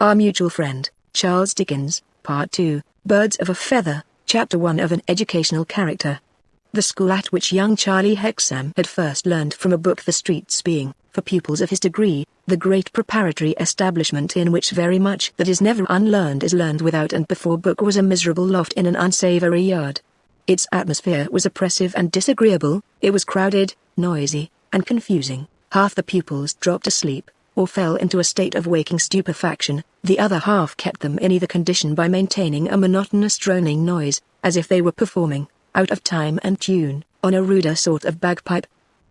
Our Mutual Friend, Charles Dickens, Part 2, Birds of a Feather, Chapter 1 of an Educational Character. The school at which young Charlie Hexam had first learned from a book the streets being, for pupils of his degree, the great preparatory establishment in which very much that is never unlearned is learned without and before book was a miserable loft in an unsavory yard. Its atmosphere was oppressive and disagreeable, it was crowded, noisy, and confusing. Half the pupils dropped asleep, or fell into a state of waking stupefaction, the other half kept them in either condition by maintaining a monotonous droning noise, as if they were performing, out of time and tune, on a ruder sort of bagpipe.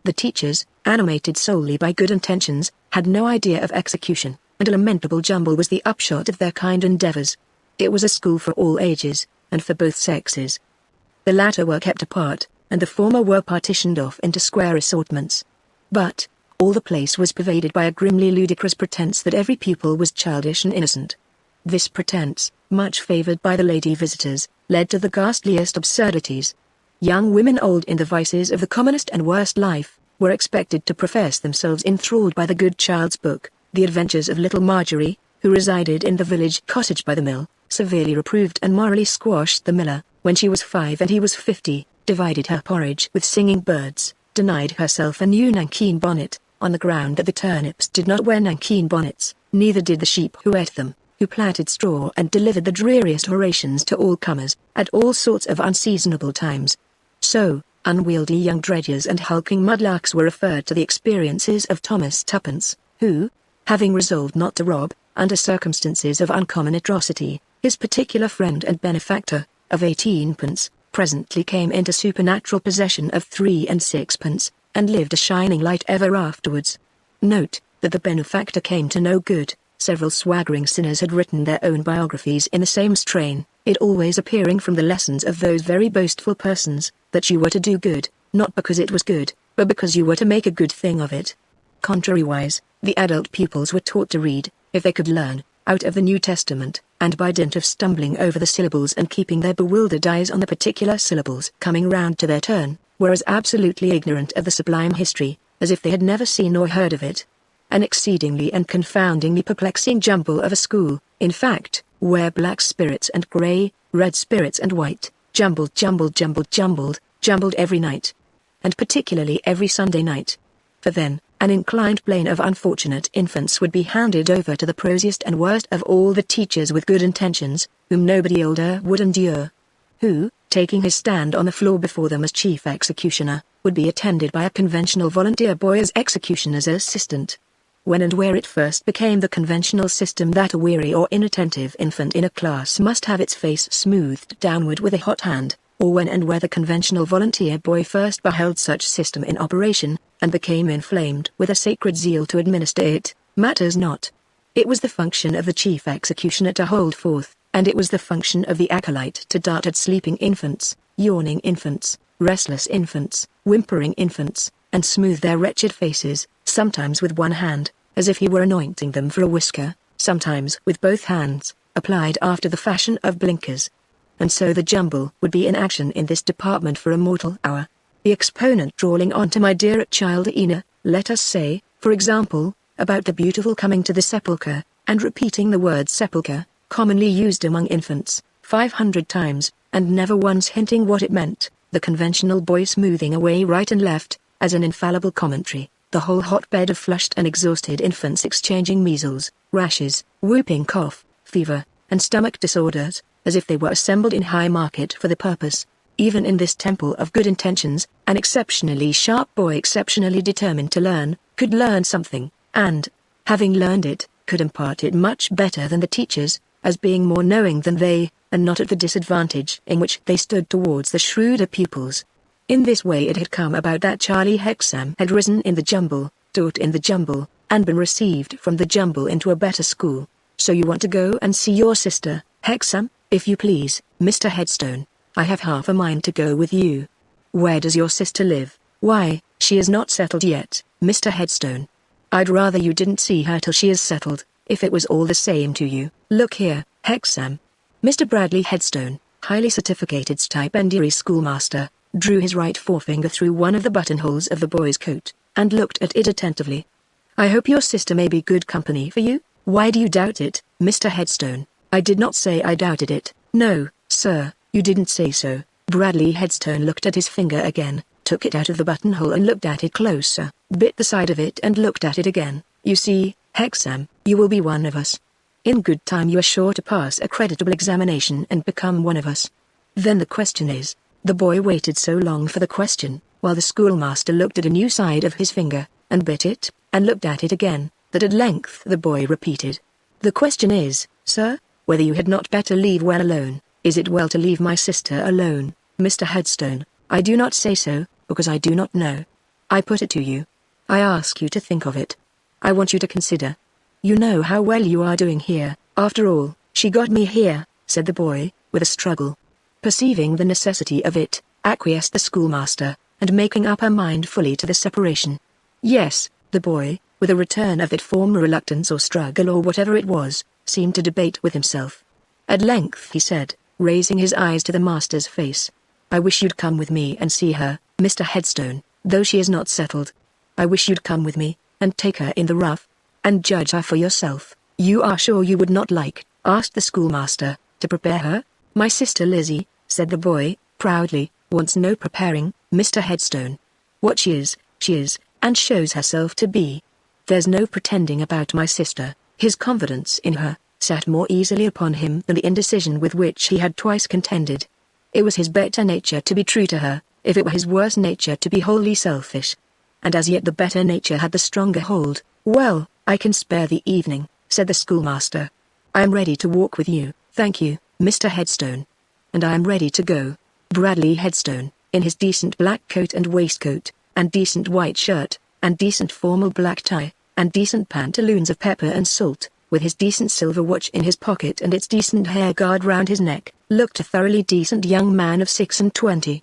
The teachers, animated solely by good intentions, had no idea of execution, and a lamentable jumble was the upshot of their kind endeavours. It was a school for all ages, and for both sexes. The latter were kept apart, and the former were partitioned off into square assortments. But all the place was pervaded by a grimly ludicrous pretence that every pupil was childish and innocent. This pretence, much favoured by the lady visitors, led to the ghastliest absurdities. Young women old in the vices of the commonest and worst life, were expected to profess themselves enthralled by the good child's book, The Adventures of Little Margery, who resided in the village cottage by the mill, severely reproved and morally squashed the miller, when she was 5 and he was 50, divided her porridge with singing birds, denied herself a new nankeen bonnet, on the ground that the turnips did not wear nankeen bonnets, neither did the sheep who ate them, who plaited straw and delivered the dreariest orations to all comers, at all sorts of unseasonable times. So, unwieldy young dredgers and hulking mudlarks were referred to the experiences of Thomas Tuppence, who, having resolved not to rob, under circumstances of uncommon atrocity, his particular friend and benefactor, of 18pence, presently came into supernatural possession of 3 and 6pence, and lived a shining light ever afterwards. Note, that the benefactor came to no good. Several swaggering sinners had written their own biographies in the same strain, it always appearing from the lessons of those very boastful persons, that you were to do good, not because it was good, but because you were to make a good thing of it. Contrariwise, the adult pupils were taught to read, if they could learn, out of the New Testament, and by dint of stumbling over the syllables and keeping their bewildered eyes on the particular syllables coming round to their turn, were as absolutely ignorant of the sublime history, as if they had never seen or heard of it. An exceedingly and confoundingly perplexing jumble of a school, in fact, where black spirits and grey, red spirits and white, jumbled every night. And particularly every Sunday night. For then, an inclined plane of unfortunate infants would be handed over to the prosiest and worst of all the teachers with good intentions, whom nobody older would endure. Who, taking his stand on the floor before them as chief executioner, would be attended by a conventional volunteer boy as executioner's assistant. When and where it first became the conventional system that a weary or inattentive infant in a class must have its face smoothed downward with a hot hand, or when and where the conventional volunteer boy first beheld such system in operation, and became inflamed with a sacred zeal to administer it, matters not. It was the function of the chief executioner to hold forth, and it was the function of the acolyte to dart at sleeping infants, yawning infants, restless infants, whimpering infants, and smooth their wretched faces, sometimes with one hand, as if he were anointing them for a whisker, sometimes with both hands, applied after the fashion of blinkers. And so the jumble would be in action in this department for a mortal hour. The exponent drawling on to my dear child Ina, let us say, for example, about the beautiful coming to the sepulchre, and repeating the word sepulchre, commonly used among infants, 500 times, and never once hinting what it meant, the conventional boy smoothing away right and left, as an infallible commentary, the whole hotbed of flushed and exhausted infants exchanging measles, rashes, whooping cough, fever, and stomach disorders, as if they were assembled in high market for the purpose. Even in this temple of good intentions, an exceptionally sharp boy exceptionally determined to learn, could learn something, and, having learned it, could impart it much better than the teachers, as being more knowing than they, and not at the disadvantage in which they stood towards the shrewder pupils. In this way it had come about that Charlie Hexam had risen in the jumble, taught in the jumble, and been received from the jumble into a better school. So you want to go and see your sister, Hexam, if you please, Mr. Headstone. I have half a mind to go with you. Where does your sister live? Why, she is not settled yet, Mr. Headstone. I'd rather you didn't see her till she is settled, if it was all the same to you. Look here, Hexam. Mr. Bradley Headstone, highly certificated stipendiary schoolmaster, drew his right forefinger through one of the buttonholes of the boy's coat, and looked at it attentively. I hope your sister may be good company for you. Why do you doubt it, Mr. Headstone? I did not say I doubted it. No, sir, you didn't say so. Bradley Headstone looked at his finger again, took it out of the buttonhole and looked at it closer, bit the side of it and looked at it again. You see, Hexam, you will be one of us. In good time you are sure to pass a creditable examination and become one of us. Then the question is, the boy waited so long for the question, while the schoolmaster looked at a new side of his finger, and bit it, and looked at it again, that at length the boy repeated. The question is, sir, whether you had not better leave well alone. Is it well to leave my sister alone, Mr. Headstone? I do not say so, because I do not know. I put it to you. I ask you to think of it. I want you to consider. You know how well you are doing here. After all, she got me here, said the boy, with a struggle. Perceiving the necessity of it, acquiesced the schoolmaster, and making up her mind fully to the separation. Yes, the boy, with a return of that former reluctance or struggle or whatever it was, seemed to debate with himself. At length he said, raising his eyes to the master's face, I wish you'd come with me and see her, Mr. Headstone, though she is not settled. I wish you'd come with me, and take her in the rough, and judge her for yourself. You are sure you would not like, asked the schoolmaster, to prepare her? My sister Lizzie, said the boy, proudly, wants no preparing, Mr. Headstone. What she is, and shows herself to be. There's no pretending about my sister. His confidence in her sat more easily upon him than the indecision with which he had twice contended. It was his better nature to be true to her, if it were his worse nature to be wholly selfish. And as yet the better nature had the stronger hold. Well, I can spare the evening, said the schoolmaster. I am ready to walk with you, thank you, Mr. Headstone. And I am ready to go. Bradley Headstone, in his decent black coat and waistcoat, and decent white shirt, and decent formal black tie, and decent pantaloons of pepper and salt, with his decent silver watch in his pocket and its decent hair guard round his neck, looked a thoroughly decent young man of 26.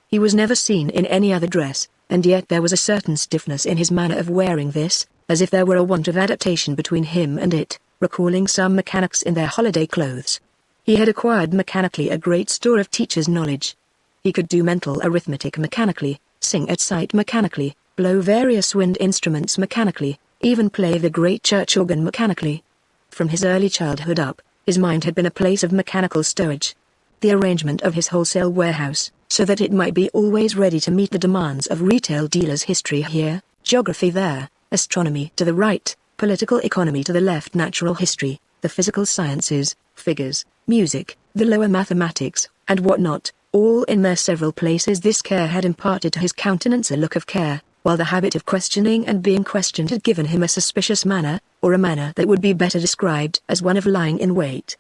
He was never seen in any other dress, and yet there was a certain stiffness in his manner of wearing this, as if there were a want of adaptation between him and it, recalling some mechanics in their holiday clothes. He had acquired mechanically a great store of teacher's knowledge. He could do mental arithmetic mechanically, sing at sight mechanically, blow various wind instruments mechanically, even play the great church organ mechanically. From his early childhood up, his mind had been a place of mechanical stowage. The arrangement of his wholesale warehouse, so that it might be always ready to meet the demands of retail dealers, history here, geography there, astronomy to the right, political economy to the left, natural history, the physical sciences, figures, music, the lower mathematics, and what not, all in their several places. This care had imparted to his countenance a look of care, while the habit of questioning and being questioned had given him a suspicious manner, or a manner that would be better described as one of lying in wait.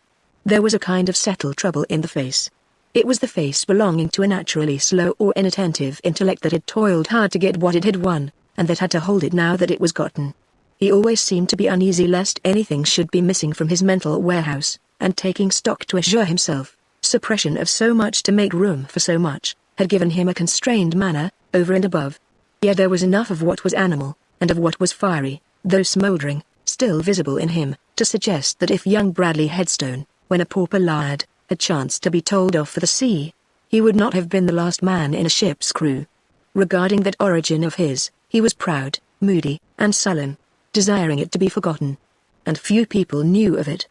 There was a kind of settled trouble in the face. It was the face belonging to a naturally slow or inattentive intellect that had toiled hard to get what it had won, and that had to hold it now that it was gotten. He always seemed to be uneasy lest anything should be missing from his mental warehouse, and taking stock to assure himself, suppression of so much to make room for so much, had given him a constrained manner, over and above. Yet there was enough of what was animal, and of what was fiery, though smouldering, still visible in him, to suggest that if young Bradley Headstone, when a pauper lad, had chanced to be told off for the sea, he would not have been the last man in a ship's crew. Regarding that origin of his, he was proud, moody, and sullen, desiring it to be forgotten. And few people knew of it.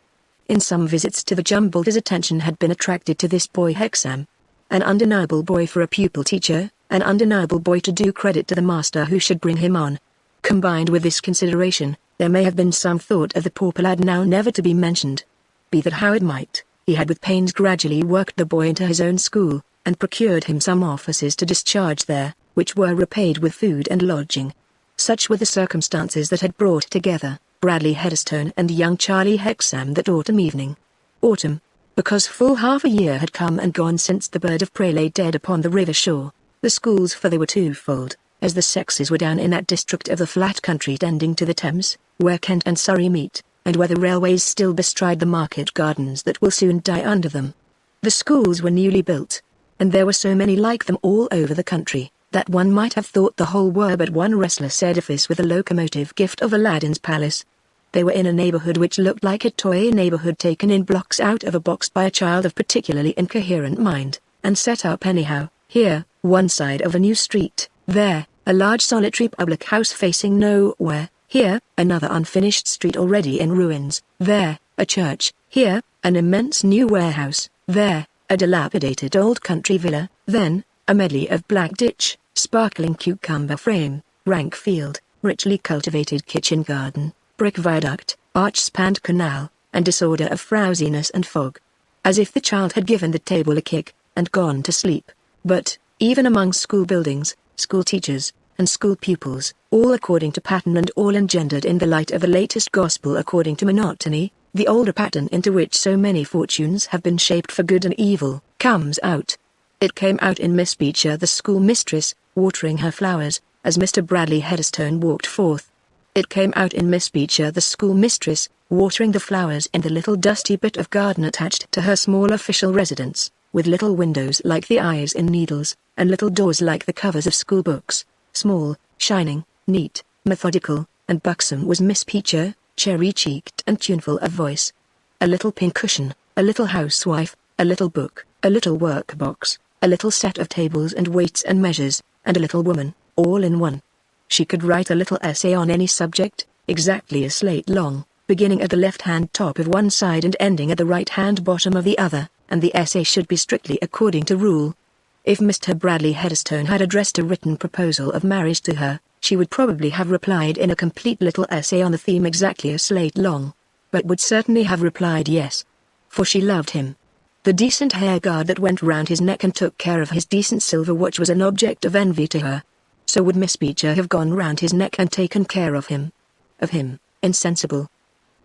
In some visits to the jumble his attention had been attracted to this boy Hexam. An undeniable boy for a pupil teacher, an undeniable boy to do credit to the master who should bring him on. Combined with this consideration, there may have been some thought of the pauper lad now never to be mentioned. Be that how it might, he had with pains gradually worked the boy into his own school, and procured him some offices to discharge there, which were repaid with food and lodging. Such were the circumstances that had brought together Bradley Headstone and young Charlie Hexam that autumn evening. Autumn, because full half a year had come and gone since the bird of prey lay dead upon the river shore. The schools, for they were twofold, as the sexes were down in that district of the flat country tending to the Thames, where Kent and Surrey meet, and where the railways still bestride the market gardens that will soon die under them. The schools were newly built, and there were so many like them all over the country, that one might have thought the whole were but one restless edifice with a locomotive gift of Aladdin's palace. They were in a neighborhood which looked like a toy neighborhood taken in blocks out of a box by a child of particularly incoherent mind, and set up anyhow. Here, one side of a new street, there, a large solitary public house facing nowhere, here, another unfinished street already in ruins, there, a church, here, an immense new warehouse, there, a dilapidated old country villa, then, a medley of black ditch, sparkling cucumber frame, rank field, richly cultivated kitchen garden, brick viaduct, arch-spanned canal, and disorder of frowsiness and fog. As if the child had given the table a kick, and gone to sleep. But, even among school buildings, school teachers, and school pupils, all according to pattern and all engendered in the light of the latest gospel according to monotony, the older pattern into which so many fortunes have been shaped for good and evil, comes out. It came out in Miss Beecher the schoolmistress, watering her flowers, as Mr. Bradley Heatherstone walked forth. It came out in Miss Beecher the schoolmistress, watering the flowers in the little dusty bit of garden attached to her small official residence, with little windows like the eyes in needles, and little doors like the covers of school books. Small, shining, neat, methodical, and buxom was Miss Beecher, cherry-cheeked and tuneful of voice. A little pincushion, a little housewife, a little book, a little work-box, a little set of tables and weights and measures, and a little woman, all in one. She could write a little essay on any subject, exactly a slate long, beginning at the left-hand top of one side and ending at the right-hand bottom of the other, and the essay should be strictly according to rule. If Mr. Bradley Heatherstone had addressed a written proposal of marriage to her, she would probably have replied in a complete little essay on the theme exactly a slate long, but would certainly have replied yes. For she loved him. The decent hair guard that went round his neck and took care of his decent silver watch was an object of envy to her. So would Miss Beecher have gone round his neck and taken care of him. Insensible.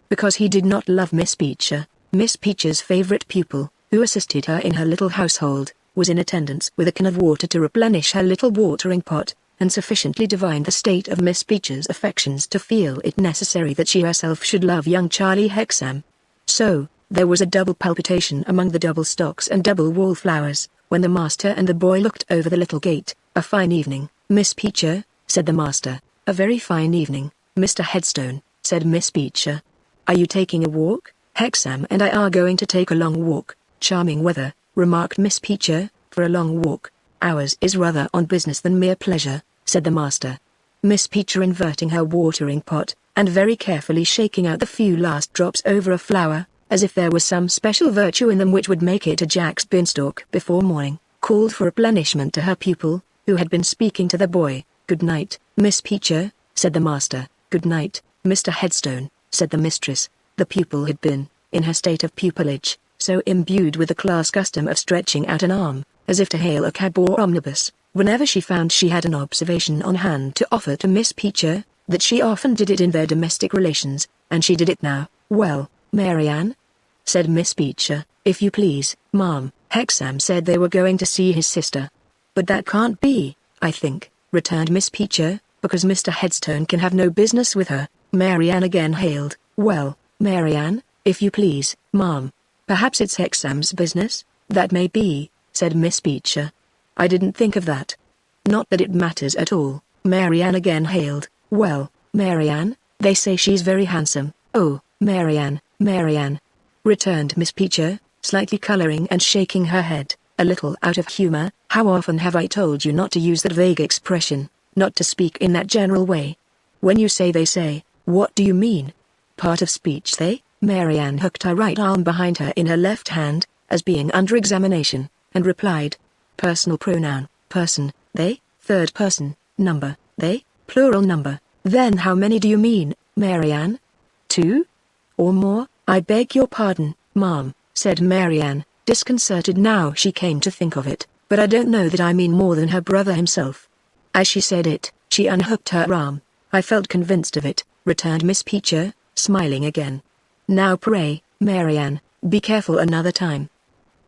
Because he did not love Miss Beecher, Miss Beecher's favorite pupil, who assisted her in her little household, was in attendance with a can of water to replenish her little watering pot, and sufficiently divined the state of Miss Beecher's affections to feel it necessary that she herself should love young Charlie Hexam. So, there was a double palpitation among the double stocks and double wallflowers, when the master and the boy looked over the little gate. A fine evening, Miss Beecher, said the master. A very fine evening, Mr. Headstone, said Miss Beecher. Are you taking a walk? Hexam and I are going to take a long walk. Charming weather, remarked Miss Beecher, for a long walk. Ours is rather on business than mere pleasure, said the master. Miss Beecher inverting her watering pot, and very carefully shaking out the few last drops over a flower, as if there was some special virtue in them which would make it a Jack's beanstalk before morning, called for replenishment to her pupil, who had been speaking to the boy. Good night, Miss Beecher, said the master. Good night, Mr. Headstone, said the mistress. The pupil had been, in her state of pupilage, so imbued with the class custom of stretching out an arm, as if to hail a cab or omnibus, whenever she found she had an observation on hand to offer to Miss Beecher, that she often did it in their domestic relations, and she did it now. Well, Marianne, said Miss Beecher, if you please, ma'am, Hexam said they were going to see his sister. But that can't be, I think, returned Miss Beecher, because Mr. Headstone can have no business with her. Marianne again hailed. Well, Marianne, if you please, ma'am, perhaps it's Hexam's business. That may be, said Miss Beecher. I didn't think of that. Not that it matters at all. Marianne again hailed. Well, Marianne, they say she's very handsome. Oh, Marianne, returned Miss Beecher, slightly coloring and shaking her head, a little out of humor. How often have I told you not to use that vague expression, not to speak in that general way? When you say they say, what do you mean? Part of speech they? Marianne hooked her right arm behind her in her left hand, as being under examination, and replied. Personal pronoun, person, they, third person, number, they, plural number. Then how many do you mean, Marianne? 2? Or more? I beg your pardon, ma'am, said Marianne, disconcerted now she came to think of it, but I don't know that I mean more than her brother himself. As she said it, she unhooked her arm. I felt convinced of it, returned Miss Beecher, smiling again. Now pray, Marianne, be careful another time.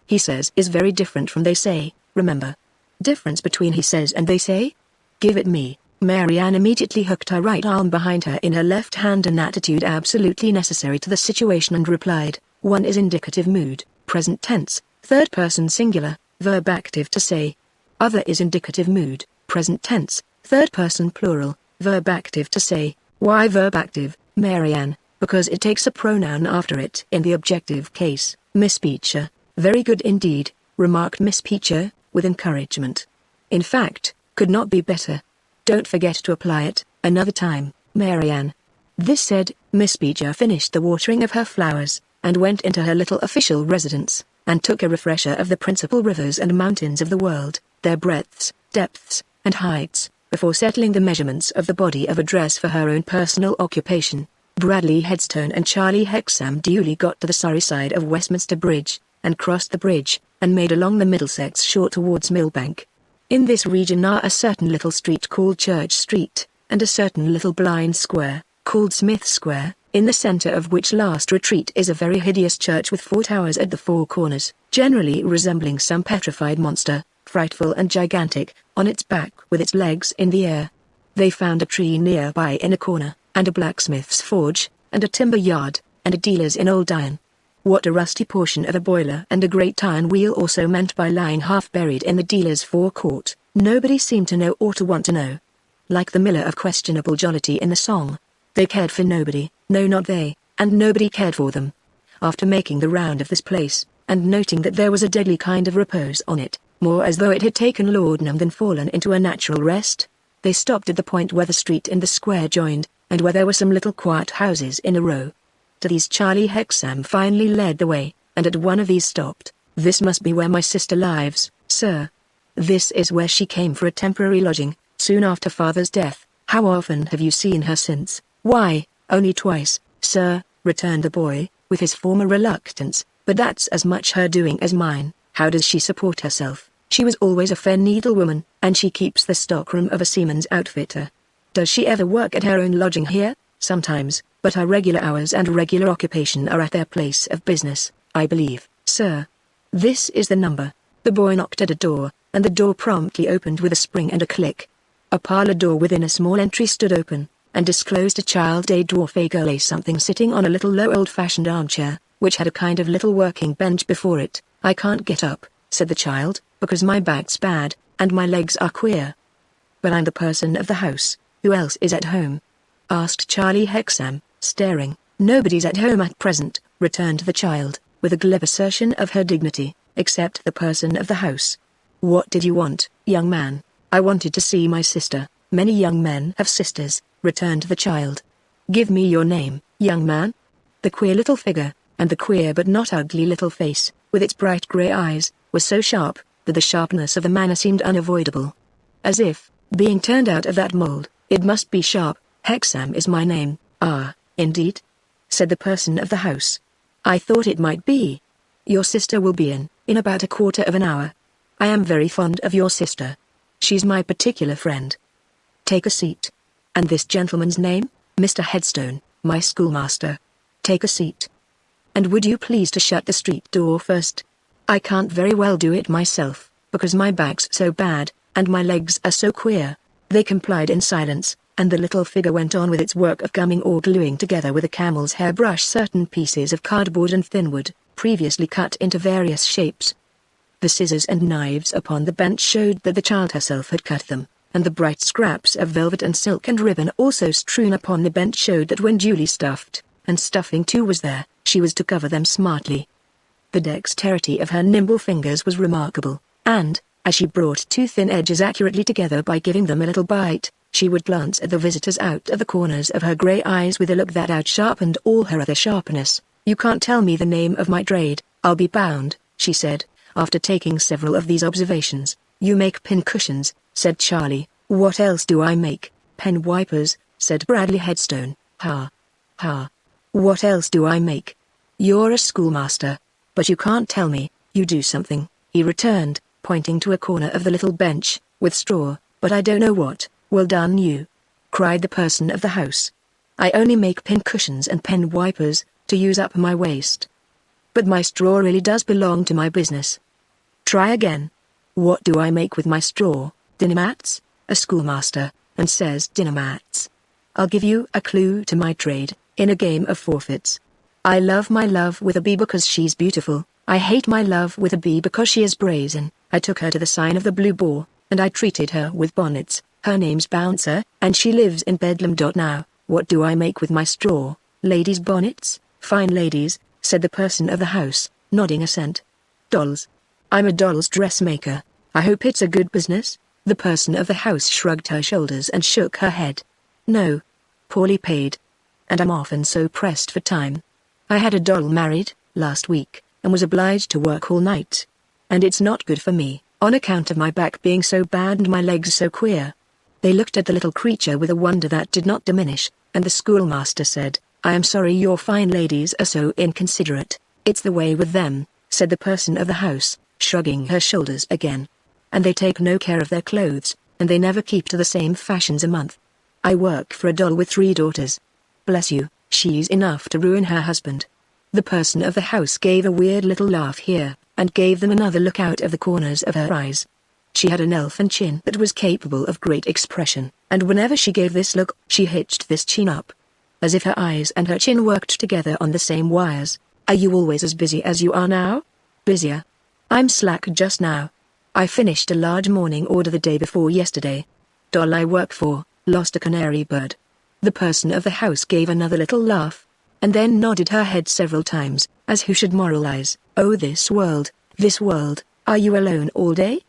He says is very different from they say, remember. Difference between he says and they say? Give it me. Marianne immediately hooked her right arm behind her in her left hand, an attitude absolutely necessary to the situation, and replied. One is indicative mood, present tense, third person singular, verb active to say. Other is indicative mood, present tense, third person plural, verb active to say. Why verb active, Marianne? Because it takes a pronoun after it in the objective case. Miss Beecher. Very good indeed, remarked Miss Beecher, with encouragement. In fact, could not be better. Don't forget to apply it, another time, Marianne. This said, Miss Beecher finished the watering of her flowers, and went into her little official residence, and took a refresher of the principal rivers and mountains of the world, their breadths, depths, and heights, before settling the measurements of the body of a dress for her own personal occupation. Bradley Headstone and Charlie Hexam duly got to the Surrey side of Westminster Bridge, and crossed the bridge, and made along the Middlesex shore towards Millbank. In this region are a certain little street called Church Street, and a certain little blind square, called Smith Square, in the centre of which last retreat is a very hideous church with 4 towers at the 4 corners, generally resembling some petrified monster, frightful and gigantic, on its back with its legs in the air. They found a tree near by in a corner, and a blacksmith's forge, and a timber yard, and a dealer's in old iron. What a rusty portion of a boiler and a great iron wheel also meant by lying half buried in the dealer's forecourt, nobody seemed to know or to want to know. Like the miller of questionable jollity in the song, they cared for nobody, no not they, and nobody cared for them. After making the round of this place, and noting that there was a deadly kind of repose on it, more as though it had taken laudanum than fallen into a natural rest, they stopped at the point where the street and the square joined, and where there were some little quiet houses in a row. To these Charlie Hexam finally led the way, and at one of these stopped. "This must be where my sister lives, sir. This is where she came for a temporary lodging, soon after father's death. How often have you seen her since?" "Why, only twice, sir," returned the boy, with his former reluctance, "but that's as much her doing as mine." "How does she support herself?" "She was always a fair needlewoman, and she keeps the stockroom of a seaman's outfitter." "Does she ever work at her own lodging here?" "Sometimes, but her regular hours and regular occupation are at their place of business, I believe, sir." "This is the number." The boy knocked at a door, and the door promptly opened with a spring and a click. A parlor door within a small entry stood open, and disclosed a child, a dwarf, a girl, a something, sitting on a little low old-fashioned armchair, which had a kind of little working bench before it. "I can't get up," said the child, "because my back's bad, and my legs are queer." "But I'm the person of the house. Who else is at home?" asked Charlie Hexam, staring. "Nobody's at home at present," returned the child, with a glib assertion of her dignity, "except the person of the house." "What did you want, young man?" "I wanted to see my sister." "Many young men have sisters," returned the child. "Give me your name, young man." The queer little figure, and the queer but not ugly little face, with its bright grey eyes, was so sharp, that the sharpness of the manner seemed unavoidable. As if, being turned out of that mould, it must be sharp. "Hexam is my name." "Ah, indeed?" said the person of the house. "I thought it might be. Your sister will be in about a quarter of an hour. I am very fond of your sister. She's my particular friend. Take a seat." "And this gentleman's name?" "Mr. Headstone, my schoolmaster." "Take a seat. And would you please to shut the street door first? I can't very well do it myself, because my back's so bad, and my legs are so queer." They complied in silence, and the little figure went on with its work of gumming or gluing together with a camel's hair brush certain pieces of cardboard and thin wood, previously cut into various shapes. The scissors and knives upon the bench showed that the child herself had cut them, and the bright scraps of velvet and silk and ribbon also strewn upon the bench showed that when duly stuffed, and stuffing too was there, she was to cover them smartly. The dexterity of her nimble fingers was remarkable, and, as she brought 2 thin edges accurately together by giving them a little bite, she would glance at the visitors out of the corners of her grey eyes with a look that out-sharpened all her other sharpness. "You can't tell me the name of my trade, I'll be bound," she said, after taking several of these observations. "You make pincushions," said Charlie. "What else do I make?" "Pen wipers," said Bradley Headstone. "Ha! Ha! What else do I make?" "You're a schoolmaster. But you can't tell me, you do something," he returned, pointing to a corner of the little bench, "with straw, but I don't know what." "Well done you!" cried the person of the house. "I only make pincushions and pen wipers, to use up my waste. But my straw really does belong to my business." "Try again." "What do I make with my straw?" "Dinner mats." "A schoolmaster, and says dinner mats. I'll give you a clue to my trade, in a game of forfeits. I love my love with a B because she's beautiful. I hate my love with a B because she is brazen. I took her to the sign of the Blue Boar, and I treated her with bonnets. Her name's Bouncer, and she lives in Bedlam. Now, what do I make with my straw?" "Ladies' bonnets." "Fine ladies," said the person of the house, nodding assent. "Dolls." "I'm a doll's dressmaker. I hope it's a good business." The person of the house shrugged her shoulders and shook her head. "No. Poorly paid." and I'm often so pressed for time. I had a doll married last week, and was obliged to work all night. And it's not good for me, on account of my back being so bad and my legs so queer." They looked at the little creature with a wonder that did not diminish, and the schoolmaster said, "I am sorry your fine ladies are so inconsiderate. It's the way with them," said the person of the house, shrugging her shoulders again. "And they take no care of their clothes, and they never keep to the same fashions a month. I work for a doll with 3 daughters. Bless you, she's enough to ruin her husband." The person of the house gave a weird little laugh here, and gave them another look out of the corners of her eyes. She had an elfin chin that was capable of great expression, and whenever she gave this look, she hitched this chin up, as if her eyes and her chin worked together on the same wires. "Are you always as busy as you are now?" "Busier. I'm slack just now. I finished a large morning order the day before yesterday. Doll I work for lost a canary bird." The person of the house gave another little laugh, and then nodded her head several times, as who should moralize. "Oh, this world, are you alone all day?"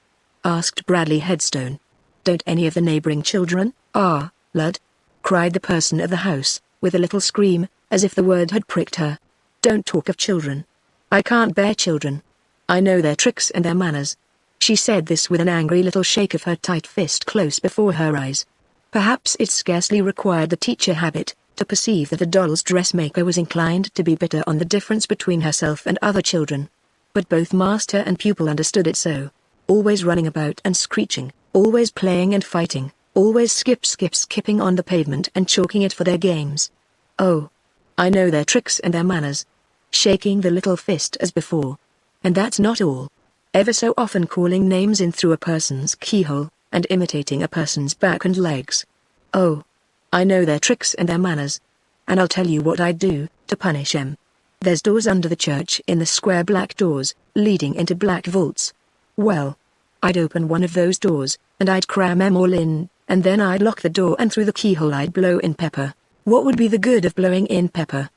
asked Bradley Headstone. "Don't any of the neighboring children?" "Ah, lud!" cried the person of the house, with a little scream, as if the word had pricked her. "Don't talk of children. I can't bear children. I know their tricks and their manners." She said this with an angry little shake of her tight fist close before her eyes. Perhaps it scarcely required the teacher habit to perceive that the doll's dressmaker was inclined to be bitter on the difference between herself and other children. But both master and pupil understood it so. Always running about and screeching, always playing and fighting, always skipping on the pavement and chalking it for their games. "Oh, I know their tricks and their manners," shaking the little fist as before. "And that's not all. Ever so often calling names in through a person's keyhole, and imitating a person's back and legs. Oh, I know their tricks and their manners. And I'll tell you what I'd do, to punish 'em. There's doors under the church in the square black doors, leading into black vaults. Well, I'd open one of those doors, and I'd cram 'em all in, and then I'd lock the door and through the keyhole I'd blow in pepper." "What would be the good of blowing in pepper?"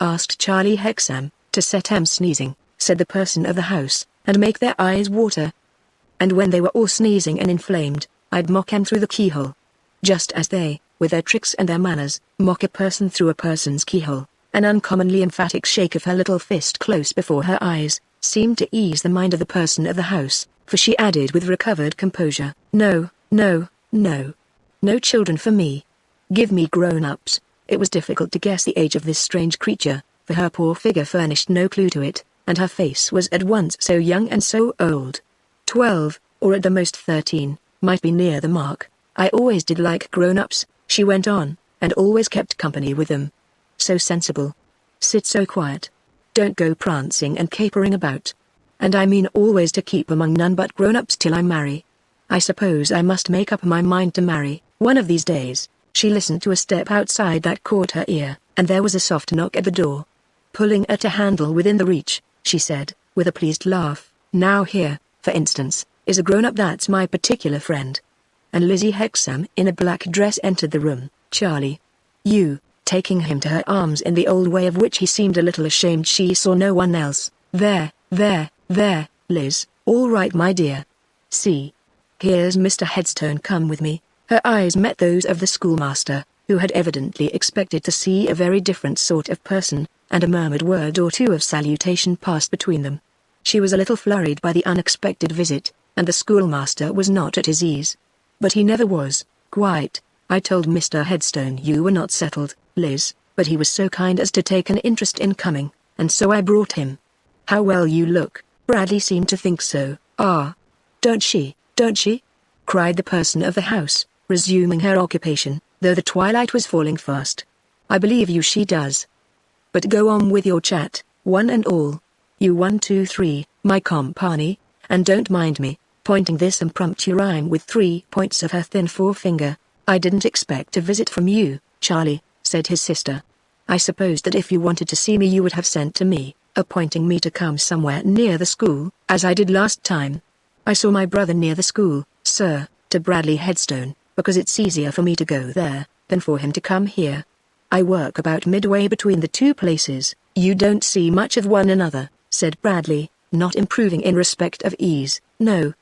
asked Charlie Hexam. "To set 'em sneezing," said the person of the house, "and make their eyes water. And when they were all sneezing and inflamed, I'd mock 'em through the keyhole. Just as they, with their tricks and their manners, mock a person through a person's keyhole." An uncommonly emphatic shake of her little fist close before her eyes seemed to ease the mind of the person of the house, for she added with recovered composure, "No, no, no. No children for me. Give me grown-ups." It was difficult to guess the age of this strange creature, for her poor figure furnished no clue to it, and her face was at once so young and so old. 12, or at the most 13, might be near the mark. "I always did like grown-ups," she went on, "and always kept company with them. So sensible. Sit so quiet. Don't go prancing and capering about. And I mean always to keep among none but grown-ups till I marry. I suppose I must make up my mind to marry, one of these days." She listened to a step outside that caught her ear, and there was a soft knock at the door. Pulling at a handle within the reach, she said, with a pleased laugh, "Now here, for instance, is a grown-up that's my particular friend." And Lizzie Hexam in a black dress entered the room. "Charlie." "You," taking him to her arms in the old way of which he seemed a little ashamed she saw no one else. There, Liz, all right my dear. See. Here's Mr. Headstone, come with me." Her eyes met those of the schoolmaster, who had evidently expected to see a very different sort of person, and a murmured word or two of salutation passed between them. She was a little flurried by the unexpected visit, and the schoolmaster was not at his ease. But he never was, quite. "I told Mr. Headstone you were not settled, Liz, but he was so kind as to take an interest in coming, and so I brought him. How well you look." Bradley seemed to think so. "Ah. Don't she, cried the person of the house, resuming her occupation, though the twilight was falling fast. "I believe you she does. But go on with your chat, one and all. You 1, 2, 3, my company, and don't mind me," pointing this impromptu rhyme with 3 points of her thin forefinger. "I didn't expect a visit from you, Charlie," said his sister. "I supposed that if you wanted to see me you would have sent to me, appointing me to come somewhere near the school, as I did last time." "I saw my brother near the school, sir," to Bradley Headstone, "because it's easier for me to go there, than for him to come here. I work about midway between the two places." "You don't see much of one another," said Bradley, not improving in respect of ease. "No,"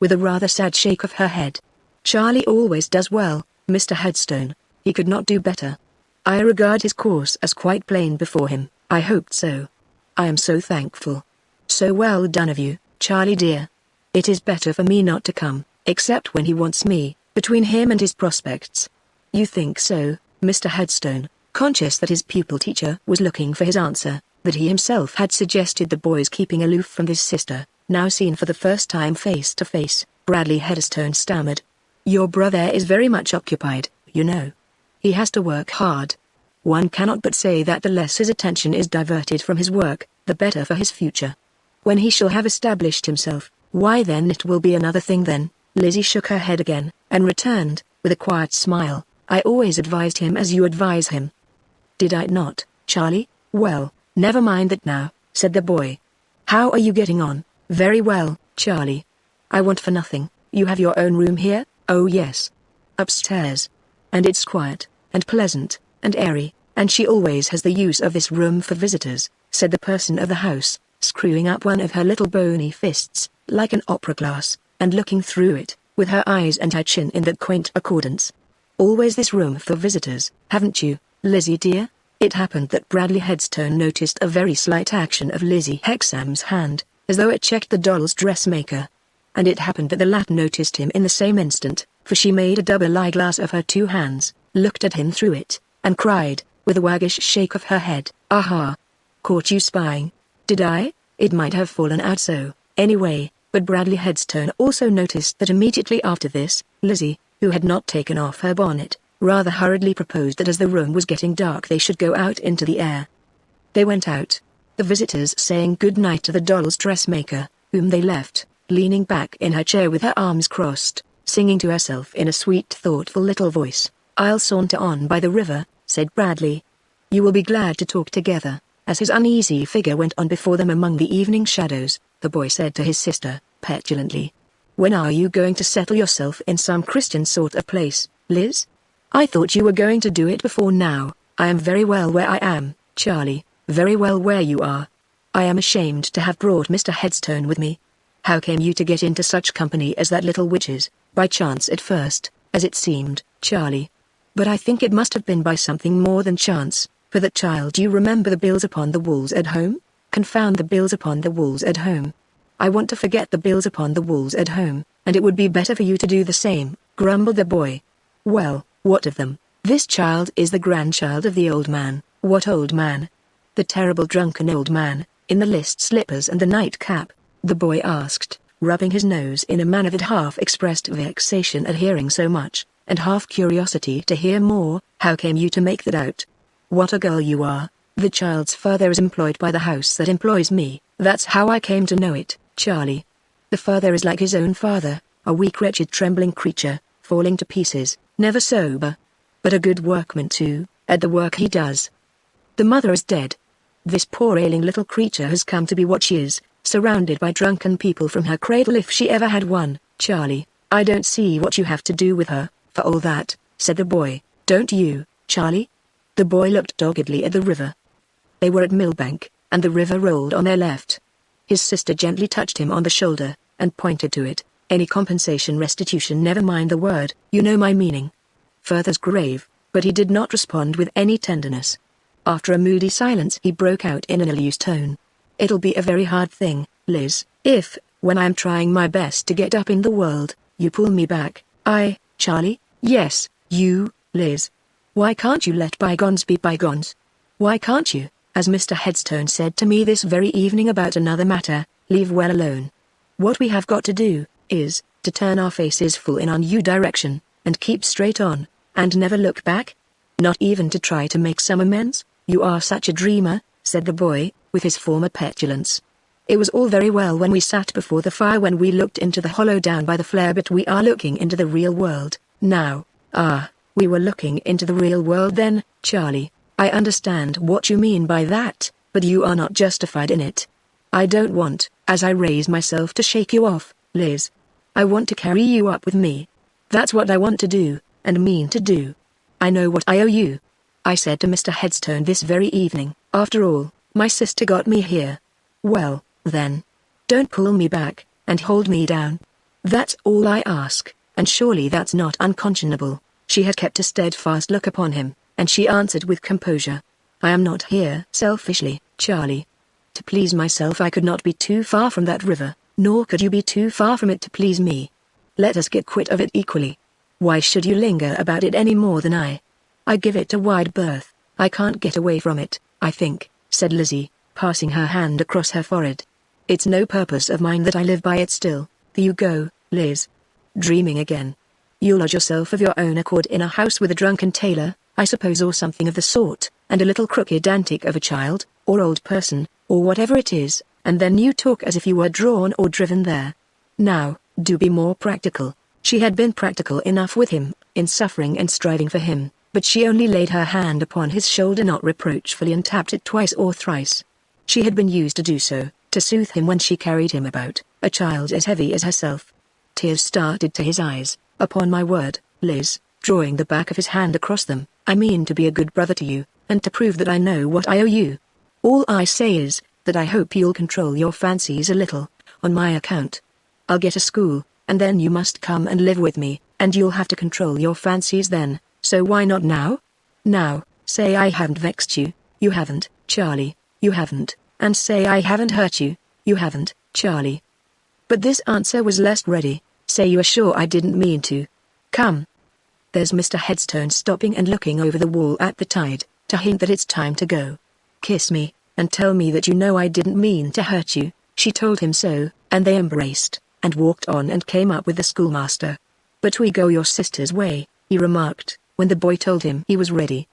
with a rather sad shake of her head. "Charlie always does well, Mr. Headstone. He could not do better." I regard his course as quite plain before him. I hoped so. I am so thankful. So well done of you, Charlie dear. It is better for me not to come, except when he wants me, between him and his prospects. You think so, Mr. Headstone, conscious that his pupil-teacher was looking for his answer, that he himself had suggested the boy's keeping aloof from his sister, now seen for the first time face to face. Bradley Headstone stammered. Your brother is very much occupied, you know. He has to work hard. One cannot but say that the less his attention is diverted from his work, the better for his future. When he shall have established himself, why then it will be another thing then. Lizzie shook her head again, and returned, with a quiet smile, I always advised him as you advise him. Did I not, Charlie? Well, never mind that now, said the boy. How are you getting on? Very well, Charlie. I want for nothing. You have your own room here? Oh yes. Upstairs. And it's quiet, and pleasant, and airy, and she always has the use of this room for visitors, said the person of the house, screwing up one of her little bony fists, like an opera glass, and looking through it, with her eyes and her chin in that quaint accordance. Always this room for visitors, haven't you, Lizzie dear? It happened that Bradley Headstone noticed a very slight action of Lizzie Hexam's hand, as though it checked the doll's dressmaker. And it happened that the latter noticed him in the same instant, for she made a double eyeglass of her two hands, looked at him through it, and cried, with a waggish shake of her head, Aha! Caught you spying. Did I? It might have fallen out so, anyway, but Bradley Headstone also noticed that immediately after this, Lizzie, who had not taken off her bonnet, rather hurriedly proposed that as the room was getting dark they should go out into the air. They went out, the visitors saying good night to the doll's dressmaker, whom they left, leaning back in her chair with her arms crossed, singing to herself in a sweet thoughtful little voice. I'll saunter on by the river, said Bradley. You will be glad to talk together. As his uneasy figure went on before them among the evening shadows, the boy said to his sister, petulantly. When are you going to settle yourself in some Christian sort of place, Liz? I thought you were going to do it before now. I am very well where I am, Charlie, very well where you are. I am ashamed to have brought Mr. Headstone with me. How came you to get into such company as that little witch's? By chance at first, as it seemed, Charlie. But I think it must have been by something more than chance, for that child you remember the bills upon the walls at home? Confound the bills upon the walls at home. I want to forget the bills upon the walls at home, and it would be better for you to do the same, grumbled the boy. Well, what of them? This child is the grandchild of the old man. What old man? The terrible drunken old man, in the list slippers and the nightcap, the boy asked, rubbing his nose in a manner that half expressed vexation at hearing so much, and half curiosity to hear more. How came you to make that out? What a girl you are. The child's father is employed by the house that employs me. That's how I came to know it, Charlie. The father is like his own father, a weak wretched trembling creature, falling to pieces, never sober. But a good workman too, at the work he does. The mother is dead. This poor ailing little creature has come to be what she is, surrounded by drunken people from her cradle if she ever had one. Charlie, I don't see what you have to do with her, for all that, said the boy. Don't you, Charlie? The boy looked doggedly at the river. They were at Millbank, and the river rolled on their left. His sister gently touched him on the shoulder, and pointed to it. Any compensation, restitution, never mind the word, you know my meaning. Further's grave, but he did not respond with any tenderness. After a moody silence he broke out in an ill-used tone. It'll be a very hard thing, Liz, if, when I am trying my best to get up in the world, you pull me back. Charlie? Yes, you, Liz. Why can't you let bygones be bygones? Why can't you, as Mr. Headstone said to me this very evening about another matter, leave well alone? What we have got to do, is, to turn our faces full in a new direction, and keep straight on, and never look back? Not even to try to make some amends? You are such a dreamer, said the boy, with his former petulance. It was all very well when we sat before the fire, when we looked into the hollow down by the flare, but we are looking into the real world, now. We were looking into the real world then, Charlie. I understand what you mean by that, but you are not justified in it. I don't want, as I raise myself, to shake you off, Liz. I want to carry you up with me. That's what I want to do, and mean to do. I know what I owe you. I said to Mr. Headstone this very evening, after all, my sister got me here. Well, then. Don't pull me back, and hold me down. That's all I ask, and surely that's not unconscionable. She had kept a steadfast look upon him, and she answered with composure. I am not here selfishly, Charlie. To please myself I could not be too far from that river, nor could you be too far from it to please me. Let us get quit of it equally. Why should you linger about it any more than I? I give it a wide berth. I can't get away from it, I think, said Lizzie, passing her hand across her forehead. It's no purpose of mine that I live by it still. There you go, Liz. Dreaming again. You lodge yourself of your own accord in a house with a drunken tailor, I suppose, or something of the sort, and a little crooked antic of a child, or old person, or whatever it is, and then you talk as if you were drawn or driven there. Now, do be more practical. She had been practical enough with him, in suffering and striving for him, but she only laid her hand upon his shoulder not reproachfully and tapped it twice or thrice. She had been used to do so, to soothe him when she carried him about, a child as heavy as herself. Tears started to his eyes. Upon my word, Liz, drawing the back of his hand across them, I mean to be a good brother to you, and to prove that I know what I owe you. All I say is, that I hope you'll control your fancies a little, on my account. I'll get a school, and then you must come and live with me, and you'll have to control your fancies then, so why not now? Now, say I haven't vexed you. You haven't, Charlie, you haven't, and say I haven't hurt you. You haven't, Charlie. But this answer was less ready. Say you are sure I didn't mean to. Come. There's Mr. Headstone stopping and looking over the wall at the tide, to hint that it's time to go. Kiss me, and tell me that you know I didn't mean to hurt you. She told him so, and they embraced, and walked on and came up with the schoolmaster. But we go your sister's way, he remarked, when the boy told him he was ready.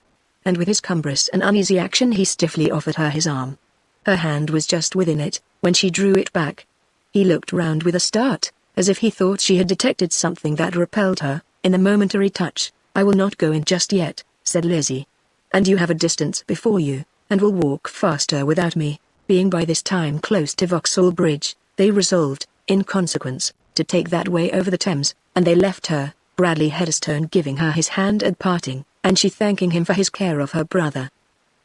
And with his cumbrous and uneasy action he stiffly offered her his arm. Her hand was just within it, when she drew it back. He looked round with a start, as if he thought she had detected something that repelled her, in the momentary touch. I will not go in just yet, said Lizzie. And you have a distance before you, and will walk faster without me. Being by this time close to Vauxhall Bridge, they resolved, in consequence, to take that way over the Thames, and they left her, Bradley Headstone giving her his hand at parting, and she thanking him for his care of her brother.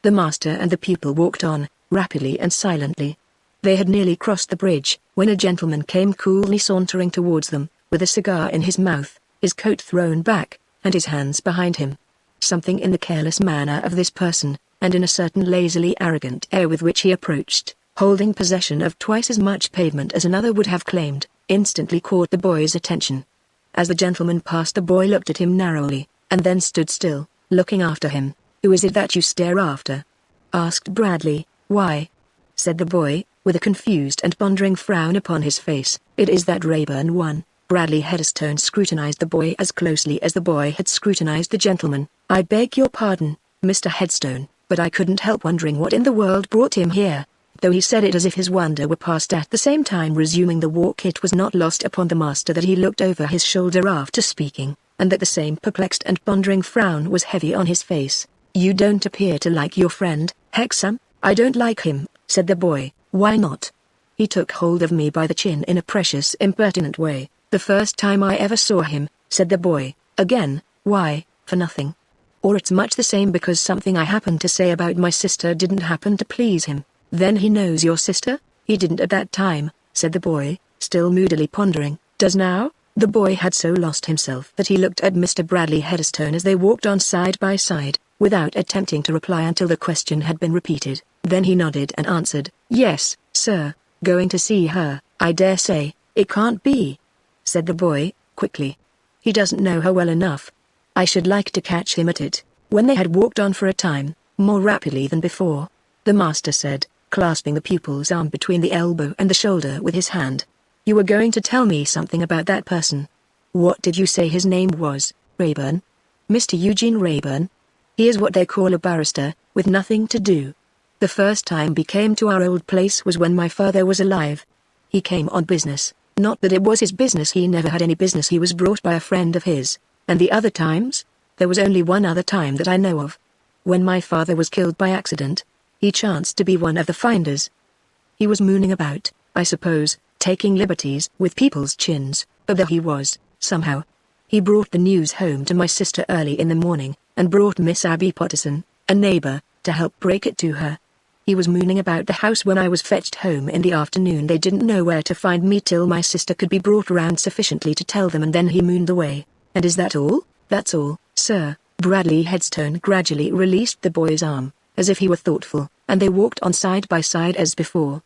The master and the pupil walked on, rapidly and silently. They had nearly crossed the bridge, when a gentleman came coolly sauntering towards them, with a cigar in his mouth, his coat thrown back, and his hands behind him. Something in the careless manner of this person, and in a certain lazily arrogant air with which he approached, holding possession of twice as much pavement as another would have claimed, instantly caught the boy's attention. As the gentleman passed, the boy looked at him narrowly, and then stood still, looking after him. Who is it that you stare after? Asked Bradley. Why, said the boy, with a confused and pondering frown upon his face, it is that Rayburn one. Bradley Headstone scrutinized the boy as closely as the boy had scrutinized the gentleman. I beg your pardon, Mr. Headstone, but I couldn't help wondering what in the world brought him here. Though he said it as if his wonder were past, at the same time resuming the walk, it was not lost upon the master that he looked over his shoulder after speaking, and that the same perplexed and pondering frown was heavy on his face. You don't appear to like your friend, Hexam. I don't like him, said the boy. Why not? He took hold of me by the chin in a precious impertinent way, the first time I ever saw him, said the boy. Again, why, for nothing. Or it's much the same, because something I happened to say about my sister didn't happen to please him. Then he knows your sister? He didn't at that time, said the boy, still moodily pondering. Does now? The boy had so lost himself that he looked at Mr. Bradley Headstone as they walked on side by side, without attempting to reply until the question had been repeated. Then he nodded and answered, Yes, sir, going to see her. I dare say. It can't be, said the boy, quickly. He doesn't know her well enough. I should like to catch him at it. When they had walked on for a time, more rapidly than before, the master said, clasping the pupil's arm between the elbow and the shoulder with his hand. You were going to tell me something about that person. What did you say his name was? Rayburn? Mr. Eugene Rayburn? He is what they call a barrister, with nothing to do. The first time he came to our old place was when my father was alive. He came on business, not that it was his business, he never had any business, he was brought by a friend of his. And the other times? There was only one other time that I know of. When my father was killed by accident, he chanced to be one of the finders. He was mooning about, I suppose, taking liberties with people's chins, but there he was, somehow. He brought the news home to my sister early in the morning, and brought Miss Abby Potterson, a neighbor, to help break it to her. He was mooning about the house when I was fetched home in the afternoon. They didn't know where to find me till my sister could be brought round sufficiently to tell them, and then he mooned away. And is that all? That's all, sir, Bradley Headstone gradually released the boy's arm, as if he were thoughtful, and they walked on side by side as before.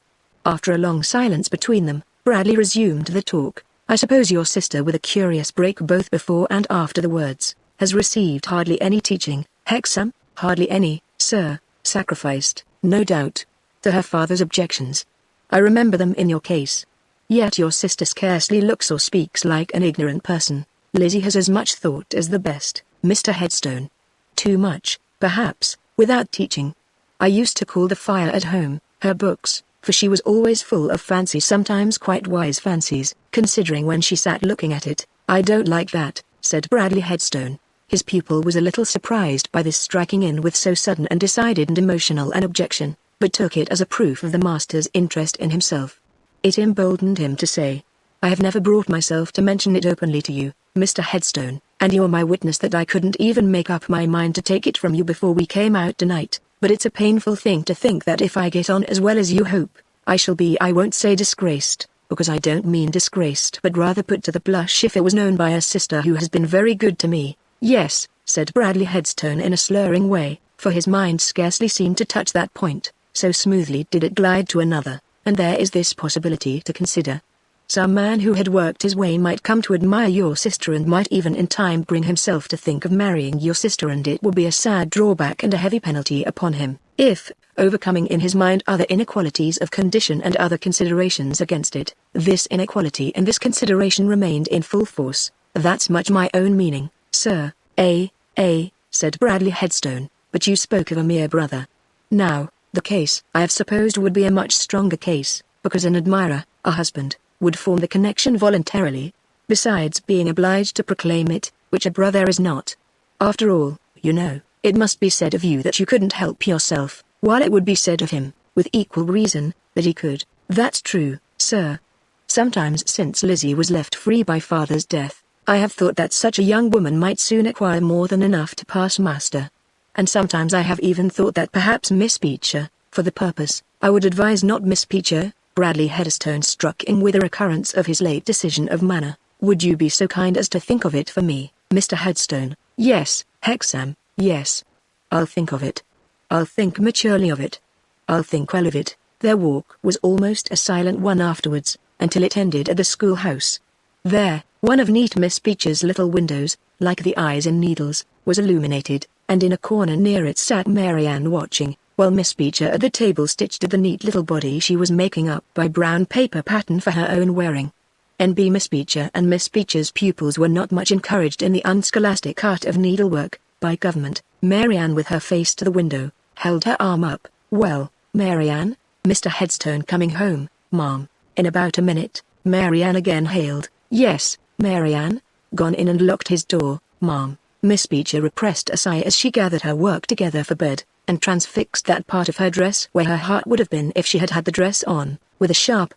After a long silence between them, Bradley resumed the talk. I suppose your sister, with a curious break both before and after the words, has received hardly any teaching, Hexam? Hardly any, sir, sacrificed, no doubt, to her father's objections. I remember them in your case. Yet your sister scarcely looks or speaks like an ignorant person. Lizzie has as much thought as the best, Mr. Headstone. Too much, perhaps, without teaching. I used to call the fire at home her books, for she was always full of fancies, sometimes quite wise fancies, considering when she sat looking at it. I don't like that, said Bradley Headstone. His pupil was a little surprised by this striking in with so sudden and decided and emotional an objection, but took it as a proof of the master's interest in himself. It emboldened him to say, I have never brought myself to mention it openly to you, Mr. Headstone, and you're my witness that I couldn't even make up my mind to take it from you before we came out tonight. But it's a painful thing to think that if I get on as well as you hope, I shall be, I won't say disgraced, because I don't mean disgraced, but rather put to the blush if it was known by a sister who has been very good to me. Yes, said Bradley Headstone in a slurring way, for his mind scarcely seemed to touch that point, so smoothly did it glide to another, and there is this possibility to consider. Some man who had worked his way might come to admire your sister and might even in time bring himself to think of marrying your sister, and it will be a sad drawback and a heavy penalty upon him, if, overcoming in his mind other inequalities of condition and other considerations against it, this inequality and this consideration remained in full force. That's much my own meaning, sir. Said Bradley Headstone, but you spoke of a mere brother. Now, the case, I have supposed, would be a much stronger case, because an admirer, a husband, would form the connection voluntarily, besides being obliged to proclaim it, which a brother is not. After all, you know, it must be said of you that you couldn't help yourself, while it would be said of him, with equal reason, that he could. That's true, sir. Sometimes since Lizzie was left free by father's death, I have thought that such a young woman might soon acquire more than enough to pass muster. And sometimes I have even thought that perhaps Miss Beecher, for the purpose, I would advise not Miss Beecher. Bradley Headstone struck in with a recurrence of his late decision of manner. Would you be so kind as to think of it for me, Mr. Headstone? Yes, Hexam, yes. I'll think of it. I'll think maturely of it. I'll think well of it. Their walk was almost a silent one afterwards, until it ended at the schoolhouse. There, one of neat Miss Beecher's little windows, like the eyes in needles, was illuminated, and in a corner near it sat Marianne watching, while Miss Beecher at the table stitched at the neat little body she was making up by brown paper pattern for her own wearing. N.B. Miss Beecher and Miss Beecher's pupils were not much encouraged in the unscholastic art of needlework, by government. Marianne, with her face to the window, held her arm up. Well, Marianne? Mr. Headstone coming home, ma'am, in about a minute, Marianne again hailed. Yes, Marianne? Gone in and locked his door, ma'am. Miss Beecher repressed a sigh as she gathered her work together for bed, and transfixed that part of her dress where her heart would have been if she had had the dress on, with a sharp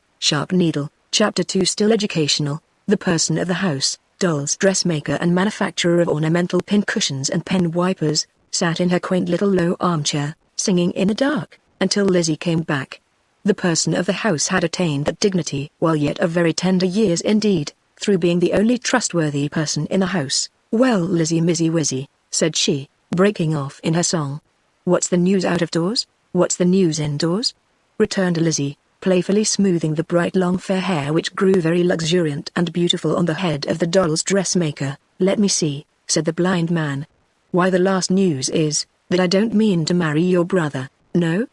needle. Chapter 2. Still educational. The person of the house, doll's dressmaker and manufacturer of ornamental pin cushions and pen wipers, sat in her quaint little low armchair, singing in the dark, until Lizzie came back. The person of the house had attained that dignity while yet of very tender years indeed, through being the only trustworthy person in the house. Well, Lizzie Mizzy Wizzy, said she, breaking off in her song. What's the news out of doors? What's the news indoors? Returned Lizzie, playfully smoothing the bright long fair hair which grew very luxuriant and beautiful on the head of the doll's dressmaker. Let me see, said the blind man. Why, the last news is, that I don't mean to marry your brother. No,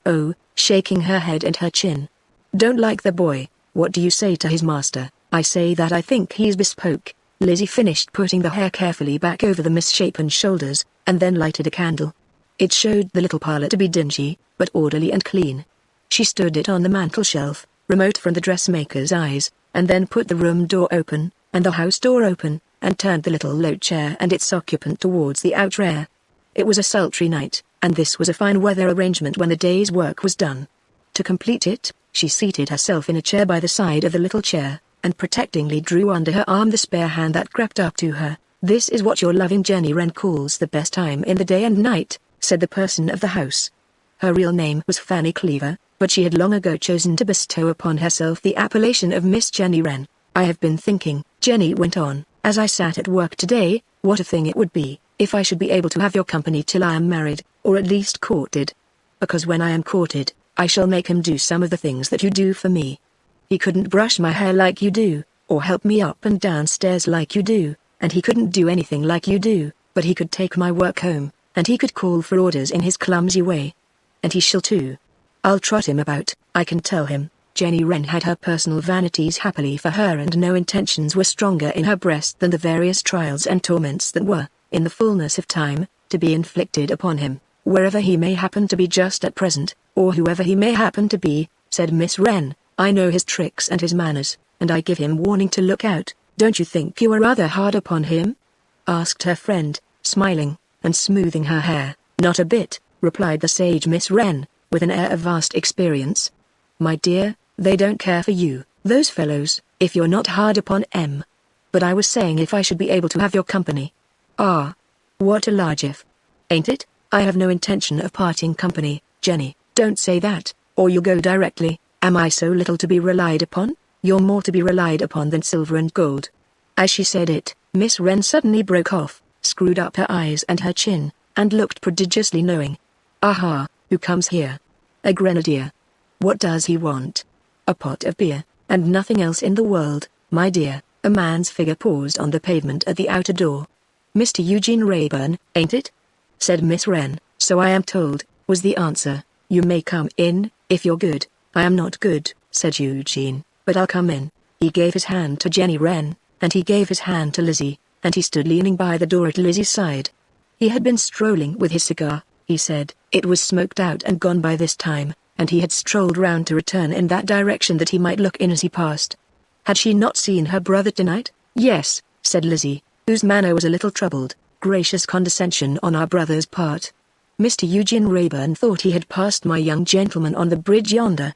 oh, shaking her head and her chin. Don't like the boy. What do you say to his master? I say that I think he's bespoke. Lizzie finished putting the hair carefully back over the misshapen shoulders, and then lighted a candle. It showed the little parlor to be dingy, but orderly and clean. She stood it on the mantel-shelf, remote from the dressmaker's eyes, and then put the room door open, and the house door open, and turned the little low chair and its occupant towards the outer air. It was a sultry night, and this was a fine weather arrangement when the day's work was done. To complete it, she seated herself in a chair by the side of the little chair, and protectingly drew under her arm the spare hand that crept up to her. This is what your loving Jenny Wren calls the best time in the day and night, said the person of the house. Her real name was Fanny Cleaver, but she had long ago chosen to bestow upon herself the appellation of Miss Jenny Wren. I have been thinking, Jenny went on, as I sat at work today, what a thing it would be, if I should be able to have your company till I am married, or at least courted. Because when I am courted, I shall make him do some of the things that you do for me. He couldn't brush my hair like you do, or help me up and down stairs like you do, and he couldn't do anything like you do, but he could take my work home, and he could call for orders in his clumsy way. And he shall too. I'll trot him about, I can tell him." Jenny Wren had her personal vanities happily for her, and no intentions were stronger in her breast than the various trials and torments that were, in the fullness of time, to be inflicted upon him, wherever he may happen to be just at present, or whoever he may happen to be, said Miss Wren. "I know his tricks and his manners, and I give him warning to look out." "Don't you think you are rather hard upon him?" asked her friend, smiling, and smoothing her hair. "Not a bit," replied the sage Miss Wren, with an air of vast experience. "My dear, they don't care for you, those fellows, if you're not hard upon 'em. But I was saying if I should be able to have your company." "Ah, what a large if. Ain't it? I have no intention of parting company, Jenny." "Don't say that, or you'll go directly. Am I so little to be relied upon?" "You're more to be relied upon than silver and gold." As she said it, Miss Wren suddenly broke off, screwed up her eyes and her chin, and looked prodigiously knowing. "Aha, who comes here? A grenadier. What does he want? A pot of beer, and nothing else in the world, my dear." A man's figure paused on the pavement at the outer door. "Mr. Eugene Rayburn, ain't it?" said Miss Wren. "So I am told," was the answer. "You may come in, if you're good." "I am not good," said Eugene, "but I'll come in." He gave his hand to Jenny Wren, and he gave his hand to Lizzie, and he stood leaning by the door at Lizzie's side. He had been strolling with his cigar, he said. It was smoked out and gone by this time, and he had strolled round to return in that direction that he might look in as he passed. Had she not seen her brother tonight? "Yes," said Lizzie, whose manner was a little troubled. "Gracious condescension on our brother's part. Mr. Eugene Rayburn thought he had passed my young gentleman on the bridge yonder."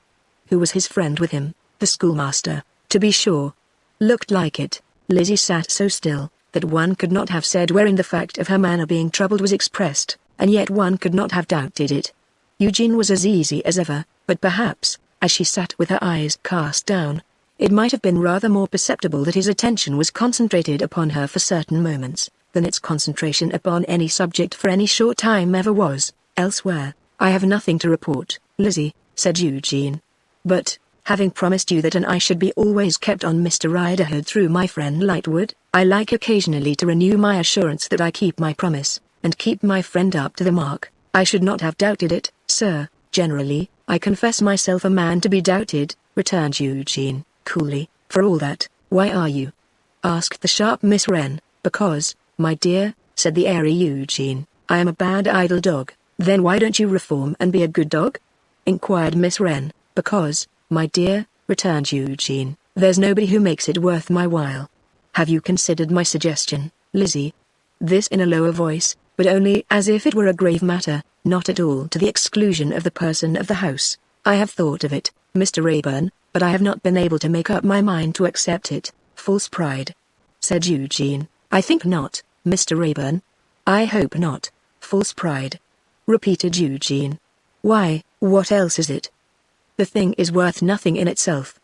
"Who was his friend with him?" "The schoolmaster, to be sure." "Looked like it." Lizzie sat so still, that one could not have said wherein the fact of her manner being troubled was expressed, and yet one could not have doubted it. Eugene was as easy as ever, but perhaps, as she sat with her eyes cast down, it might have been rather more perceptible that his attention was concentrated upon her for certain moments, than its concentration upon any subject for any short time ever was, elsewhere. "I have nothing to report, Lizzie," said Eugene. "But, having promised you that an eye should be always kept on Mr. Riderhood through my friend Lightwood, I like occasionally to renew my assurance that I keep my promise, and keep my friend up to the mark." "I should not have doubted it, sir. Generally, I confess myself a man to be doubted," returned Eugene, coolly. "For all that, why are you?" asked the sharp Miss Wren. "Because, my dear," said the airy Eugene, "I am a bad idle dog." "Then why don't you reform and be a good dog?" inquired Miss Wren. "Because, my dear," returned Eugene, "there's nobody who makes it worth my while. Have you considered my suggestion, Lizzie?" This in a lower voice, but only as if it were a grave matter, not at all to the exclusion of the person of the house. "I have thought of it, Mr. Rayburn, but I have not been able to make up my mind to accept it." "False pride," said Eugene. "I think not, Mr. Rayburn." "I hope not." "False pride," repeated Eugene. "Why, what else is it?" "The thing is worth nothing in itself."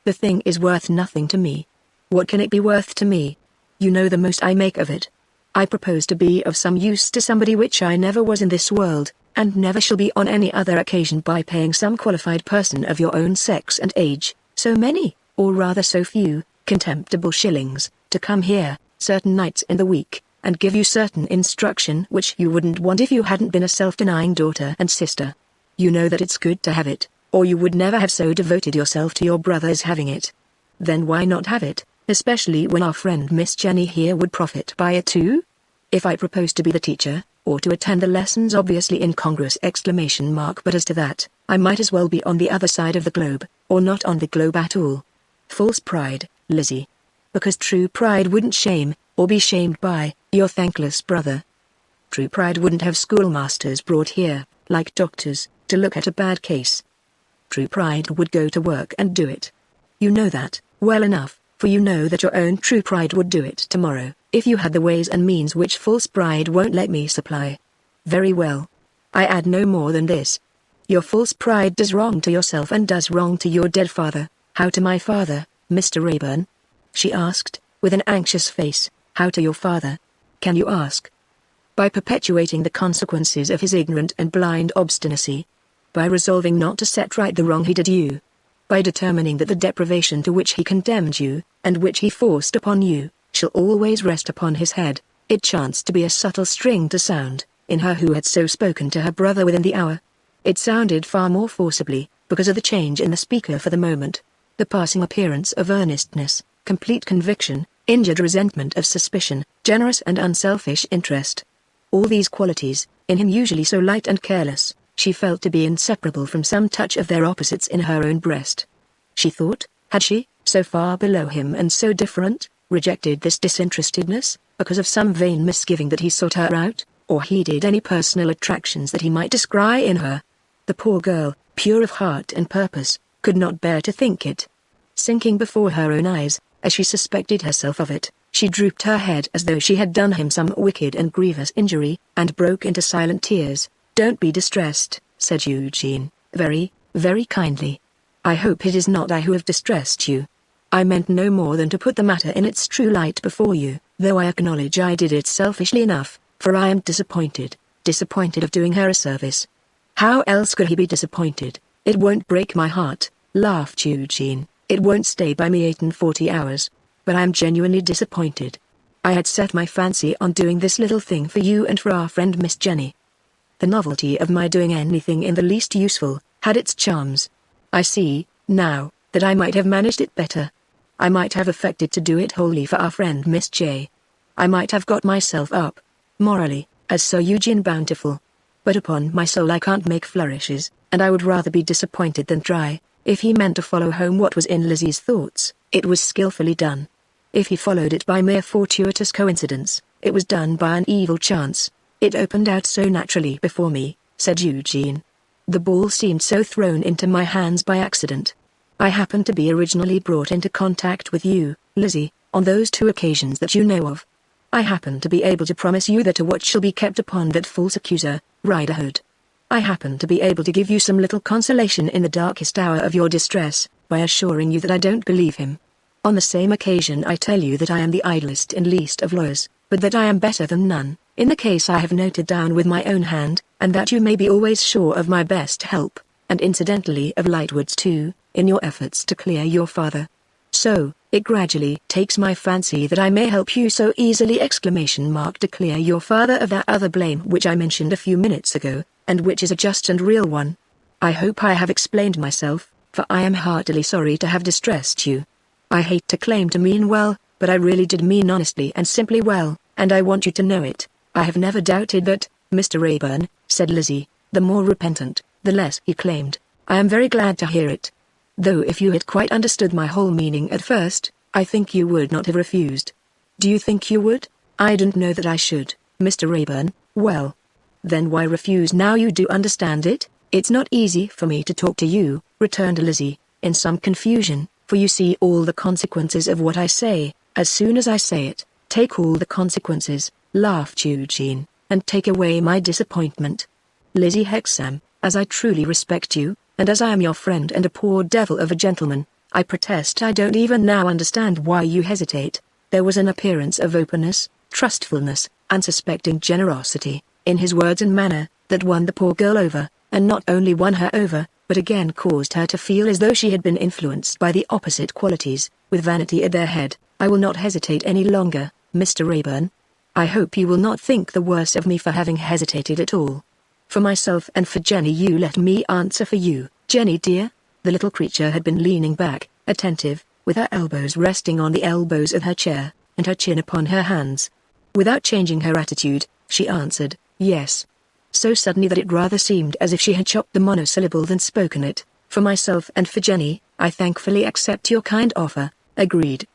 "The thing is worth nothing to me." "What can it be worth to me?" "You know the most I make of it. I propose to be of some use to somebody which I never was in this world, and never shall be on any other occasion, by paying some qualified person of your own sex and age, so many, or rather so few, contemptible shillings, to come here, certain nights in the week, and give you certain instruction which you wouldn't want if you hadn't been a self-denying daughter and sister. You know that it's good to have it, or you would never have so devoted yourself to your brother's having it. Then why not have it, especially when our friend Miss Jenny here would profit by it too? If I propose to be the teacher, or to attend the lessons, obviously incongruous ! But as to that, I might as well be on the other side of the globe, or not on the globe at all." "False pride, Lizzie. Because true pride wouldn't shame, or be shamed by, your thankless brother. True pride wouldn't have schoolmasters brought here, like doctors, to look at a bad case. True pride would go to work and do it. You know that, well enough, for you know that your own true pride would do it tomorrow, if you had the ways and means which false pride won't let me supply. Very well. I add no more than this. Your false pride does wrong to yourself and does wrong to your dead father." "How to my father, Mr. Rayburn?" she asked, with an anxious face. "How to your father? Can you ask?" by perpetuating the consequences of his ignorant and blind obstinacy, by resolving not to set right the wrong he did you, by determining that the deprivation to which he condemned you, and which he forced upon you, shall always rest upon his head. It chanced to be a subtle string to sound, in her who had so spoken to her brother within the hour. It sounded far more forcibly, because of the change in the speaker for the moment, the passing appearance of earnestness, complete conviction, injured resentment of suspicion, generous and unselfish interest. All these qualities, in him usually so light and careless, she felt to be inseparable from some touch of their opposites in her own breast. She thought, had she, so far below him and so different, rejected this disinterestedness, because of some vain misgiving that he sought her out, or heeded any personal attractions that he might descry in her? The poor girl, pure of heart and purpose, could not bear to think it. Sinking before her own eyes, as she suspected herself of it, she drooped her head as though she had done him some wicked and grievous injury, and broke into silent tears. "Don't be distressed," said Eugene, very, very kindly. "I hope it is not I who have distressed you. I meant no more than to put the matter in its true light before you, though I acknowledge I did it selfishly enough, for I am disappointed of doing her a service." "How else could he be disappointed? It won't break my heart," laughed Eugene. "It won't stay by me 48 hours. But I am genuinely disappointed. I had set my fancy on doing this little thing for you and for our friend Miss Jenny. The novelty of my doing anything in the least useful had its charms. I see, now, that I might have managed it better. I might have affected to do it wholly for our friend Miss J. I might have got myself up, morally, as Sir Eugene Bountiful. But upon my soul I can't make flourishes, and I would rather be disappointed than try. If he meant to follow home what was in Lizzie's thoughts, it was skillfully done. If he followed it by mere fortuitous coincidence, it was done by an evil chance. It opened out so naturally before me," said Eugene. "The ball seemed so thrown into my hands by accident. I happened to be originally brought into contact with you, Lizzie, on those 2 occasions that you know of. I happened to be able to promise you that a watch shall be kept upon that false accuser, Riderhood. I happened to be able to give you some little consolation in the darkest hour of your distress, by assuring you that I don't believe him. On the same occasion I tell you that I am the idlest and least of lawyers, but that I am better than none, in the case I have noted down with my own hand, and that you may be always sure of my best help, and incidentally of Lightwood's too, in your efforts to clear your father. So, it gradually takes my fancy that I may help you so easily to clear your father of that other blame which I mentioned a few minutes ago, and which is a just and real one. I hope I have explained myself, for I am heartily sorry to have distressed you. I hate to claim to mean well, but I really did mean honestly and simply well, and I want you to know it. I have never doubted that, Mr. Rayburn," said Lizzie, the more repentant, the less he claimed. "I am very glad to hear it. Though if you had quite understood my whole meaning at first, I think you would not have refused." "Do you think you would?" "I don't know that I should, Mr. Rayburn." "Well, then why refuse now you do understand it?" "It's not easy for me to talk to you," returned Lizzie, in some confusion, "for you see all the consequences of what I say, as soon as I say it." "Take all the consequences," laughed Eugene, "and take away my disappointment. Lizzie Hexam, as I truly respect you, and as I am your friend and a poor devil of a gentleman, I protest I don't even now understand why you hesitate." There was an appearance of openness, trustfulness, unsuspecting generosity, in his words and manner, that won the poor girl over, and not only won her over, but again caused her to feel as though she had been influenced by the opposite qualities, with vanity at their head. "I will not hesitate any longer, Mr. Rayburn. I hope you will not think the worse of me for having hesitated at all. For myself and for Jenny you let me answer for you, Jenny dear." The little creature had been leaning back, attentive, with her elbows resting on the elbows of her chair, and her chin upon her hands. Without changing her attitude, she answered, "Yes." So suddenly that it rather seemed as if she had chopped the monosyllable than spoken it. "For myself and for Jenny, I thankfully accept your kind offer." "Agreed."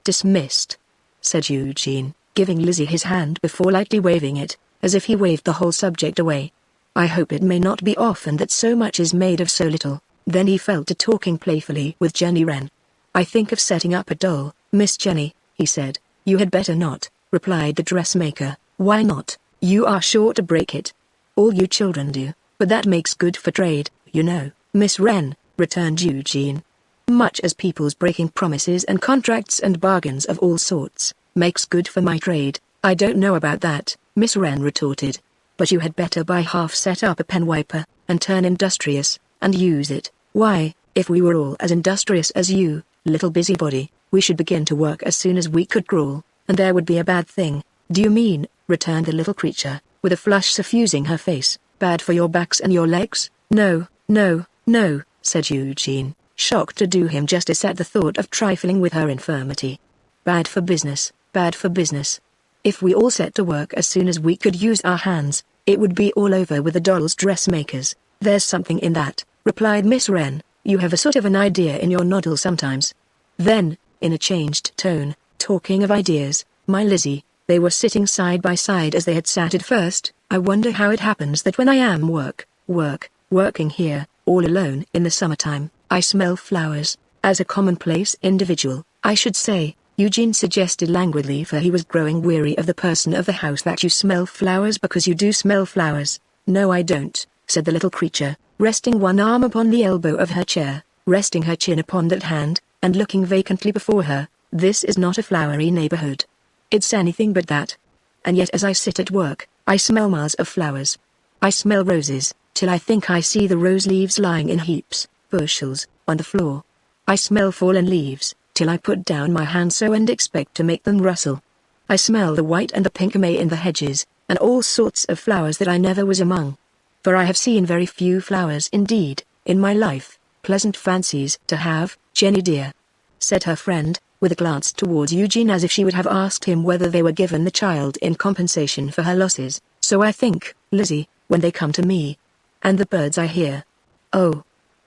"Dismissed," said Eugene, giving Lizzie his hand before lightly waving it, as if he waved the whole subject away. "I hope it may not be often that so much is made of so little." Then he fell to talking playfully with Jenny Wren. "I think of setting up a doll, Miss Jenny," he said. "You had better not," replied the dressmaker. "Why not? You are sure to break it. All you children do, but that makes good for trade, you know, Miss Wren," returned Eugene. "Much as people's breaking promises and contracts and bargains of all sorts, makes good for my trade. I don't know about that, Miss Wren retorted. But you had better by half set up a pen wiper, and turn industrious, and use it. Why, if we were all as industrious as you, little busybody, we should begin to work as soon as we could crawl, and there would be a bad thing. Do you mean, returned the little creature, with a flush suffusing her face, bad for your backs and your legs? No, no, no, said Eugene, shocked to do him justice at the thought of trifling with her infirmity. Bad for business, bad for business. If we all set to work as soon as we could use our hands, it would be all over with the dolls' dressmakers. There's something in that, replied Miss Wren. You have a sort of an idea in your noddle sometimes. Then, in a changed tone, talking of ideas, my Lizzie, they were sitting side by side as they had sat at first. I wonder how it happens that when I am working here, all alone in the summertime, I smell flowers. As a commonplace individual, I should say, Eugene suggested languidly, for he was growing weary of the person of the house. That you smell flowers because you do smell flowers. No, I don't, said the little creature, resting one arm upon the elbow of her chair, resting her chin upon that hand, and looking vacantly before her. This is not a flowery neighborhood. It's anything but that. And yet as I sit at work, I smell miles of flowers. I smell roses, till I think I see the rose leaves lying in heaps, bushels, on the floor. I smell fallen leaves, till I put down my hand so and expect to make them rustle. I smell the white and the pink may in the hedges, and all sorts of flowers that I never was among. For I have seen very few flowers indeed, in my life. Pleasant fancies to have, Jenny dear, said her friend, with a glance towards Eugene as if she would have asked him whether they were given the child in compensation for her losses. So I think, Lizzie, when they come to me. And the birds I hear. Oh,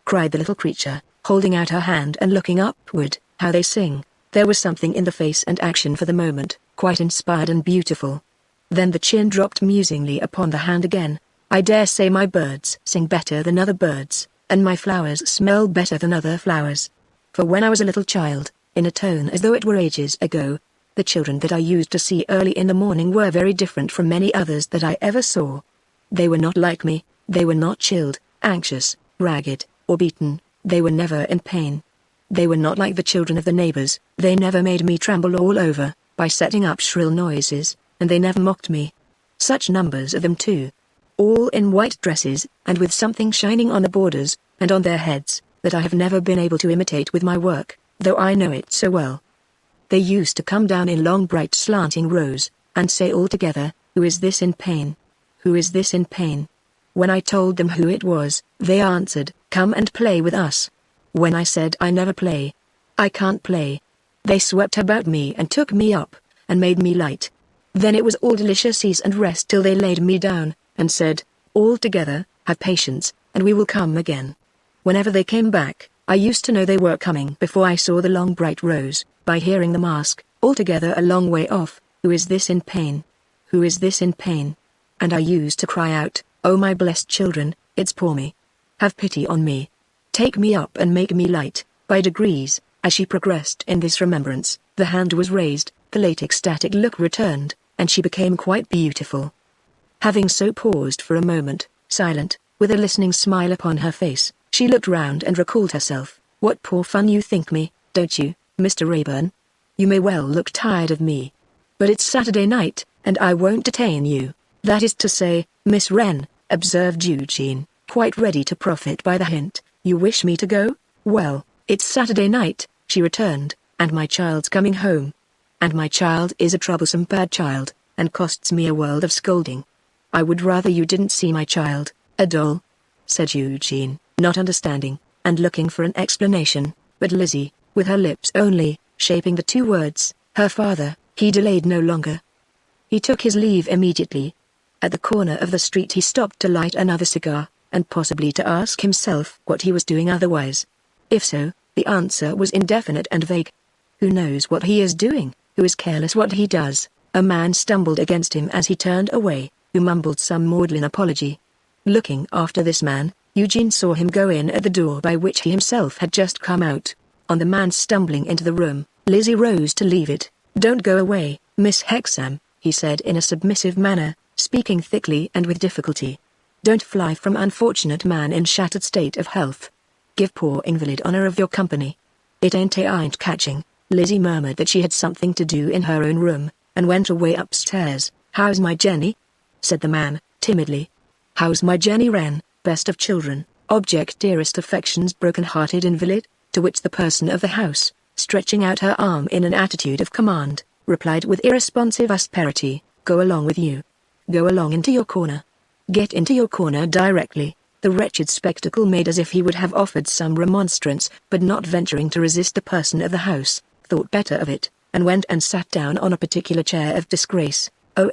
cried the little creature, holding out her hand and looking upward, how they sing. There was something in the face and action for the moment, quite inspired and beautiful. Then the chin dropped musingly upon the hand again. I dare say my birds sing better than other birds, and my flowers smell better than other flowers. For when I was a little child, in a tone as though it were ages ago, the children that I used to see early in the morning were very different from many others that I ever saw. They were not like me, they were not chilled, anxious, ragged, or beaten, they were never in pain. They were not like the children of the neighbors, they never made me tremble all over, by setting up shrill noises, and they never mocked me. Such numbers of them too. All in white dresses, and with something shining on the borders, and on their heads, that I have never been able to imitate with my work, though I know it so well. They used to come down in long bright slanting rows, and say all together, "Who is this in pain? Who is this in pain?" When I told them who it was, they answered, "Come and play with us." When I said I never play, I can't play, they swept about me and took me up, and made me light. Then it was all delicious ease and rest till they laid me down, and said, "All together, have patience, and we will come again." Whenever they came back, I used to know they were coming before I saw the long bright rows, by hearing them ask, all together a long way off, "Who is this in pain? Who is this in pain?" And I used to cry out, "Oh my blessed children, it's poor me. Have pity on me. Take me up and make me light." By degrees, as she progressed in this remembrance, the hand was raised, the late ecstatic look returned, and she became quite beautiful. Having so paused for a moment, silent, with a listening smile upon her face, she looked round and recalled herself. "What poor fun you think me, don't you, Mr. Rayburn? You may well look tired of me. But it's Saturday night, and I won't detain you. That is to say, Miss Wren," observed Eugene, quite ready to profit by the hint. "You wish me to go? Well, it's Saturday night," she returned, "and my child's coming home. And my child is a troublesome bad child, and costs me a world of scolding. I would rather you didn't see my child, a doll," said Eugene, not understanding, and looking for an explanation, but Lizzie, with her lips only, shaping the two words, "her father," he delayed no longer. He took his leave immediately. At the corner of the street he stopped to light another cigar, and possibly to ask himself what he was doing otherwise. If so, the answer was indefinite and vague. Who knows what he is doing, who is careless what he does? A man stumbled against him as he turned away, who mumbled some maudlin apology. Looking after this man, Eugene saw him go in at the door by which he himself had just come out. On the man stumbling into the room, Lizzie rose to leave it. "Don't go away, Miss Hexam," he said in a submissive manner, speaking thickly and with difficulty. "Don't fly from unfortunate man in shattered state of health. Give poor invalid honor of your company." "It ain't catching." Lizzie murmured that she had something to do in her own room, and went away upstairs, "How's my Jenny?" said the man, timidly. "How's my Jenny Wren, best of children, object dearest affection's broken-hearted invalid?" To which the person of the house, stretching out her arm in an attitude of command, replied with irresponsive asperity, "Go along with you. Go along into your corner. Get into your corner directly." The wretched spectacle made as if he would have offered some remonstrance, but not venturing to resist the person of the house, thought better of it, and went and sat down on a particular chair of disgrace. "Oh!"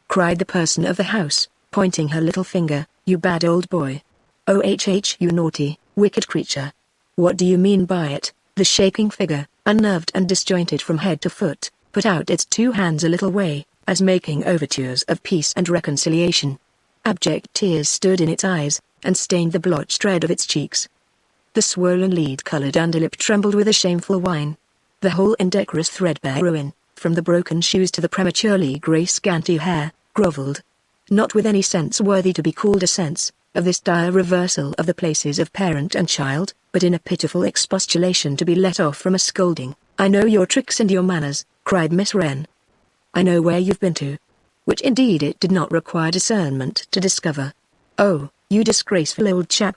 cried the person of the house, pointing her little finger, "you bad old boy. Oh! You naughty, wicked creature. What do you mean by it?" The shaking figure, unnerved and disjointed from head to foot, put out its two hands a little way, as making overtures of peace and reconciliation. Abject tears stood in its eyes, and stained the blotched red of its cheeks. The swollen lead-colored underlip trembled with a shameful whine. The whole indecorous threadbare ruin, from the broken shoes to the prematurely grey scanty hair, grovelled, not with any sense worthy to be called a sense, of this dire reversal of the places of parent and child, but in a pitiful expostulation to be let off from a scolding. "I know your tricks and your manners," cried Miss Wren. "I know where you've been to." Which indeed it did not require discernment to discover. "Oh, you disgraceful old chap."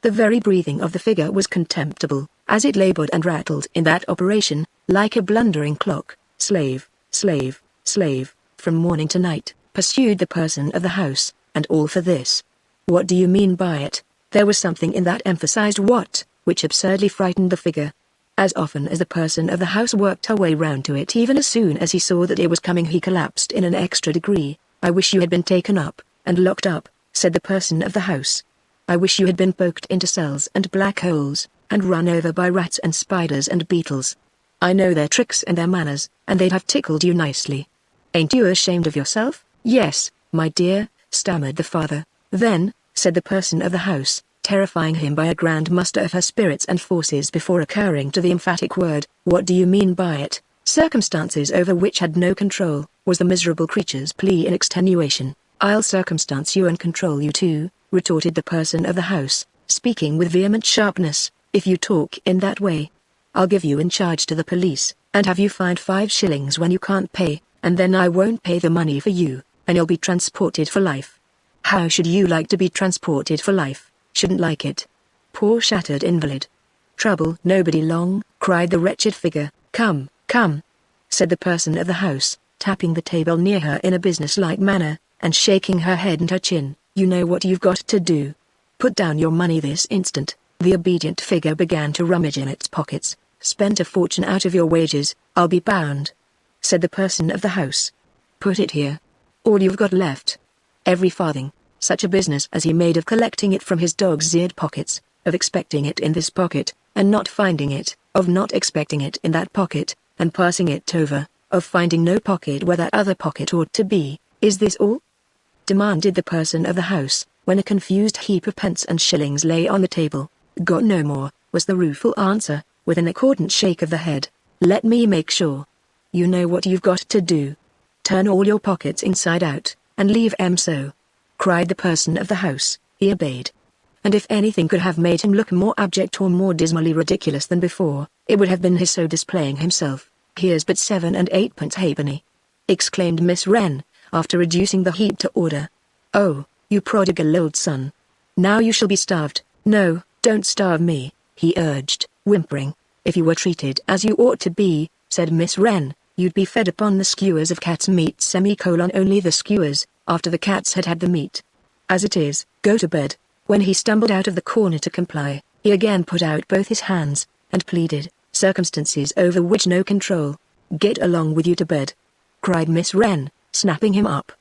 The very breathing of the figure was contemptible, as it labored and rattled in that operation, like a blundering clock. "Slave, slave, slave, from morning to night," pursued the person of the house, "and all for this. What do you mean by it?" There was something in that emphasized "what," which absurdly frightened the figure. As often as the person of the house worked her way round to it, even as soon as he saw that it was coming, he collapsed in an extra degree. "I wish you had been taken up, and locked up," said the person of the house. "I wish you had been poked into cells and black holes, and run over by rats and spiders and beetles. I know their tricks and their manners, and they'd have tickled you nicely. Ain't you ashamed of yourself?" "Yes, my dear," stammered the father. "Then," said the person of the house, terrifying him by a grand muster of her spirits and forces before occurring to the emphatic word, "What do you mean by it?" Circumstances over which had no control, was the miserable creature's plea in extenuation. "I'll circumstance you and control you too," retorted the person of the house, speaking with vehement sharpness, "if you talk in that way. I'll give you in charge to the police, and have you fined 5 shillings when you can't pay, and then I won't pay the money for you, and you'll be transported for life." "How should you like to be transported for life?" "Shouldn't like it. Poor shattered invalid." "Trouble nobody long," cried the wretched figure. "Come, come," said the person of the house, tapping the table near her in a businesslike manner, and shaking her head and her chin. "You know what you've got to do. Put down your money this instant." The obedient figure began to rummage in its pockets. "Spent a fortune out of your wages, I'll be bound," said the person of the house. "Put it here. All you've got left. Every farthing." Such a business as he made of collecting it from his dog's eared pockets, of expecting it in this pocket, and not finding it, of not expecting it in that pocket, and passing it over, of finding no pocket where that other pocket ought to be. "Is this all?" demanded the person of the house, when a confused heap of pence and shillings lay on the table. "Got no more," was the rueful answer, with an accordant shake of the head. "Let me make sure. You know what you've got to do. Turn all your pockets inside out, and leave 'em so," cried the person of the house. He obeyed. And if anything could have made him look more abject or more dismally ridiculous than before, it would have been his so displaying himself. "Here's but 7 and 8pence halfpenny," exclaimed Miss Wren, after reducing the heap to order. "Oh, you prodigal old son. Now you shall be starved." "No, don't starve me," he urged, whimpering. "If you were treated as you ought to be," said Miss Wren, "you'd be fed upon the skewers of cat's meat only the skewers, after the cats had had the meat. As it is, go to bed." When he stumbled out of the corner to comply, he again put out both his hands, and pleaded, circumstances over which no control. "Get along with you to bed," cried Miss Wren, snapping him up.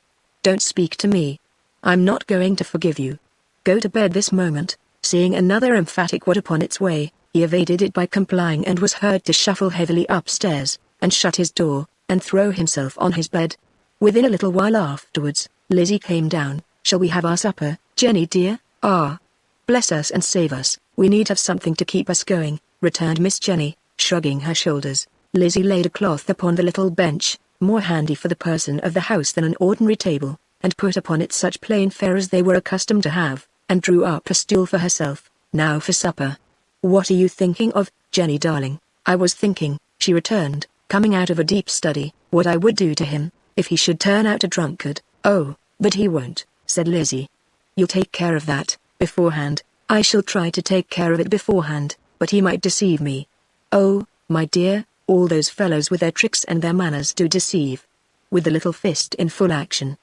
"Don't speak to me. I'm not going to forgive you. Go to bed this moment." Seeing another emphatic word upon its way, he evaded it by complying and was heard to shuffle heavily upstairs, and shut his door, and throw himself on his bed. Within a little while afterwards, Lizzie came down. "Shall we have our supper, Jenny dear?" "Ah, bless us and save us, we need have something to keep us going," returned Miss Jenny, shrugging her shoulders. Lizzie laid a cloth upon the little bench, more handy for the person of the house than an ordinary table, and put upon it such plain fare as they were accustomed to have, and drew up a stool for herself. "Now for supper." "What are you thinking of, Jenny darling?" "I was thinking," she returned, coming out of a deep study, "what I would do to him. if he should turn out a drunkard. Oh, but he won't, said Lizzie. You'll take care of that, beforehand. I shall try to take care of it beforehand, but he might deceive me. Oh, my dear, all those fellows with their tricks and their manners do deceive. With the little fist in full action.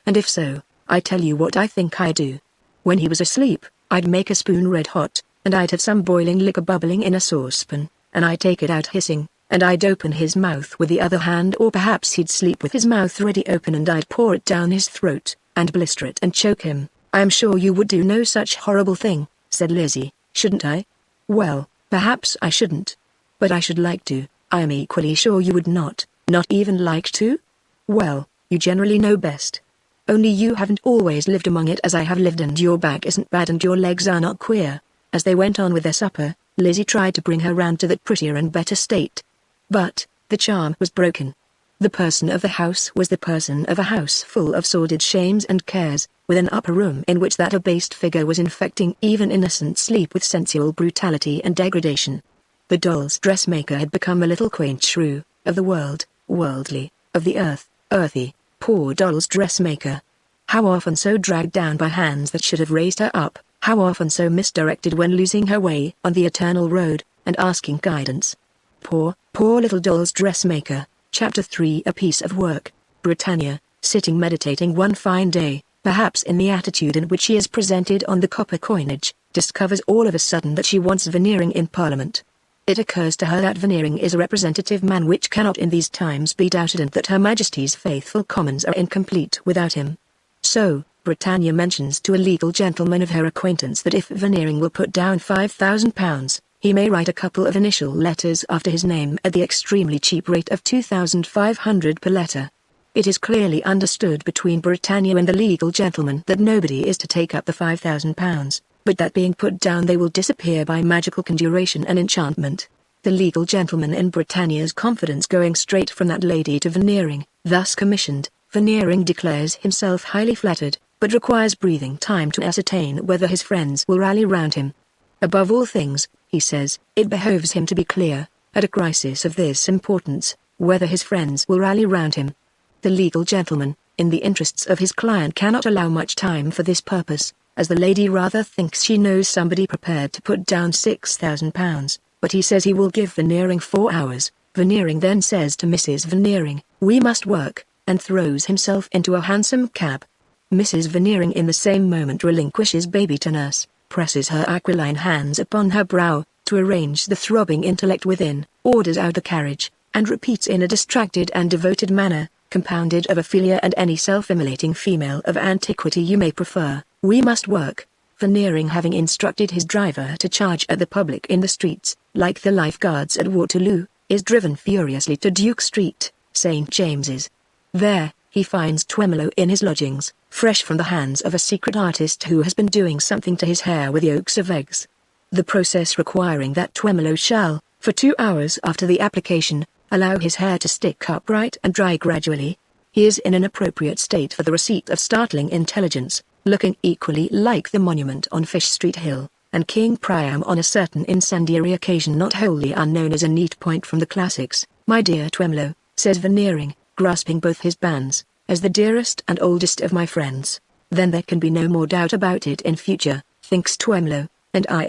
And if so, I tell you what I think I'd do. When he was asleep, I'd make a spoon red hot, and I'd have some boiling liquor bubbling in a saucepan, and I'd take it out hissing, and I'd open his mouth with the other hand, or perhaps he'd sleep with his mouth ready open, and I'd pour it down his throat, and blister it and choke him. I am sure you would do no such horrible thing, said Lizzie. Shouldn't I? Well, perhaps I shouldn't. But I should like to. I am equally sure you would not even like to? Well, you generally know best. Only you haven't always lived among it as I have lived, and your back isn't bad and your legs are not queer. As they went on with their supper, Lizzie tried to bring her round to that prettier and better state. But the charm was broken. The person of the house was the person of a house full of sordid shames and cares, with an upper room in which that abased figure was infecting even innocent sleep with sensual brutality and degradation. The doll's dressmaker had become a little quaint shrew, of the world, worldly, of the earth, earthy. Poor doll's dressmaker. How often so dragged down by hands that should have raised her up, how often so misdirected when losing her way on the eternal road, and asking guidance. Poor little doll's dressmaker. Chapter 3. A piece of work. Britannia, sitting meditating one fine day, perhaps in the attitude in which she is presented on the copper coinage, discovers all of a sudden that she wants Veneering in Parliament. It occurs to her that Veneering is a representative man which cannot in these times be doubted, and that Her Majesty's faithful Commons are incomplete without him. So, Britannia mentions to a legal gentleman of her acquaintance that if Veneering will put down £5,000, he may write a couple of initial letters after his name at the extremely cheap rate of £2,500 per letter. It is clearly understood between Britannia and the legal gentleman that nobody is to take up the £5,000. But that being put down they will disappear by magical conjuration and enchantment. The legal gentleman in Britannia's confidence going straight from that lady to Veneering, thus commissioned, Veneering declares himself highly flattered, but requires breathing time to ascertain whether his friends will rally round him. Above all things, he says, it behoves him to be clear, at a crisis of this importance, whether his friends will rally round him. The legal gentleman, in the interests of his client, cannot allow much time for this purpose, as the lady rather thinks she knows somebody prepared to put down £6,000, but he says he will give Veneering 4 hours. Veneering then says to Mrs. Veneering, "We must work," and throws himself into a hansom cab. Mrs. Veneering in the same moment relinquishes baby to nurse, presses her aquiline hands upon her brow, to arrange the throbbing intellect within, orders out the carriage, and repeats in a distracted and devoted manner, compounded of Ophelia and any self-immolating female of antiquity you may prefer, "We must work." Veneering, having instructed his driver to charge at the public in the streets, like the Life Guards at Waterloo, is driven furiously to Duke Street, St. James's. There, he finds Twemlow in his lodgings, fresh from the hands of a secret artist who has been doing something to his hair with yolks of eggs. The process requiring that Twemlow shall, for 2 hours after the application, allow his hair to stick upright and dry gradually. He is in an appropriate state for the receipt of startling intelligence, looking equally like the monument on Fish Street Hill, and King Priam on a certain incendiary occasion not wholly unknown as a neat point from the classics. "My dear Twemlow," says Veneering, grasping both his bands, "as the dearest and oldest of my friends. Then there can be no more doubt about it in future," thinks Twemlow, "and are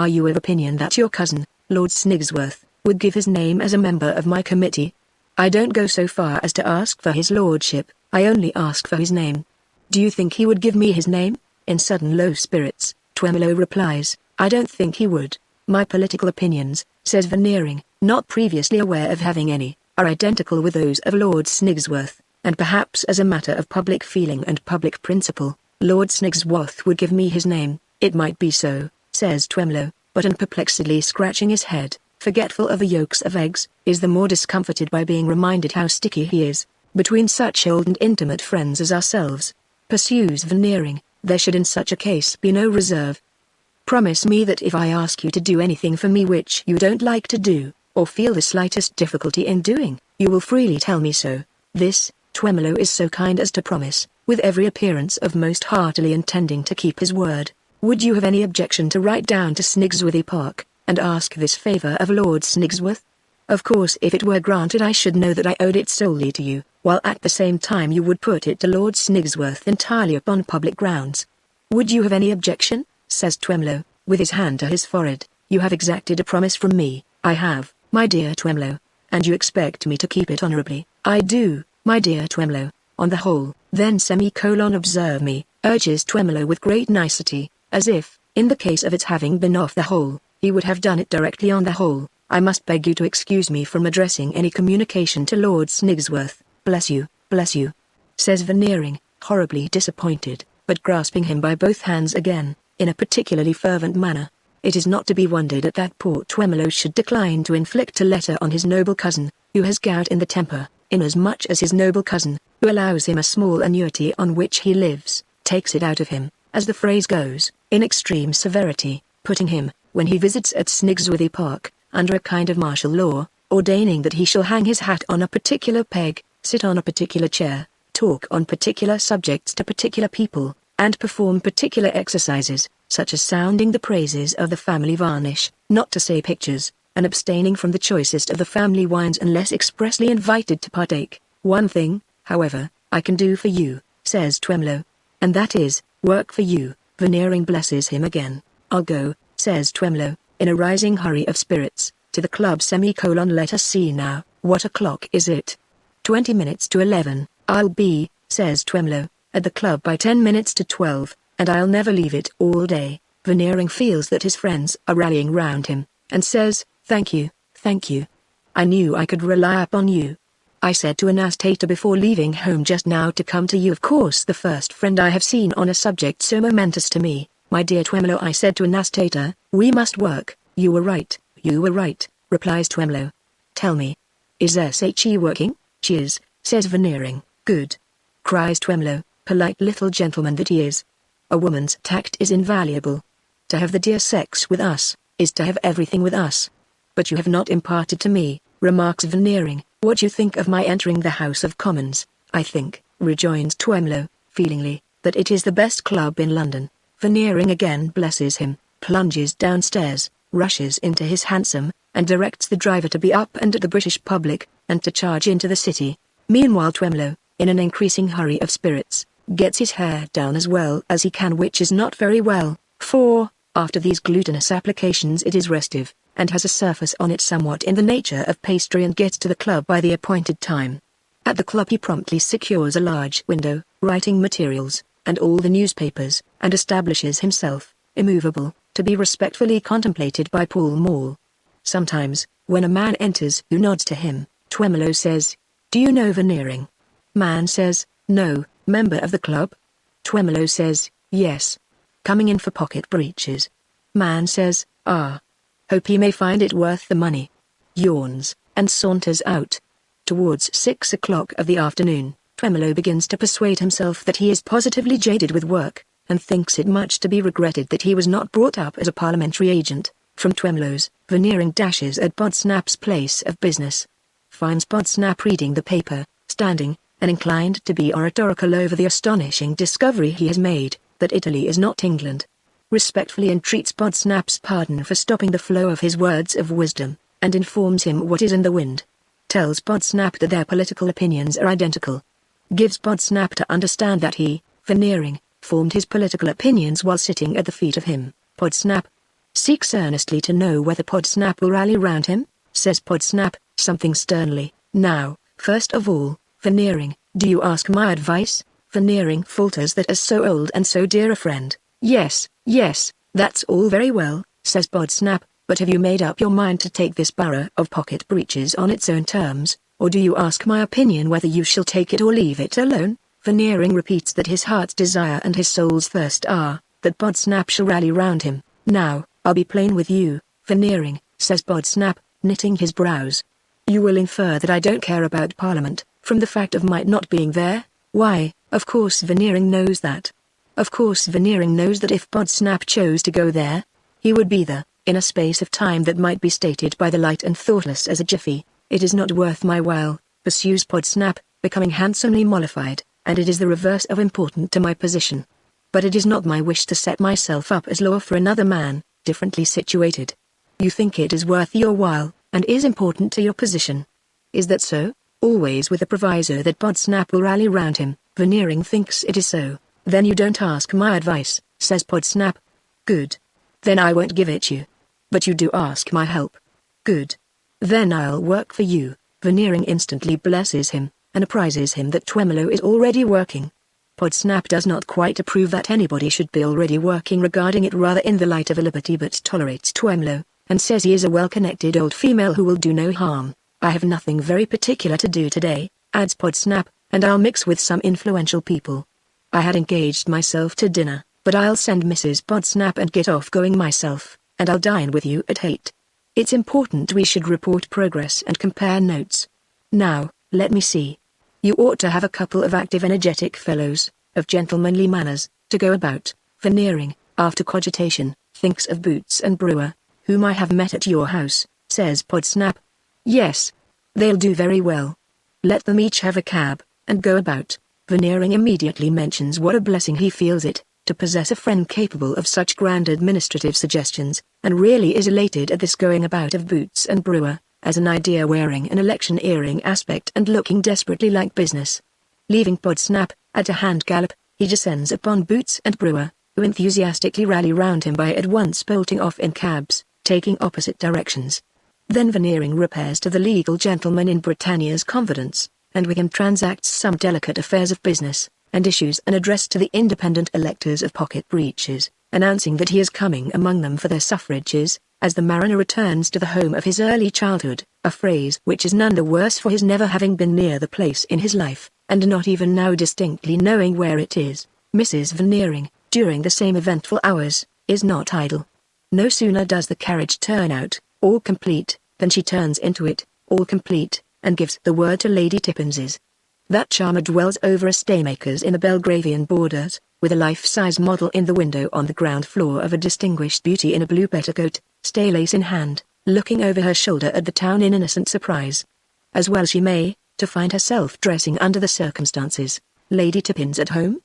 you of opinion that your cousin, Lord Snigsworth, would give his name as a member of my committee? I don't go so far as to ask for his lordship, I only ask for his name." "Do you think he would give me his name?" In sudden low spirits, Twemlow replies, "I don't think he would. My political opinions," says Veneering, not previously aware of having any, "are identical with those of Lord Snigsworth, and perhaps as a matter of public feeling and public principle, Lord Snigsworth would give me his name." "It might be so," says Twemlow, but perplexedly scratching his head, forgetful of the yolks of eggs, is the more discomforted by being reminded how sticky he is, between such old and intimate friends as ourselves. Pursues Veneering, "There should in such a case be no reserve. Promise me that if I ask you to do anything for me which you don't like to do, or feel the slightest difficulty in doing, you will freely tell me so." This, Twemlow is so kind as to promise, with every appearance of most heartily intending to keep his word. "Would you have any objection to write down to Snigsworthy Park, and ask this favour of Lord Snigsworth? Of course if it were granted I should know that I owed it solely to you, while at the same time you would put it to Lord Snigsworth entirely upon public grounds. Would you have any objection? Says Twemlow, with his hand to his forehead. You have exacted a promise from me. I have, my dear Twemlow, and you expect me to keep it honorably. I do, my dear Twemlow, on the whole. Then observe me, urges Twemlow with great nicety, as if, in the case of its having been off the whole, he would have done it directly on the whole. I must beg you to excuse me from addressing any communication to Lord Snigsworth. Bless you, says Veneering, horribly disappointed, but grasping him by both hands again, in a particularly fervent manner. It is not to be wondered at that poor Twemlow should decline to inflict a letter on his noble cousin, who has gout in the temper, inasmuch as his noble cousin, who allows him a small annuity on which he lives, takes it out of him, as the phrase goes, in extreme severity, putting him, when he visits at Snigsworthy Park, under a kind of martial law, ordaining that he shall hang his hat on a particular peg, sit on a particular chair, talk on particular subjects to particular people, and perform particular exercises, such as sounding the praises of the family varnish, not to say pictures, and abstaining from the choicest of the family wines unless expressly invited to partake. One thing, however, I can do for you, says Twemlow, and that is, work for you. Veneering blesses him again. I'll go, says Twemlow, in a rising hurry of spirits, to the club. Let us see now, what o'clock is it? 20 minutes to 11, I'll be, says Twemlow, at the club by 10 minutes to 12, and I'll never leave it all day. Veneering feels that his friends are rallying round him, and says, thank you. I knew I could rely upon you. I said to Anastasia before leaving home just now to come to you. Of course, the first friend I have seen on a subject so momentous to me, my dear Twemlow. I said to Anastasia, we must work. You were right, replies Twemlow. Tell me, is S.H.E. working? She is, says Veneering. Good, cries Twemlow, polite little gentleman that he is. A woman's tact is invaluable. To have the dear sex with us, is to have everything with us. But you have not imparted to me, remarks Veneering, what you think of my entering the House of Commons. I think, rejoins Twemlow, feelingly, that it is the best club in London. Veneering again blesses him, plunges downstairs, rushes into his hansom, and directs the driver to be up and at the British public, and to charge into the city. Meanwhile Twemlow, in an increasing hurry of spirits, gets his hair down as well as he can, which is not very well, for, after these glutinous applications it is restive, and has a surface on it somewhat in the nature of pastry, and gets to the club by the appointed time. At the club he promptly secures a large window, writing materials, and all the newspapers, and establishes himself, immovable, to be respectfully contemplated by Pall Mall. Sometimes, when a man enters who nods to him, Twemlow says, do you know Veneering? Man says, no. Member of the club? Twemlow says, yes. Coming in for pocket breeches. Man says, ah. Hope he may find it worth the money. Yawns, and saunters out. Towards 6 o'clock of the afternoon, Twemlow begins to persuade himself that he is positively jaded with work, and thinks it much to be regretted that he was not brought up as a parliamentary agent. From Twemlow's, Veneering dashes at Podsnap's place of business. Finds Podsnap reading the paper, standing, and inclined to be oratorical over the astonishing discovery he has made, that Italy is not England. Respectfully entreats Podsnap's pardon for stopping the flow of his words of wisdom, and informs him what is in the wind. Tells Podsnap that their political opinions are identical. Gives Podsnap to understand that he, Veneering, formed his political opinions while sitting at the feet of him, Podsnap. Seeks earnestly to know whether Podsnap will rally round him, says Podsnap, something sternly. Now, first of all, Veneering, do you ask my advice? Veneering falters that as so old and so dear a friend. Yes, that's all very well, says Podsnap, but have you made up your mind to take this borough of pocket breeches on its own terms, or do you ask my opinion whether you shall take it or leave it alone? Veneering repeats that his heart's desire and his soul's thirst are, that Podsnap shall rally round him. Now, I'll be plain with you, Veneering, says Podsnap, knitting his brows. You will infer that I don't care about Parliament, from the fact of my not being there? Why, of course Veneering knows that. Of course Veneering knows that if Podsnap chose to go there, he would be there, in a space of time that might be stated by the light and thoughtless as a jiffy. It is not worth my while, pursues Podsnap, becoming handsomely mollified, and it is the reverse of important to my position. But it is not my wish to set myself up as law for another man, differently situated. You think it is worth your while, and is important to your position. Is that so? always with the proviso that Podsnap will rally round him. Veneering thinks it is so. Then you don't ask my advice, says Podsnap. Good. Then I won't give it you. But you do ask my help. Good. Then I'll work for you. Veneering instantly blesses him, and apprises him that Twemlow is already working. Podsnap does not quite approve that anybody should be already working, regarding it rather in the light of a liberty, but tolerates Twemlow, and says he is a well-connected old female who will do no harm. I have nothing very particular to do today, adds Podsnap, and I'll mix with some influential people. I had engaged myself to dinner, but I'll send Mrs. Podsnap and get off going myself, and I'll dine with you at 8. It's important we should report progress and compare notes. Now, let me see. You ought to have a couple of active, energetic fellows, of gentlemanly manners, to go about. Veneering, after cogitation, thinks of Boots and Brewer, whom I have met at your house, says Podsnap. Yes. They'll do very well. Let them each have a cab, and go about. Veneering immediately mentions what a blessing he feels it, to possess a friend capable of such grand administrative suggestions, and really is elated at this going about of Boots and Brewer, as an idea wearing an electioneering aspect and looking desperately like business. Leaving Podsnap, at a hand gallop, he descends upon Boots and Brewer, who enthusiastically rally round him by at once bolting off in cabs, taking opposite directions. Then Veneering repairs to the legal gentleman in Britannia's confidence, and with him transacts some delicate affairs of business, and issues an address to the independent electors of Pocket Breaches, announcing that he is coming among them for their suffrages, as the mariner returns to the home of his early childhood, a phrase which is none the worse for his never having been near the place in his life, and not even now distinctly knowing where it is. Mrs. Veneering, during the same eventful hours, is not idle. No sooner does the carriage turn out, all complete, than she turns into it, all complete, and gives the word to Lady Tippins's. That charmer dwells over a staymaker's in the Belgravian borders, with a life-size model in the window on the ground floor of a distinguished beauty in a blue petticoat, staylace in hand, looking over her shoulder at the town in innocent surprise. As well she may, to find herself dressing under the circumstances. Lady Tippins at home?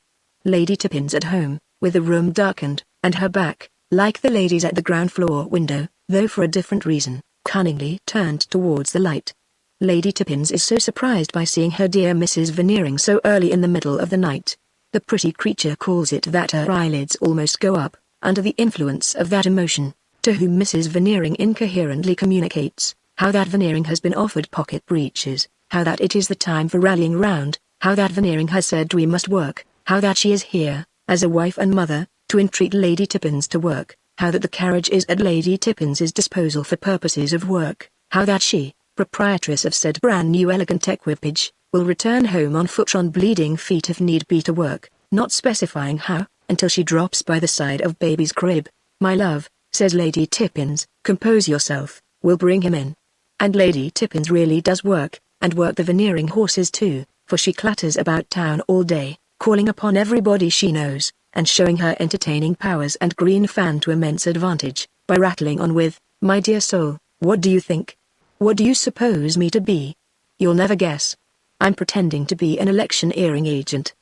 Lady Tippins at home, with the room darkened, and her back, like the ladies at the ground floor window, though for a different reason, cunningly turned towards the light. Lady Tippins is so surprised by seeing her dear Mrs. Veneering so early in the middle of the night. The pretty creature calls it that her eyelids almost go up, under the influence of that emotion, to whom Mrs. Veneering incoherently communicates, how that Veneering has been offered Pocket Breaches, how that it is the time for rallying round, how that Veneering has said we must work, how that she is here, as a wife and mother, to entreat Lady Tippins to work, how that the carriage is at Lady Tippins's disposal for purposes of work, how that she, proprietress of said brand new elegant equipage, will return home on foot on bleeding feet if need be to work, not specifying how, until she drops by the side of baby's crib. My love, says Lady Tippins, compose yourself, we'll bring him in. And Lady Tippins really does work, and work the Veneering horses too, for she clatters about town all day, calling upon everybody she knows, and showing her entertaining powers and green fan to immense advantage, by rattling on with, my dear soul, what do you think? What do you suppose me to be? You'll never guess. I'm pretending to be an electioneering agent.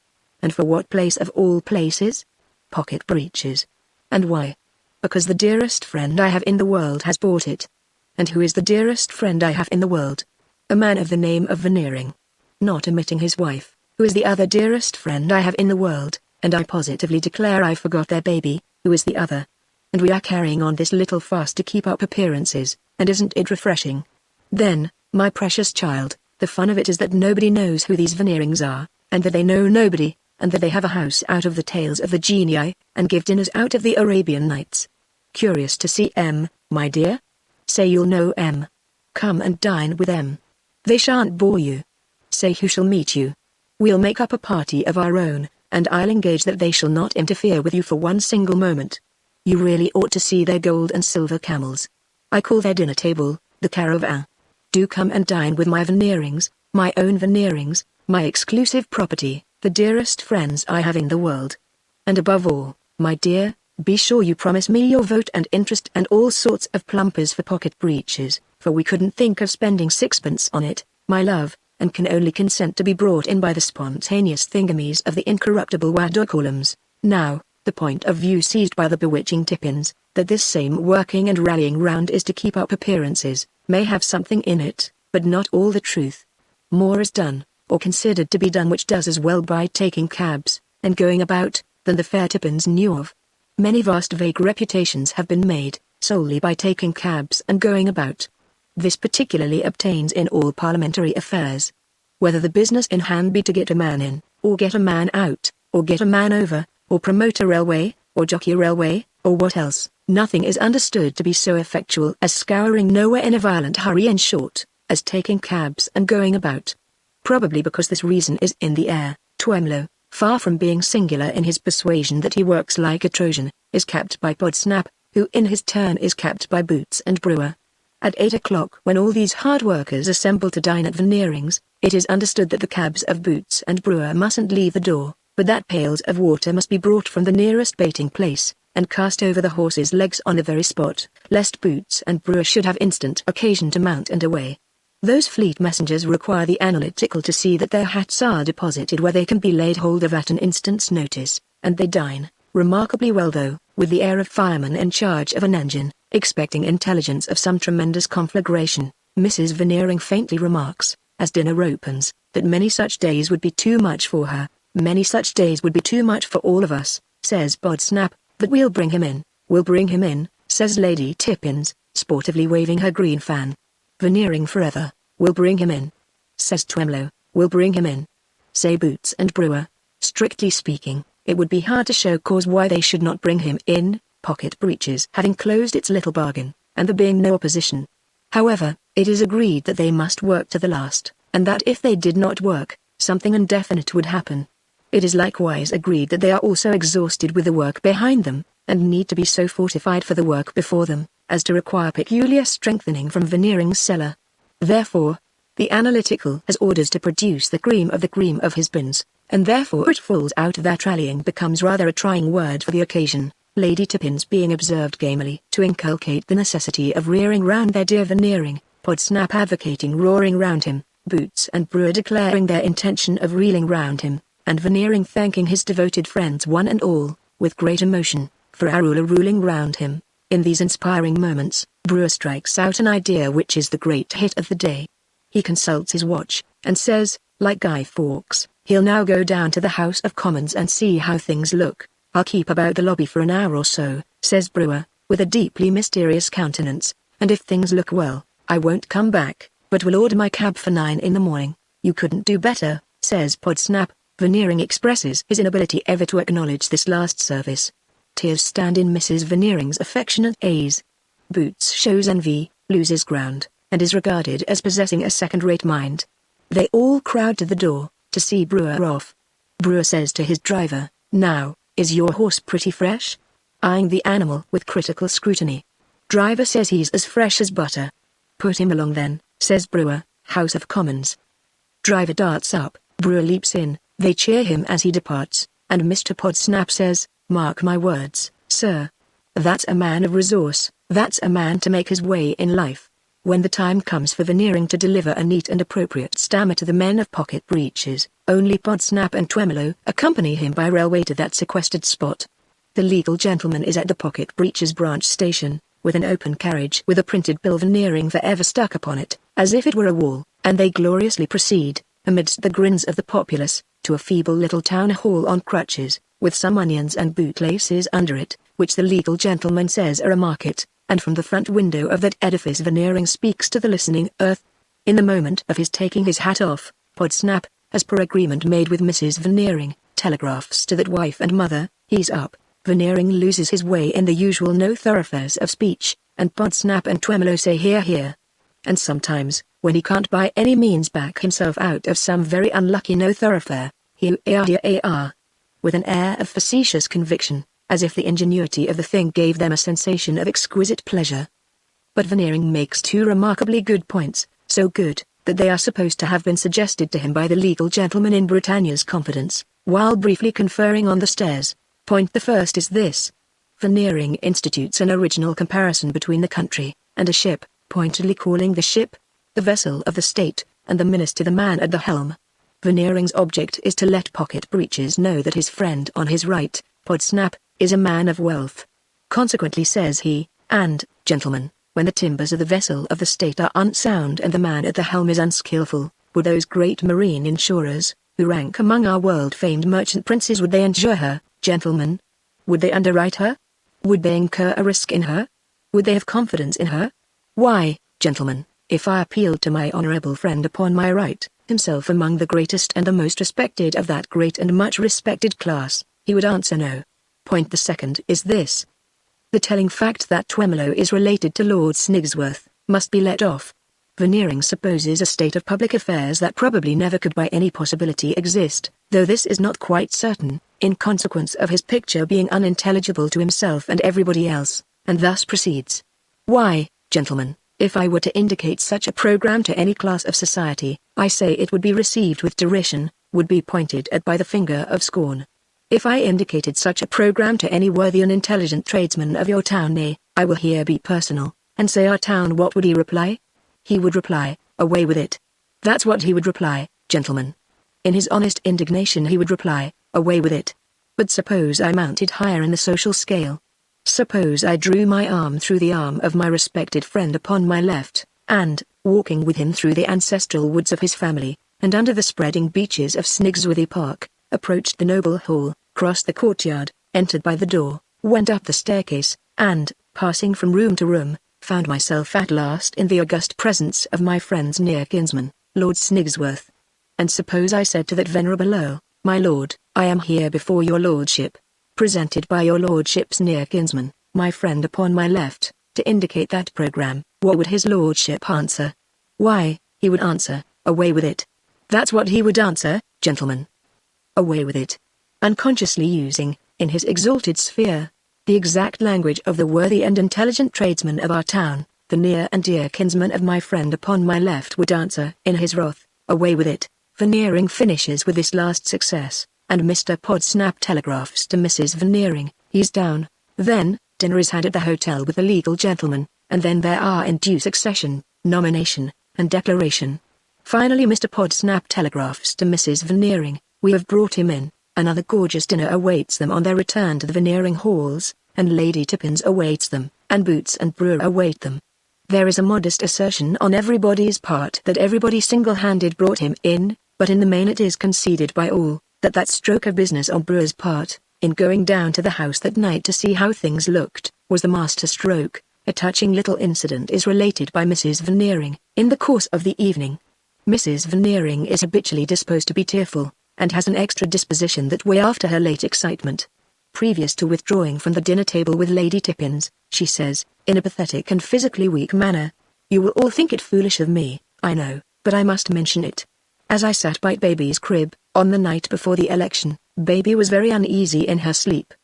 And for what place of all places? Pocket Breaches. And why? Because the dearest friend I have in the world has bought it. And who is the dearest friend I have in the world? A man of the name of Veneering. Not omitting his wife, who is the other dearest friend I have in the world, and I positively declare I forgot their baby, who is the other. And we are carrying on this little farce to keep up appearances, and isn't it refreshing? Then, my precious child, the fun of it is that nobody knows who these Veneerings are, and that they know nobody, and that they have a house out of the tales of the genii, and give dinners out of the Arabian Nights. Curious to see M, my dear? Say you'll know M. Come and dine with M. They shan't bore you. Say who shall meet you. We'll make up a party of our own, and I'll engage that they shall not interfere with you for one single moment. You really ought to see their gold and silver camels. I call their dinner table, the caravan. Do come and dine with my Veneerings, my own Veneerings, my exclusive property, the dearest friends I have in the world. And above all, my dear, be sure you promise me your vote and interest and all sorts of plumpers for Pocket Breaches, for we couldn't think of spending sixpence on it, my love, and can only consent to be brought in by the spontaneous thingamies of the incorruptible Wadocolums. Now, the point of view seized by the bewitching Tippins, that this same working and rallying round is to keep up appearances, may have something in it, but not all the truth. more is done, or considered to be done, which does as well by taking cabs, and going about, than the fair Tippins knew of. Many vast vague reputations have been made, solely by taking cabs and going about. This particularly obtains in all parliamentary affairs. Whether the business in hand be to get a man in, or get a man out, or get a man over, or promote a railway, or jockey a railway, or what else, nothing is understood to be so effectual as scouring nowhere in a violent hurry, in short, as taking cabs and going about. Probably because this reason is in the air, Twemlow, far from being singular in his persuasion that he works like a Trojan, is capped by Podsnap, who in his turn is capped by Boots and Brewer. At 8 o'clock, when all these hard workers assemble to dine at Veneering's, it is understood that the cabs of Boots and Brewer mustn't leave the door, but that pails of water must be brought from the nearest baiting place, and cast over the horses' legs on the very spot, lest Boots and Brewer should have instant occasion to mount and away. Those fleet messengers require the analytical to see that their hats are deposited where they can be laid hold of at an instant's notice, and they dine, remarkably well though, with the air of firemen in charge of an engine, expecting intelligence of some tremendous conflagration. Mrs. Veneering faintly remarks, as dinner opens, that many such days would be too much for her, many such days would be too much for all of us, says Podsnap, but we'll bring him in, says Lady Tippins, sportively waving her green fan. Veneering forever, we'll bring him in, says Twemlow, we'll bring him in, say Boots and Brewer. Strictly speaking, it would be hard to show cause why they should not bring him in, Pocket Breeches having closed its little bargain, and there being no opposition. However, it is agreed that they must work to the last, and that if they did not work, something indefinite would happen. It is likewise agreed that they are also exhausted with the work behind them, and need to be so fortified for the work before them, as to require peculiar strengthening from Veneering's cellar. Therefore, the analytical has orders to produce the cream of his bins, and therefore it falls out that rallying becomes rather a trying word for the occasion, Lady Tippins being observed gamely to inculcate the necessity of rearing round their dear Veneering, Podsnap advocating roaring round him, Boots and Brewer declaring their intention of reeling round him, and Veneering thanking his devoted friends one and all, with great emotion, for our ruler ruling round him. In these inspiring moments, Brewer strikes out an idea which is the great hit of the day. He consults his watch, and says, like Guy Fawkes, he'll now go down to the House of Commons and see how things look. I'll keep about the lobby for an hour or so, says Brewer, with a deeply mysterious countenance, and if things look well, I won't come back, but will order my cab for 9 in the morning. You couldn't do better, says Podsnap. Veneering expresses his inability ever to acknowledge this last service. Tears stand in Mrs. Veneering's affectionate eyes. Boots shows envy, loses ground, and is regarded as possessing a second-rate mind. They all crowd to the door, to see Brewer off. Brewer says to his driver, "Now, is your horse pretty fresh?" eyeing the animal with critical scrutiny. Driver says he's as fresh as butter. "Put him along then," says Brewer, House of Commons. Driver darts up, Brewer leaps in, they cheer him as he departs, and Mr. Podsnap says, "Mark my words, sir. That's a man of resource, that's a man to make his way in life." When the time comes for Veneering to deliver a neat and appropriate stammer to the men of Pocket Breeches, only Podsnap and Twemlow accompany him by railway to that sequestered spot. The legal gentleman is at the Pocket Breeches branch station, with an open carriage with a printed bill Veneering forever stuck upon it, as if it were a wall, and they gloriously proceed, amidst the grins of the populace, to a feeble little town hall on crutches, with some onions and bootlaces under it, which the legal gentleman says are a market, and from the front window of that edifice Veneering speaks to the listening earth. In the moment of his taking his hat off, Podsnap, as per agreement made with Mrs. Veneering, telegraphs to that wife and mother, "He's up." Veneering loses his way in the usual no thoroughfares of speech, and Podsnap and Twemlow say "Hear, hear." And sometimes, when he can't by any means back himself out of some very unlucky no thoroughfare, he with an air of facetious conviction, as if the ingenuity of the thing gave them a sensation of exquisite pleasure. But Veneering makes 2 remarkably good points, so good, that they are supposed to have been suggested to him by the legal gentleman in Britannia's confidence, while briefly conferring on the stairs. Point the first is this. Veneering institutes an original comparison between the country, and a ship, pointedly calling the ship the vessel of the state, and the minister the man at the helm. Veneering's object is to let Pocket Breeches know that his friend on his right, Podsnap, is a man of wealth. Consequently, says he, and, gentlemen, when the timbers of the vessel of the state are unsound and the man at the helm is unskillful, Would those great marine insurers, who rank among our world-famed merchant princes, would they insure her, gentlemen? Would they underwrite her? Would they incur a risk in her? Would they have confidence in her? Why, gentlemen, if I appealed to my honorable friend upon my right, himself among the greatest and the most respected of that great and much respected class, he would answer no. Point the second is this. The telling fact that Twemlow is related to Lord Snigsworth must be let off. Veneering supposes a state of public affairs that probably never could by any possibility exist, though this is not quite certain, in consequence of his picture being unintelligible to himself and everybody else, and thus proceeds. Why, gentlemen, if I were to indicate such a program to any class of society, I say it would be received with derision, would be pointed at by the finger of scorn. If I indicated such a program to any worthy and intelligent tradesman of your town, nay, I will here be personal, and say our town, what would he reply? He would reply, away with it. That's what he would reply, gentlemen. In his honest indignation he would reply, away with it. But suppose I mounted higher in the social scale. Suppose I drew my arm through the arm of my respected friend upon my left, and, walking with him through the ancestral woods of his family, and under the spreading beeches of Snigsworthy Park, approached the noble hall, crossed the courtyard, entered by the door, went up the staircase, and, passing from room to room, found myself at last in the august presence of my friend's near kinsman, Lord Snigsworth. And suppose I said to that venerable Earl, my lord, I am here before your lordship, presented by your lordship's near kinsman, my friend upon my left, to indicate that program, what would his lordship answer? Why, he would answer, away with it. That's what he would answer, gentlemen. Away with it. Unconsciously using, in his exalted sphere, the exact language of the worthy and intelligent tradesman of our town, the near and dear kinsman of my friend upon my left would answer, in his wrath, away with it. Veneering finishes with this last success, and Mr. Podsnap telegraphs to Mrs. Veneering, he's down. Then, dinner is had at the hotel with the legal gentleman, and then there are in due succession, nomination, and declaration. Finally Mr. Podsnap telegraphs to Mrs. Veneering, we have brought him in. Another gorgeous dinner awaits them on their return to the Veneering halls, and Lady Tippins awaits them, and Boots and Brewer await them. There is a modest assertion on everybody's part that everybody single-handed brought him in, but in the main it is conceded by all, that that stroke of business on Brewer's part, in going down to the house that night to see how things looked, was the master stroke. A touching little incident is related by Mrs. Veneering, in the course of the evening. Mrs. Veneering is habitually disposed to be tearful, and has an extra disposition that way after her late excitement. Previous to withdrawing from the dinner table with Lady Tippins, she says, in a pathetic and physically weak manner, you will all think it foolish of me, I know, but I must mention it. As I sat by Baby's crib, on the night before the election, Baby was very uneasy in her sleep.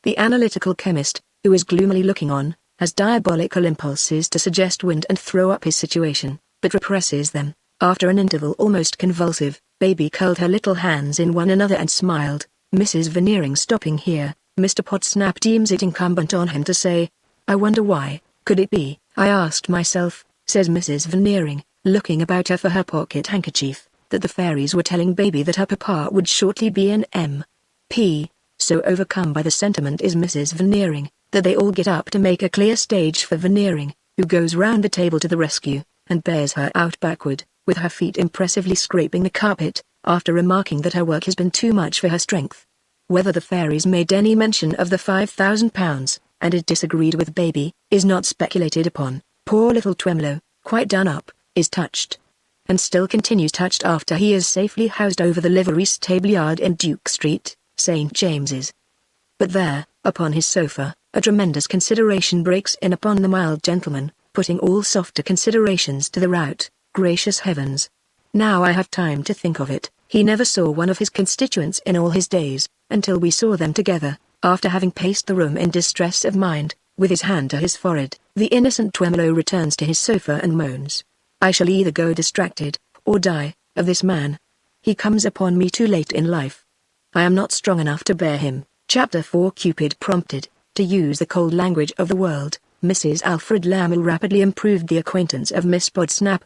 The analytical chemist, who is gloomily looking on, has diabolical impulses to suggest wind and throw up his situation, but represses them. After an interval almost convulsive, Baby curled her little hands in one another and smiled. Mrs. Veneering stopping here, Mr. Podsnap deems it incumbent on him to say, I wonder why, could it be, I asked myself, says Mrs. Veneering, looking about her for her pocket handkerchief, that the fairies were telling Baby that her papa would shortly be an M.P., so overcome by the sentiment is Mrs. Veneering, that they all get up to make a clear stage for Veneering, who goes round the table to the rescue, and bears her out backward, with her feet impressively scraping the carpet, after remarking that her work has been too much for her strength. Whether the fairies made any mention of the £5,000, and it disagreed with Baby, is not speculated upon. Poor little Twemlow, quite done up, is touched. And still continues touched after he is safely housed over the livery stable yard in Duke Street, St. James's. But there, upon his sofa, a tremendous consideration breaks in upon the mild gentleman, putting all softer considerations to the rout. Gracious heavens! Now I have time to think of it, he never saw one of his constituents in all his days, until we saw them together, after having paced the room in distress of mind, with his hand to his forehead. The innocent Twemlow returns to his sofa and moans, I shall either go distracted, or die, of this man. He comes upon me too late in life. I am not strong enough to bear him. Chapter 4 Cupid prompted, to use the cold language of the world, Mrs. Alfred Lamell rapidly improved the acquaintance of Miss Podsnap.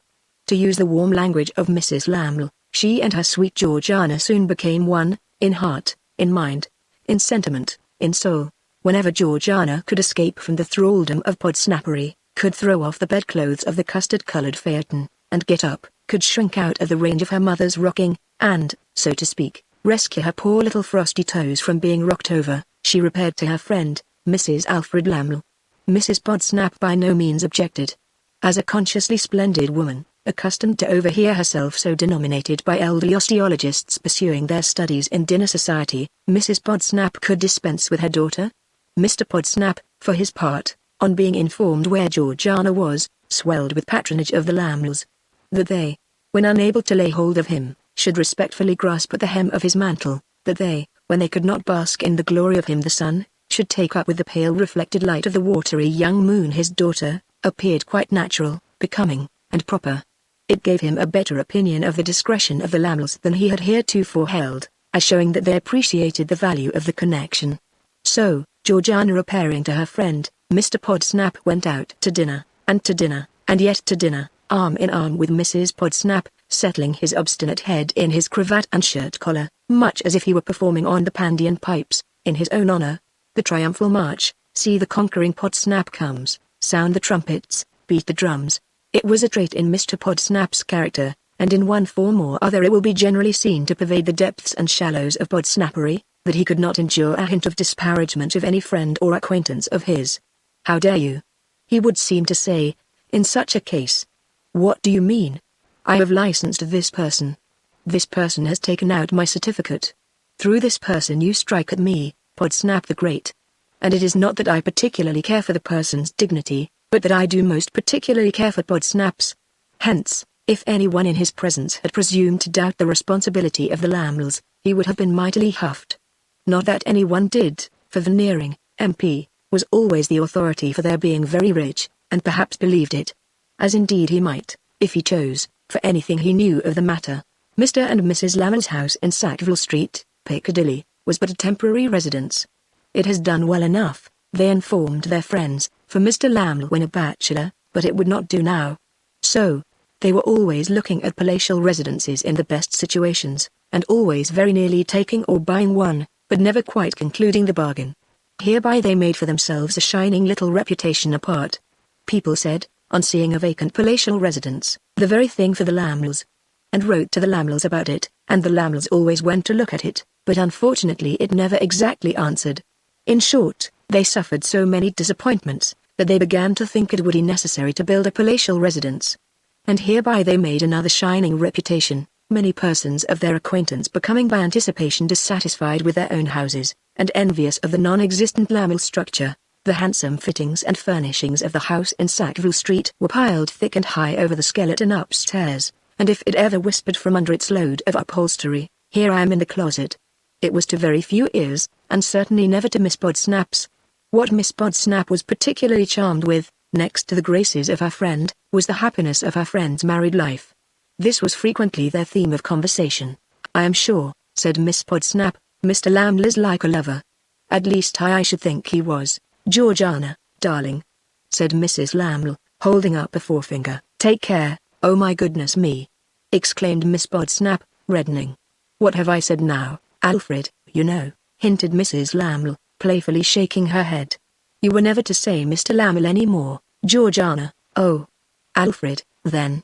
To use the warm language of Mrs. Lamell, she and her sweet Georgiana soon became one, in heart, in mind, in sentiment, in soul. Whenever Georgiana could escape from the thraldom of Podsnappery, could throw off the bedclothes of the custard-coloured phaeton, and get up, could shrink out of the range of her mother's rocking, and, so to speak, rescue her poor little frosty toes from being rocked over, she repaired to her friend, Mrs. Alfred Laml. Mrs. Podsnap by no means objected. As a consciously splendid woman, accustomed to overhear herself so denominated by elderly osteologists pursuing their studies in dinner society, Mrs. Podsnap could dispense with her daughter. Mr. Podsnap, for his part, on being informed where Georgiana was, swelled with patronage of the Lamls. That they, when unable to lay hold of him, should respectfully grasp at the hem of his mantle, that they, when they could not bask in the glory of him the sun, should take up with the pale reflected light of the watery young moon his daughter, appeared quite natural, becoming, and proper. It gave him a better opinion of the discretion of the Lamls than he had heretofore held, as showing that they appreciated the value of the connection. So, Georgiana repairing to her friend, Mr. Podsnap went out to dinner, and yet to dinner, arm in arm with Mrs. Podsnap, settling his obstinate head in his cravat and shirt collar, much as if he were performing on the Pandean pipes, in his own honor. The triumphal march, see the conquering Podsnap comes, sound the trumpets, beat the drums. It was a trait in Mr. Podsnap's character, and in one form or other it will be generally seen to pervade the depths and shallows of Podsnappery, that he could not endure a hint of disparagement of any friend or acquaintance of his. "How dare you?" he would seem to say, in such a case. "What do you mean? I have licensed this person. This person has taken out my certificate. Through this person you strike at me, Podsnap the Great. And it is not that I particularly care for the person's dignity, but that I do most particularly care for Podsnap's. Hence, if anyone in his presence had presumed to doubt the responsibility of the Lamls, he would have been mightily huffed. Not that anyone did, for Veneering, MP, was always the authority for their being very rich, and perhaps believed it. As indeed he might, if he chose, for anything he knew of the matter. Mr. and Mrs. Laml's house in Sackville Street, Piccadilly, was but a temporary residence. It has done well enough, they informed their friends, for Mr. Laml when a bachelor, but it would not do now. So, they were always looking at palatial residences in the best situations, and always very nearly taking or buying one, but never quite concluding the bargain. Hereby they made for themselves a shining little reputation apart. People said, on seeing a vacant palatial residence, the very thing for the Lamls, and wrote to the Lamls about it, and the Lamls always went to look at it, but unfortunately it never exactly answered. In short, they suffered so many disappointments, that they began to think it would be necessary to build a palatial residence. And hereby they made another shining reputation, many persons of their acquaintance becoming by anticipation dissatisfied with their own houses, and envious of the non-existent Laml structure. The handsome fittings and furnishings of the house in Sackville Street were piled thick and high over the skeleton upstairs, and if it ever whispered from under its load of upholstery, "Here I am in the closet," it was to very few ears, and certainly never to Miss Podsnap's. What Miss Podsnap was particularly charmed with, next to the graces of her friend, was the happiness of her friend's married life. This was frequently their theme of conversation. "I am sure," said Miss Podsnap, "Mr. Laml is like a lover. At least I should think he was, Georgiana, darling," said Mrs. Laml, holding up a forefinger. "Take care, oh my goodness me!" exclaimed Miss Podsnap, reddening. "What have I said now, Alfred, you know," hinted Mrs. Laml, playfully shaking her head. "You were never to say Mr. Laml any more, Georgiana." "Oh, Alfred, then.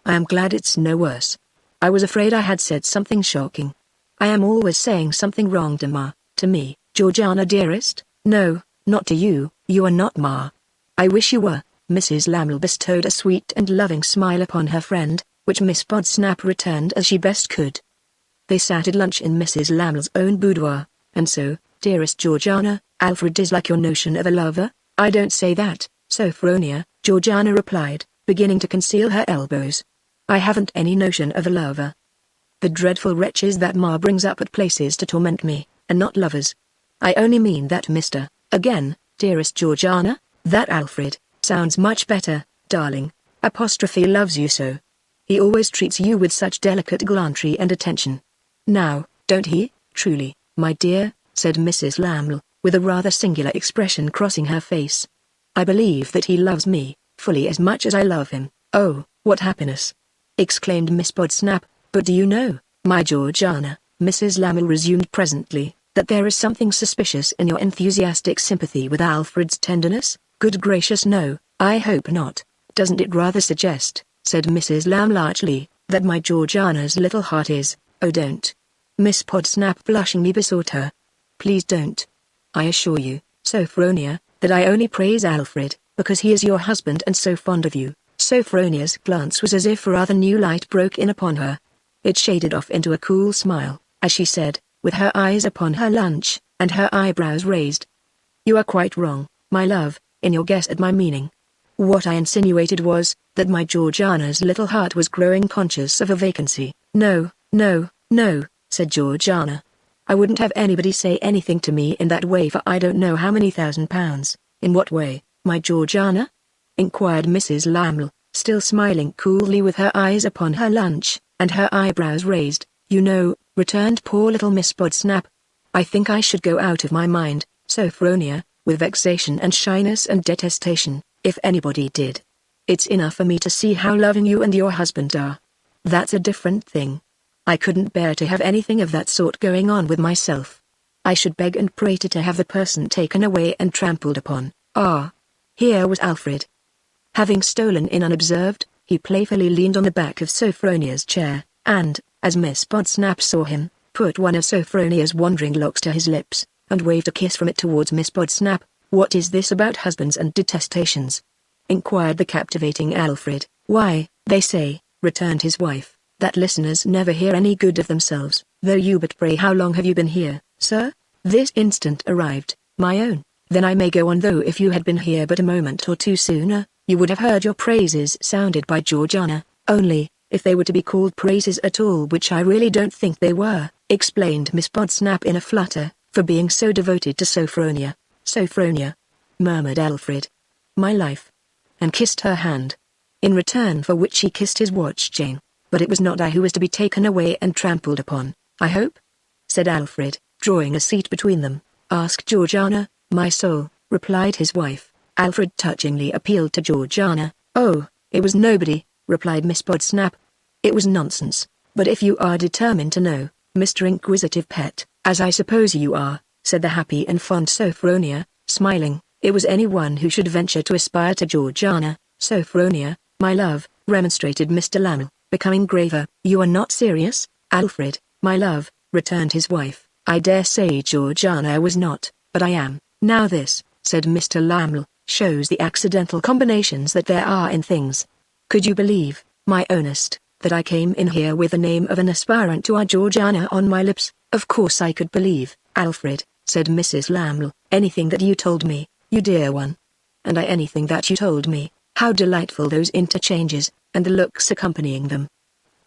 I am glad it's no worse. I was afraid I had said something shocking. I am always saying something wrong to me, Georgiana dearest." "No, not to you, you are not Ma. I wish you were." Mrs. Laml bestowed a sweet and loving smile upon her friend, which Miss Podsnap returned as she best could. They sat at lunch in Mrs. Laml's own boudoir, and so, "Dearest Georgiana, Alfred is like your notion of a lover." "I don't say that, Sophronia," Georgiana replied, beginning to conceal her elbows. "I haven't any notion of a lover. The dreadful wretches that Ma brings up at places to torment me, and not lovers. I only mean that Mr. Again, dearest Georgiana, that Alfred, sounds much better, darling, apostrophe loves you so. He always treats you with such delicate gallantry and attention. Now, don't he, truly, my dear?" said Mrs. Laml, with a rather singular expression crossing her face. "I believe that he loves me, fully as much as I love him." "Oh, what happiness!" exclaimed Miss Podsnap. "But do you know, my Georgiana," Mrs. Laml resumed presently, "that there is something suspicious in your enthusiastic sympathy with Alfred's tenderness?" "Good gracious no, I hope not. Doesn't it rather suggest," said Mrs. Laml archly, that my Georgiana's little heart is. Oh, don't. Miss Podsnap blushingly besought her. Please don't. I assure you, Sophronia, that I only praise Alfred, because he is your husband and so fond of you. Sophronia's glance was as if a rather new light broke in upon her. It shaded off into a cool smile, as she said, with her eyes upon her lunch, and her eyebrows raised. You are quite wrong, my love, in your guess at my meaning. What I insinuated was, that my Georgiana's little heart was growing conscious of a vacancy. No, no, no, said Georgiana. I wouldn't have anybody say anything to me in that way for I don't know how many £1,000. In what way, my Georgiana? Inquired Mrs. Laml, still smiling coolly with her eyes upon her lunch, and her eyebrows raised. You know, returned poor little Miss Podsnap. I think I should go out of my mind, Sophronia, with vexation and shyness and detestation, if anybody did. It's enough for me to see how loving you and your husband are. That's a different thing. I couldn't bear to have anything of that sort going on with myself. I should beg and pray to have the person taken away and trampled upon. Ah! Here was Alfred. Having stolen in unobserved, he playfully leaned on the back of Sophronia's chair, and, as Miss Podsnap saw him, put one of Sophronia's wandering locks to his lips, and waved a kiss from it towards Miss Podsnap. What is this about husbands and detestations? Inquired the captivating Alfred. Why, they say, returned his wife, that listeners never hear any good of themselves. Though you but pray how long have you been here, sir? This instant arrived, my own. Then I may go on though if you had been here but a moment or two sooner, you would have heard your praises sounded by Georgiana, only, if they were to be called praises at all, which I really don't think they were, explained Miss Podsnap in a flutter, for being so devoted to Sophronia. Sophronia, murmured Alfred. My life. And kissed her hand. In return for which he kissed his watch chain. But it was not I who was to be taken away and trampled upon, I hope? Said Alfred, drawing a seat between them. Ask Georgiana, my soul, replied his wife. Alfred touchingly appealed to Georgiana. Oh, it was nobody, replied Miss Podsnap. It was nonsense, but if you are determined to know, Mr. Inquisitive Pet, as I suppose you are, said the happy and fond Sophronia, smiling, it was anyone who should venture to aspire to Georgiana. Sophronia, my love, remonstrated Mr. Laml, becoming graver. You are not serious, Alfred, my love, returned his wife. I dare say Georgiana was not, but I am. Now this, said Mr. Laml, shows the accidental combinations that there are in things. Could you believe, my ownest, that I came in here with the name of an aspirant to our Georgiana on my lips? Of course I could believe, Alfred, said Mrs. Laml, anything that you told me, you dear one. And I anything that you told me. How delightful those interchanges, and the looks accompanying them.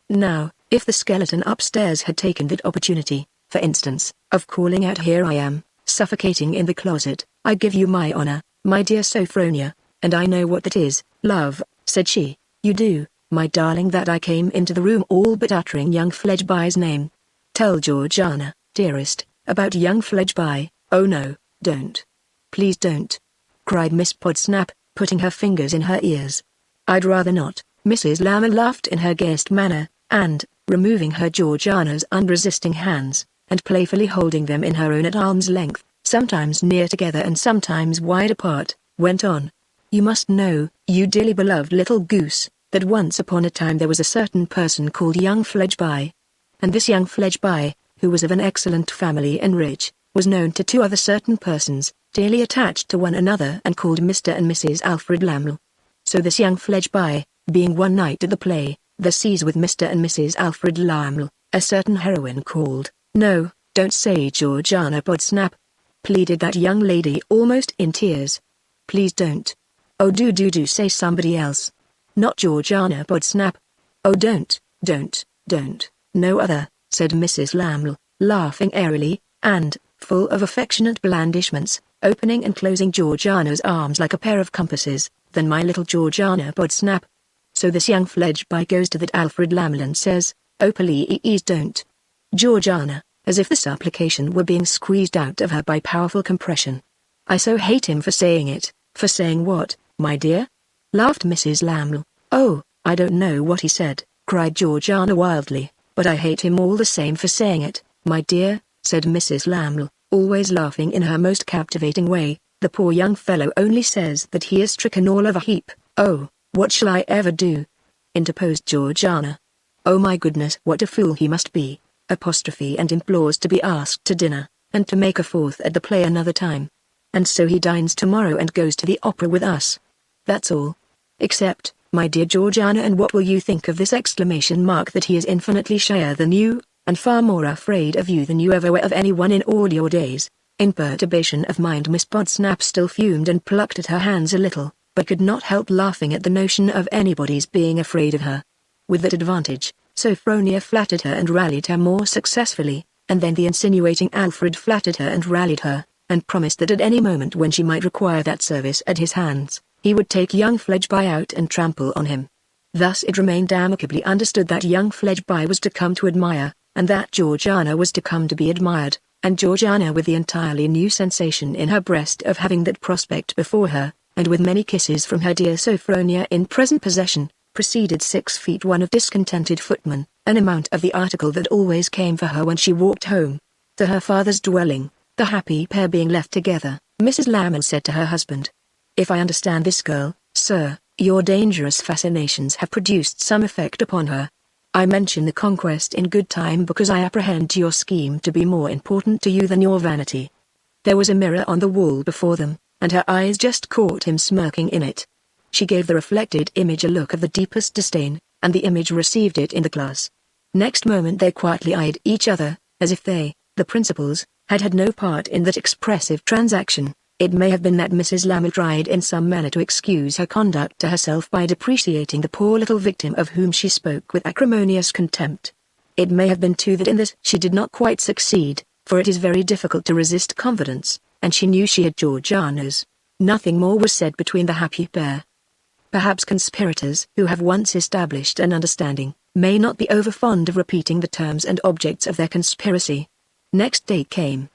Now, if the skeleton upstairs had taken that opportunity, for instance, of calling out here I am, suffocating in the closet, I give you my honor, my dear Sophronia, and I know what that is, love, said she. You do, my darling, that I came into the room all but uttering young Fledgeby's name. Tell Georgiana, dearest, about young Fledgeby. Oh no, don't. Please don't, cried Miss Podsnap, putting her fingers in her ears. I'd rather not. Mrs. Lammer laughed in her gayest manner, and, removing her Georgiana's unresisting hands, and playfully holding them in her own at arm's length, sometimes near together and sometimes wide apart, went on. You must know, you dearly beloved little goose, that once upon a time there was a certain person called young Fledgeby. And this young Fledgeby, who was of an excellent family and rich, was known to two other certain persons, dearly attached to one another and called Mr. and Mrs. Alfred Laml. So this young Fledgeby, being one night at the play, the seas with Mr. and Mrs. Alfred Laml, a certain heroine called, no, don't say Georgiana Podsnap, pleaded that young lady almost in tears. Please don't. Oh do say somebody else. Not Georgiana Podsnap. Oh don't, no other, said Mrs. Laml, laughing airily, and, full of affectionate blandishments, opening and closing Georgiana's arms like a pair of compasses, than my little Georgiana Podsnap. So this young Fledgeby goes to that Alfred Laml and says, oh please don't. Georgiana, as if the supplication were being squeezed out of her by powerful compression. I so hate him for saying it. For saying what, my dear? Laughed Mrs. Laml. Oh, I don't know what he said, cried Georgiana wildly, but I hate him all the same for saying it, my dear, said Mrs. Laml, always laughing in her most captivating way. The poor young fellow only says that he is stricken all of a heap. Oh, what shall I ever do? Interposed Georgiana. "Oh my goodness, what a fool he must be," apostrophe, and implores to be asked to dinner, and to make a fourth at the play another time. And so he dines tomorrow and goes to the opera with us. That's all. Except, my dear Georgiana, and what will you think of this exclamation mark, that he is infinitely shyer than you, and far more afraid of you than you ever were of anyone in all your days. In perturbation of mind, Miss Podsnap still fumed and plucked at her hands a little, but could not help laughing at the notion of anybody's being afraid of her. With that advantage, Sophronia flattered her and rallied her more successfully, and then the insinuating Alfred flattered her and rallied her, and promised that at any moment when she might require that service at his hands, he would take young Fledgeby out and trample on him. Thus it remained amicably understood that young Fledgeby was to come to admire, and that Georgiana was to come to be admired, and Georgiana, with the entirely new sensation in her breast of having that prospect before her, and with many kisses from her dear Sophronia in present possession, proceeded 6 feet 1 of discontented footman, an amount of the article that always came for her when she walked home, to her father's dwelling. The happy pair being left together, Mrs. Lamel said to her husband, "If I understand this girl, sir, your dangerous fascinations have produced some effect upon her. I mention the conquest in good time because I apprehend your scheme to be more important to you than your vanity." There was a mirror on the wall before them, and her eyes just caught him smirking in it. She gave the reflected image a look of the deepest disdain, and the image received it in the glass. Next moment they quietly eyed each other, as if they, the principals, had had no part in that expressive transaction. It may have been that Mrs. Lamel tried in some manner to excuse her conduct to herself by depreciating the poor little victim of whom she spoke with acrimonious contempt. It may have been too that in this she did not quite succeed, for it is very difficult to resist confidence, and she knew she had Georgiana's. Nothing more was said between the happy pair. Perhaps conspirators who have once established an understanding may not be over fond of repeating the terms and objects of their conspiracy. Next day came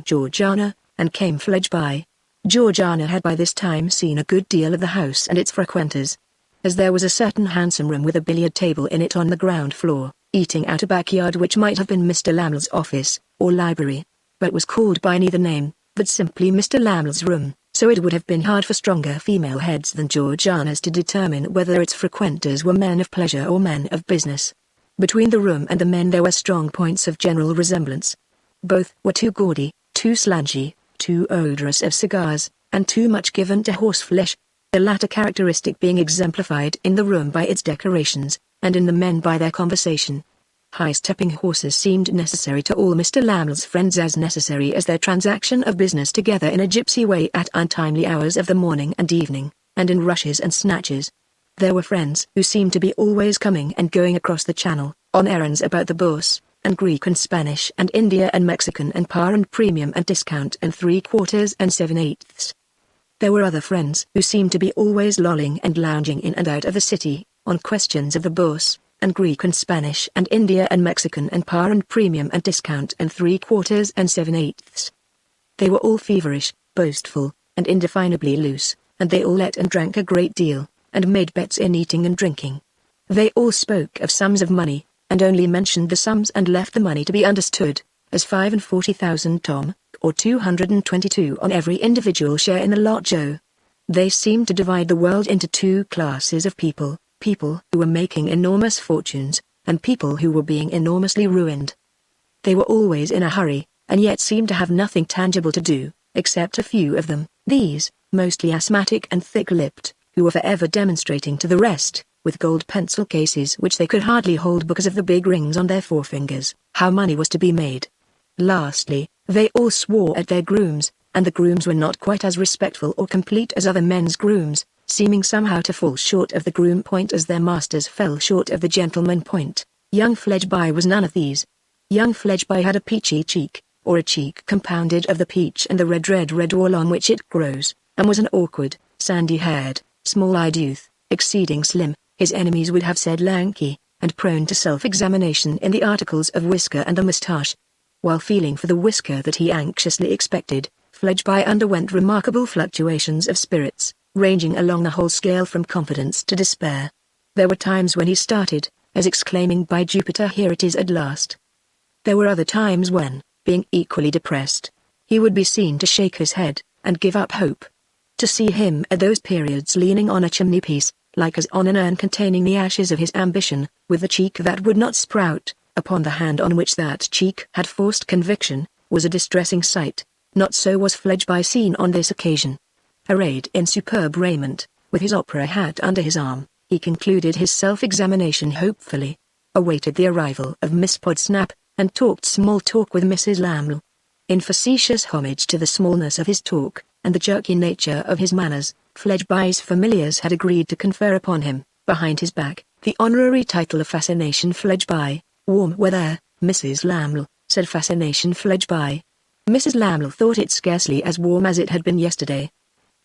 Georgiana, and came Fledgeby. Georgiana had by this time seen a good deal of the house and its frequenters. As there was a certain handsome room with a billiard table in it on the ground floor, eating out a backyard which might have been Mr. Lamel's office, or library, but was called by neither name, but simply Mr. Lamel's room, so it would have been hard for stronger female heads than Georgiana's to determine whether its frequenters were men of pleasure or men of business. Between the room and the men there were strong points of general resemblance. Both were too gaudy, too slangy, too odorous of cigars, and too much given to horseflesh, the latter characteristic being exemplified in the room by its decorations, and in the men by their conversation. High-stepping horses seemed necessary to all Mr. Lamel's friends, as necessary as their transaction of business together in a gypsy way at untimely hours of the morning and evening, and in rushes and snatches. There were friends who seemed to be always coming and going across the channel, on errands about the Bourse, and Greek and Spanish and India and Mexican and par and premium and discount and 3/4 and 7/8. There were other friends who seemed to be always lolling and lounging in and out of the city, on questions of the Bourse, and Greek and Spanish and India and Mexican and par and premium and discount and 3/4 and 7/8. They were all feverish, boastful, and indefinably loose, and they all ate and drank a great deal, and made bets in eating and drinking. They all spoke of sums of money, and only mentioned the sums and left the money to be understood, as 45,000 Tom, or 222 on every individual share in the lot Joe. They seemed to divide the world into 2 classes of people who were making enormous fortunes, and people who were being enormously ruined. They were always in a hurry, and yet seemed to have nothing tangible to do, except a few of them, these, mostly asthmatic and thick-lipped, who were forever demonstrating to the rest, with gold pencil cases which they could hardly hold because of the big rings on their forefingers, how money was to be made. Lastly, they all swore at their grooms, and the grooms were not quite as respectful or complete as other men's grooms, seeming somehow to fall short of the groom point as their masters fell short of the gentleman point. Young Fledgeby was none of these. Young Fledgeby had a peachy cheek, or a cheek compounded of the peach and the red wall on which it grows, and was an awkward, sandy-haired, small-eyed youth, exceeding slim, his enemies would have said lanky, and prone to self-examination in the articles of whisker and the moustache. While feeling for the whisker that he anxiously expected, Fledgeby underwent remarkable fluctuations of spirits, ranging along the whole scale from confidence to despair. There were times when he started, as exclaiming, "By Jupiter, here it is at last." There were other times when, being equally depressed, he would be seen to shake his head, and give up hope. To see him at those periods leaning on a chimney-piece, like as on an urn containing the ashes of his ambition, with the cheek that would not sprout, upon the hand on which that cheek had forced conviction, was a distressing sight. Not so was Fledgeby seen on this occasion. Arrayed in superb raiment, with his opera hat under his arm, he concluded his self-examination hopefully, awaited the arrival of Miss Podsnap, and talked small talk with Mrs. Laml. In facetious homage to the smallness of his talk, and the jerky nature of his manners, Fledgeby's familiars had agreed to confer upon him, behind his back, the honorary title of Fascination Fledgeby. "Warm weather, Mrs. Laml," said Fascination Fledgeby. Mrs. Laml thought it scarcely as warm as it had been yesterday.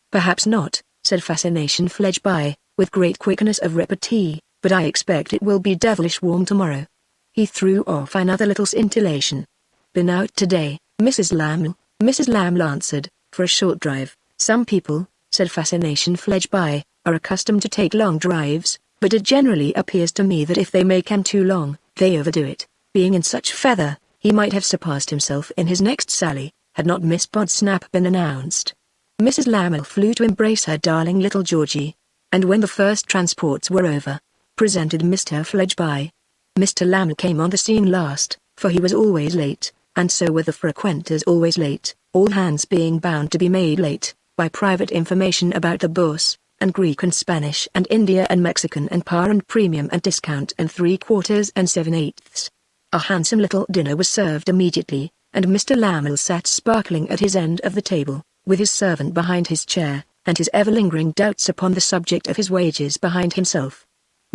"Perhaps not," said Fascination Fledgeby, with great quickness of repartee, "but I expect it will be devilish warm tomorrow." He threw off another little scintillation. "Been out today, Mrs. Laml?" Mrs. Laml answered, "For a short drive." "Some people," said Fascination Fledgeby, "are accustomed to take long drives, but it generally appears to me that if they make them too long, they overdo it." Being in such feather, he might have surpassed himself in his next sally, had not Miss Podsnap been announced. Mrs. Laml flew to embrace her darling little Georgie, and when the first transports were over, presented Mr. Fledgeby. Mr. Laml came on the scene last, for he was always late, and so were the frequenters always late, all hands being bound to be made late, by private information about the bourse, and Greek and Spanish and India and Mexican and par and premium and discount and 3/4 and 7/8. A handsome little dinner was served immediately, and Mr. Laml sat sparkling at his end of the table, with his servant behind his chair, and his ever-lingering doubts upon the subject of his wages behind himself.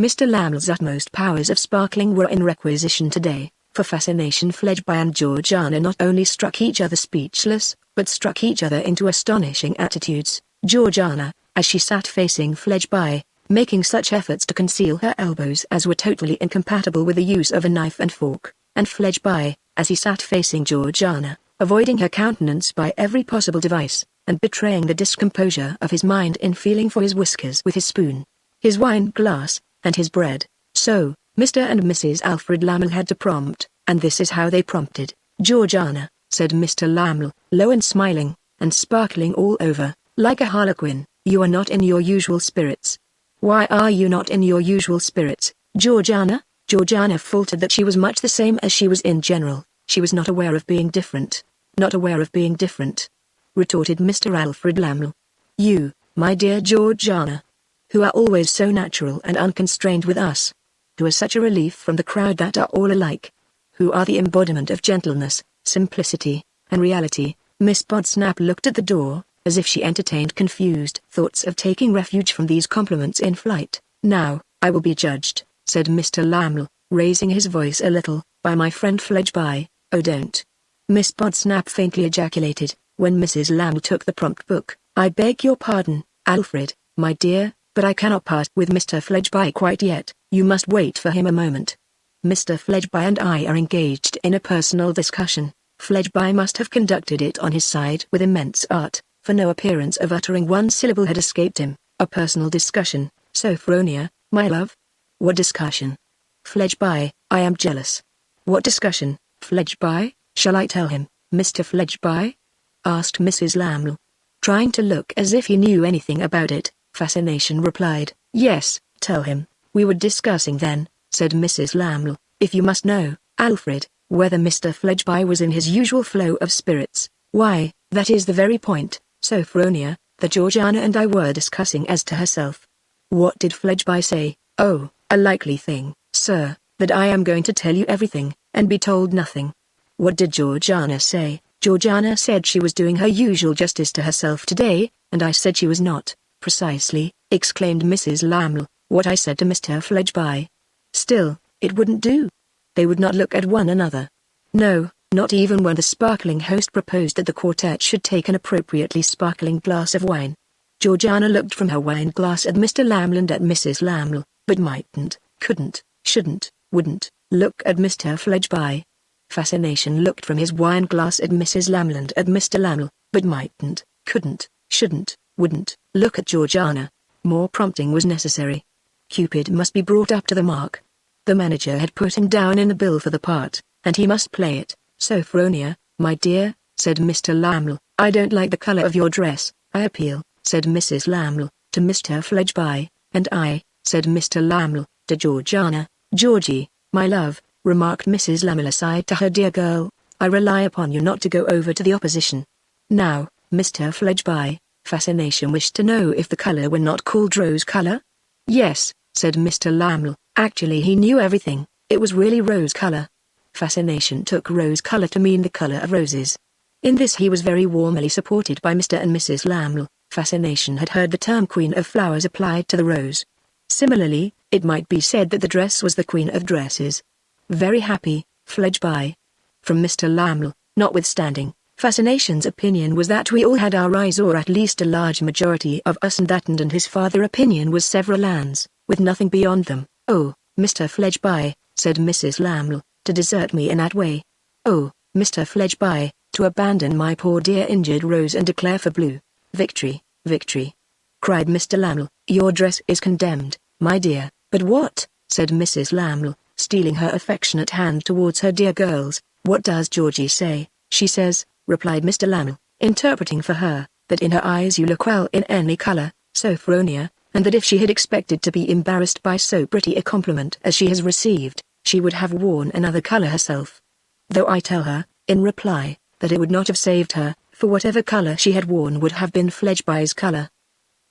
Mr. Laml's utmost powers of sparkling were in requisition today, for Fascination Fledgeby and Georgiana not only struck each other speechless, but struck each other into astonishing attitudes. Georgiana, as she sat facing Fledgeby, making such efforts to conceal her elbows as were totally incompatible with the use of a knife and fork, and Fledgeby, as he sat facing Georgiana, avoiding her countenance by every possible device, and betraying the discomposure of his mind in feeling for his whiskers with his spoon, his wine glass, and his bread. So, Mr. and Mrs. Alfred Laml had to prompt, and this is how they prompted. "Georgiana," said Mr. Laml, low and smiling, and sparkling all over, like a harlequin, "you are not in your usual spirits." "Why are you not in your usual spirits, Georgiana?" Georgiana faltered that she was much the same as she was in general. She was not aware of being different. "Not aware of being different," retorted Mr. Alfred Laml. "You, my dear Georgiana, who are always so natural and unconstrained with us, who are such a relief from the crowd that are all alike, who are the embodiment of gentleness, simplicity, and reality." Miss Podsnap looked at the door, as if she entertained confused thoughts of taking refuge from these compliments in flight. "Now, I will be judged," said Mr. Laml, raising his voice a little, "by my friend Fledgeby." "Oh, don't!" Miss Podsnap faintly ejaculated, when Mrs. Laml took the prompt book. "I beg your pardon, Alfred, my dear, but I cannot part with Mr. Fledgeby quite yet. You must wait for him a moment. Mr. Fledgeby and I are engaged in a personal discussion." Fledgeby must have conducted it on his side with immense art, for no appearance of uttering one syllable had escaped him. "A personal discussion, Sophronia, my love?" "What discussion?" "Fledgeby, I am jealous." "What discussion, Fledgeby? Shall I tell him, Mr. Fledgeby?" asked Mrs. Laml. Trying to look as if he knew anything about it, Fascination replied, "Yes, tell him." "We were discussing then," said Mrs. Laml, "if you must know, Alfred, whether Mr. Fledgeby was in his usual flow of spirits." "Why, that is the very point, Sophronia, that Georgiana and I were discussing as to herself." "What did Fledgeby say?" "Oh, a likely thing, sir, that I am going to tell you everything, and be told nothing." "What did Georgiana say?" "Georgiana said she was doing her usual justice to herself today, and I said she was not." "Precisely," exclaimed Mrs. Laml, "what I said to Mr. Fledgeby. Still, it wouldn't do. They would not look at one another. No, not even when the sparkling host proposed that the quartet should take an appropriately sparkling glass of wine. Georgiana looked from her wine glass at Mr. Laml and at Mrs. Laml, but mightn't, couldn't, shouldn't, wouldn't, look at Mr. Fledgeby. Fascination looked from his wine glass at Mrs. Laml and at Mr. Laml, but mightn't, couldn't, shouldn't, wouldn't, look at Georgiana. More prompting was necessary. Cupid must be brought up to the mark. The manager had put him down in the bill for the part, and he must play it. "Sophronia, my dear," said Mr. Laml, "I don't like the color of your dress." "I appeal," said Mrs. Laml, "to Mr. Fledgeby, "And I," said Mr. Lamel, to Georgiana. "Georgie, my love," remarked Mrs. Lamel aside to her dear girl, "I rely upon you not to go over to the opposition." Now, Mr. Fledgeby, Fascination wished to know if the color were not called rose color. "Yes," said Mr. Lamel, actually he knew everything, it was really rose color. Fascination took rose color to mean the color of roses. In this he was very warmly supported by Mr. and Mrs. Lamel. Fascination had heard the term Queen of Flowers applied to the rose. Similarly, it might be said that the dress was the queen of dresses. "Very happy, Fledgeby." From Mr. Lamel, notwithstanding, Fascination's opinion was that we all had our eyes, or at least a large majority of us, and his father's opinion was several lands, with nothing beyond them. "Oh, Mr. Fledgeby," said Mrs. Lamel, "to desert me in that way. Oh, Mr. Fledgeby, to abandon my poor dear injured rose and declare for blue. Victory, victory!" cried Mr. Lamel. "Your dress is condemned, my dear." "But what?" said Mrs. Lamel, stealing her affectionate hand towards her dear girls. "What does Georgie say?" "She says," replied Mr. Lamel, interpreting for her, "that in her eyes you look well in any color, Sophronia, and that if she had expected to be embarrassed by so pretty a compliment as she has received, she would have worn another color herself. Though I tell her, in reply, that it would not have saved her, for whatever color she had worn would have been Fledgeby's color."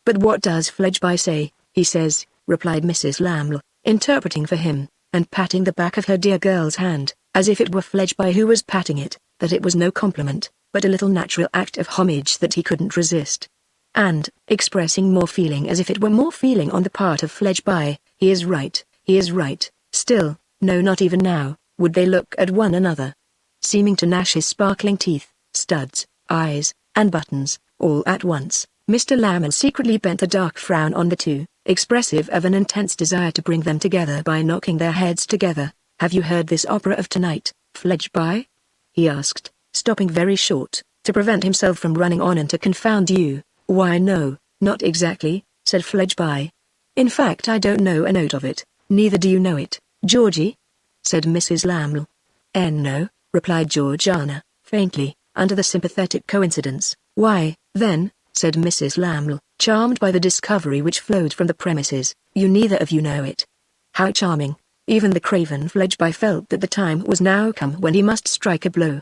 "But what does Fledgeby say?" "He says," replied Mrs. Lamel, interpreting for him, and patting the back of her dear girl's hand, as if it were Fledgeby who was patting it, that it was no compliment, but a little natural act of homage that he couldn't resist. And, expressing more feeling as if it were more feeling on the part of Fledgeby, "He is right, he is right." Still, no, not even now, would they look at one another. Seeming to gnash his sparkling teeth, studs, eyes, and buttons, all at once, Mr. Lamel secretly bent a dark frown on the two, expressive of an intense desire to bring them together by knocking their heads together. "Have you heard this opera of tonight, Fledgeby?" he asked, stopping very short, to prevent himself from running on and to confound you. "Why no, not exactly," said Fledgeby. "In fact I don't know a note of it." "Neither do you know it, Georgie?" said Mrs. Lamel. "No," replied Georgiana, faintly, under the sympathetic coincidence. "Why, then," said Mrs. Lamel, charmed by the discovery which flowed from the premises, "you neither of you know it." How charming! Even the craven Fledgeby felt that the time was now come when he must strike a blow.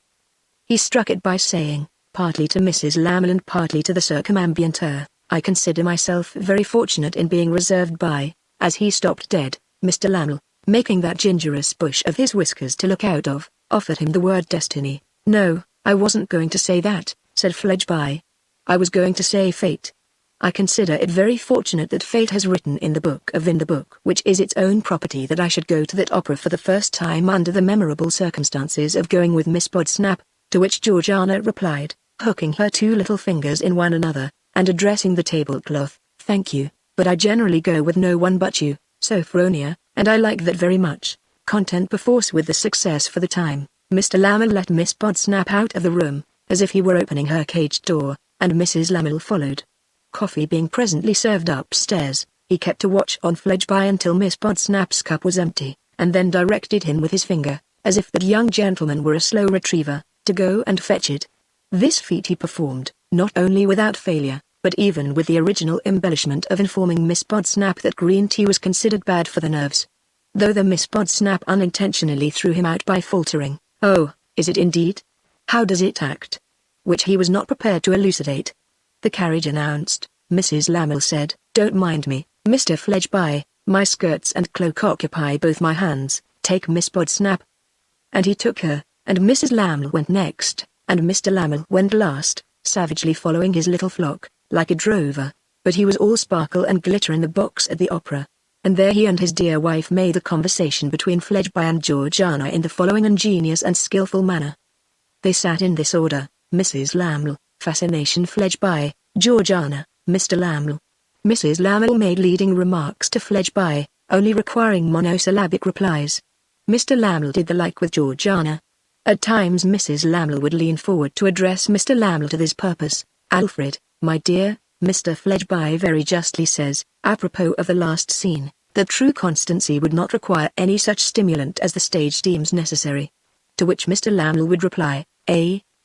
He struck it by saying, partly to Mrs. Lamel and partly to the circumambienter, "I consider myself very fortunate in being reserved by," as he stopped dead, Mr. Lamel, making that gingerous bush of his whiskers to look out of, offered him the word destiny. "No, I wasn't going to say that," said Fledgeby. "I was going to say fate. I consider it very fortunate that fate has written in the book, which is its own property, that I should go to that opera for the first time under the memorable circumstances of going with Miss Podsnap." To which Georgiana replied, hooking her two little fingers in one another, and addressing the tablecloth, "Thank you, but I generally go with no one but you, Sophronia, and I like that very much." Content perforce with the success for the time, Mr. Lamel let Miss Podsnap out of the room, as if he were opening her cage door, and Mrs. Lamel followed. Coffee being presently served upstairs, he kept a watch on Fledgeby until Miss Podsnap's cup was empty, and then directed him with his finger, as if that young gentleman were a slow retriever, to go and fetch it. This feat he performed, not only without failure, but even with the original embellishment of informing Miss Podsnap that green tea was considered bad for the nerves. Though the Miss Podsnap unintentionally threw him out by faltering, "Oh, is it indeed? How does it act?" which he was not prepared to elucidate. The carriage announced, Mrs. Lamel said, "Don't mind me, Mr. Fledgeby, my skirts and cloak occupy both my hands, take Miss Podsnap." And he took her, and Mrs. Lamel went next, and Mr. Lamel went last, savagely following his little flock, like a drover, but he was all sparkle and glitter in the box at the opera. And there he and his dear wife made a conversation between Fledgeby and Georgiana in the following ingenious and skillful manner. They sat in this order: Mrs. Lamel, Fascination, Fledgeby, Georgiana, Mr. Lamel. Mrs. Lamel made leading remarks to Fledgeby, only requiring monosyllabic replies. Mr. Lamel did the like with Georgiana. At times Mrs. Lamel would lean forward to address Mr. Lamel to this purpose: "Alfred, my dear, Mr. Fledgeby very justly says, apropos of the last scene, that true constancy would not require any such stimulant as the stage deems necessary." To which Mr. Lamel would reply,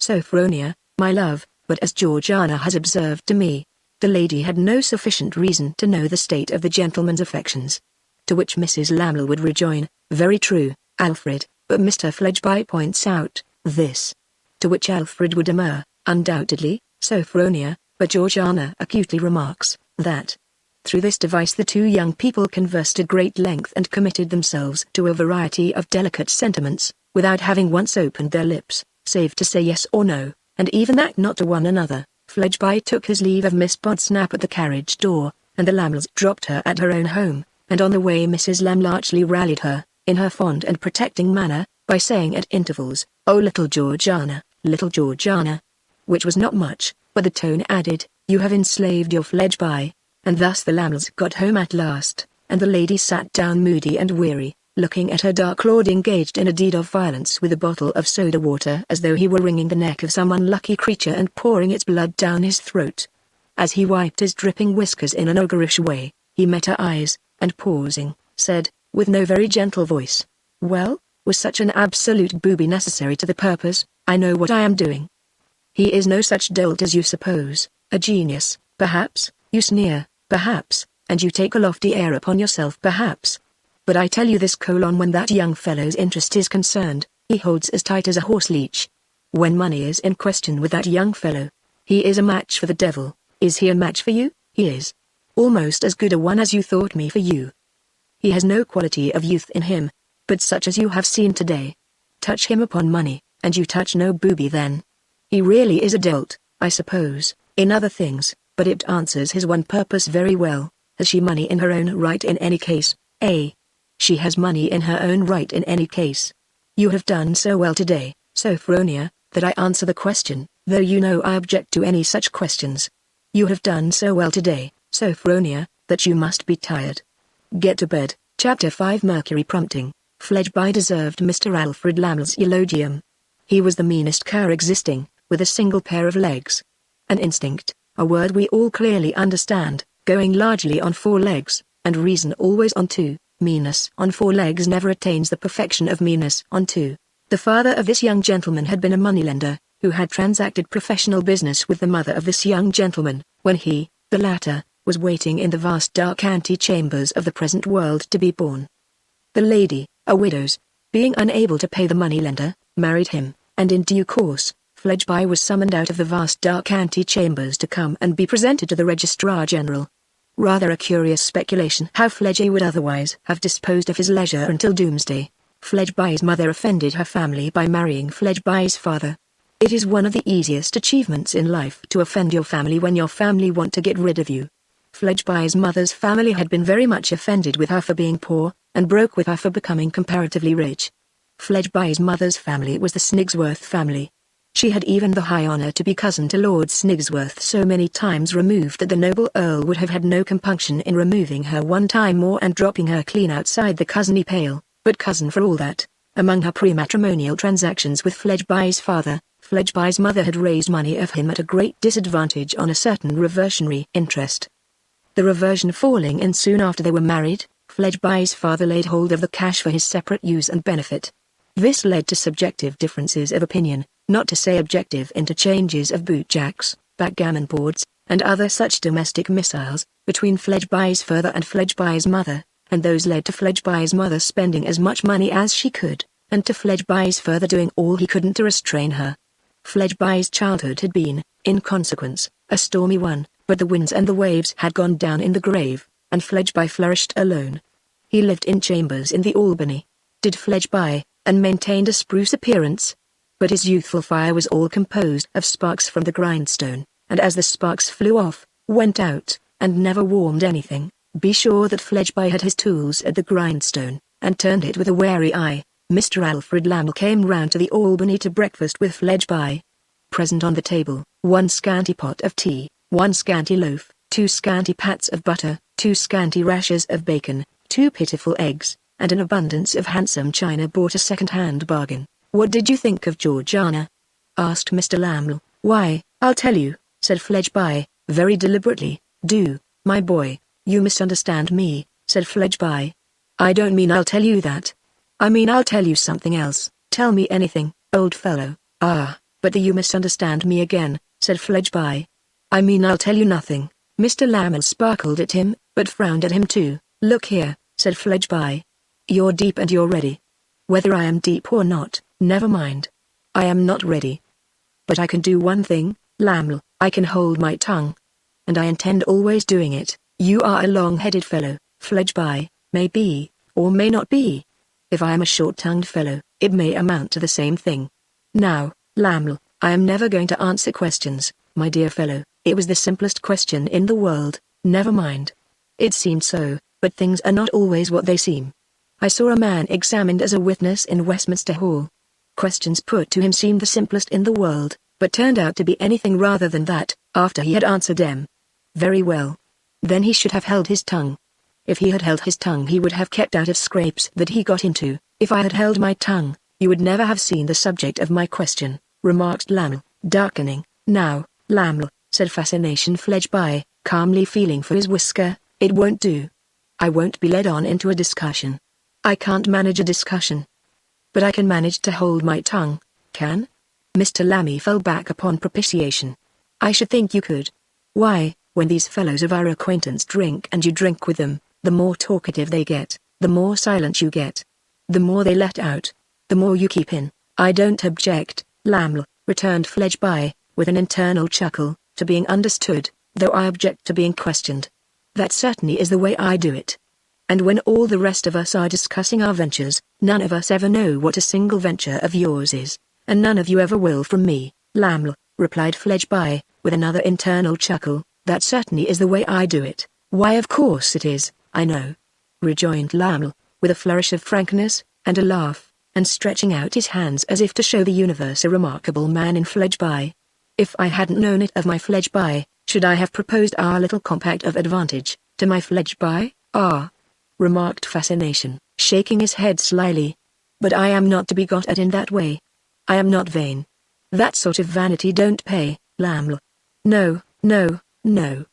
"Sophronia, my love, but as Georgiana has observed to me, The lady had no sufficient reason to know the state of the gentleman's affections. To which Mrs. Laml would rejoin, "Very true, Alfred, but Mr. Fledgeby points out this." To which Alfred would demur, "Undoubtedly, Sophronia, but Georgiana acutely remarks that." Through this device the two young people conversed at great length and committed themselves to a variety of delicate sentiments, without having once opened their lips, save to say yes or no, and even that not to one another. Fledgeby took his leave of Miss Podsnap at the carriage door, and the Lamls dropped her at her own home, and on the way Mrs. Lamb largely rallied her, in her fond and protecting manner, by saying at intervals, "Oh little Georgiana, which was not much, but the tone added, "You have enslaved your Fledgeby." And thus the Lamls got home at last, and the lady sat down moody and weary, looking at her dark lord engaged in a deed of violence with a bottle of soda water as though he were wringing the neck of some unlucky creature and pouring its blood down his throat. As he wiped his dripping whiskers in an ogreish way, he met her eyes, and pausing, said, with no very gentle voice, "Well, was such an absolute booby necessary to the purpose? I know what I am doing." "He is no such dolt as you suppose, a genius, perhaps, you sneer, perhaps, and you take a lofty air upon yourself perhaps. But I tell you this: when that young fellow's interest is concerned, he holds as tight as a horse-leech. When money is in question with that young fellow, he is a match for the devil. Is he a match for you? He is. Almost as good a one as you thought me for you. He has no quality of youth in him, but such as you have seen today. Touch him upon money, and you touch no booby then. He really is a dolt, I suppose, in other things, but it answers his one purpose very well. Has she money in her own right in any case? She has money in her own right in any case. You have done so well today, Sophronia, that I answer the question, though you know I object to any such questions. You have done so well today, Sophronia, that you must be tired. Get to bed." Chapter 5 Mercury Prompting. Fledgeby deserved Mr. Alfred Laml's eulogium. He was the meanest cur existing, with a single pair of legs. An instinct, a word we all clearly understand, going largely on 4 legs, and reason always on 2. Meanness on 4 legs never attains the perfection of meanness on 2. The father of this young gentleman had been a moneylender, who had transacted professional business with the mother of this young gentleman, when he, the latter, was waiting in the vast dark ante-chambers of the present world to be born. The lady, a widow's, being unable to pay the moneylender, married him, and in due course, Fledgeby was summoned out of the vast dark ante-chambers to come and be presented to the Registrar General. Rather a curious speculation how Fledgeby would otherwise have disposed of his leisure until doomsday. Fledgeby's mother offended her family by marrying Fledgeby's father. It is one of the easiest achievements in life to offend your family when your family want to get rid of you. Fledgeby's mother's family had been very much offended with her for being poor, and broke with her for becoming comparatively rich. Fledgeby's mother's family was the Snigsworth family. She had even the high honour to be cousin to Lord Snigsworth, so many times removed that the noble Earl would have had no compunction in removing her one time more and dropping her clean outside the cousinly pale, but cousin for all that. Among her pre-matrimonial transactions with Fledgeby's father, Fledgeby's mother had raised money of him at a great disadvantage on a certain reversionary interest. The reversion falling in soon after they were married, Fledgeby's father laid hold of the cash for his separate use and benefit. This led to subjective differences of opinion, not to say objective interchanges of bootjacks, backgammon boards, and other such domestic missiles, between Fledgeby's father and Fledgeby's mother, and those led to Fledgeby's mother spending as much money as she could, and to Fledgeby's father doing all he couldn't to restrain her. Fledgeby's childhood had been, in consequence, a stormy one, but the winds and the waves had gone down in the grave, and Fledgeby flourished alone. He lived in chambers in the Albany, did Fledgeby, and maintained a spruce appearance. But his youthful fire was all composed of sparks from the grindstone, and as the sparks flew off, went out, and never warmed anything, be sure that Fledgeby had his tools at the grindstone, and turned it with a wary eye. Mr. Alfred Laml came round to the Albany to breakfast with Fledgeby. Present on the table, 1 scanty pot of tea, 1 scanty loaf, 2 scanty pats of butter, 2 scanty rashers of bacon, 2 pitiful eggs, and an abundance of handsome china bought a second-hand bargain. "What did you think of Georgiana?" asked Mr. Laml. "Why, I'll tell you," said Fledgeby, very deliberately. "Do, my boy." "You misunderstand me," said Fledgeby. "I don't mean I'll tell you that. I mean I'll tell you something else." "Tell me anything, old fellow." "Ah, but you misunderstand me again," said Fledgeby. "I mean I'll tell you nothing." Mr. Lamel sparkled at him, but frowned at him too. "Look here," said Fledgeby. "You're deep and you're ready. Whether I am deep or not, never mind. I am not ready. But I can do one thing, Lamel, I can hold my tongue. And I intend always doing it." "You are a long-headed fellow, Fledgeby, may be, or may not be. If I am a short-tongued fellow, it may amount to the same thing. Now, Lamel, I am never going to answer questions, my dear fellow. It was the simplest question in the world, never mind. It seemed so, but things are not always what they seem. I saw a man examined as a witness in Westminster Hall. Questions put to him seemed the simplest in the world, but turned out to be anything rather than that, after he had answered them. Very well. Then he should have held his tongue. If he had held his tongue he would have kept out of scrapes that he got into. If I had held my tongue, you would never have seen the subject of my question," remarked Lamel, darkening. "Now, Lamel," said Fascination Fledgeby, calmly feeling for his whisker, "it won't do. I won't be led on into a discussion. I can't manage a discussion. But I can manage to hold my tongue, can?" Mr. Lammy fell back upon propitiation. "I should think you could. Why, when these fellows of our acquaintance drink and you drink with them, the more talkative they get, the more silent you get. The more they let out, the more you keep in." "I don't object, Lamel," returned Fledgeby, with an internal chuckle, "to being understood, though I object to being questioned. That certainly is the way I do it. And when all the rest of us are discussing our ventures, none of us ever know what a single venture of yours is, and none of you ever will from me, Lamel," replied Fledgeby, with another internal chuckle. "That certainly is the way I do it." "Why, of course it is, I know," rejoined Lamel, with a flourish of frankness, and a laugh, and stretching out his hands as if to show the universe a remarkable man in Fledgeby. "If I hadn't known it of my Fledgeby, should I have proposed our little compact of advantage, to my Fledgeby?" "Ah," remarked Fascination, shaking his head slyly. "But I am not to be got at in that way. I am not vain. That sort of vanity don't pay, Lamel. No, no, no.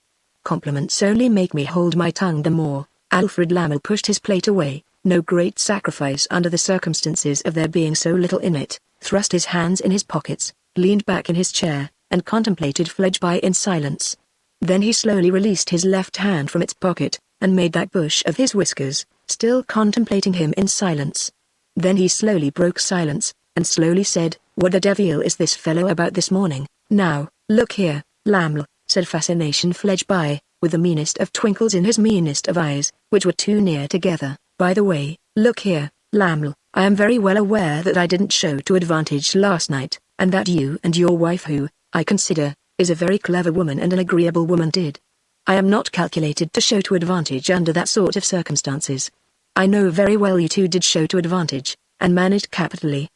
Compliments only make me hold my tongue the more." Alfred Lamel pushed his plate away, no great sacrifice under the circumstances of there being so little in it, thrust his hands in his pockets, leaned back in his chair, and contemplated Fledgeby in silence. Then he slowly released his left hand from its pocket, and made that bush of his whiskers, still contemplating him in silence. Then he slowly broke silence, and slowly said, "What the devil is this fellow about this morning?" "Now, look here, Lamel," said Fascination Fledgeby, with the meanest of twinkles in his meanest of eyes, which were too near together. "By the way, look here, Lamel, I am very well aware that I didn't show to advantage last night, and that you and your wife, who, I consider, is a very clever woman and an agreeable woman, did. I am not calculated to show to advantage under that sort of circumstances. I know very well you two did show to advantage, and managed capitally.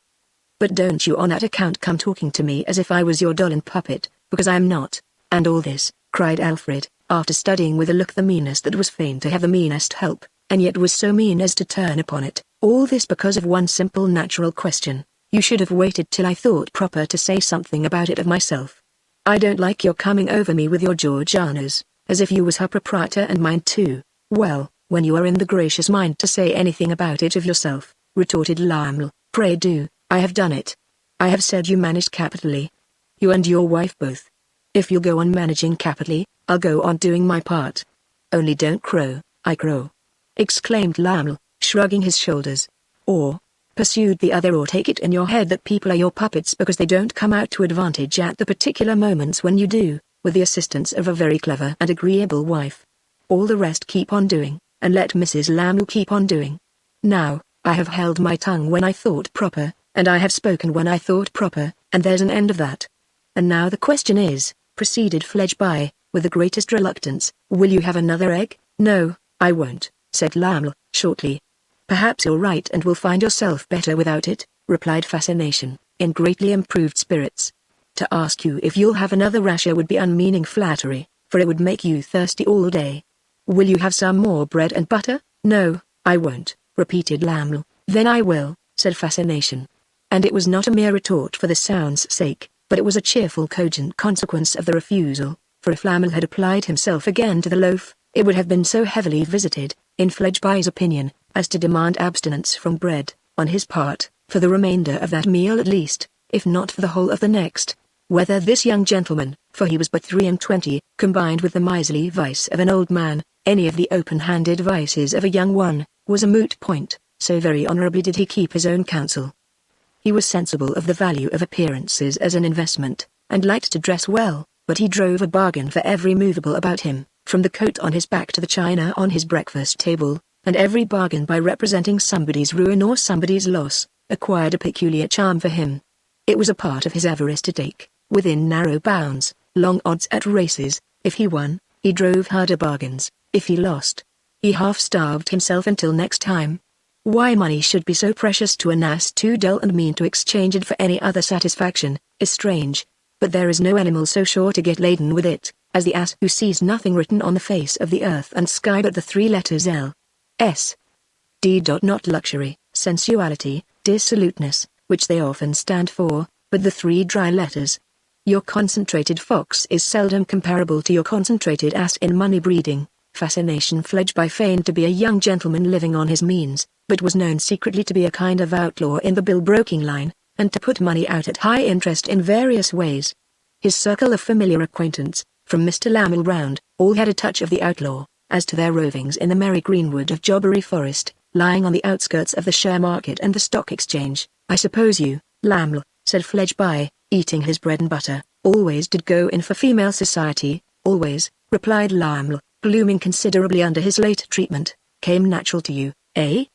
But don't you on that account come talking to me as if I was your doll and puppet, because I am not." "And all this," cried Alfred, after studying with a look the meanness that was fain to have the meanest help, and yet was so mean as to turn upon it, "all this because of one simple natural question. You should have waited till I thought proper to say something about it of myself. I don't like your coming over me with your Georgianas, as if you was her proprietor and mine too." "Well, when you are in the gracious mind to say anything about it of yourself," retorted Lamel, "pray do." "I have done it. I have said you managed capitally. You and your wife both. If you'll go on managing capitally, I'll go on doing my part. Only don't crow." "I crow," exclaimed Lamel, shrugging his shoulders. "Or," pursued the other, "or take it in your head that people are your puppets because they don't come out to advantage at the particular moments when you do, with the assistance of a very clever and agreeable wife. All the rest keep on doing, and let Mrs. Lamel keep on doing. Now, I have held my tongue when I thought proper, and I have spoken when I thought proper, and there's an end of that. And now the question is," proceeded Fledgeby, with the greatest reluctance, "will you have another egg?" "No, I won't," said Lamel, shortly. "Perhaps you're right and will find yourself better without it," replied Fascination, in greatly improved spirits. "To ask you if you'll have another rasher would be unmeaning flattery, for it would make you thirsty all day. Will you have some more bread and butter?" "No, I won't," repeated Lamel. "Then I will," said Fascination. And it was not a mere retort for the sound's sake, but it was a cheerful cogent consequence of the refusal, for if Lamel had applied himself again to the loaf, it would have been so heavily visited, in Fledgeby's opinion, as to demand abstinence from bread, on his part, for the remainder of that meal at least, if not for the whole of the next. whether this young gentleman, for he was but 23, combined with the miserly vice of an old man, any of the open-handed vices of a young one, was a moot point, so very honorably did he keep his own counsel. He was sensible of the value of appearances as an investment, and liked to dress well, but he drove a bargain for every movable about him, from the coat on his back to the china on his breakfast table, and every bargain by representing somebody's ruin or somebody's loss, acquired a peculiar charm for him. It was a part of his avarice to take, within narrow bounds, long odds at races. If he won, he drove harder bargains; if he lost, he half-starved himself until next time. Why money should be so precious to an ass too dull and mean to exchange it for any other satisfaction, is strange, but there is no animal so sure to get laden with it, as the ass who sees nothing written on the face of the earth and sky but the three letters L. S. D. Not luxury, sensuality, dissoluteness, which they often stand for, but the three dry letters. Your concentrated fox is seldom comparable to your concentrated ass in money breeding. Fascination Fledgeby feigned to be a young gentleman living on his means, but was known secretly to be a kind of outlaw in the bill-broking line, and to put money out at high interest in various ways. His circle of familiar acquaintance, from Mr. Lammle round, all had a touch of the outlaw. As to their rovings in the merry greenwood of Jobbery Forest, lying on the outskirts of the share market and the stock exchange, I suppose you, Lammle, said Fledgeby, eating his bread and butter, always did go in for female society. Always, replied Lammle, glooming considerably under his late treatment. Came natural to you, eh?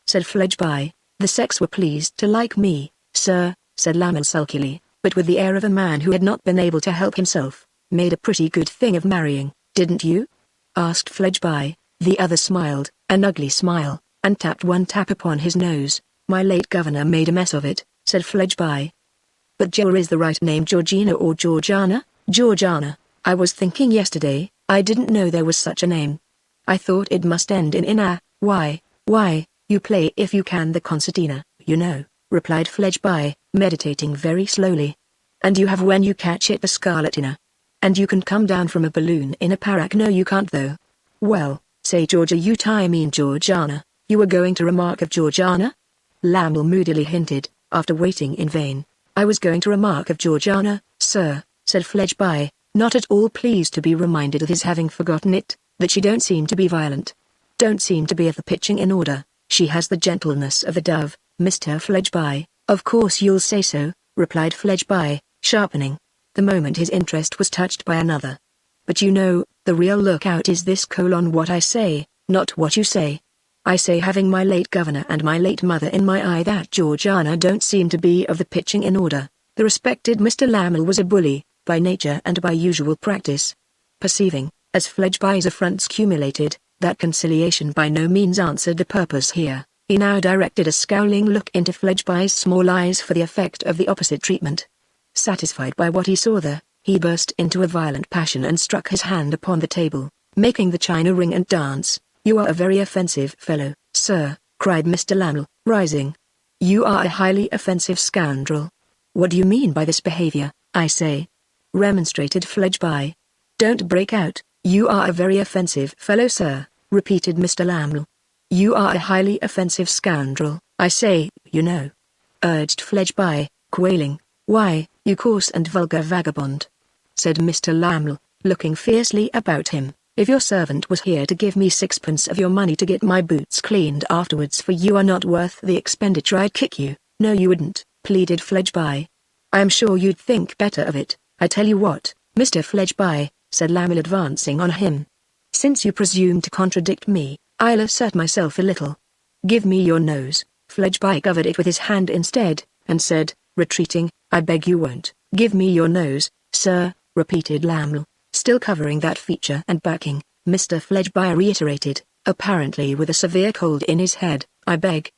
Said Fledgeby. The sex were pleased to like me, sir, said Lammle sulkily, but with the air of a man who had not been able to help himself. Made a pretty good thing of marrying, didn't you? Asked Fledgeby. The other smiled, an ugly smile, and tapped one tap upon his nose. My late governor made a mess of it, said Fledgeby. But is the right name Georgina or Georgiana? Georgiana. I was thinking yesterday, I didn't know there was such a name. I thought it must end in a. Why, you play if you can the concertina, you know, replied Fledgeby, meditating very slowly. And you have when you catch it the scarlatina. And you can come down from a balloon in a parack. No you can't though. Well, say Georgia I mean Georgiana. You were going to remark of Georgiana? Lammle moodily hinted, after waiting in vain. I was going to remark of Georgiana, sir, said Fledgeby, not at all pleased to be reminded of his having forgotten it, that she don't seem to be violent. Don't seem to be of the pitching in order. She has the gentleness of a dove, Mr. Fledgeby. Of course you'll say so, replied Fledgeby, sharpening, the moment his interest was touched by another. But you know, the real lookout is this: what I say, not what you say. I say having my late governor and my late mother in my eye that Georgiana don't seem to be of the pitching in order. The respected Mr. Lammle was a bully, by nature and by usual practice. Perceiving, as Fledgeby's affronts cumulated, that conciliation by no means answered the purpose here, he now directed a scowling look into Fledgeby's small eyes for the effect of the opposite treatment. Satisfied by what he saw there, he burst into a violent passion and struck his hand upon the table, making the china ring and dance. You are a very offensive fellow, sir, cried Mr. Lammle, rising. You are a highly offensive scoundrel. What do you mean by this behavior, I say? Remonstrated Fledgeby. Don't break out. You are a very offensive fellow, sir, repeated Mr. Lammle. You are a highly offensive scoundrel, I say, you know, urged Fledgeby, quailing. Why, you coarse and vulgar vagabond, said Mr. Lammle, looking fiercely about him, if your servant was here to give me 6pence of your money to get my boots cleaned afterwards, for you are not worth the expenditure, I'd kick you. No you wouldn't, pleaded Fledgeby. I am sure you'd think better of it. I tell you what, Mr. Fledgeby, said Lammle advancing on him. Since you presume to contradict me, I'll assert myself a little. Give me your nose. Fledgeby covered it with his hand instead, and said, retreating, I beg you won't. Give me your nose, sir, repeated Lammle, still covering that feature and backing. Mr. Fledgeby reiterated, apparently with a severe cold in his head, I beg,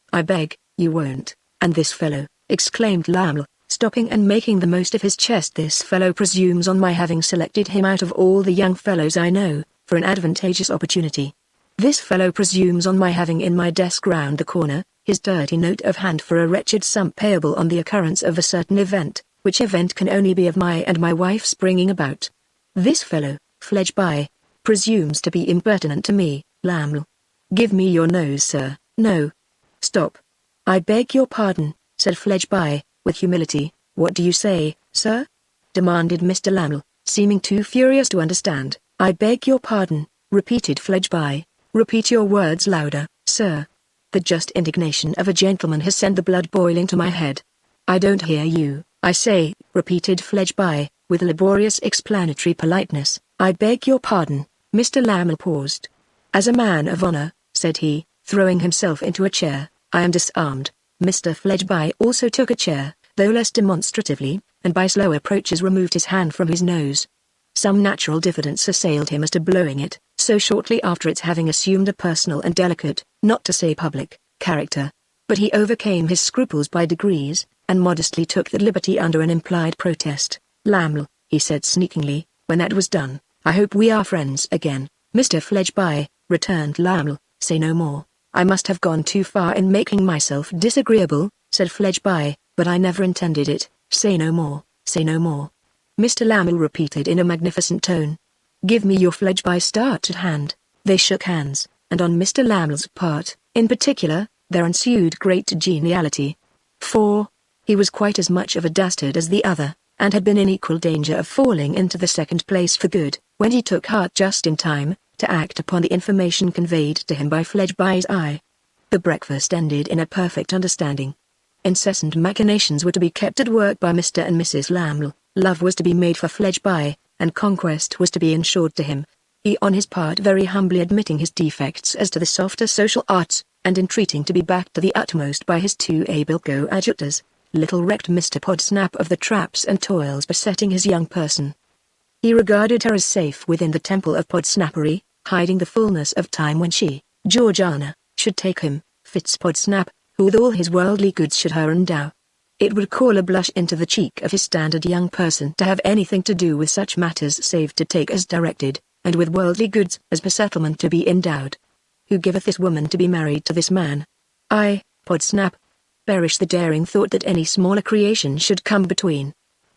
you won't. And this fellow, exclaimed Lammle, stopping and making the most of his chest, this fellow presumes on my having selected him out of all the young fellows I know, for an advantageous opportunity. This fellow presumes on my having in my desk round the corner, his dirty note of hand for a wretched sum payable on the occurrence of a certain event, which event can only be of my and my wife's bringing about. This fellow, Fledgeby, presumes to be impertinent to me, Lammle. Give me your nose, sir. No. Stop. I beg your pardon, said Fledgeby, with humility. What do you say, sir? demanded Mr. Lamel, seeming too furious to understand. "I beg your pardon," repeated Fledgeby. "Repeat your words louder, sir. The just indignation of a gentleman has sent the blood boiling to my head." "I don't hear you, I say," repeated Fledgeby, with laborious explanatory politeness. "I beg your pardon." Mr. Lamel paused. "As a man of honor," said he, throwing himself into a chair, "I am disarmed." Mr. Fledgeby also took a chair, though less demonstratively, and by slow approaches removed his hand from his nose. Some natural diffidence assailed him as to blowing it, so shortly after its having assumed a personal and delicate, not to say public, character. But he overcame his scruples by degrees, and modestly took the liberty under an implied protest. "Lamel," he said sneakingly, when that was done, "I hope we are friends again." "Mr. Fledgeby," returned Lamel, "say no more. I must have gone too far in making myself disagreeable," said Fledgeby, "but I never intended it. Say no more, say no more." Mr. Lamel repeated in a magnificent tone, "Give me your Fledgeby starched hand." They shook hands, and on Mr. Lamel's part, in particular, there ensued great geniality. For he was quite as much of a dastard as the other, and had been in equal danger of falling into the second place for good, when he took heart just in time to act upon the information conveyed to him by Fledgeby's eye. The breakfast ended in a perfect understanding. Incessant machinations were to be kept at work by Mr. and Mrs. Lamel, love was to be made for Fledgeby, and conquest was to be ensured to him. He on his part very humbly admitting his defects as to the softer social arts, and entreating to be backed to the utmost by his two able coadjutors, little recked Mr. Podsnap of the traps and toils besetting his young person. He regarded her as safe within the temple of Podsnappery, hiding the fullness of time when she, Georgiana, should take him, Podsnap, who with all his worldly goods should her endow. It would call a blush into the cheek of his standard young person to have anything to do with such matters save to take as directed, and with worldly goods as per settlement to be endowed. Who giveth this woman to be married to this man? I, Podsnap. Perish the daring thought that any smaller creation should come between.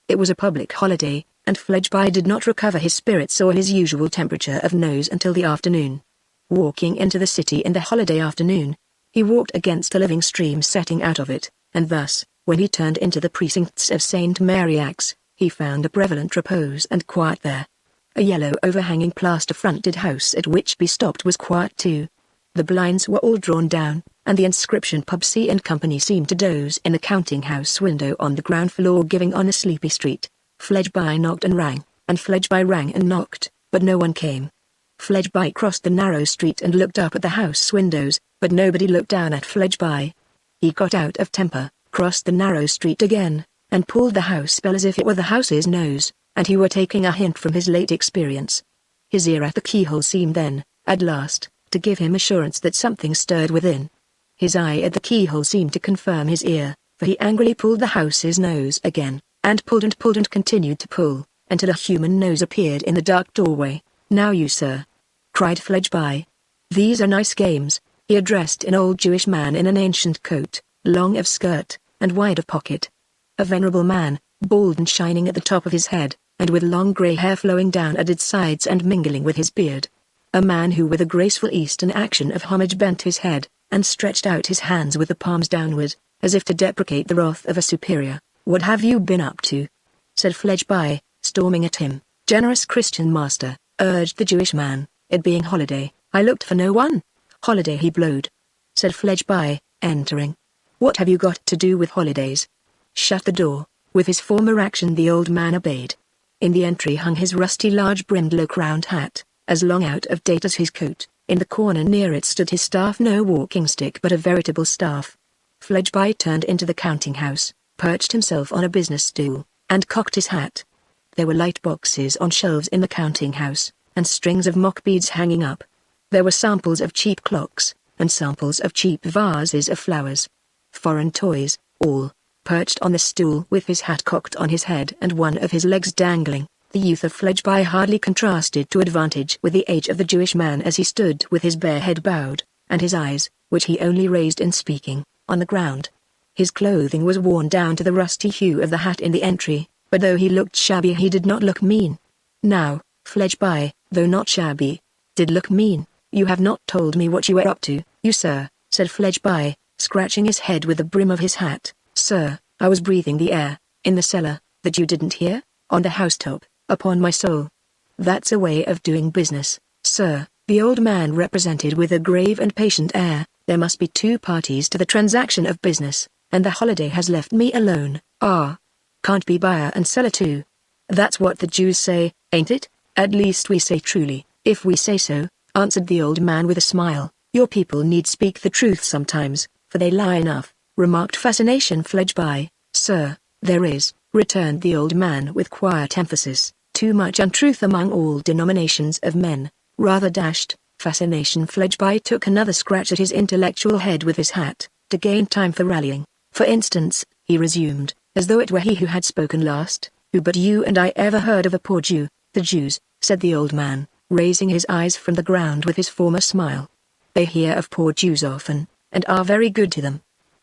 It was a public holiday, and Fledgeby did not recover his spirits or his usual temperature of nose until the afternoon. Walking into the city in the holiday afternoon, he walked against a living stream setting out of it, and thus, when he turned into the precincts of St. Mariacs, he found a prevalent repose and quiet there. A yellow overhanging plaster-fronted house at which he stopped was quiet too. The blinds were all drawn down, and the inscription Pub C and Company seemed to doze in the counting-house window on the ground floor giving on a sleepy street. Fledgeby knocked and rang, and Fledgeby rang and knocked, but no one came. Fledgeby crossed the narrow street and looked up at the house windows, but nobody looked down at Fledgeby. He got out of temper, crossed the narrow street again, and pulled the house bell as if it were the house's nose, and he were taking a hint from his late experience. His ear at the keyhole seemed then, at last, to give him assurance that something stirred within. His eye at the keyhole seemed to confirm his ear, for he angrily pulled the house's nose again, and pulled and continued to pull, until a human nose appeared in the dark doorway. "Now you, sir," cried Fledgeby. "These are nice games," he addressed an old Jewish man in an ancient coat, long of skirt, and wide of pocket. A venerable man, bald and shining at the top of his head, and with long grey hair flowing down at its sides and mingling with his beard. A man who with a graceful Eastern action of homage bent his head, and stretched out his hands with the palms downward, as if to deprecate the wrath of a superior. "What have you been up to?" said Fledgeby, storming at him. "Generous Christian master," urged the Jewish man, "it being holiday, I looked for no one." "Holiday he blowed," said Fledgeby, entering. "What have you got to do with holidays?" "Shut the door." With his former action the old man obeyed. In the entry hung his rusty large-brimmed low-crowned hat, as long out of date as his coat. In the corner near it stood his staff, no walking stick but a veritable staff. Fledgeby turned into the counting-house, perched himself on a business stool, and cocked his hat. There were light boxes on shelves in the counting-house, and strings of mock beads hanging up. There were samples of cheap clocks, and samples of cheap vases of flowers. Foreign toys, all, perched on the stool with his hat cocked on his head and one of his legs dangling. The youth of Fledgeby hardly contrasted to advantage with the age of the Jewish man as he stood with his bare head bowed, and his eyes, which he only raised in speaking, on the ground. His clothing was worn down to the rusty hue of the hat in the entry, but though he looked shabby he did not look mean. Now, Fledgeby, though not shabby, did look mean. "You have not told me what you were up to, you sir," said Fledgeby, scratching his head with the brim of his hat. "Sir, I was breathing the air, in the cellar, that you didn't hear?" on the housetop, upon my soul. That's a way of doing business, sir, the old man represented with a grave and patient air. There must be two parties to the transaction of business, and the holiday has left me alone. Can't be buyer and seller too. That's what the Jews say, ain't it? At least we say truly, if we say so, answered the old man with a smile. Your people need speak the truth sometimes, for they lie enough, remarked Fascination Fledgeby. Sir, there is, returned the old man with quiet emphasis, too much untruth among all denominations of men. Rather dashed, Fascination Fledgeby took another scratch at his intellectual head with his hat, to gain time for rallying. For instance, he resumed, as though it were he who had spoken last, who but you and I ever heard of a poor Jew? The Jews, said the old man, raising his eyes from the ground with his former smile. They hear of poor Jews often, and are very good to them.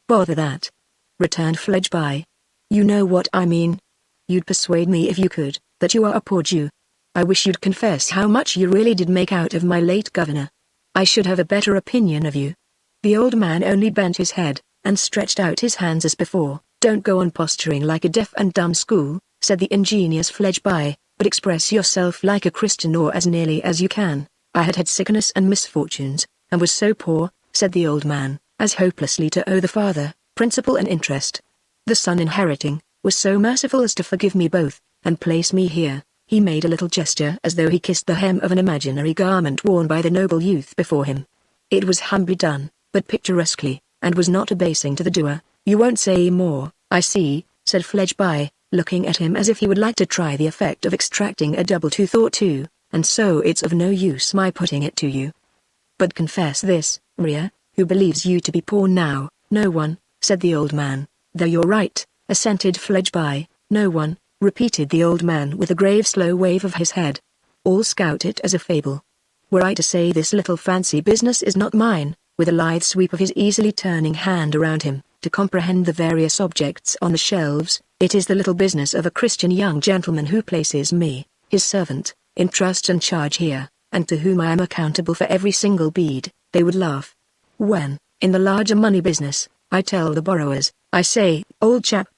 Bother that, returned Fledgeby. You know what I mean. You'd persuade me if you could, that you are a poor Jew. I wish you'd confess how much you really did make out of my late governor. I should have a better opinion of you. The old man only bent his head, and stretched out his hands as before. Don't go on posturing like a deaf and dumb school, said the ingenious Fledgeby, but express yourself like a Christian or as nearly as you can. I had sickness and misfortunes, and was so poor, said the old man, as hopelessly to owe the father, principal and interest. The son inheriting, was so merciful as to forgive me both, and place me here. He made a little gesture as though he kissed the hem of an imaginary garment worn by the noble youth before him. It was humbly done, but picturesquely, and was not abasing to the doer. You won't say more, I see, said Fledgeby, looking at him as if he would like to try the effect of extracting a double tooth or two, and so it's of no use my putting it to you. But confess this, Rhea, who believes you to be poor now? No one, said the old man. Though you're right, assented Fledgeby. No one, repeated the old man with a grave slow wave of his head. All scout it as a fable. Were I to say this little fancy business is not mine, with a lithe sweep of his easily turning hand around him, to comprehend the various objects on the shelves, it is the little business of a Christian young gentleman who places me, his servant, in trust and charge here, and to whom I am accountable for every single bead, they would laugh. When, in the larger money business, I tell the borrowers, I say, old chap,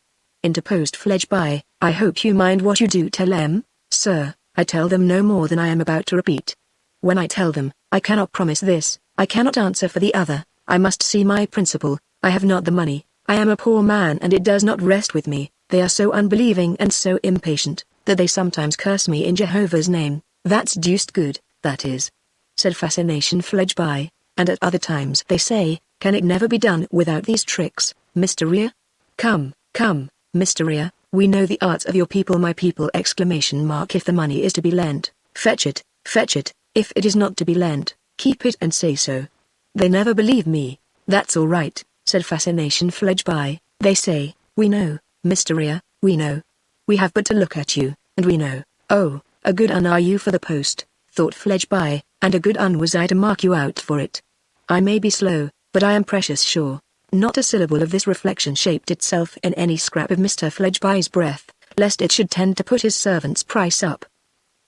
interposed Fledgeby, I hope you mind what you do tell them, sir. I tell them no more than I am about to repeat. When I tell them, I cannot promise this, I cannot answer for the other, I must see my principal, I have not the money, I am a poor man and it does not rest with me, they are so unbelieving and so impatient, that they sometimes curse me in Jehovah's name. That's deuced good, that is, said Fascination Fledgeby, and at other times they say, can it never be done without these tricks, Mr. Rhea? Come, Mr. Rhea, we know the arts of your people, my people! If the money is to be lent, fetch it, if it is not to be lent, keep it and say so. They never believe me. That's all right, said Fascination Fledgeby, they say, we know, Mr. Rhea, we know. We have but to look at you, and we know. Oh, a good un are you for the post, thought Fledgeby, and a good un was I to mark you out for it. I may be slow, but I am precious sure. Not a syllable of this reflection shaped itself in any scrap of Mr. Fledgeby's breath, lest it should tend to put his servant's price up.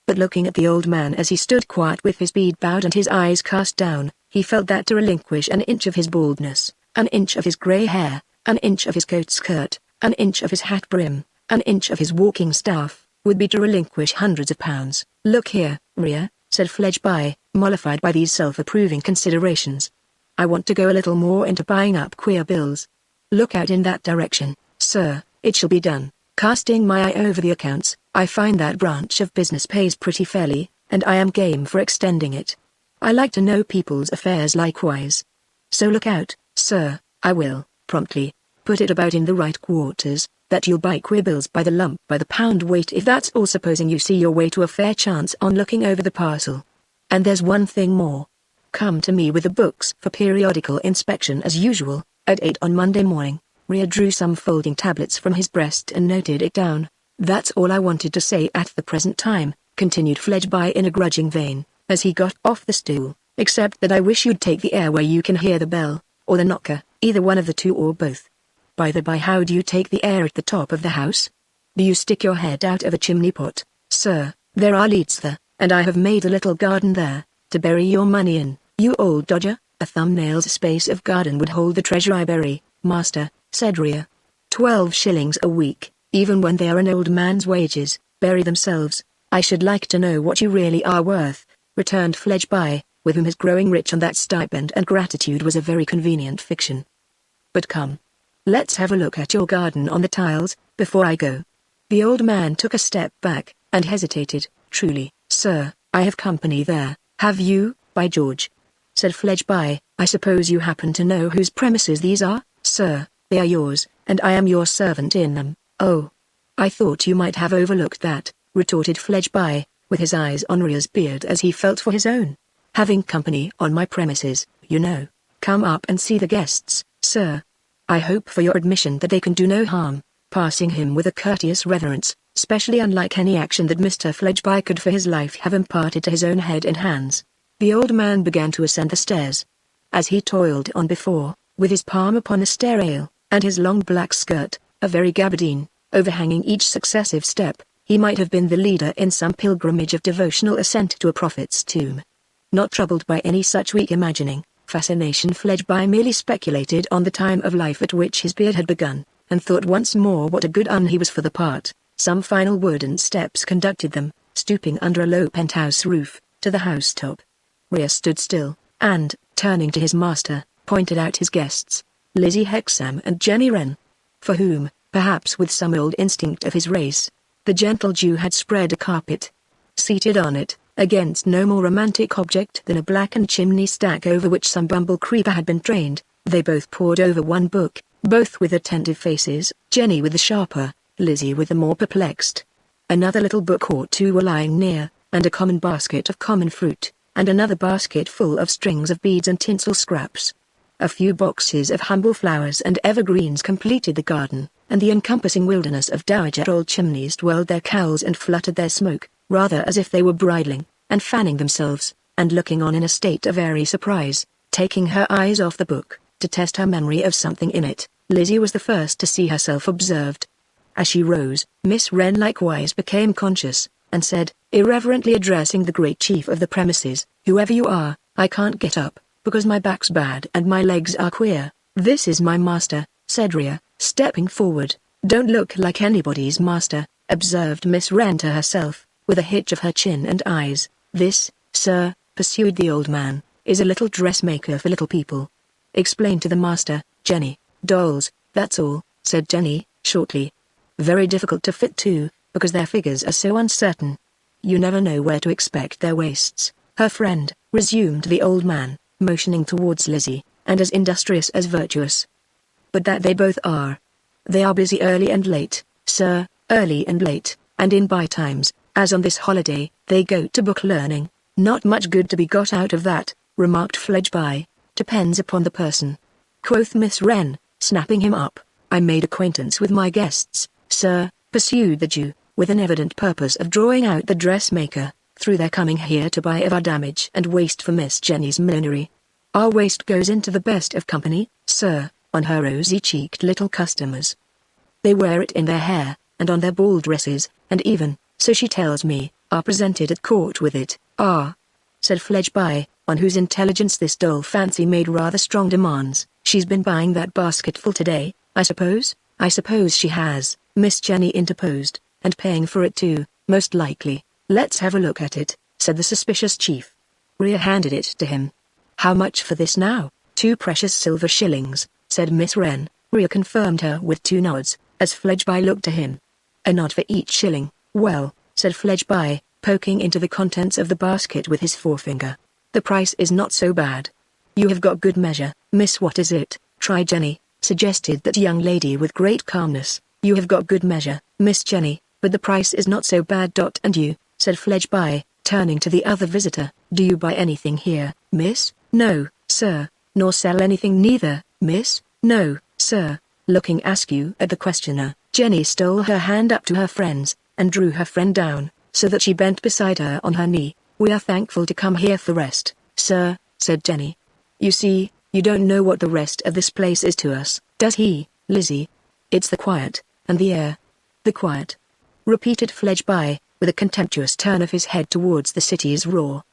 But looking at the old man as he stood quiet with his bead bowed and his eyes cast down, he felt that to relinquish an inch of his baldness, an inch of his grey hair, an inch of his coat skirt, an inch of his hat brim, an inch of his walking staff, would be to relinquish hundreds of pounds. Look here, Rhea, said Fledgeby, mollified by these self-approving considerations. I want to go a little more into buying up queer bills. Look out in that direction, sir, it shall be done. Casting my eye over the accounts, I find that branch of business pays pretty fairly, and I am game for extending it. I like to know people's affairs likewise. So look out, sir, I will, promptly, put it about in the right quarters, that you'll buy queer bills by the lump, by the pound weight, if that's all, supposing you see your way to a fair chance on looking over the parcel. And there's one thing more. Come to me with the books for periodical inspection as usual, at 8 on Monday morning. Rhea drew some folding tablets from his breast and noted it down. That's all I wanted to say at the present time, continued Fledgeby in a grudging vein, as he got off the stool, except that I wish you'd take the air where you can hear the bell, or the knocker, either one of the two or both. By the by, how do you take the air at the top of the house? Do you stick your head out of a chimney pot? Sir, there are leads there, and I have made a little garden there, to bury your money in. You old dodger, a thumbnail's space of garden would hold the treasure I bury, master, said Rhea. 12 shillings a week, even when they are an old man's wages, bury themselves. I should like to know what you really are worth, returned Fledgeby, with whom his growing rich on that stipend and gratitude was a very convenient fiction. But come. Let's have a look at your garden on the tiles, before I go. The old man took a step back, and hesitated. Truly, sir, I have company there. Have you, by George? Said Fledgeby. I suppose you happen to know whose premises these are, sir. They are yours, and I am your servant in them. Oh. I thought you might have overlooked that, retorted Fledgeby, with his eyes on Ria's beard as he felt for his own. Having company on my premises, you know. Come up and see the guests, sir. I hope for your admission that they can do no harm, passing him with a courteous reverence, specially unlike any action that Mr. Fledgeby could for his life have imparted to his own head and hands. The old man began to ascend the stairs. As he toiled on before, with his palm upon the stair rail, and his long black skirt, a very gabardine, overhanging each successive step, he might have been the leader in some pilgrimage of devotional ascent to a prophet's tomb. Not troubled by any such weak imagining, fascination, Fledgeby merely speculated on the time of life at which his beard had begun, and thought once more what a good un he was for the part. Some final wooden steps conducted them, stooping under a low penthouse roof, to the housetop. Ria stood still, and, turning to his master, pointed out his guests, Lizzie Hexam and Jenny Wren. For whom, perhaps with some old instinct of his race, the gentle Jew had spread a carpet. Seated on it, against no more romantic object than a blackened chimney stack over which some bumble creeper had been trained, they both pored over one book, both with attentive faces, Jenny with the sharper, Lizzie with the more perplexed. Another little book or two were lying near, and a common basket of common fruit, and another basket full of strings of beads and tinsel scraps. A few boxes of humble flowers and evergreens completed the garden, and the encompassing wilderness of dowager old chimneys twirled their cowls and fluttered their smoke, rather as if they were bridling, and fanning themselves, and looking on in a state of airy surprise, taking her eyes off the book, to test her memory of something in it. Lizzie was the first to see herself observed. As she rose, Miss Wren likewise became conscious, and said, irreverently addressing the great chief of the premises, whoever you are, I can't get up, because my back's bad and my legs are queer. This is my master, said Ria, stepping forward. Don't look like anybody's master, observed Miss Wren to herself, with a hitch of her chin and eyes. This, sir, pursued the old man, is a little dressmaker for little people. Explain to the master, Jenny. Dolls, that's all, said Jenny, shortly. Very difficult to fit too, because their figures are so uncertain. You never know where to expect their waists. Her friend, resumed the old man, motioning towards Lizzie, and as industrious as virtuous. But that they both are. They are busy early and late, sir, early and late, and in by times, as on this holiday, they go to book learning. Not much good to be got out of that, remarked Fledgeby. Depends upon the person. Quoth Miss Wren, snapping him up. I made acquaintance with my guests, sir, pursued the Jew, with an evident purpose of drawing out the dressmaker, through their coming here to buy of our damage and waste for Miss Jenny's millinery. Our waste goes into the best of company, sir, on her rosy-cheeked little customers. They wear it in their hair, and on their ball dresses, and even, so she tells me, are presented at court with it. Ah, said Fledgeby, on whose intelligence this dull fancy made rather strong demands. She's been buying that basketful today, I suppose? I suppose she has, Miss Jenny interposed, and paying for it too, most likely. Let's have a look at it, said the suspicious chief. Ria handed it to him. How much for this now? 2 precious silver shillings, said Miss Wren. Ria confirmed her with 2 nods, as Fledgeby looked to him. A nod for each shilling. Well, said Fledgeby, poking into the contents of the basket with his forefinger. The price is not so bad. You have got good measure, Miss What is it? Try Jenny, suggested that young lady with great calmness. You have got good measure, Miss Jenny, but the price is not so bad. And you, said Fledgeby, turning to the other visitor, do you buy anything here, miss? No, sir. Nor sell anything neither, miss? No, sir. Looking askew at the questioner, Jenny stole her hand up to her friend's, and drew her friend down, so that she bent beside her on her knee. We are thankful to come here for rest, sir, said Jenny. You see, you don't know what the rest of this place is to us, does he, Lizzie? It's the quiet, and the air. The quiet, repeated Fledgeby, with a contemptuous turn of his head towards the city's roar.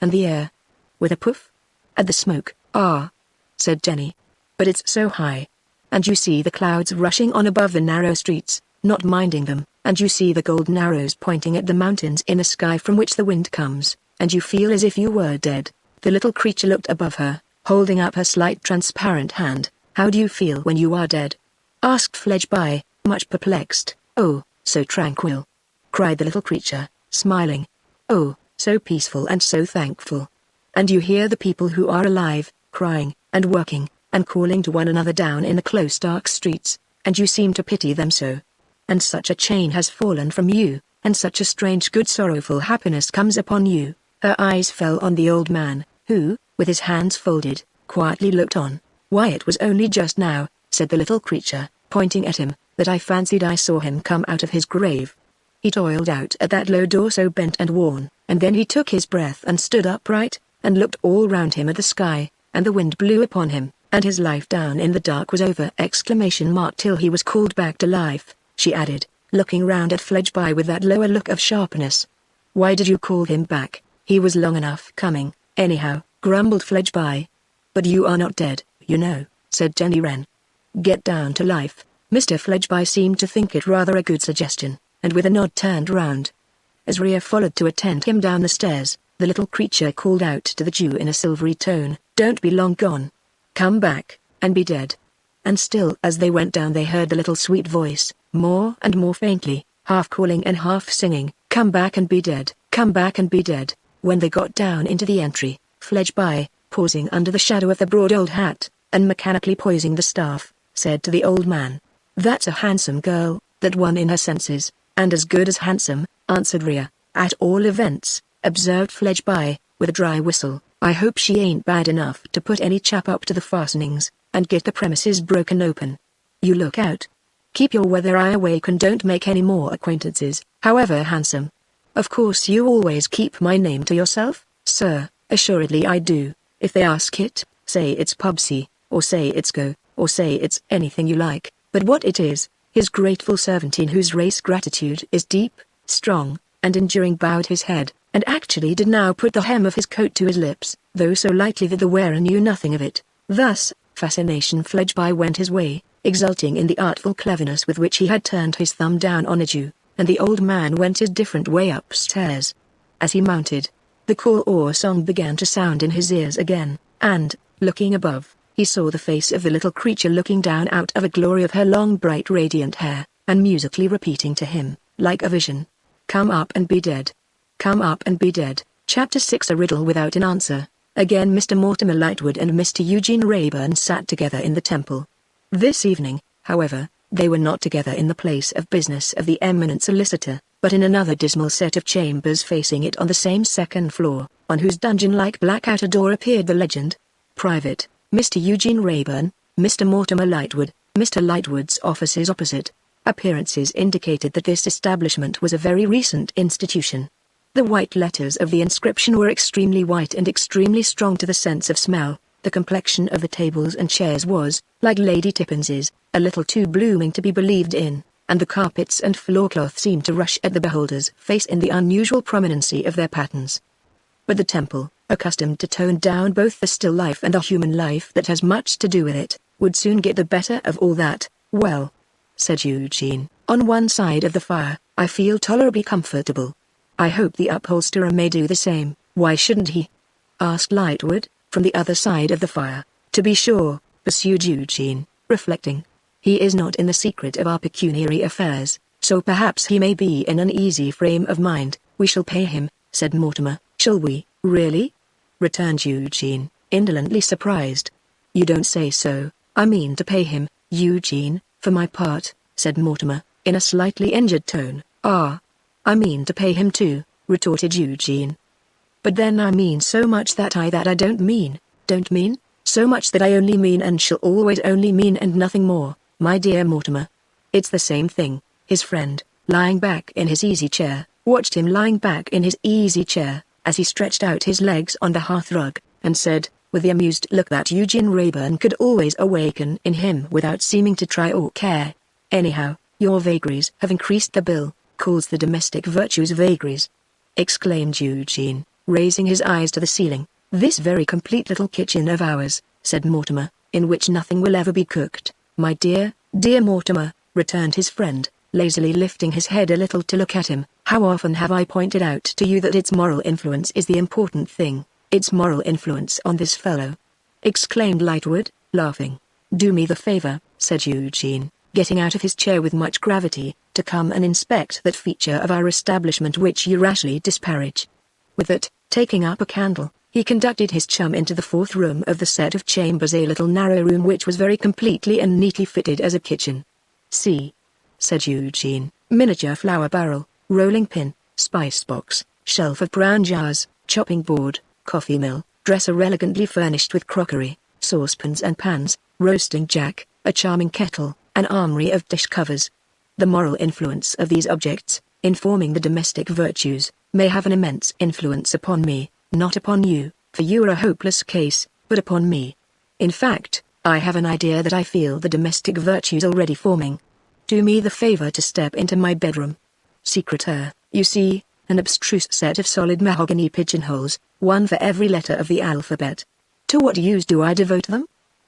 And the air, with a poof? At the smoke. Ah, said Jenny. But it's so high. And you see the clouds rushing on above the narrow streets, not minding them, and you see the golden arrows pointing at the mountains in the sky from which the wind comes, and you feel as if you were dead. The little creature looked above her, holding up her slight transparent hand. How do you feel when you are dead? Asked Fledgeby, much perplexed. Oh, so tranquil, cried the little creature, smiling. Oh, so peaceful and so thankful. And you hear the people who are alive, crying, and working, and calling to one another down in the close dark streets, and you seem to pity them so. And such a chain has fallen from you, and such a strange good sorrowful happiness comes upon you. Her eyes fell on the old man, who, with his hands folded, quietly looked on. Why, it was only just now, said the little creature, pointing at him, that I fancied I saw him come out of his grave. He toiled out at that low door so bent and worn, and then he took his breath and stood upright, and looked all round him at the sky, and the wind blew upon him, and his life down in the dark was over! Till he was called back to life, she added, looking round at Fledgeby with that lower look of sharpness. Why did you call him back? He was long enough coming, anyhow, grumbled Fledgeby. But you are not dead, you know, said Jenny Wren. Get down to life. Mr. Fledgeby seemed to think it rather a good suggestion, and with a nod turned round. As Rhea followed to attend him down the stairs, the little creature called out to the Jew in a silvery tone, Don't be long gone. Come back, and be dead. And still as they went down they heard the little sweet voice, more and more faintly, half calling and half singing, Come back and be dead, come back and be dead. When they got down into the entry, Fledgeby, pausing under the shadow of the broad old hat, and mechanically poising the staff, said to the old man, That's a handsome girl, that one in her senses, and as good as handsome, answered Rhea. At all events, observed Fledgeby, with a dry whistle, I hope she ain't bad enough to put any chap up to the fastenings, and get the premises broken open. You look out. Keep your weather eye awake and don't make any more acquaintances, however handsome. Of course you always keep my name to yourself, sir. Assuredly I do. If they ask it, say it's Pubsy, or say it's Go, or say it's anything you like, but what it is, his grateful servant in whose race gratitude is deep, strong, and enduring bowed his head, and actually did now put the hem of his coat to his lips, though so lightly that the wearer knew nothing of it. Thus, fascination Fledgeby went his way, exulting in the artful cleverness with which he had turned his thumb down on a Jew, and the old man went his different way upstairs. As he mounted, the call or song began to sound in his ears again, and, looking above, he saw the face of the little creature looking down out of a glory of her long bright radiant hair, and musically repeating to him, like a vision, Come up and be dead. Come up and be dead. Chapter 6 A Riddle Without an Answer. Again Mr. Mortimer Lightwood and Mr. Eugene Rayburn sat together in the temple. This evening, however, they were not together in the place of business of the eminent solicitor, but in another dismal set of chambers facing it on the same second floor, on whose dungeon-like black outer door appeared the legend, Private, Mr. Eugene Rayburn, Mr. Mortimer Lightwood, Mr. Lightwood's offices opposite. Appearances indicated that this establishment was a very recent institution. The white letters of the inscription were extremely white and extremely strong to the sense of smell. The complexion of the tables and chairs was, like Lady Tippens's, a little too blooming to be believed in, and the carpets and floorcloth seemed to rush at the beholder's face in the unusual prominency of their patterns. But the temple, accustomed to tone down both the still life and the human life that has much to do with it, would soon get the better of all that. Well, said Eugene, on one side of the fire, I feel tolerably comfortable. I hope the upholsterer may do the same. Why shouldn't he? Asked Lightwood, from the other side of the fire. To be sure, pursued Eugene, reflecting. He is not in the secret of our pecuniary affairs, so perhaps he may be in an easy frame of mind. We shall pay him, said Mortimer. Shall we, really? Returned Eugene, indolently surprised. You don't say so. I mean to pay him, Eugene, for my part, said Mortimer, in a slightly injured tone. Ah, I mean to pay him too, retorted Eugene. But then I mean so much that I don't mean, so much that I only mean and shall always only mean and nothing more, my dear Mortimer. It's the same thing. His friend, lying back in his easy chair, watched him lying back in his easy chair, as he stretched out his legs on the hearthrug, and said, with the amused look that Eugene Rayburn could always awaken in him without seeming to try or care, Anyhow, your vagaries have increased the bill. Calls the domestic virtues vagaries, exclaimed Eugene, raising his eyes to the ceiling. This very complete little kitchen of ours, said Mortimer, in which nothing will ever be cooked. My dear, dear Mortimer, returned his friend, lazily lifting his head a little to look at him. How often have I pointed out to you that its moral influence is the important thing, its moral influence on this fellow? Exclaimed Lightwood, laughing. Do me the favor, said Eugene, getting out of his chair with much gravity, to come and inspect that feature of our establishment which you rashly disparage. With that, taking up a candle, he conducted his chum into the fourth room of the set of chambers, a little narrow room which was very completely and neatly fitted as a kitchen. See, said Eugene, miniature flour barrel, rolling pin, spice box, shelf of brown jars, chopping board, coffee mill, dresser elegantly furnished with crockery, saucepans and pans, roasting jack, a charming kettle, an armory of dish covers. The moral influence of these objects, in forming the domestic virtues, may have an immense influence upon me, not upon you, for you are a hopeless case, but upon me. In fact, I have an idea that I feel the domestic virtues already forming. Do me the favor to step into my bedroom. Secretaire, you see, an abstruse set of solid mahogany pigeonholes, one for every letter of the alphabet. To what use do I devote them?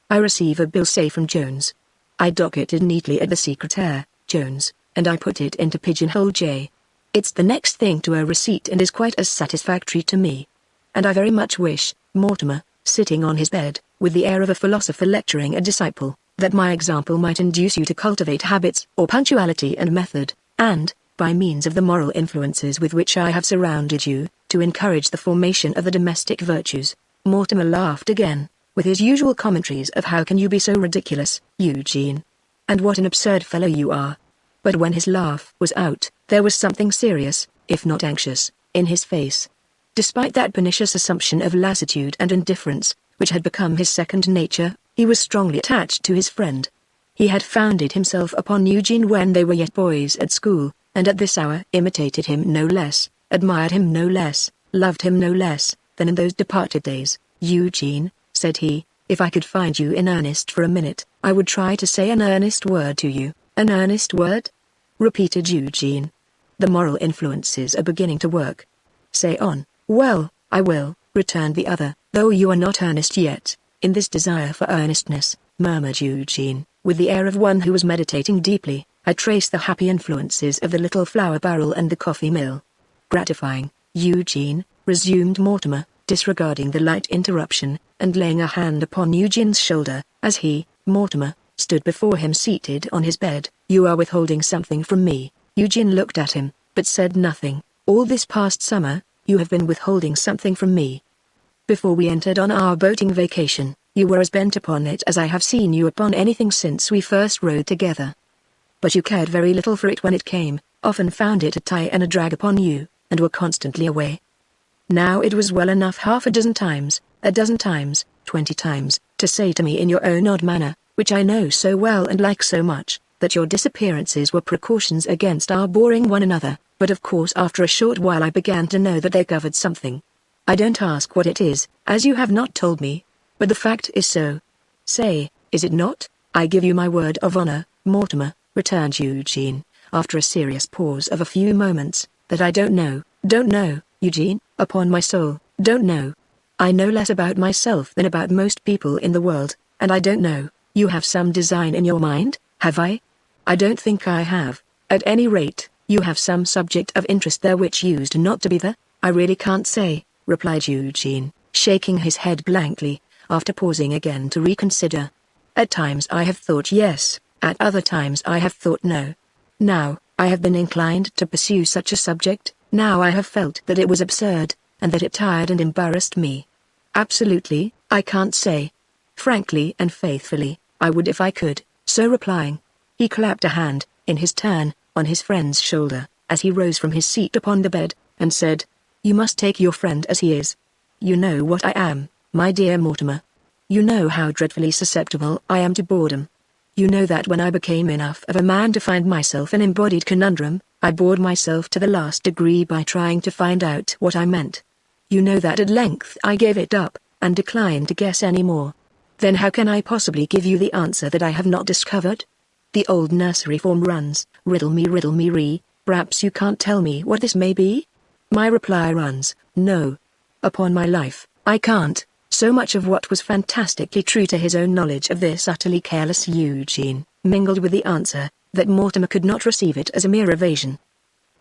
I receive a bill, say from Jones. I dock it neatly at the secretaire, Jones, and I put it into pigeonhole J. It's the next thing to a receipt and is quite as satisfactory to me. And I very much wish, Mortimer, sitting on his bed, with the air of a philosopher lecturing a disciple, that my example might induce you to cultivate habits or punctuality and method, and, by means of the moral influences with which I have surrounded you, to encourage the formation of the domestic virtues. Mortimer laughed again, with his usual commentaries of how can you be so ridiculous, Eugene? And what an absurd fellow you are. But when his laugh was out, there was something serious, if not anxious, in his face. Despite that pernicious assumption of lassitude and indifference, which had become his second nature, he was strongly attached to his friend. He had founded himself upon Eugene when they were yet boys at school, and at this hour imitated him no less, admired him no less, loved him no less, than in those departed days. Eugene, said he, if I could find you in earnest for a minute, I would try to say an earnest word to you. An earnest word? Repeated Eugene. The moral influences are beginning to work. Say on. Well, I will, returned the other, though you are not earnest yet, in this desire for earnestness, murmured Eugene, with the air of one who was meditating deeply. I trace the happy influences of the little flour barrel and the coffee mill. Gratifying, Eugene, resumed Mortimer, disregarding the light interruption, and laying a hand upon Eugene's shoulder, as he, Mortimer, stood before him seated on his bed. You are withholding something from me. Eugene looked at him, but said nothing. All this past summer, you have been withholding something from me. Before we entered on our boating vacation, you were as bent upon it as I have seen you upon anything since we first rode together. But you cared very little for it when it came, often found it a tie and a drag upon you, and were constantly away. Now it was well enough half a dozen times, 20 times, to say to me in your own odd manner, which I know so well and like so much, that your disappearances were precautions against our boring one another, but of course after a short while I began to know that they covered something. I don't ask what it is, as you have not told me, but the fact is so. Say, is it not? I give you my word of honor, Mortimer, returned Eugene, after a serious pause of a few moments, that I don't know, Eugene, upon my soul, don't know. I know less about myself than about most people in the world, and I don't know. You have some design in your mind, have I? I don't think I have. At any rate, you have some subject of interest there which used not to be there. I really can't say, replied Eugene, shaking his head blankly, after pausing again to reconsider. At times I have thought yes, at other times I have thought no. Now, I have been inclined to pursue such a subject, now I have felt that it was absurd, and that it tired and embarrassed me. Absolutely, I can't say. Frankly and faithfully, I would if I could. So replying, he clapped a hand, in his turn, on his friend's shoulder, as he rose from his seat upon the bed, and said, You must take your friend as he is. You know what I am, my dear Mortimer. You know how dreadfully susceptible I am to boredom. You know that when I became enough of a man to find myself an embodied conundrum, I bored myself to the last degree by trying to find out what I meant. You know that at length I gave it up, and declined to guess any more. Then how can I possibly give you the answer that I have not discovered? The old nursery form runs, riddle me ree, perhaps you can't tell me what this may be? My reply runs, no. Upon my life, I can't. So much of what was fantastically true to his own knowledge of this utterly careless Eugene, mingled with the answer, that Mortimer could not receive it as a mere evasion.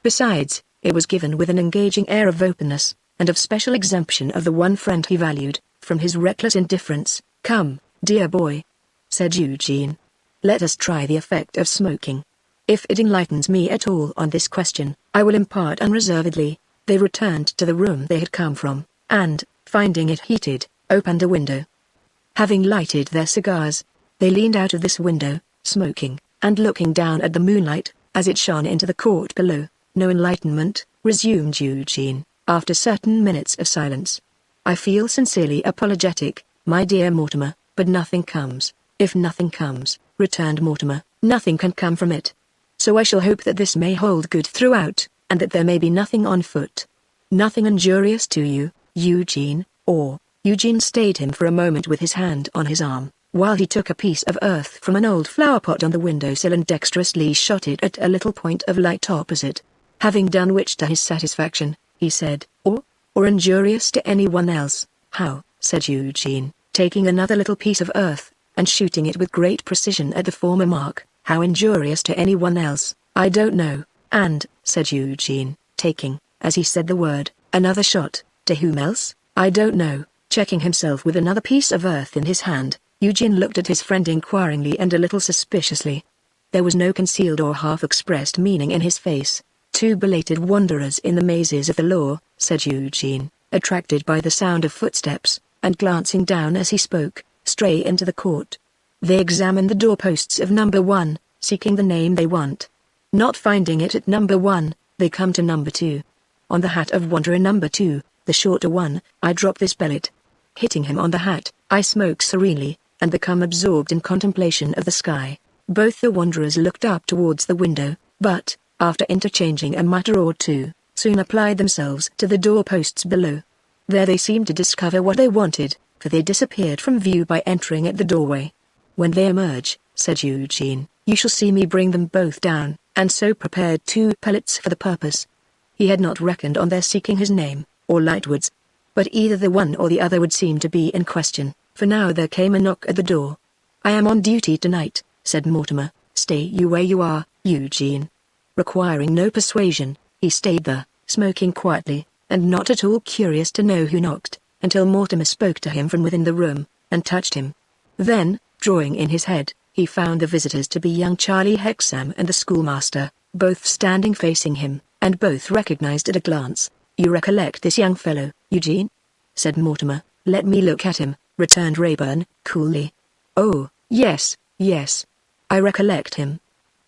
Besides, it was given with an engaging air of openness, and of special exemption of the one friend he valued, from his reckless indifference. "Come, dear boy," said Eugene. "Let us try the effect of smoking. If it enlightens me at all on this question, I will impart unreservedly." They returned to the room they had come from, and, finding it heated, opened a window. Having lighted their cigars, they leaned out of this window, smoking, and looking down at the moonlight, as it shone into the court below. "No enlightenment," resumed Eugene, after certain minutes of silence. "I feel sincerely apologetic, my dear Mortimer, but nothing comes." "If nothing comes," returned Mortimer, "nothing can come from it. So I shall hope that this may hold good throughout, and that there may be nothing on foot. Nothing injurious to you, Eugene, or—" Eugene stayed him for a moment with his hand on his arm, while he took a piece of earth from an old flower pot on the windowsill and dexterously shot it at a little point of light opposite. Having done which to his satisfaction, he said, or injurious to anyone else." "How?" said Eugene, taking another little piece of earth, and shooting it with great precision at the former mark. "How injurious to anyone else, I don't know." "And," said Eugene, taking, as he said the word, another shot, "to whom else, I don't know." Checking himself with another piece of earth in his hand, Eugene looked at his friend inquiringly and a little suspiciously. There was no concealed or half-expressed meaning in his face. "Two belated wanderers in the mazes of the law," said Eugene, attracted by the sound of footsteps, and glancing down as he spoke, "stray into the court. They examine the doorposts of number 1, seeking the name they want. Not finding it at number 1, they come to number 2. On the hat of wanderer number 2, the shorter one, I drop this pellet. Hitting him on the hat, I smoke serenely, and become absorbed in contemplation of the sky." Both the wanderers looked up towards the window, but, after interchanging a mutter or two, soon applied themselves to the doorposts below. There they seemed to discover what they wanted, for they disappeared from view by entering at the doorway. "When they emerge," said Eugene, "you shall see me bring them both down," and so prepared 2 pellets for the purpose. He had not reckoned on their seeking his name, or Lightwood's. But either the one or the other would seem to be in question, for now there came a knock at the door. "I am on duty tonight," said Mortimer. "Stay you where you are, Eugene." Requiring no persuasion, he stayed there, smoking quietly, and not at all curious to know who knocked, until Mortimer spoke to him from within the room, and touched him. Then, drawing in his head, he found the visitors to be young Charlie Hexam and the schoolmaster, both standing facing him, and both recognized at a glance. "You recollect this young fellow, Eugene?" said Mortimer. "Let me look at him," returned Rayburn, coolly. "Oh, yes, yes. I recollect him."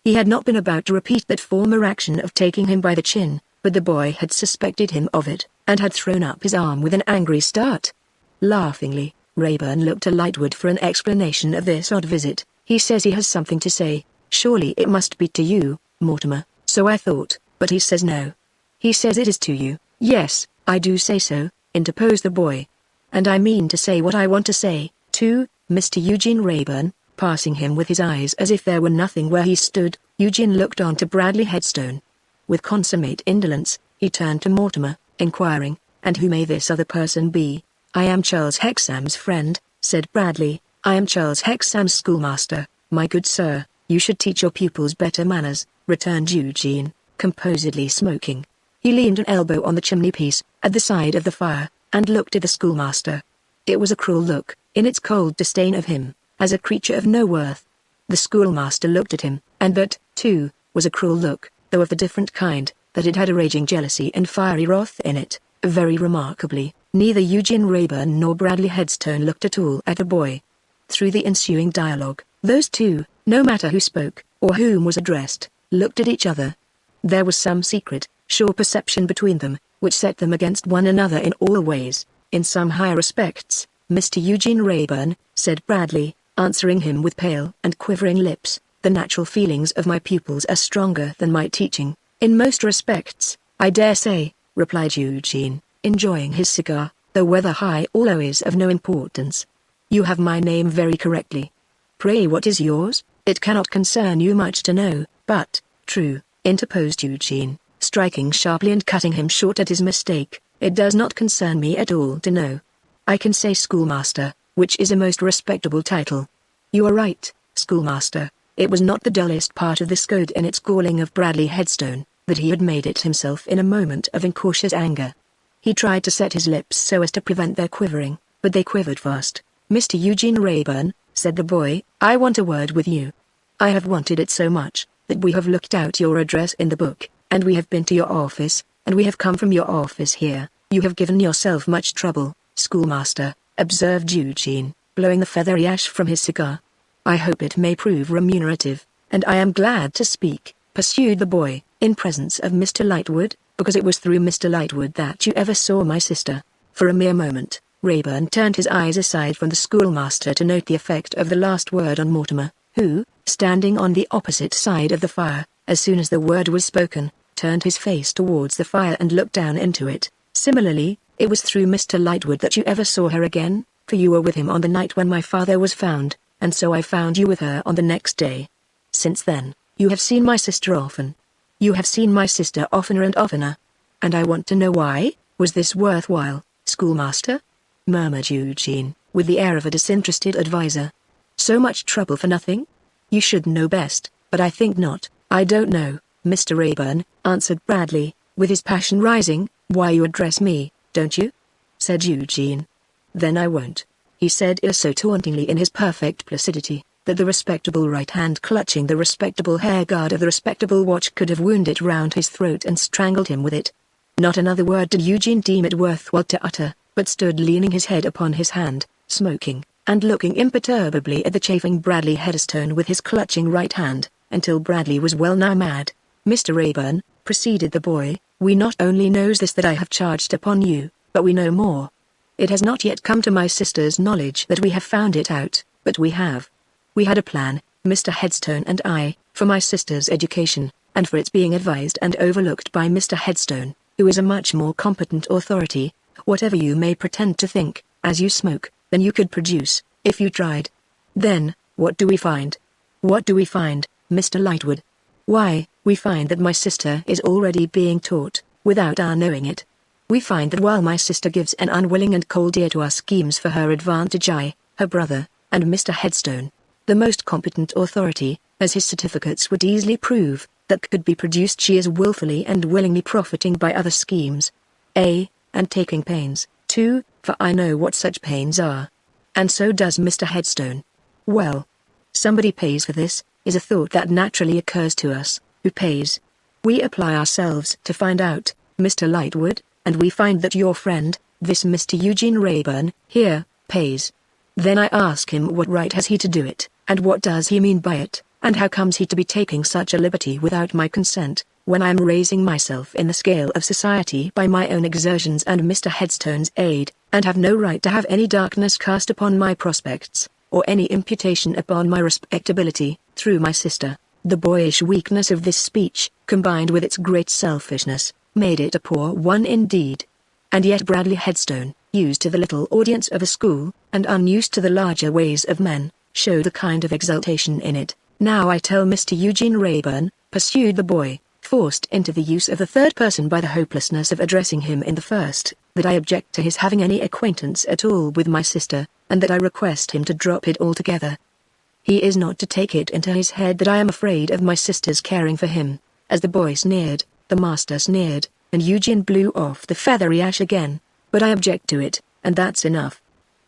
He had not been about to repeat that former action of taking him by the chin, but the boy had suspected him of it, and had thrown up his arm with an angry start. Laughingly, Rayburn looked to Lightwood for an explanation of this odd visit. "He says he has something to say. Surely it must be to you, Mortimer." "So I thought, but he says no." "He says it is to you." "Yes, I do say so," interposed the boy. "And I mean to say what I want to say, too, Mr. Eugene Rayburn." Passing him with his eyes as if there were nothing where he stood, Eugene looked on to Bradley Headstone. With consummate indolence, he turned to Mortimer, inquiring, "And who may this other person be?" "I am Charles Hexam's friend," said Bradley. "I am Charles Hexam's schoolmaster, my good sir." "You should teach your pupils better manners," returned Eugene, composedly smoking. He leaned an elbow on the chimney-piece, at the side of the fire, and looked at the schoolmaster. It was a cruel look, in its cold disdain of him, as a creature of no worth. The schoolmaster looked at him, and that, too, was a cruel look, though of a different kind, that it had a raging jealousy and fiery wrath in it. Very remarkably, neither Eugene Rayburn nor Bradley Headstone looked at all at the boy. Through the ensuing dialogue, those two, no matter who spoke, or whom was addressed, looked at each other. There was some secret, sure perception between them, which set them against one another in all ways. "In some higher respects, Mr. Eugene Rayburn," said Bradley, answering him with pale and quivering lips, "the natural feelings of my pupils are stronger than my teaching." "In most respects, I dare say," replied Eugene, enjoying his cigar, "though whether high or low is of no importance. You have my name very correctly. Pray what is yours?" "It cannot concern you much to know, but—" "True," interposed Eugene, striking sharply and cutting him short at his mistake, "it does not concern me at all to know. I can say schoolmaster, which is a most respectable title." "You are right, schoolmaster. It was not the dullest part of this code in its calling of Bradley Headstone, that he had made it himself in a moment of incautious anger. He tried to set his lips so as to prevent their quivering, but they quivered fast. "Mr. Eugene Rayburn," said the boy, "I want a word with you. I have wanted it so much, that we have looked out your address in the book, and we have been to your office, and we have come from your office here. You have given yourself much trouble, schoolmaster," observed Eugene, blowing the feathery ash from his cigar. "I hope it may prove remunerative, and I am glad to speak," pursued the boy, "in presence of Mr. Lightwood, because it was through Mr. Lightwood that you ever saw my sister." For a mere moment, Rayburn turned his eyes aside from the schoolmaster to note the effect of the last word on Mortimer, who, standing on the opposite side of the fire, as soon as the word was spoken, turned his face towards the fire and looked down into it. "Similarly, it was through Mr. Lightwood that you ever saw her again, for you were with him on the night when my father was found, and so I found you with her on the next day. Since then, you have seen my sister often. You have seen my sister oftener and oftener. And I want to know why. Was this worthwhile, schoolmaster?" murmured Eugene, with the air of a disinterested adviser. "So much trouble for nothing? You should know best, but I think not." "I don't know, Mr. Rayburn," answered Bradley, with his passion rising. "Why you address me, don't you?" said Eugene. "Then I won't," he said so tauntingly in his perfect placidity, that the respectable right hand clutching the respectable hair guard of the respectable watch could have wound it round his throat and strangled him with it. Not another word did Eugene deem it worthwhile to utter, but stood leaning his head upon his hand, smoking, and looking imperturbably at the chafing Bradley Headstone with his clutching right hand, until Bradley was well nigh mad. "Mr. Rayburn," proceeded the boy, "we not only knows this that I have charged upon you, but we know more. It has not yet come to my sister's knowledge that we have found it out, but we have. We had a plan, Mr. Headstone and I, for my sister's education, and for its being advised and overlooked by Mr. Headstone, who is a much more competent authority, whatever you may pretend to think, as you smoke, than you could produce, if you tried. Then, what do we find? What do we find, Mr. Lightwood? Why, we find that my sister is already being taught, without our knowing it. We find that while my sister gives an unwilling and cold ear to our schemes for her advantage, I, her brother, and Mr. Headstone, the most competent authority, as his certificates would easily prove, that could be produced, she is willfully and willingly profiting by other schemes. And taking pains, too, for I know what such pains are. And so does Mr. Headstone. Well, somebody pays for this, is a thought that naturally occurs to us. Who pays? We apply ourselves to find out, Mr. Lightwood, and we find that your friend, this Mr. Eugene Rayburn, here, pays. Then I ask him what right has he to do it, and what does he mean by it, and how comes he to be taking such a liberty without my consent, when I am raising myself in the scale of society by my own exertions and Mr. Headstone's aid, and have no right to have any darkness cast upon my prospects, or any imputation upon my respectability, through my sister." The boyish weakness of this speech, combined with its great selfishness, made it a poor one indeed. And yet Bradley Headstone, used to the little audience of a school, and unused to the larger ways of men, showed a kind of exultation in it. "Now I tell Mr. Eugene Rayburn," pursued the boy, forced into the use of the third person by the hopelessness of addressing him in the first, "that I object to his having any acquaintance at all with my sister, and that I request him to drop it altogether. He is not to take it into his head that I am afraid of my sister's caring for him." As the boy sneered, the master sneered, and Eugene blew off the feathery ash again. "But I object to it, and that's enough.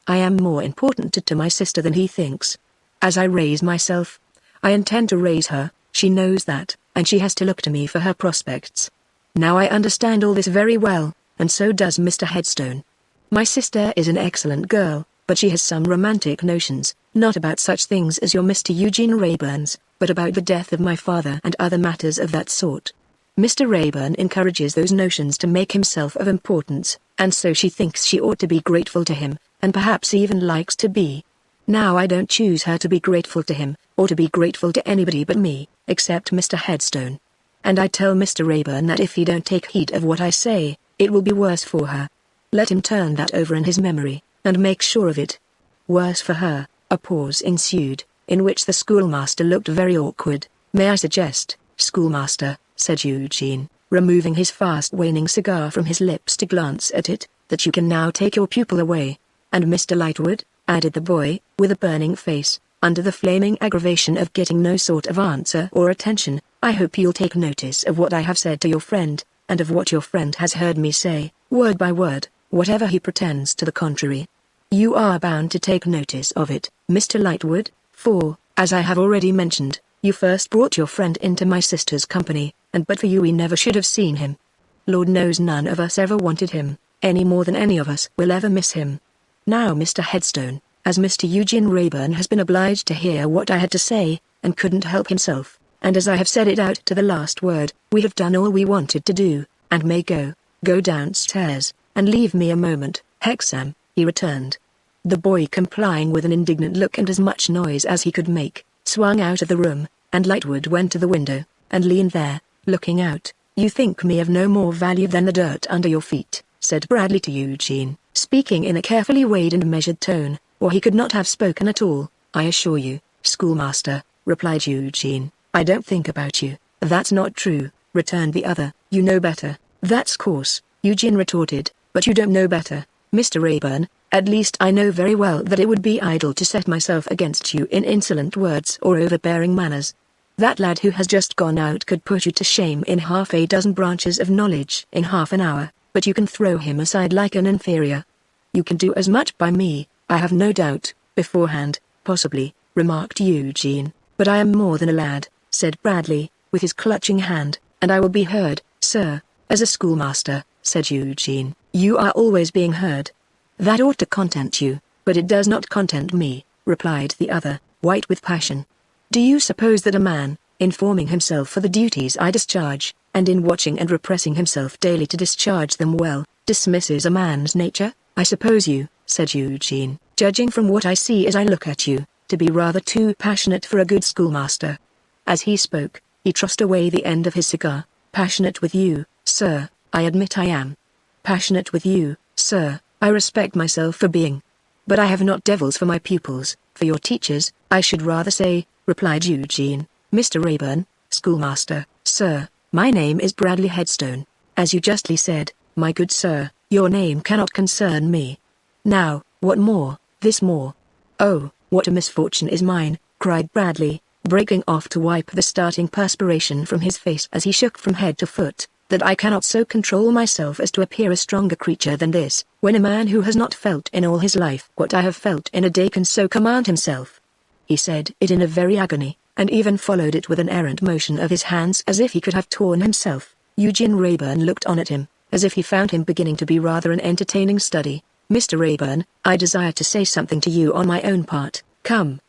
I am more important to my sister than he thinks. As I raise myself, I intend to raise her, she knows that, and she has to look to me for her prospects. Now I understand all this very well, and so does Mr. Headstone. My sister is an excellent girl, but she has some romantic notions, not about such things as your Mr. Eugene Rayburn's, but about the death of my father and other matters of that sort. Mr. Rayburn encourages those notions to make himself of importance, and so she thinks she ought to be grateful to him, and perhaps even likes to be. Now I don't choose her to be grateful to him, or to be grateful to anybody but me, except Mr. Headstone. And I tell Mr. Rayburn that if he don't take heed of what I say, it will be worse for her. Let him turn that over in his memory, and make sure of it. Worse for her." A pause ensued, in which the schoolmaster looked very awkward. "May I suggest, schoolmaster," said Eugene, removing his fast-waning cigar from his lips to glance at it, "that you can now take your pupil away. And Mr. Lightwood," added the boy, with a burning face, under the flaming aggravation of getting no sort of answer or attention. I hope you'll take notice of what I have said to your friend, and of what your friend has heard me say, word by word, whatever he pretends to the contrary. You are bound to take notice of it, Mr. Lightwood, for, as I have already mentioned, you first brought your friend into my sister's company, and but for you we never should have seen him. Lord knows none of us ever wanted him, any more than any of us will ever miss him. Now Mr. Headstone, as Mr. Eugene Rayburn has been obliged to hear what I had to say, and couldn't help himself, and as I have said it out to the last word, we have done all we wanted to do, and may go downstairs, and leave me a moment, Hexam, he returned. The boy, complying with an indignant look and as much noise as he could make, swung out of the room, and Lightwood went to the window, and leaned there, looking out. You think me of no more value than the dirt under your feet, said Bradley to Eugene, speaking in a carefully weighed and measured tone, or he could not have spoken at all. I assure you, schoolmaster, replied Eugene, I don't think about you. That's not true, returned the other. You know better. That's coarse, Eugene retorted, but you don't know better, Mr. Rayburn. At least I know very well that it would be idle to set myself against you in insolent words or overbearing manners. That lad who has just gone out could put you to shame in half a dozen branches of knowledge in half an hour, but you can throw him aside like an inferior. You can do as much by me, I have no doubt, beforehand, possibly, remarked Eugene, but I am more than a lad, said Bradley, with his clutching hand, and I will be heard, sir, as a schoolmaster, said Eugene. You are always being heard. That ought to content you, but it does not content me, replied the other, white with passion. Do you suppose that a man, in forming himself for the duties I discharge, and in watching and repressing himself daily to discharge them well, dismisses a man's nature? I suppose you, said Eugene, judging from what I see as I look at you, to be rather too passionate for a good schoolmaster. As he spoke, he tossed away the end of his cigar. Passionate with you, sir, I admit I am. Passionate with you, sir, I respect myself for being. But I have not devils for my pupils, for your teachers, I should rather say, replied Eugene. Mr. Rayburn, schoolmaster, sir, my name is Bradley Headstone. As you justly said, my good sir, your name cannot concern me. Now, what more, this more? Oh, what a misfortune is mine, cried Bradley, breaking off to wipe the starting perspiration from his face as he shook from head to foot, that I cannot so control myself as to appear a stronger creature than this, when a man who has not felt in all his life what I have felt in a day can so command himself. He said it in a very agony, and even followed it with an errant motion of his hands as if he could have torn himself. Eugene Rayburn looked on at him, as if he found him beginning to be rather an entertaining study. Mr. Rayburn, I desire to say something to you on my own part. Come,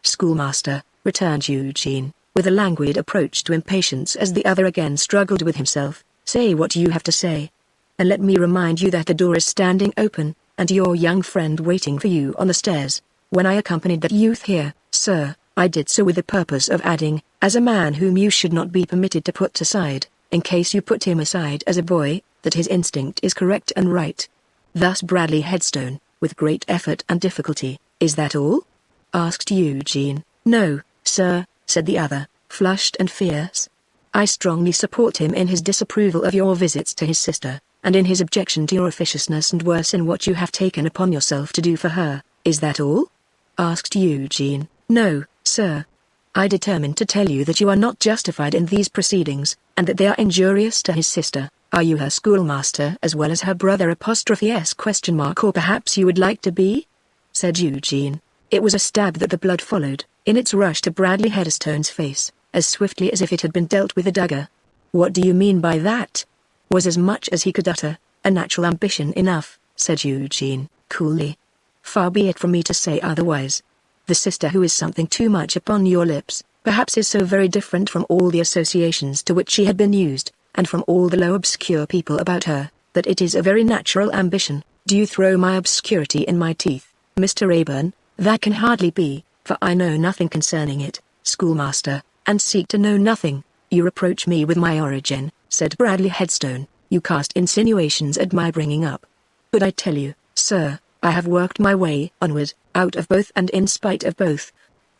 schoolmaster, returned Eugene, with a languid approach to impatience as the other again struggled with himself. Say what you have to say. And let me remind you that the door is standing open, and your young friend waiting for you on the stairs. When I accompanied that youth here, sir, I did so with the purpose of adding, as a man whom you should not be permitted to put aside, in case you put him aside as a boy, that his instinct is correct and right. Thus Bradley Headstone, with great effort and difficulty. Is that all? Asked Eugene. No, sir, said the other, flushed and fierce. I strongly support him in his disapproval of your visits to his sister, and in his objection to your officiousness and worse in what you have taken upon yourself to do for her. Is that all? Asked Eugene. No, sir. I determined to tell you that you are not justified in these proceedings, and that they are injurious to his sister. Are you her schoolmaster as well as her brother *S ? Or perhaps you would like to be? Said Eugene. It was a stab that the blood followed, in its rush to Bradley Headstone's face, as swiftly as if it had been dealt with a dagger. What do you mean by that? Was as much as he could utter, a natural ambition enough, said Eugene, coolly. Far be it from me to say otherwise. The sister who is something too much upon your lips, perhaps is so very different from all the associations to which she had been used, and from all the low obscure people about her, that it is a very natural ambition. Do you throw my obscurity in my teeth, Mr. Rayburn? That can hardly be, for I know nothing concerning it, schoolmaster, and seek to know nothing. You reproach me with my origin, said Bradley Headstone. You cast insinuations at my bringing up. But I tell you, sir, I have worked my way onward, out of both and in spite of both,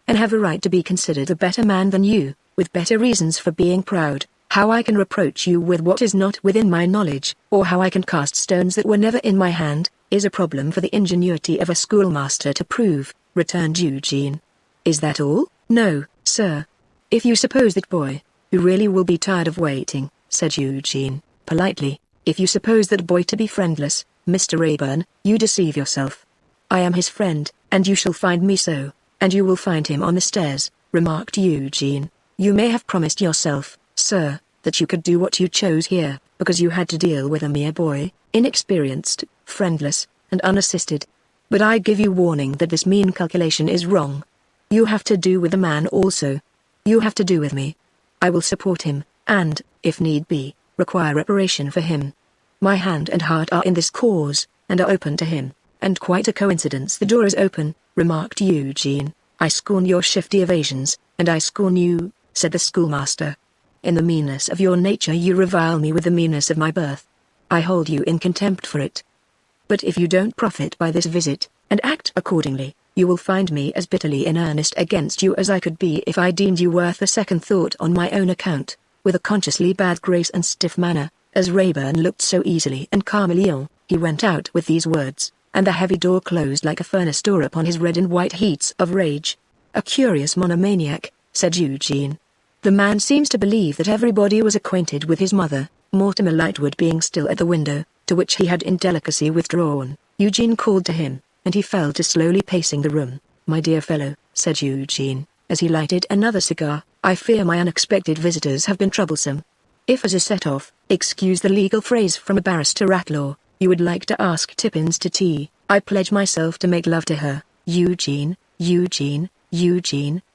and have a right to be considered a better man than you, with better reasons for being proud. How I can reproach you with what is not within my knowledge, or how I can cast stones that were never in my hand, is a problem for the ingenuity of a schoolmaster to prove, returned Eugene. Is that all? No, sir. If you suppose that boy, who really will be tired of waiting, said Eugene, politely, if you suppose that boy to be friendless, Mr. Rayburn, you deceive yourself. I am his friend, and you shall find me so, and you will find him on the stairs, remarked Eugene. You may have promised yourself, sir, that you could do what you chose here, because you had to deal with a mere boy, inexperienced, friendless, and unassisted. But I give you warning that this mean calculation is wrong. You have to do with a man also. You have to do with me. I will support him, and, if need be, require reparation for him. My hand and heart are in this cause, and are open to him, and quite a coincidence the door is open, remarked Eugene. I scorn your shifty evasions, and I scorn you, said the schoolmaster. In the meanness of your nature you revile me with the meanness of my birth. I hold you in contempt for it. But if you don't profit by this visit, and act accordingly, you will find me as bitterly in earnest against you as I could be if I deemed you worth a second thought on my own account. With a consciously bad grace and stiff manner, as Rayburn looked so easily and calmly ill, he went out with these words, and the heavy door closed like a furnace door upon his red and white heats of rage. A curious monomaniac, said Eugene. The man seems to believe that everybody was acquainted with his mother, Mortimer Lightwood being still at the window, to which he had in delicacy withdrawn. Eugene called to him, and he fell to slowly pacing the room. My dear fellow, said Eugene, as he lighted another cigar, I fear my unexpected visitors have been troublesome. If as a set-off, excuse the legal phrase from a barrister at law, you would like to ask Tippins to tea, I pledge myself to make love to her. Eugene,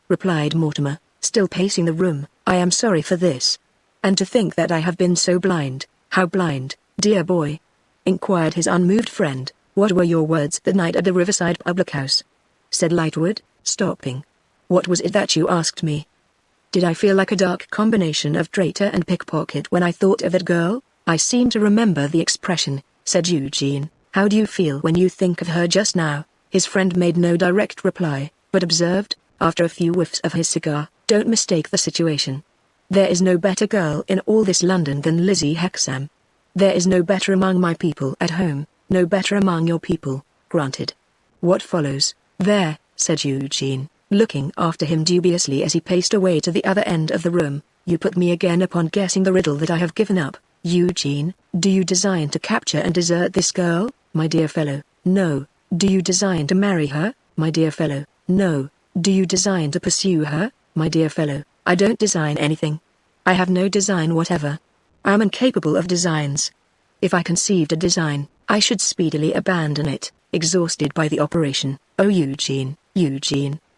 replied Mortimer, still pacing the room, I am sorry for this. And to think that I have been so blind. How blind, dear boy? Inquired his unmoved friend. What were your words that night at the Riverside public house? Said Lightwood, stopping. What was it that you asked me? Did I feel like a dark combination of traitor and pickpocket when I thought of that girl? I seem to remember the expression, said Eugene. How do you feel when you think of her just now? His friend made no direct reply, but observed, after a few whiffs of his cigar, don't mistake the situation. There is no better girl in all this London than Lizzie Hexam. There is no better among my people at home, no better among your people, granted. What follows? There, said Eugene, looking after him dubiously as he paced away to the other end of the room, you put me again upon guessing the riddle that I have given up. Eugene, do you design to capture and desert this girl, my dear fellow? No. Do you design to marry her, my dear fellow? No. Do you design to pursue her, my dear fellow? I don't design anything. I have no design whatever. I am incapable of designs. If I conceived a design, I should speedily abandon it, exhausted by the operation. Oh Eugene,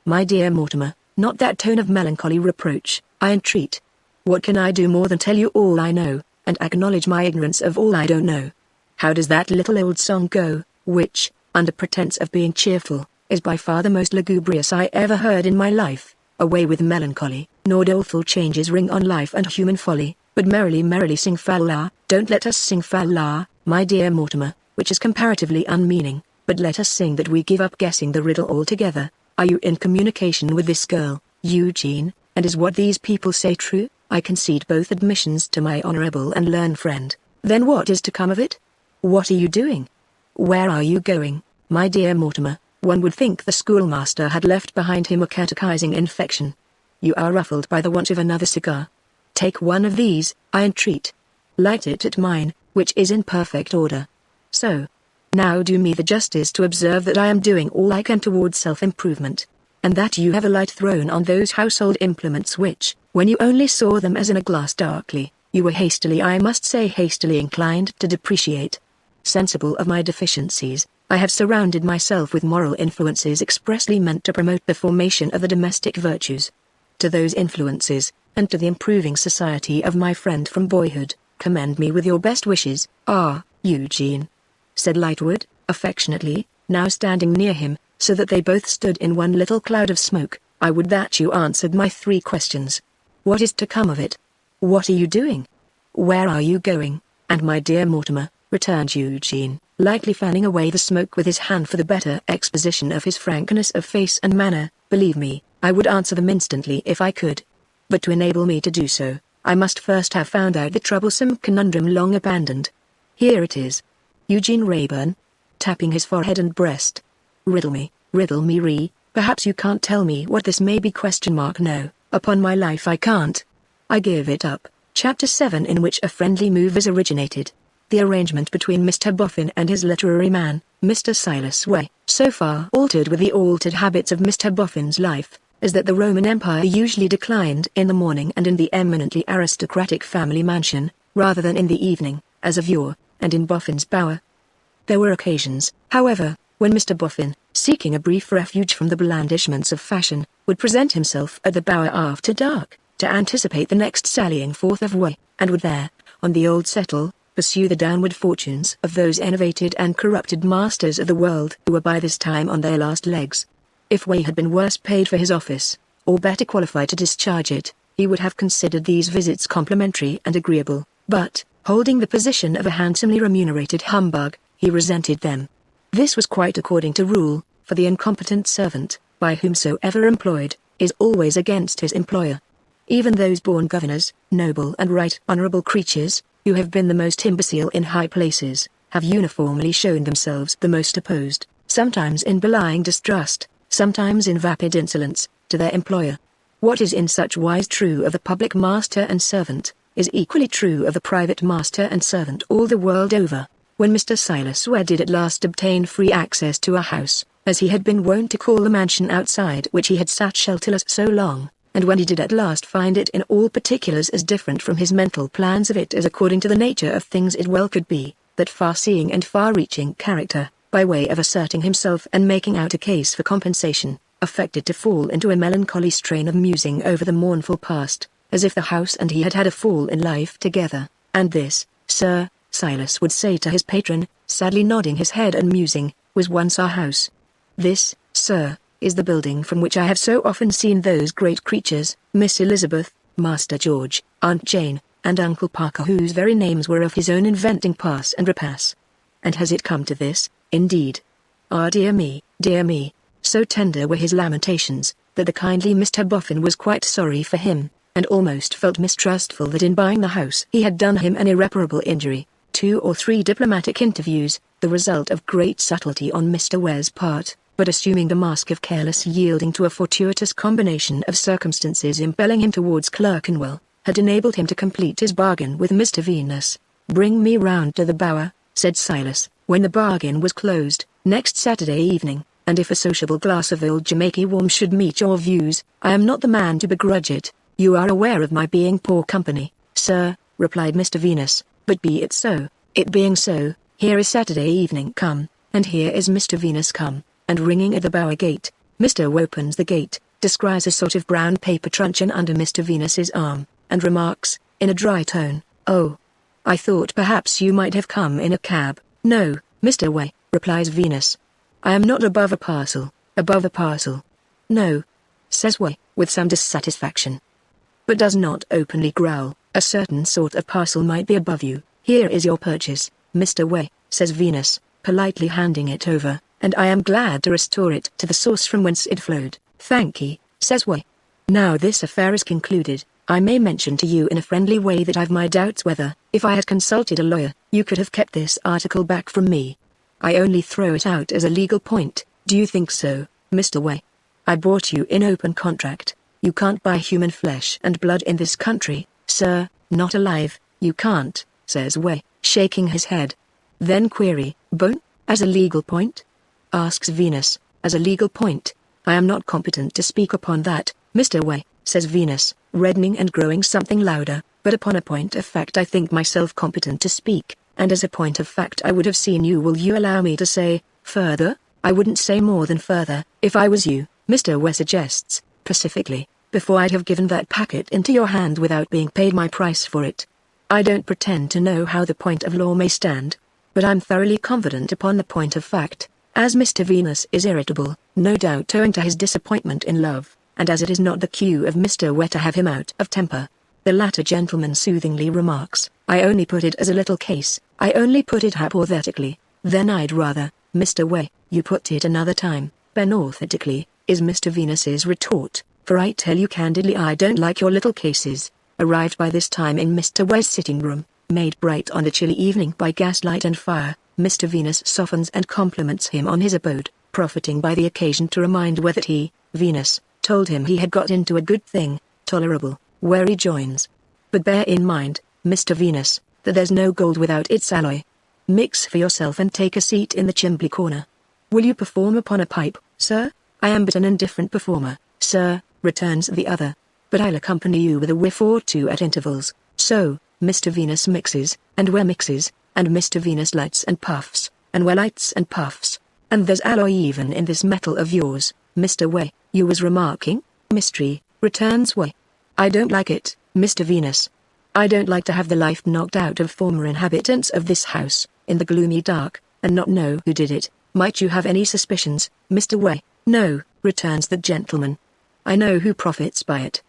my dear Mortimer, not that tone of melancholy reproach, I entreat. What can I do more than tell you all I know, and acknowledge my ignorance of all I don't know? How does that little old song go, which, under pretense of being cheerful, is by far the most lugubrious I ever heard in my life? Away with melancholy, nor doleful changes ring on life and human folly, but merrily sing fa-la. Don't let us sing fa-la, my dear Mortimer, which is comparatively unmeaning, but let us sing that we give up guessing the riddle altogether. Are you in communication with this girl, Eugene, and is what these people say true? I concede both admissions to my honorable and learned friend. Then what is to come of it? What are you doing? Where are you going, my dear Mortimer? One would think the schoolmaster had left behind him a catechizing infection. You are ruffled by the want of another cigar. Take one of these, I entreat. Light it at mine, which is in perfect order. So. Now do me the justice to observe that I am doing all I can towards self-improvement, and that you have a light thrown on those household implements which, when you only saw them as in a glass darkly, you were I must say hastily inclined to depreciate. Sensible of my deficiencies, I have surrounded myself with moral influences expressly meant to promote the formation of the domestic virtues. To those influences, and to the improving society of my friend from boyhood, commend me with your best wishes. Ah, Eugene, said Lightwood, affectionately, now standing near him, so that they both stood in one little cloud of smoke, I would that you answered my 3 questions. What is to come of it? What are you doing? Where are you going? And my dear Mortimer, returned Eugene, lightly fanning away the smoke with his hand for the better exposition of his frankness of face and manner, believe me, I would answer them instantly if I could. But to enable me to do so, I must first have found out the troublesome conundrum long abandoned. Here it is. Eugene Rayburn, tapping his forehead and breast. Riddle me, Perhaps you can't tell me what this may be? No, upon my life I can't. I give it up. Chapter 7, in which a friendly move is originated. The arrangement between Mr. Boffin and his literary man, Mr. Silas Way, so far altered with the altered habits of Mr. Boffin's life, is that the Roman Empire usually declined in the morning and in the eminently aristocratic family mansion, rather than in the evening, as of yore, and in Boffin's bower. There were occasions, however, when Mr. Boffin, seeking a brief refuge from the blandishments of fashion, would present himself at the bower after dark, to anticipate the next sallying forth of Way, and would there, on the old settle, pursue the downward fortunes of those enervated and corrupted masters of the world who were by this time on their last legs. If Way had been worse paid for his office, or better qualified to discharge it, he would have considered these visits complimentary and agreeable, but, holding the position of a handsomely remunerated humbug, he resented them. This was quite according to rule, for the incompetent servant, by whomsoever employed, is always against his employer. Even those born governors, noble and right honourable creatures, who have been the most imbecile in high places, have uniformly shown themselves the most opposed, sometimes in belying distrust, sometimes in vapid insolence, to their employer. What is in such wise true of the public master and servant, is equally true of the private master and servant all the world over. When Mr. Silas Way did at last obtain free access to a house, as he had been wont to call the mansion outside which he had sat shelterless so long, and when he did at last find it in all particulars as different from his mental plans of it as according to the nature of things it well could be, that far-seeing and far-reaching character, by way of asserting himself and making out a case for compensation, affected to fall into a melancholy strain of musing over the mournful past, as if the house and he had had a fall in life together, and this, Sir, Silas would say to his patron, sadly nodding his head and musing, was once our house. This, sir, is the building from which I have so often seen those great creatures, Miss Elizabeth, Master George, Aunt Jane, and Uncle Parker, whose very names were of his own inventing, pass and repass. And has it come to this, indeed? Ah, dear me, so tender were his lamentations, that the kindly Mr. Boffin was quite sorry for him, and almost felt mistrustful that in buying the house he had done him an irreparable injury. 2 or 3 diplomatic interviews, the result of great subtlety on Mr. Ware's part, but assuming the mask of careless yielding to a fortuitous combination of circumstances impelling him towards Clerkenwell, had enabled him to complete his bargain with Mr. Venus. "Bring me round to the bower," said Silas, when the bargain was closed, "next Saturday evening, and if a sociable glass of old Jamaica warm should meet your views, I am not the man to begrudge it. You are aware of my being poor company, sir," replied Mr. Venus, "but be it so. It being so, here is Saturday evening come, and here is Mr. Venus come," and ringing at the bower gate, Mr. W opens the gate, descries a sort of brown paper truncheon under Mr. Venus's arm, and remarks, in a dry tone, "Oh, I thought perhaps you might have come in a cab." "No, Mr. W," replies Venus. "I am not above a parcel." "Above a parcel?" "No," says W, with some dissatisfaction, but does not openly growl. "A certain sort of parcel might be above you. Here is your purchase, Mr. W," says Venus, politely handing it over, "and I am glad to restore it to the source from whence it flowed." "Thankee," says W. "Now this affair is concluded, I may mention to you in a friendly way that I've my doubts whether, if I had consulted a lawyer, you could have kept this article back from me. I only throw it out as a legal point. Do you think so, Mr. W? I bought you in open contract. You can't buy human flesh and blood in this country, sir, not alive, you can't," says W, shaking his head. "Then query, bone, as a legal point?" asks Venus. "As a legal point, I am not competent to speak upon that, Mr. W, says Venus, reddening and growing something louder, "but upon a point of fact I think myself competent to speak, and as a point of fact I would have seen you. Will you allow me to say, further?" "I wouldn't say more than further, if I was you," Mr. W suggests, pacifically, "before I'd have given that packet into your hand without being paid my price for it. I don't pretend to know how the point of law may stand, but I'm thoroughly confident upon the point of fact." As Mr. Venus is irritable, no doubt owing to his disappointment in love, and as it is not the cue of Mr. W to have him out of temper, the latter gentleman soothingly remarks, "I only put it as a little case, I only put it hypothetically." "Then I'd rather, Mr. W, you put it another time, benorthetically," is Mr. Venus's retort, "for I tell you candidly I don't like your little cases." Arrived by this time in Mr. W's sitting room, made bright on a chilly evening by gaslight and fire, Mr. Venus softens and compliments him on his abode, profiting by the occasion to remind Way that he, Venus, told him he had got into a good thing, tolerable, where he joins. But bear in mind, Mr. Venus, that there's no gold without its alloy. Mix for yourself and take a seat in the chimney corner. Will you perform upon a pipe, sir? I am but an indifferent performer, sir, returns the other. But I'll accompany you with a whiff or two at intervals. So, Mr. Venus mixes, and Way mixes, and Mr. Venus lights and puffs, and Way lights and puffs. And there's alloy even in this metal of yours, Mr. Way. You was remarking? Mystery, returns Way. I don't like it, Mr. Venus. I don't like to have the life knocked out of former inhabitants of this house, in the gloomy dark, and not know who did it. Might you have any suspicions, Mr. Way? No, returns the gentleman. I know who profits by it.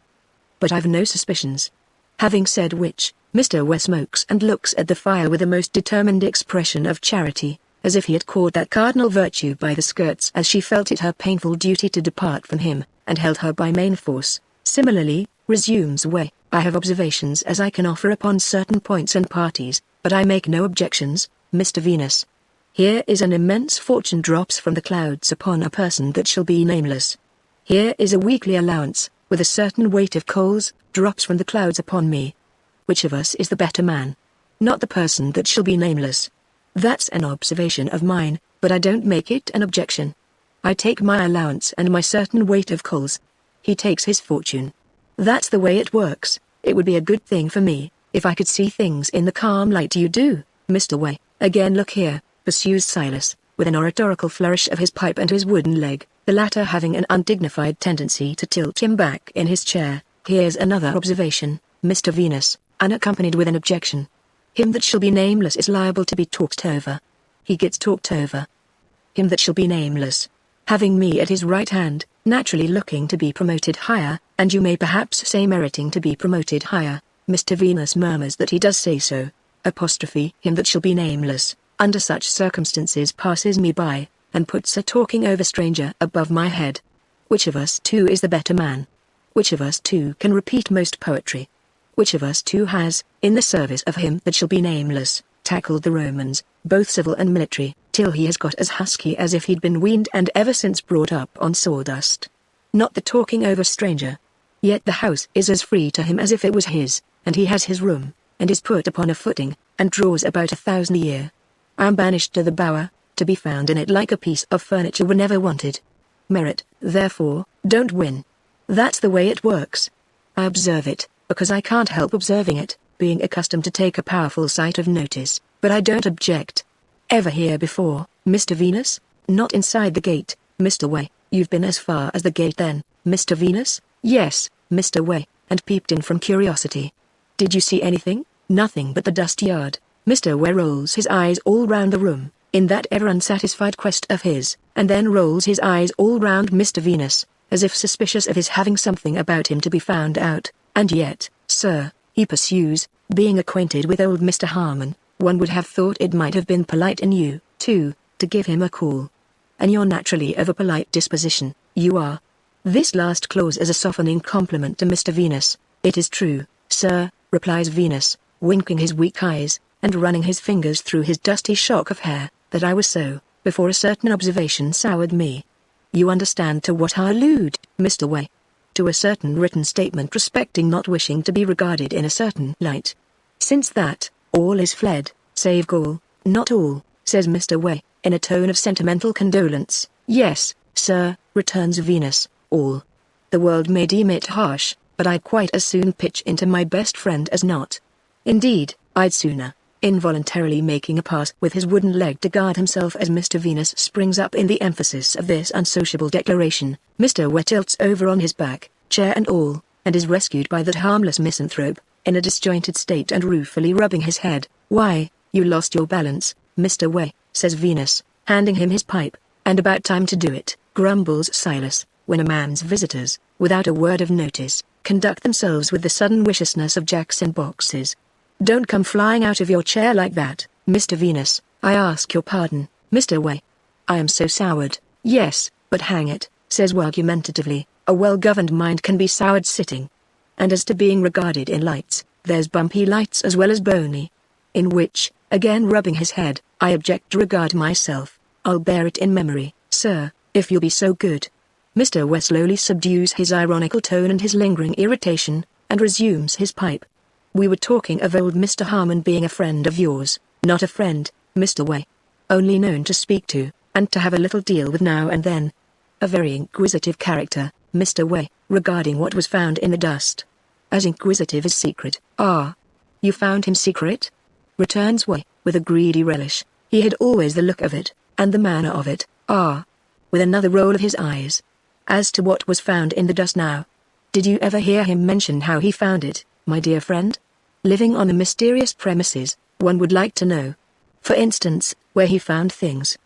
But I've no suspicions. Having said which, Mr. Way smokes and looks at the fire with a most determined expression of charity, as if he had caught that cardinal virtue by the skirts as she felt it her painful duty to depart from him, and held her by main force. Similarly, resumes Way, I have observations as I can offer upon certain points and parties, but I make no objections, Mr. Venus. Here is an immense fortune drops from the clouds upon a person that shall be nameless. Here is a weekly allowance, with a certain weight of coals, drops from the clouds upon me. Which of us is the better man? Not the person that shall be nameless. That's an observation of mine, but I don't make it an objection. I take my allowance and my certain weight of coals. He takes his fortune. That's the way it works. It would be a good thing for me, if I could see things in the calm light you do, Mr. Way. Again look here, pursues Silas, with an oratorical flourish of his pipe and his wooden leg, the latter having an undignified tendency to tilt him back in his chair. Here's another observation, Mr. Venus, unaccompanied with an objection. Him that shall be nameless is liable to be talked over. He gets talked over. Him that shall be nameless, having me at his right hand, naturally looking to be promoted higher, and you may perhaps say meriting to be promoted higher. Mr. Venus murmurs that he does say so. Apostrophe him that shall be nameless, under such circumstances passes me by, and puts a talking over stranger above my head. Which of us two is the better man? Which of us two can repeat most poetry? Which of us two has, in the service of him that shall be nameless, tackled the Romans, both civil and military, till he has got as husky as if he'd been weaned and ever since brought up on sawdust? Not the talking over stranger. Yet the house is as free to him as if it was his, and he has his room, and is put upon a footing, and draws about 1,000 a year. I am banished to the bower, to be found in it like a piece of furniture whenever wanted. Merit, therefore, don't win. That's the way it works. I observe it, because I can't help observing it, being accustomed to take a powerful sight of notice, but I don't object. Ever here before, Mr. Venus? Not inside the gate, Mr. Way. You've been as far as the gate then, Mr. Venus? Yes, Mr. Way, and peeped in from curiosity. Did you see anything? Nothing but the dust yard. Mr. Way rolls his eyes all round the room, in that ever unsatisfied quest of his, and then rolls his eyes all round Mr. Venus, as if suspicious of his having something about him to be found out. And yet, sir, he pursues, being acquainted with old Mr. Harmon, one would have thought it might have been polite in you, too, to give him a call. And you're naturally of a polite disposition, you are. This last clause is a softening compliment to Mr. Venus. It is true, sir, replies Venus, winking his weak eyes, and running his fingers through his dusty shock of hair, that I was so, before a certain observation soured me. You understand to what I allude, Mr. Way? To a certain written statement respecting not wishing to be regarded in a certain light. Since that, all is fled, save Gaul. Not all, says Mr. Way, in a tone of sentimental condolence. Yes, sir, returns Venus, all. The world may deem it harsh, but I'd quite as soon pitch into my best friend as not. Indeed, I'd sooner. Involuntarily making a pass with his wooden leg to guard himself as Mr. Venus springs up in the emphasis of this unsociable declaration, Mr. Way tilts over on his back, chair and all, and is rescued by that harmless misanthrope, in a disjointed state and ruefully rubbing his head. Why, you lost your balance, Mr. Way, says Venus, handing him his pipe. And about time to do it, grumbles Silas, when a man's visitors, without a word of notice, conduct themselves with the sudden viciousness of jacks in boxes. Don't come flying out of your chair like that, Mr. Venus. I ask your pardon, Mr. Way. I am so soured. Yes, but hang it, says argumentatively, a well-governed mind can be soured sitting. And as to being regarded in lights, there's bumpy lights as well as bony. In which, again rubbing his head, I object to regard myself. I'll bear it in memory, sir, if you'll be so good. Mr. West slowly subdues his ironical tone and his lingering irritation, and resumes his pipe. We were talking of old Mr. Harmon being a friend of yours, not a friend, Mr. Way. Only known to speak to, and to have a little deal with now and then. A very inquisitive character, Mr. Way, regarding what was found in the dust. As inquisitive as secret. Ah. You found him secret? Returns Way, with a greedy relish. He had always the look of it, and the manner of it. Ah. With another roll of his eyes. As to what was found in the dust now. Did you ever hear him mention how he found it, my dear friend? Living on the mysterious premises, one would like to know. For instance, where he found things.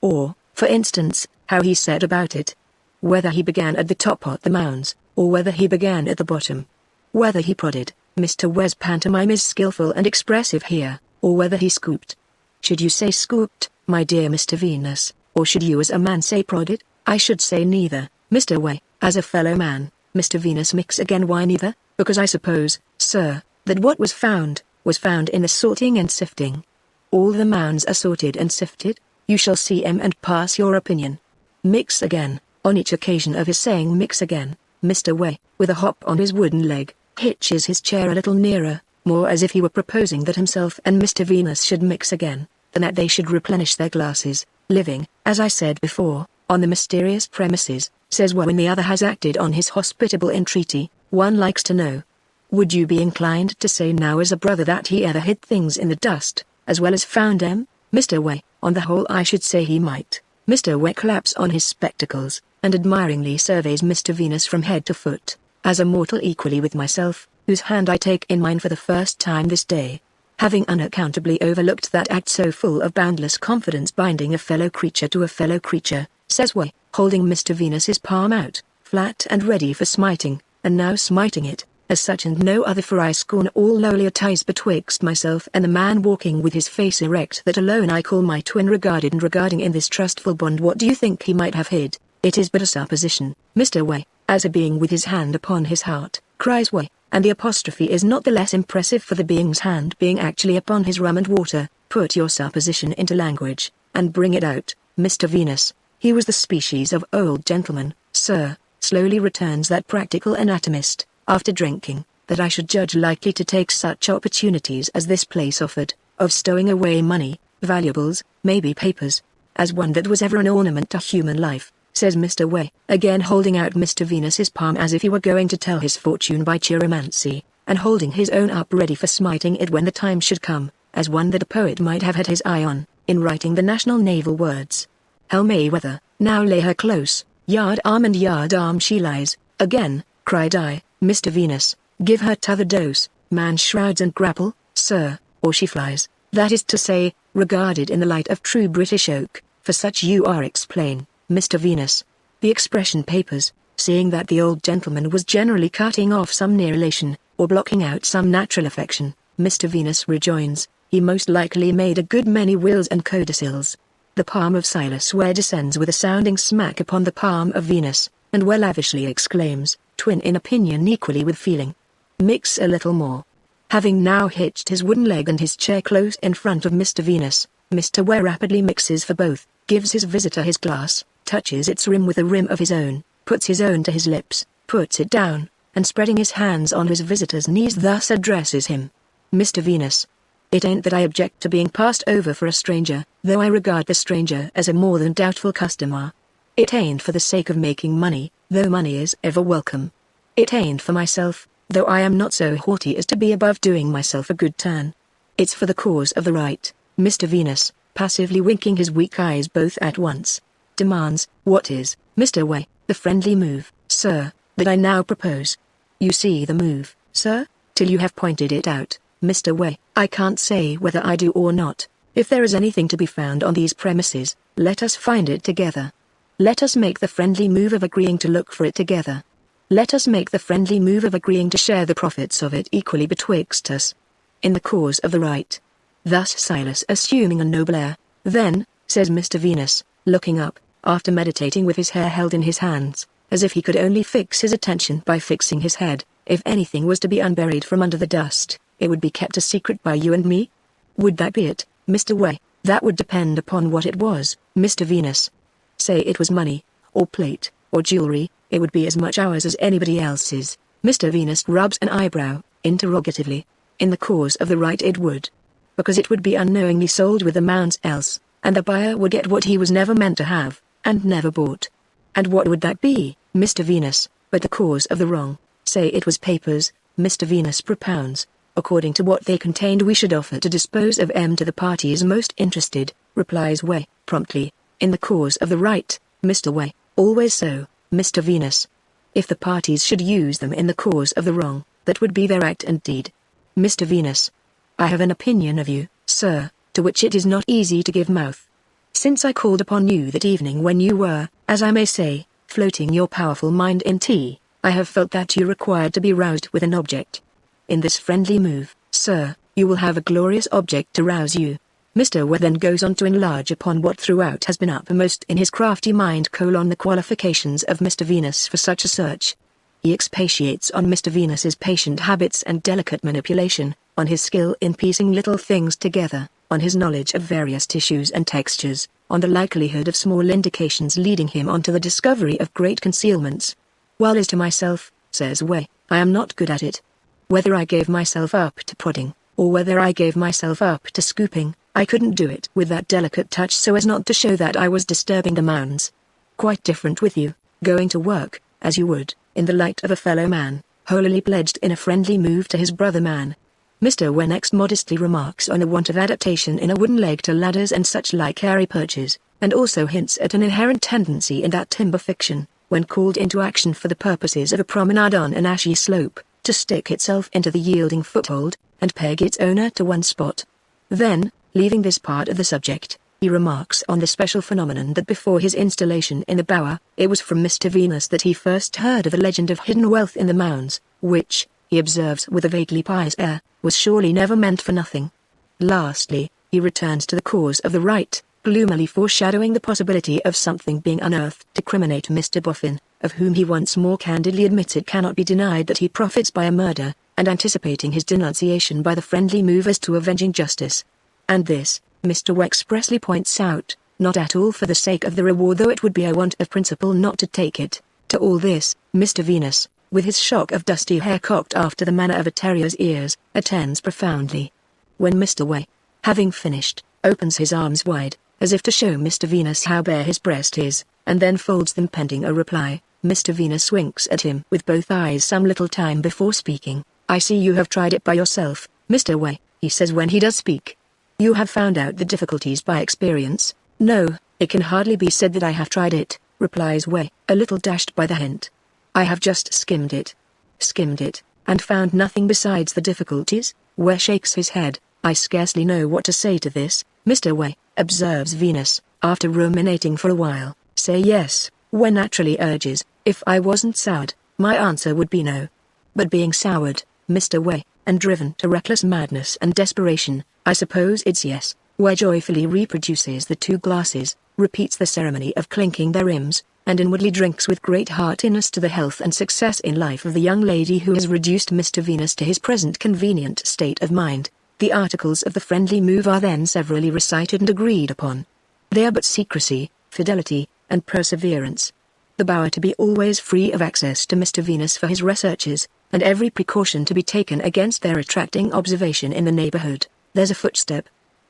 Or, for instance, how he said about it. Whether he began at the top of the mounds, or whether he began at the bottom. Whether he prodded, Mr. West's pantomime is skillful and expressive here, or whether he scooped. Should you say scooped, my dear Mr. Venus, or should you as a man say prodded? I should say neither, Mr. Way. As a fellow man, Mr. Venus mix again. Why neither? Because I suppose, sir, that what was found in the sorting and sifting. All the mounds are sorted and sifted. You shall see 'em and pass your opinion. Mix again. On each occasion of his saying mix again, Mr. Way, with a hop on his wooden leg, hitches his chair a little nearer, more as if he were proposing that himself and Mr. Venus should mix again, than that they should replenish their glasses, living, as I said before, on the mysterious premises, says Way when the other has acted on his hospitable entreaty. One likes to know. Would you be inclined to say now as a brother that he ever hid things in the dust, as well as found them, Mr. Way? On the whole I should say he might. Mr. Way claps on his spectacles, and admiringly surveys Mr. Venus from head to foot, as a mortal equally with myself, whose hand I take in mine for the first time this day. Having unaccountably overlooked that act so full of boundless confidence binding a fellow creature to a fellow creature, says Way, holding Mr. Venus's palm out, flat and ready for smiting, and now smiting it, as such and no other, for I scorn all lowlier ties betwixt myself and the man walking with his face erect that alone I call my twin. Regarded and regarding in this trustful bond, what do you think he might have hid? It is but a supposition, Mr. Way, as a being with his hand upon his heart, cries Way, and the apostrophe is not the less impressive for the being's hand being actually upon his rum and water. Put your supposition into language, and bring it out, Mr. Venus. He was the species of old gentleman, sir, slowly returns that practical anatomist, after drinking, that I should judge likely to take such opportunities as this place offered, of stowing away money, valuables, maybe papers, as one that was ever an ornament to human life, says Mr. Way, again holding out Mr. Venus's palm as if he were going to tell his fortune by chiromancy, and holding his own up ready for smiting it when the time should come, as one that a poet might have had his eye on, in writing the national naval words. Hell Mayweather, now lay her close, yard arm she lies, again, cried I, Mr. Venus, give her t'other dose, man shrouds and grapple, sir, or she flies, that is to say, regarded in the light of true British oak, for such you are explain, Mr. Venus. The expression papers, seeing that the old gentleman was generally cutting off some near relation, or blocking out some natural affection, Mr. Venus rejoins, he most likely made a good many wills and codicils. The palm of Silas Ware descends with a sounding smack upon the palm of Venus, and Ware lavishly exclaims, twin in opinion equally with feeling. Mix a little more. Having now hitched his wooden leg and his chair close in front of Mr. Venus, Mr. Ware rapidly mixes for both, gives his visitor his glass, touches its rim with the rim of his own, puts his own to his lips, puts it down, and spreading his hands on his visitor's knees thus addresses him. Mr. Venus. It ain't that I object to being passed over for a stranger, though I regard the stranger as a more than doubtful customer. It ain't for the sake of making money, though money is ever welcome. It ain't for myself, though I am not so haughty as to be above doing myself a good turn. It's for the cause of the right, Mr. Venus, passively winking his weak eyes both at once, demands, what is, Mr. Way, the friendly move, sir, that I now propose? You see the move, sir, till you have pointed it out, Mr. Way. I can't say whether I do or not. If there is anything to be found on these premises, let us find it together. Let us make the friendly move of agreeing to look for it together. Let us make the friendly move of agreeing to share the profits of it equally betwixt us. In the cause of the right. Thus Silas assuming a noble air. Then, says Mr. Venus, looking up, after meditating with his hair held in his hands, as if he could only fix his attention by fixing his head, if anything was to be unburied from under the dust, it would be kept a secret by you and me? Would that be it, Mr. Way? That would depend upon what it was, Mr. Venus. say it was money, or plate, or jewelry, it would be as much ours as anybody else's. Mr. Venus rubs an eyebrow, interrogatively. In the cause of the right it would. Because it would be unknowingly sold with the mounds else, and the buyer would get what he was never meant to have, and never bought. And what would that be, Mr. Venus, but the cause of the wrong? Say it was papers, Mr. Venus propounds. According to what they contained we should offer to dispose of them to the parties most interested, replies Way, promptly. In the cause of the right, Mr. Way, always so, Mr. Venus. If the parties should use them in the cause of the wrong, that would be their act and deed. Mr. Venus. I have an opinion of you, sir, to which it is not easy to give mouth. Since I called upon you that evening when you were, as I may say, floating your powerful mind in tea, I have felt that you required to be roused with an object. In this friendly move, sir, you will have a glorious object to rouse you. Mr. Way then goes on to enlarge upon what throughout has been uppermost in his crafty mind: the qualifications of Mr. Venus for such a search. He expatiates on Mr. Venus's patient habits and delicate manipulation, on his skill in piecing little things together, on his knowledge of various tissues and textures, on the likelihood of small indications leading him on to the discovery of great concealments. While as to myself, says Way, I am not good at it. Whether I gave myself up to prodding, or whether I gave myself up to scooping, I couldn't do it with that delicate touch so as not to show that I was disturbing the mounds. Quite different with you, going to work, as you would, in the light of a fellow man, wholly pledged in a friendly move to his brother man. Mr. Way next modestly remarks on the want of adaptation in a wooden leg to ladders and such like airy perches, and also hints at an inherent tendency in that timber fiction, when called into action for the purposes of a promenade on an ashy slope, to stick itself into the yielding foothold, and peg its owner to one spot. Then, leaving this part of the subject, he remarks on the special phenomenon that before his installation in the bower, it was from Mr. Venus that he first heard of the legend of hidden wealth in the mounds, which, he observes with a vaguely pious air, was surely never meant for nothing. Lastly, he returns to the cause of the right, gloomily foreshadowing the possibility of something being unearthed to criminate Mr. Boffin, of whom he once more candidly admits it cannot be denied that he profits by a murder, and anticipating his denunciation by the friendly move as to avenging justice. And this, Mr. Way expressly points out, not at all for the sake of the reward, though it would be a want of principle not to take it. To all this, Mr. Venus, with his shock of dusty hair cocked after the manner of a terrier's ears, attends profoundly. When Mr. Way, having finished, opens his arms wide, as if to show Mr. Venus how bare his breast is, and then folds them pending a reply, Mr. Venus winks at him with both eyes some little time before speaking. I see you have tried it by yourself, Mr. Way, he says when he does speak. You have found out the difficulties by experience. No, it can hardly be said that I have tried it, replies Way, a little dashed by the hint. I have just skimmed it, and found nothing besides the difficulties. Way shakes his head. I scarcely know what to say to this, Mr. Way, observes Venus, after ruminating for a while. Say yes. Way naturally urges, if I wasn't soured, my answer would be no. But being soured, Mr. Way, and driven to reckless madness and desperation, I suppose it's yes. Way joyfully reproduces the two glasses, repeats the ceremony of clinking their rims, and inwardly drinks with great heartiness to the health and success in life of the young lady who has reduced Mr. Venus to his present convenient state of mind. The articles of the friendly move are then severally recited and agreed upon. They are but secrecy, fidelity, and perseverance. The bower to be always free of access to Mr. Venus for his researches, and every precaution to be taken against their attracting observation in the neighborhood. There's a footstep,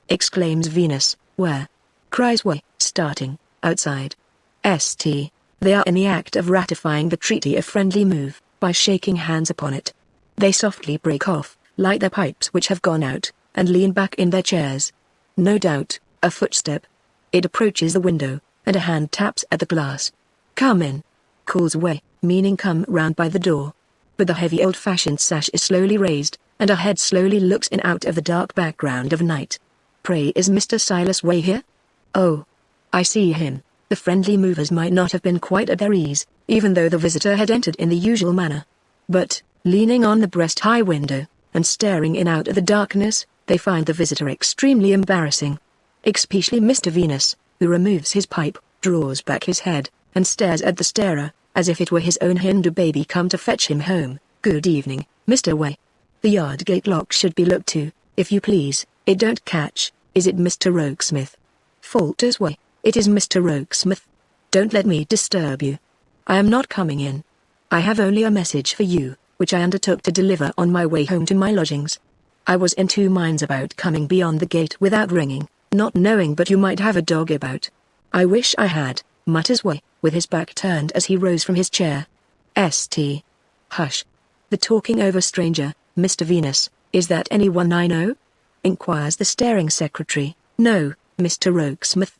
exclaims Venus. Where? Cries Way, starting. Outside. St. They are in the act of ratifying the treaty of friendly move, by shaking hands upon it. They softly break off, light their pipes which have gone out, and lean back in their chairs. No doubt, a footstep. It approaches the window, and a hand taps at the glass. Come in, calls Way, meaning come round by the door. But the heavy old-fashioned sash is slowly raised, and a head slowly looks in out of the dark background of night. Pray, is Mr. Silas Way here? Oh, I see him. The friendly movers might not have been quite at their ease, even though the visitor had entered in the usual manner. But, leaning on the breast-high window, and staring in out of the darkness, they find the visitor extremely embarrassing. Especially Mr. Venus, who removes his pipe, draws back his head, and stares at the starer, as if it were his own Hindu baby come to fetch him home. Good evening, Mr. Way. The yard gate lock should be looked to, if you please. It don't catch. Is it Mr. Rokesmith? Falters Way. It is Mr. Rokesmith. Don't let me disturb you. I am not coming in. I have only a message for you, which I undertook to deliver on my way home to my lodgings. I was in two minds about coming beyond the gate without ringing, not knowing but you might have a dog about. I wish I had, mutters Way, with his back turned as he rose from his chair. St. Hush. The talking over stranger, Mr. Venus, is that anyone I know? Inquires the staring secretary. No, Mr. Rokesmith.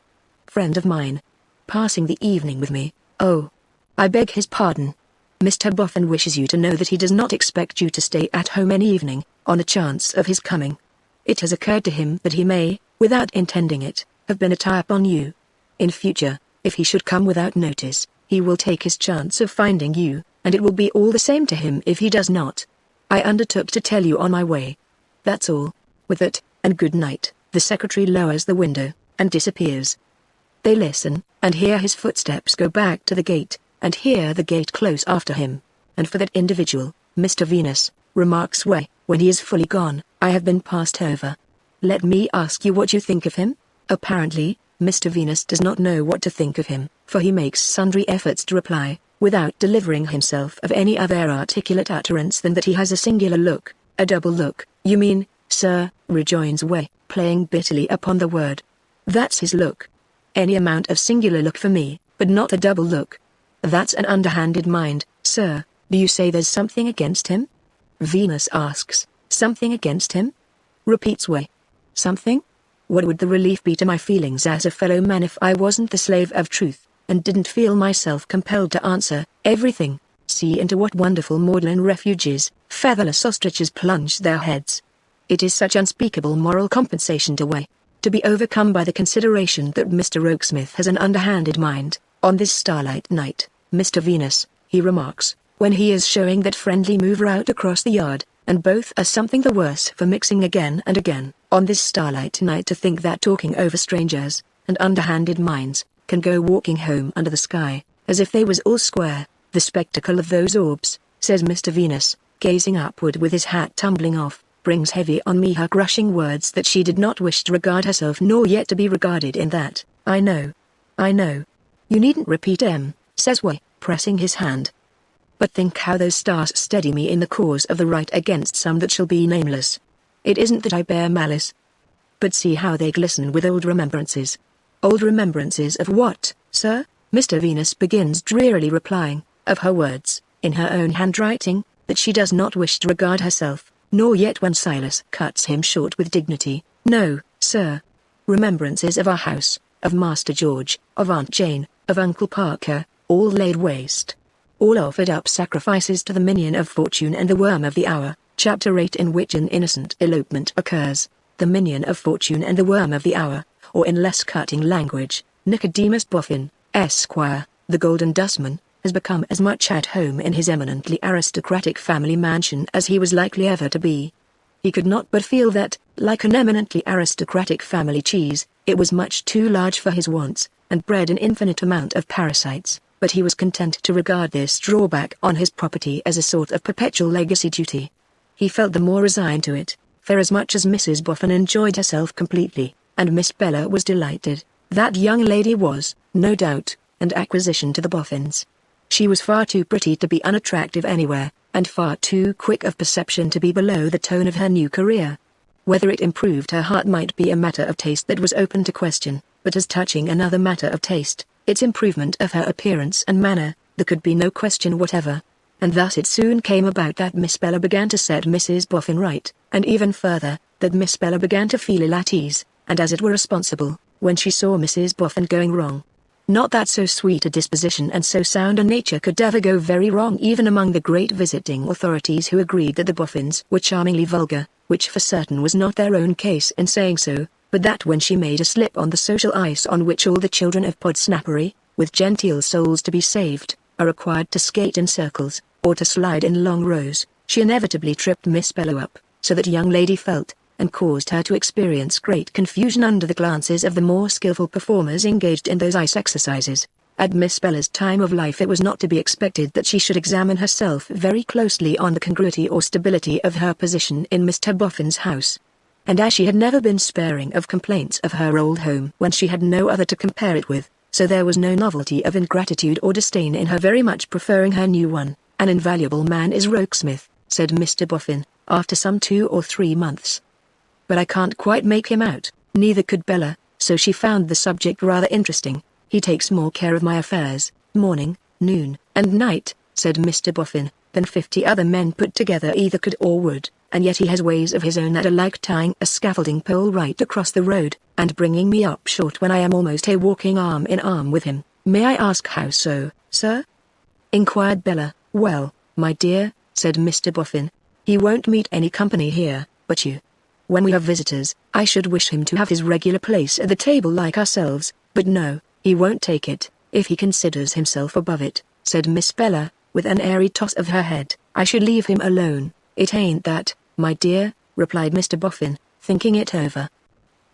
Friend of mine. Passing the evening with me. Oh. I beg his pardon. Mr. Boffin wishes you to know that he does not expect you to stay at home any evening, on the chance of his coming. It has occurred to him that he may, without intending it, have been a tie-up on you. In future, if he should come without notice, he will take his chance of finding you, and it will be all the same to him if he does not. I undertook to tell you on my way. That's all. With that, and good night, the secretary lowers the window, and disappears. They listen, and hear his footsteps go back to the gate, and hear the gate close after him. And for that individual, Mr. Venus, remarks Way, when he is fully gone, I have been passed over. Let me ask you what you think of him? Apparently, Mr. Venus does not know what to think of him, for he makes sundry efforts to reply, without delivering himself of any other articulate utterance than that he has a singular look, a double look. You mean, sir, rejoins Way, playing bitterly upon the word. That's his look. Any amount of singular look for me, but not a double look. That's an underhanded mind, sir. Do you say there's something against him? Venus asks. Something against him? Repeats Way. Something? What would the relief be to my feelings as a fellow man if I wasn't the slave of truth, and didn't feel myself compelled to answer? Everything. See into what wonderful maudlin refuges featherless ostriches plunge their heads. It is such unspeakable moral compensation to Way, to be overcome by the consideration that Mr. Rokesmith has an underhanded mind. On this starlight night, Mr. Venus, he remarks, when he is showing that friendly mover out across the yard, and both are something the worse for mixing again and again, on this starlight night to think that talking over strangers, and underhanded minds, can go walking home under the sky, as if they was all square, the spectacle of those orbs, says Mr. Venus, gazing upward with his hat tumbling off, brings heavy on me her crushing words that she did not wish to regard herself nor yet to be regarded in that. I know. You needn't repeat says Way, pressing his hand. But think how those stars steady me in the cause of the right against some that shall be nameless. It isn't that I bear malice. But see how they glisten with old remembrances. Old remembrances of what, sir? Mr. Venus begins drearily replying, of her words, in her own handwriting, that she does not wish to regard herself, nor yet when Silas cuts him short with dignity. No, sir. Remembrances of our house, of Master George, of Aunt Jane, of Uncle Parker, all laid waste. All offered up sacrifices to the minion of fortune and the worm of the hour. Chapter 8, in which an innocent elopement occurs. The minion of fortune and the worm of the hour, or in less cutting language, Nicodemus Boffin, Esquire, the Golden Dustman, has become as much at home in his eminently aristocratic family mansion as he was likely ever to be. He could not but feel that, like an eminently aristocratic family cheese, it was much too large for his wants, and bred an infinite amount of parasites, but he was content to regard this drawback on his property as a sort of perpetual legacy duty. He felt the more resigned to it, for as much as Mrs. Boffin enjoyed herself completely, and Miss Bella was delighted, that young lady was, no doubt, an acquisition to the Boffins. She was far too pretty to be unattractive anywhere, and far too quick of perception to be below the tone of her new career. Whether it improved her heart might be a matter of taste that was open to question, but as touching another matter of taste, its improvement of her appearance and manner, there could be no question whatever. And thus it soon came about that Miss Bella began to set Mrs. Boffin right, and even further, that Miss Bella began to feel ill at ease, and as it were responsible, when she saw Mrs. Boffin going wrong. Not that so sweet a disposition and so sound a nature could ever go very wrong even among the great visiting authorities who agreed that the Boffins were charmingly vulgar, which for certain was not their own case in saying so, but that when she made a slip on the social ice on which all the children of Podsnappery, with genteel souls to be saved, are required to skate in circles, or to slide in long rows, she inevitably tripped Miss Bella up, so that young lady felt, and caused her to experience great confusion under the glances of the more skillful performers engaged in those ice exercises. At Miss Bella's time of life it was not to be expected that she should examine herself very closely on the congruity or stability of her position in Mr. Boffin's house. And as she had never been sparing of complaints of her old home when she had no other to compare it with, so there was no novelty of ingratitude or disdain in her very much preferring her new one. An invaluable man is Rokesmith, said Mr. Boffin, after some 2 or 3 months. But I can't quite make him out, neither could Bella, so she found the subject rather interesting. He takes more care of my affairs, morning, noon, and night, said Mr. Boffin, than 50 other men put together either could or would, and yet he has ways of his own that are like tying a scaffolding pole right across the road, and bringing me up short when I am almost walking arm in arm with him. May I ask how so, sir? Inquired Bella. Well, my dear, said Mr. Boffin, he won't meet any company here, but you. When we have visitors, I should wish him to have his regular place at the table like ourselves, but no, he won't take it, if he considers himself above it, said Miss Bella, with an airy toss of her head. I should leave him alone. It ain't that, my dear, replied Mr. Boffin, thinking it over.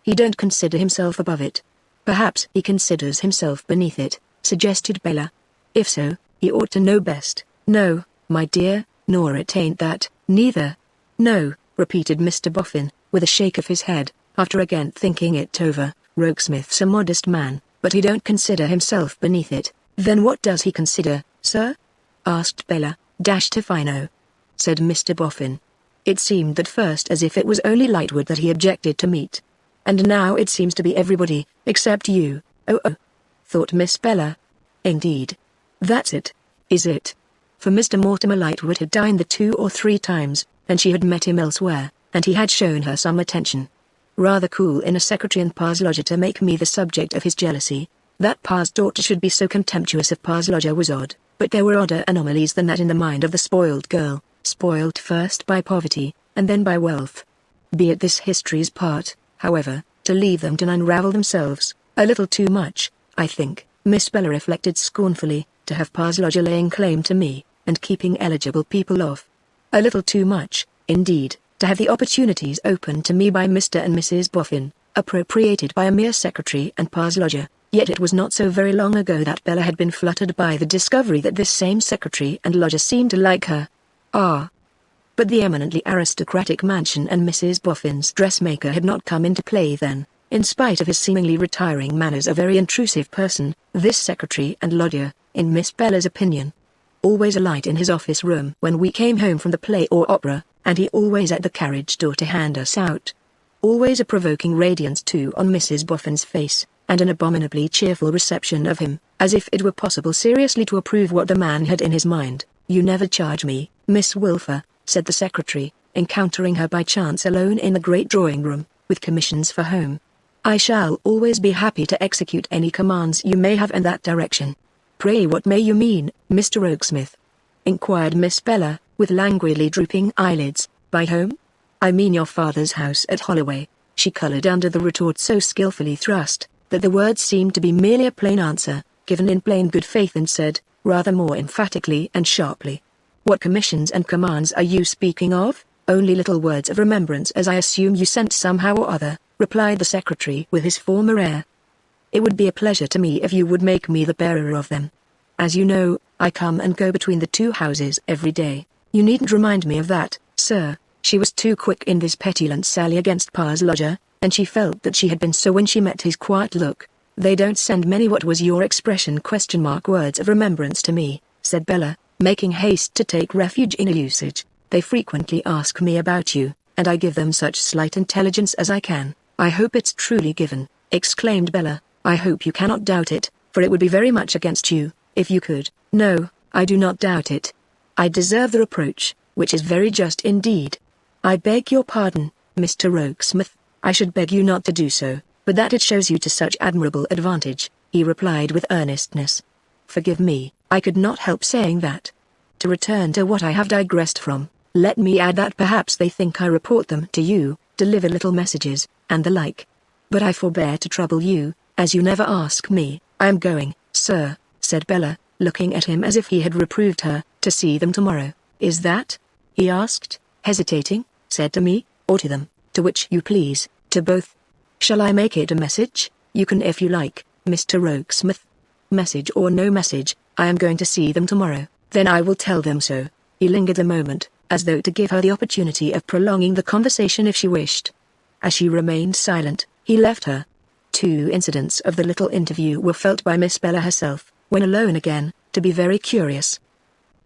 He don't consider himself above it. Perhaps he considers himself beneath it, suggested Bella. If so, he ought to know best. No, my dear, nor it ain't that, neither. No, repeated Mr. Boffin, with a shake of his head, after again thinking it over. Rokesmith's a modest man, but he don't consider himself beneath it. Then what does he consider, sir? Asked Bella. Dashed if I know, said Mr. Boffin. It seemed at first as if it was only Lightwood that he objected to meet. And now it seems to be everybody, except you. Oh, thought Miss Bella. Indeed. That's it. Is it? For Mr. Mortimer Lightwood had dined the 2 or 3 times, and she had met him elsewhere, and he had shown her some attention. Rather cool in a secretary and Pa's lodger to make me the subject of his jealousy. That Pa's daughter should be so contemptuous of Pa's lodger was odd, but there were odder anomalies than that in the mind of the spoiled girl, spoiled first by poverty, and then by wealth. Be it this history's part, however, to leave them to unravel themselves, a little too much, I think, Miss Bella reflected scornfully, to have Pa's lodger laying claim to me, and keeping eligible people off. A little too much, indeed, to have the opportunities opened to me by Mr. and Mrs. Boffin, appropriated by a mere secretary and Pa's lodger. Yet it was not so very long ago that Bella had been fluttered by the discovery that this same secretary and lodger seemed to like her. Ah! But the eminently aristocratic mansion and Mrs. Boffin's dressmaker had not come into play then. In spite of his seemingly retiring manners, a very intrusive person, this secretary and lodger, in Miss Bella's opinion. Always a light in his office room when we came home from the play or opera, and he always at the carriage door to hand us out. Always a provoking radiance too on Mrs. Boffin's face, and an abominably cheerful reception of him, as if it were possible seriously to approve what the man had in his mind. You never charge me, Miss Wilfer, said the secretary, encountering her by chance alone in the great drawing-room, with commissions for home. I shall always be happy to execute any commands you may have in that direction. Pray what may you mean, Mr. Rokesmith? Inquired Miss Bella, with languidly drooping eyelids. By home? I mean your father's house at Holloway. She coloured under the retort so skilfully thrust, that the words seemed to be merely a plain answer, given in plain good faith, and said, rather more emphatically and sharply. What commissions and commands are you speaking of? Only little words of remembrance, as I assume you sent somehow or other, replied the secretary with his former air. It would be a pleasure to me if you would make me the bearer of them. As you know, I come and go between the 2 houses every day. You needn't remind me of that, sir. She was too quick in this petulant sally against Pa's lodger, and she felt that she had been so when she met his quiet look. They don't send many what was your expression ? Words of remembrance to me, said Bella, making haste to take refuge in a usage. They frequently ask me about you, and I give them such slight intelligence as I can. I hope it's truly given, exclaimed Bella. I hope you cannot doubt it, for it would be very much against you, if you could. No, I do not doubt it. I deserve the reproach, which is very just indeed. I beg your pardon, Mr. Rokesmith. I should beg you not to do so, but that it shows you to such admirable advantage, he replied with earnestness. Forgive me, I could not help saying that. To return to what I have digressed from, let me add that perhaps they think I report them to you, deliver little messages, and the like. But I forbear to trouble you, as you never ask me. I am going, sir, said Bella, looking at him as if he had reproved her, to see them tomorrow. Is that? He asked, hesitating. Said to me, or to them? To which you please, to both. Shall I make it a message? You can if you like, Mr. Rokesmith. Message or no message, I am going to see them tomorrow, then I will tell them so. He lingered a moment, as though to give her the opportunity of prolonging the conversation if she wished. As she remained silent, he left her. Two incidents of the little interview were felt by Miss Bella herself, when alone again, to be very curious.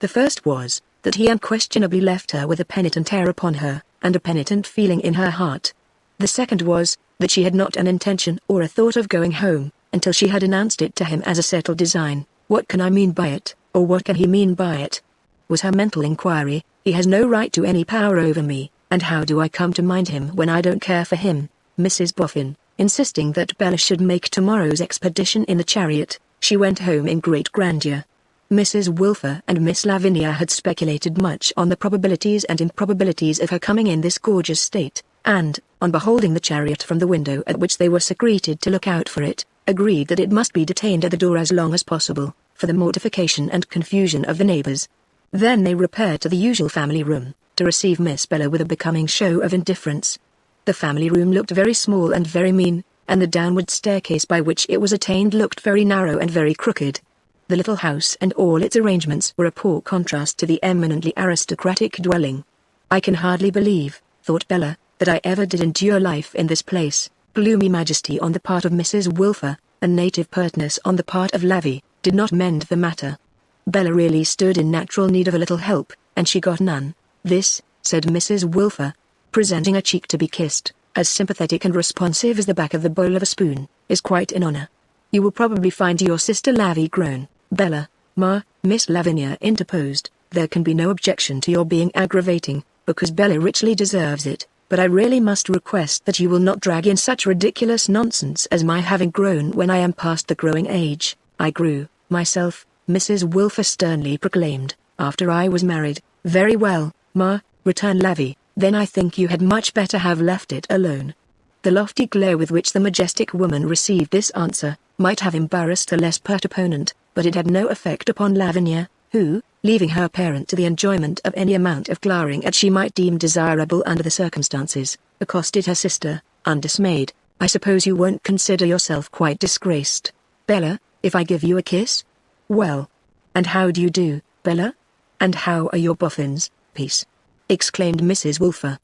The first was, that he unquestionably left her with a penitent air upon her, and a penitent feeling in her heart. The second was, that she had not an intention or a thought of going home, until she had announced it to him as a settled design. What can I mean by it, or what can he mean by it? Was her mental inquiry. He has no right to any power over me, and how do I come to mind him when I don't care for him? Mrs. Boffin, insisting that Bella should make tomorrow's expedition in the chariot, she went home in great grandeur. Mrs. Wilfer and Miss Lavinia had speculated much on the probabilities and improbabilities of her coming in this gorgeous state, and, on beholding the chariot from the window at which they were secreted to look out for it, agreed that it must be detained at the door as long as possible, for the mortification and confusion of the neighbors. Then they repaired to the usual family room, to receive Miss Bella with a becoming show of indifference. The family room looked very small and very mean, and the downward staircase by which it was attained looked very narrow and very crooked. The little house and all its arrangements were a poor contrast to the eminently aristocratic dwelling. I can hardly believe, thought Bella, that I ever did endure life in this place. Gloomy majesty on the part of Mrs. Wilfer, and native pertness on the part of Lavy, did not mend the matter. Bella really stood in natural need of a little help, and she got none. This, said Mrs. Wilfer, presenting a cheek to be kissed, as sympathetic and responsive as the back of the bowl of a spoon, is quite an honor. You will probably find your sister Lavy grown. Bella, ma, Miss Lavinia interposed, there can be no objection to your being aggravating, because Bella richly deserves it, but I really must request that you will not drag in such ridiculous nonsense as my having grown when I am past the growing age. I grew, myself, Mrs. Wilfer sternly proclaimed, after I was married. Very well, ma, returned Lavy, then I think you had much better have left it alone. The lofty glare with which the majestic woman received this answer, might have embarrassed a less pert opponent, but it had no effect upon Lavinia, who, leaving her parent to the enjoyment of any amount of glaring that she might deem desirable under the circumstances, accosted her sister, undismayed. I suppose you won't consider yourself quite disgraced, Bella, if I give you a kiss? Well. And how do you do, Bella? And how are your boffins, peace? Exclaimed Mrs. Wilfer.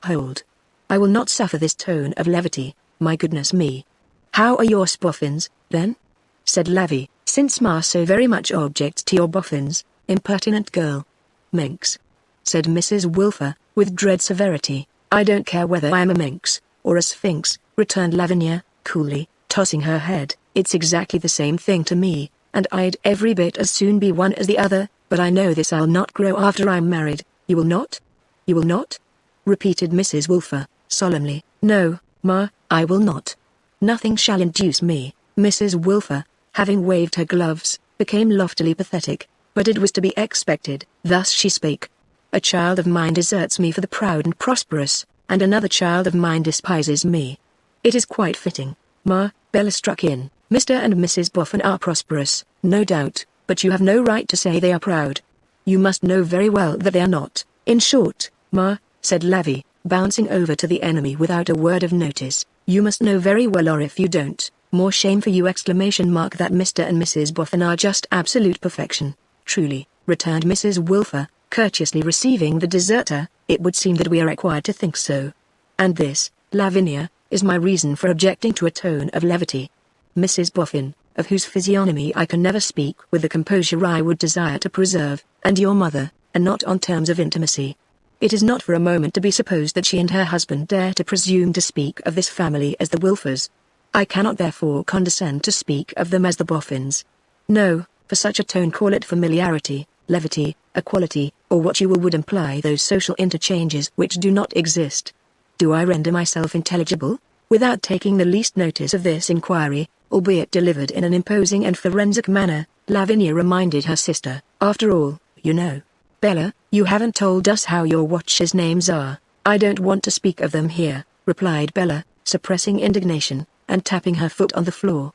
Hold. I will not suffer this tone of levity, my goodness me. How are your spoffins, then? Said Lavy, since ma so very much objects to your boffins, impertinent girl. Minx. Said Mrs. Wilfer, with dread severity. I don't care whether I am a minx, or a sphinx, returned Lavinia, coolly, tossing her head. It's exactly the same thing to me, and I'd every bit as soon be one as the other, but I know this I'll not grow after I'm married. You will not? You will not? Repeated Mrs. Wilfer, solemnly. No, ma, I will not. Nothing shall induce me. Mrs. Wilfer, having waved her gloves, became loftily pathetic, but it was to be expected. Thus she spake. A child of mine deserts me for the proud and prosperous, and another child of mine despises me. It is quite fitting, ma, Bella struck in. Mr. and Mrs. Boffin are prosperous, no doubt, but you have no right to say they are proud. You must know very well that they are not. In short, ma, said Lavy, bouncing over to the enemy without a word of notice, you must know very well, or if you don't, more shame for you! That Mr. and Mrs. Boffin are just absolute perfection. Truly, returned Mrs. Wilfer, courteously receiving the deserter, it would seem that we are required to think so. And this, Lavinia, is my reason for objecting to a tone of levity. Mrs. Boffin, of whose physiognomy I can never speak with the composure I would desire to preserve, and your mother, and not on terms of intimacy. It is not for a moment to be supposed that she and her husband dare to presume to speak of this family as the Wilfers. I cannot therefore condescend to speak of them as the Boffins. No, for such a tone call it familiarity, levity, equality, or what you will would imply those social interchanges which do not exist. Do I render myself intelligible? Without taking the least notice of this inquiry, albeit delivered in an imposing and forensic manner, Lavinia reminded her sister, after all, you know. Bella, you haven't told us how your watchers' names are. I don't want to speak of them here, replied Bella, suppressing indignation, and tapping her foot on the floor.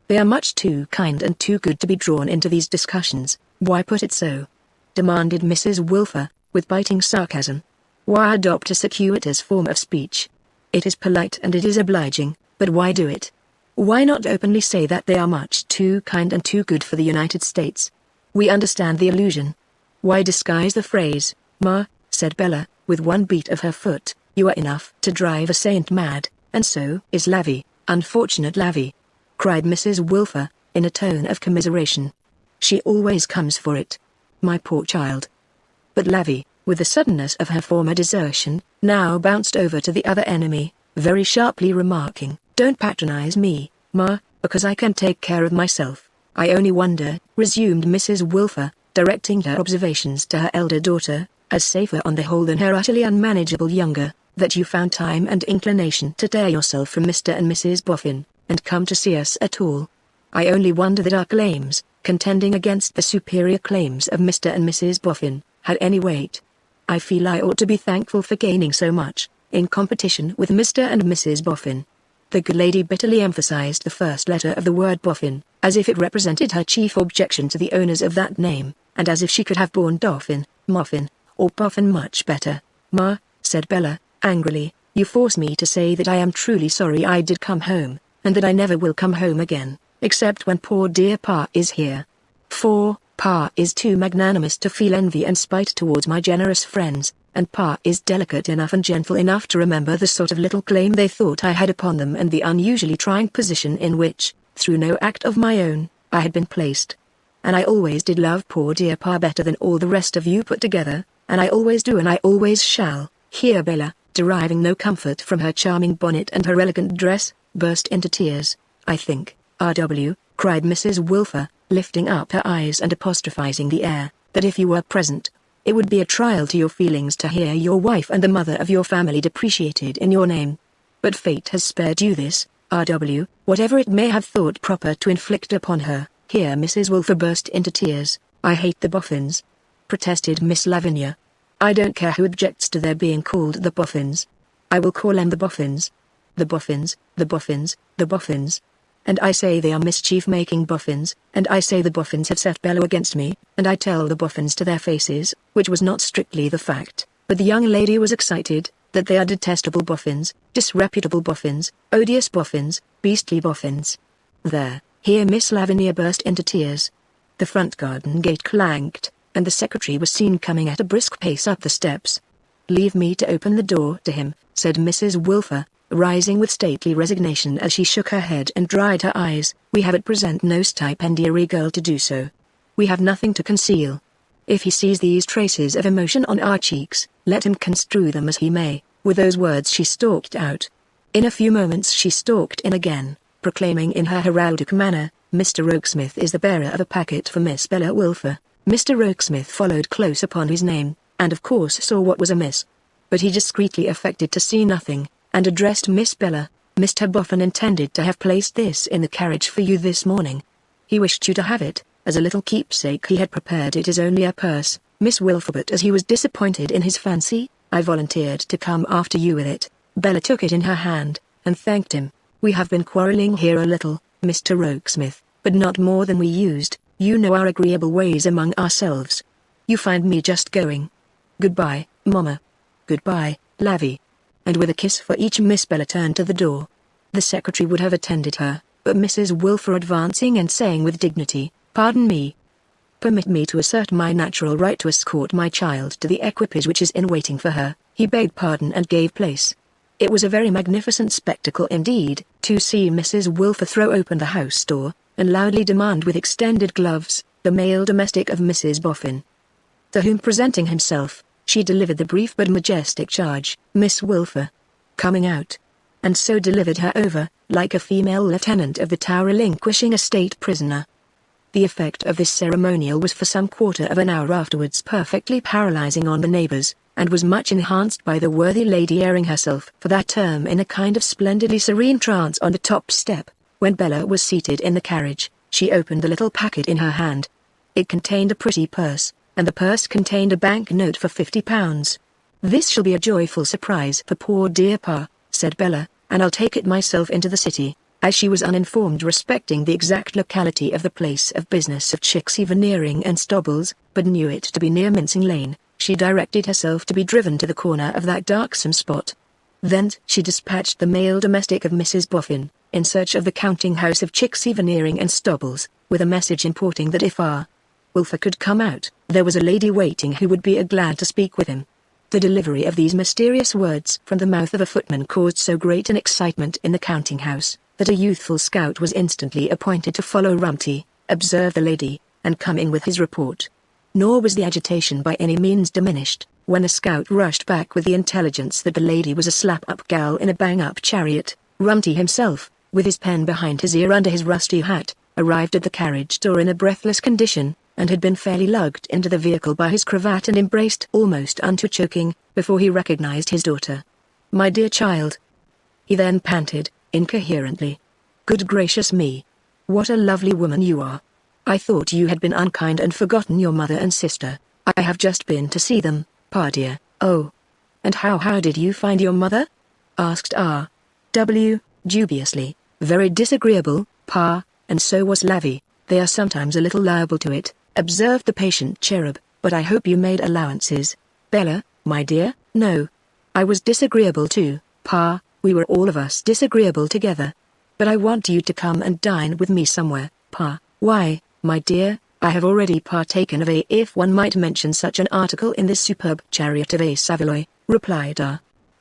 They are much too kind and too good to be drawn into these discussions. Why put it so? Demanded Mrs. Wilfer, with biting sarcasm. Why adopt a circuitous form of speech? It is polite and it is obliging, but why do it? Why not openly say that they are much too kind and too good for the United States? We understand the allusion. Why disguise the phrase, ma, said Bella, with one beat of her foot. You are enough to drive a saint mad, and so is Lavy. "Unfortunate Lavvy!" cried Mrs. Wilfer, in a tone of commiseration. "She always comes for it. My poor child." But Lavvy, with the suddenness of her former desertion, now bounced over to the other enemy, very sharply remarking, "Don't patronize me, Ma, because I can take care of myself. I only wonder," resumed Mrs. Wilfer, directing her observations to her elder daughter, as safer on the whole than her utterly unmanageable younger, "that you found time and inclination to tear yourself from Mr. and Mrs. Boffin, and come to see us at all. I only wonder that our claims, contending against the superior claims of Mr. and Mrs. Boffin, had any weight. I feel I ought to be thankful for gaining so much, in competition with Mr. and Mrs. Boffin." The good lady bitterly emphasized the first letter of the word Boffin, as if it represented her chief objection to the owners of that name, and as if she could have borne Doffin, Muffin, or Boffin much better. "Ma," said Bella, angrily, "you force me to say that I am truly sorry I did come home, and that I never will come home again, except when poor dear Pa is here. For, Pa is too magnanimous to feel envy and spite towards my generous friends, and Pa is delicate enough and gentle enough to remember the sort of little claim they thought I had upon them and the unusually trying position in which, through no act of my own, I had been placed. And I always did love poor dear Pa better than all the rest of you put together, and I always do and I always shall." Here Bella, deriving no comfort from her charming bonnet and her elegant dress, burst into tears. "I think, R.W., cried Mrs. Wilfer, lifting up her eyes and apostrophizing the air, "that if you were present, it would be a trial to your feelings to hear your wife and the mother of your family depreciated in your name. But fate has spared you this, R.W., whatever it may have thought proper to inflict upon her." Here Mrs. Wilfer burst into tears. "I hate the Boffins," protested Miss Lavinia. "I don't care who objects to their being called the Boffins. I will call them the Boffins. The Boffins, the Boffins, the Boffins. And I say they are mischief-making Boffins, and I say the Boffins have set Bella against me, and I tell the Boffins to their faces," which was not strictly the fact, but the young lady was excited, "that they are detestable Boffins, disreputable Boffins, odious Boffins, beastly Boffins." There, here Miss Lavinia burst into tears. The front garden gate clanked, and the secretary was seen coming at a brisk pace up the steps. "Leave me to open the door to him," said Mrs. Wilfer, rising with stately resignation as she shook her head and dried her eyes. "We have at present no stipendiary girl to do so. We have nothing to conceal. If he sees these traces of emotion on our cheeks, let him construe them as he may." With those words she stalked out. In a few moments she stalked in again, proclaiming in her heraldic manner, "Mr. Rokesmith is the bearer of a packet for Miss Bella Wilfer." Mr. Rokesmith followed close upon his name, and of course saw what was amiss. But he discreetly affected to see nothing, and addressed Miss Bella. "Mr. Boffin intended to have placed this in the carriage for you this morning. He wished you to have it, as a little keepsake he had prepared. It is only a purse, Miss Wilfer, but as he was disappointed in his fancy, I volunteered to come after you with it." Bella took it in her hand, and thanked him. "We have been quarrelling here a little, Mr. Rokesmith, but not more than we used. You know our agreeable ways among ourselves. You find me just going. Goodbye, Mama. Goodbye, Lavvy." And with a kiss for each, Miss Bella turned to the door. The secretary would have attended her, but Mrs. Wilfer, advancing and saying with dignity, "Pardon me. Permit me to assert my natural right to escort my child to the equipage which is in waiting for her." He begged pardon and gave place. It was a very magnificent spectacle indeed, to see Mrs. Wilfer throw open the house door, and loudly demand with extended gloves, the male domestic of Mrs. Boffin. To whom, presenting himself, she delivered the brief but majestic charge, "Miss Wilfer." Coming out. And so delivered her over, like a female lieutenant of the Tower relinquishing a state prisoner. The effect of this ceremonial was for some quarter of an hour afterwards perfectly paralyzing on the neighbors, and was much enhanced by the worthy lady airing herself for that term in a kind of splendidly serene trance on the top step. When Bella was seated in the carriage, she opened the little packet in her hand. It contained a pretty purse, and the purse contained a bank note for £50. "This shall be a joyful surprise for poor dear Pa," said Bella, "and I'll take it myself into the city." As she was uninformed respecting the exact locality of the place of business of Chicksey Veneering and Stobbles, but knew it to be near Mincing Lane, she directed herself to be driven to the corner of that darksome spot. Thence she dispatched the male domestic of Mrs. Boffin, in search of the counting-house of Chicksey Veneering and Stobbles, with a message importing that if R. Wilfer could come out, there was a lady waiting who would be glad to speak with him. The delivery of these mysterious words from the mouth of a footman caused so great an excitement in the counting-house, that a youthful scout was instantly appointed to follow Rumty, observe the lady, and come in with his report. Nor was the agitation by any means diminished, when a scout rushed back with the intelligence that the lady was a slap-up gal in a bang-up chariot. Rumty himself, with his pen behind his ear under his rusty hat, arrived at the carriage door in a breathless condition, and had been fairly lugged into the vehicle by his cravat and embraced almost unto choking, before he recognized his daughter. "My dear child," he then panted, incoherently. "Good gracious me! What a lovely woman you are! I thought you had been unkind and forgotten your mother and sister. I have just been to see them, Pa dear." "Oh. And how did you find your mother?" asked R.W., dubiously. "Very disagreeable, Pa, and so was Lavvy. They are sometimes a little liable to it," observed the patient cherub, "but I hope you made allowances." "Bella, my dear, no. I was disagreeable too, Pa, we were all of us disagreeable together. But I want you to come and dine with me somewhere, Pa." "Why, my dear, I have already partaken of a, if one might mention such an article, in this superb chariot of a Savoy," replied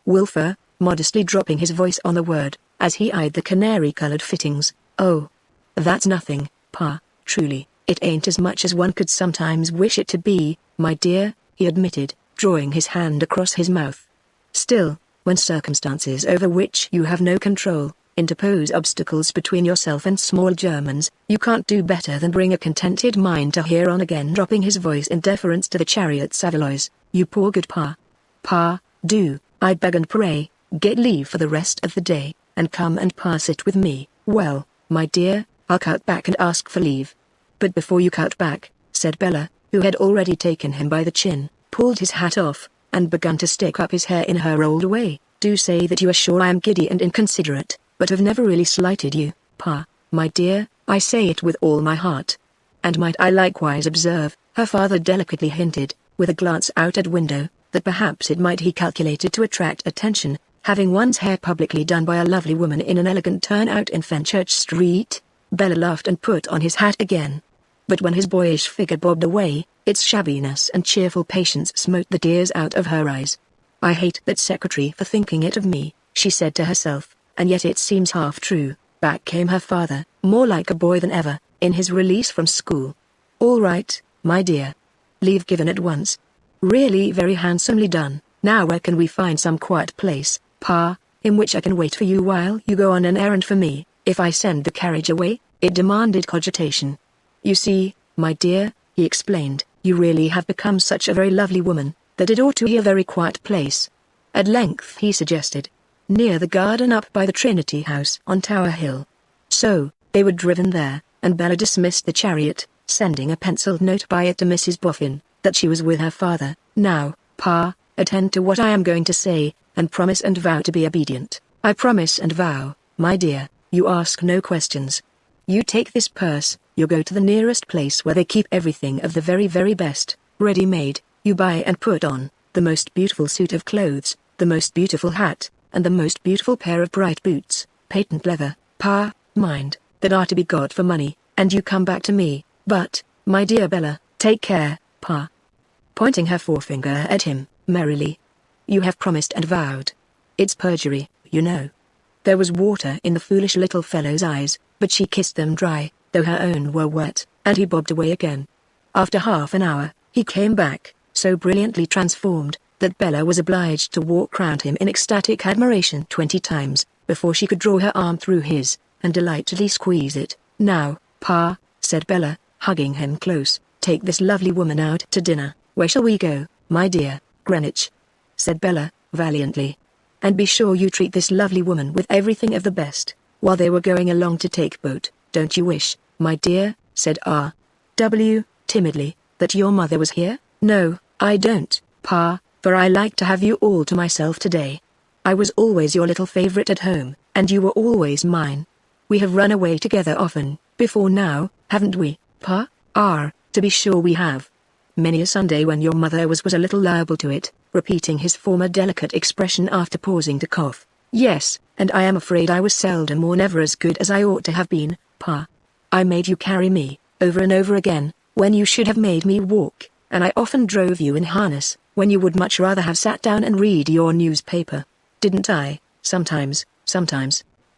Wilfer, modestly dropping his voice on the word, as he eyed the canary-colored fittings. "Oh, that's nothing, Pa, truly, it ain't as much as one could sometimes wish it to be, my dear," he admitted, drawing his hand across his mouth. "Still, when circumstances over which you have no control interpose obstacles between yourself and small Germans, you can't do better than bring a contented mind to hear on." Again dropping his voice in deference to the chariot Savoys, "You poor good Pa. Pa, do, I beg and pray, get leave for the rest of the day, and come and pass it with me." "Well, my dear, I'll cut back and ask for leave." "But before you cut back," said Bella, who had already taken him by the chin, pulled his hat off, and begun to stick up his hair in her old way, "do say that you are sure I am giddy and inconsiderate, but have never really slighted you, Pa, my dear. I say it with all my heart." "And might I likewise observe," her father delicately hinted, with a glance out at window, "that perhaps it might he calculated to attract attention, having one's hair publicly done by a lovely woman in an elegant turnout in Fenchurch Street?" Bella laughed and put on his hat again. But when his boyish figure bobbed away, its shabbiness and cheerful patience smote the tears out of her eyes. "I hate that secretary for thinking it of me," she said to herself, "and yet it seems half true." Back came her father, more like a boy than ever, in his release from school. "All right, my dear. Leave given at once. Really very handsomely done. Now where can we find some quiet place, Pa, in which I can wait for you while you go on an errand for me, if I send the carriage away?" it demanded cogitation. "You see, my dear," he explained, "you really have become such a very lovely woman, that it ought to be a very quiet place." At length he suggested, "Near the garden up by the Trinity House on Tower Hill." So, they were driven there, and Bella dismissed the chariot, sending a penciled note by it to Mrs. Boffin, that she was with her father. "Now, Pa, attend to what I am going to say, and promise and vow to be obedient." "I promise and vow, my dear. You ask no questions. You take this purse, you go to the nearest place where they keep everything of the very very best, ready-made, you buy and put on the most beautiful suit of clothes, the most beautiful hat, and the most beautiful pair of bright boots, patent leather, Pa, mind, that are to be got for money, and you come back to me. But, my dear Bella, take care, Pa," pointing her forefinger at him, merrily. "You have promised and vowed. It's perjury, you know." There was water in the foolish little fellow's eyes, but she kissed them dry, though her own were wet, and he bobbed away again. After half an hour, he came back, so brilliantly transformed, that Bella was obliged to walk round him in ecstatic admiration 20 times, before she could draw her arm through his, and delightedly squeeze it. "Now, Pa," said Bella, hugging him close, "take this lovely woman out to dinner." "Where shall we go, my dear?" "Greenwich," said Bella, valiantly. "And be sure you treat this lovely woman with everything of the best." While they were going along to take boat, "Don't you wish, my dear," said R.W., timidly, "that your mother was here?" "No, I don't, Pa, for I like to have you all to myself today. I was always your little favorite at home, and you were always mine. We have run away together often, before now, haven't we, Pa?" "To be sure we have. Many a Sunday when your mother was a little liable to it," repeating his former delicate expression after pausing to cough. "Yes, and I am afraid I was seldom or never as good as I ought to have been, Pa. I made you carry me, over and over again, when you should have made me walk, and I often drove you in harness, when you would much rather have sat down and read your newspaper. Didn't I? Sometimes.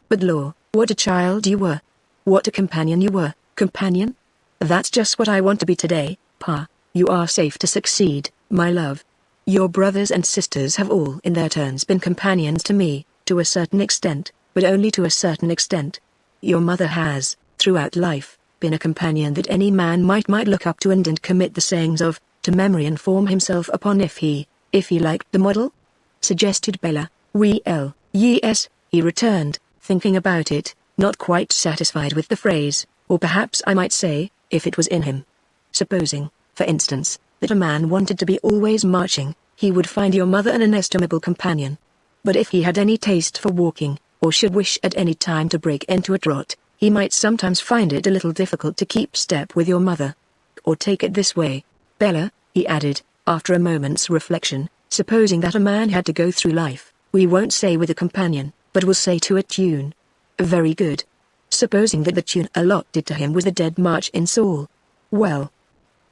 But law, What a child you were. What a companion you were, companion? That's just what I want to be today, Pa. You are safe to succeed, my love. Your brothers and sisters have all in their turns been companions to me, to a certain extent, but only to a certain extent. Your mother has, throughout life, been a companion that any man might look up to and commit the sayings of, to memory and form himself upon if he liked the model? Suggested Bella. Well, yes, he returned, thinking about it, not quite satisfied with the phrase, or perhaps I might say, if it was in him. Supposing, for instance, that a man wanted to be always marching, he would find your mother an inestimable companion. But if he had any taste for walking, or should wish at any time to break into a trot, he might sometimes find it a little difficult to keep step with your mother. Or take it this way, Bella, he added, after a moment's reflection, supposing that a man had to go through life, we won't say with a companion, but we'll say to a tune. Very good. Supposing that the tune allotted to him was the Dead March in Saul. Well,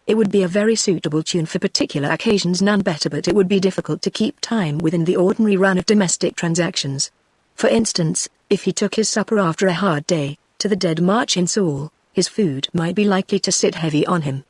it would be a very suitable tune for particular occasions, none better, but it would be difficult to keep time within the ordinary run of domestic transactions. For instance, if he took his supper after a hard day, to the Dead March in Saul, his food might be likely to sit heavy on him.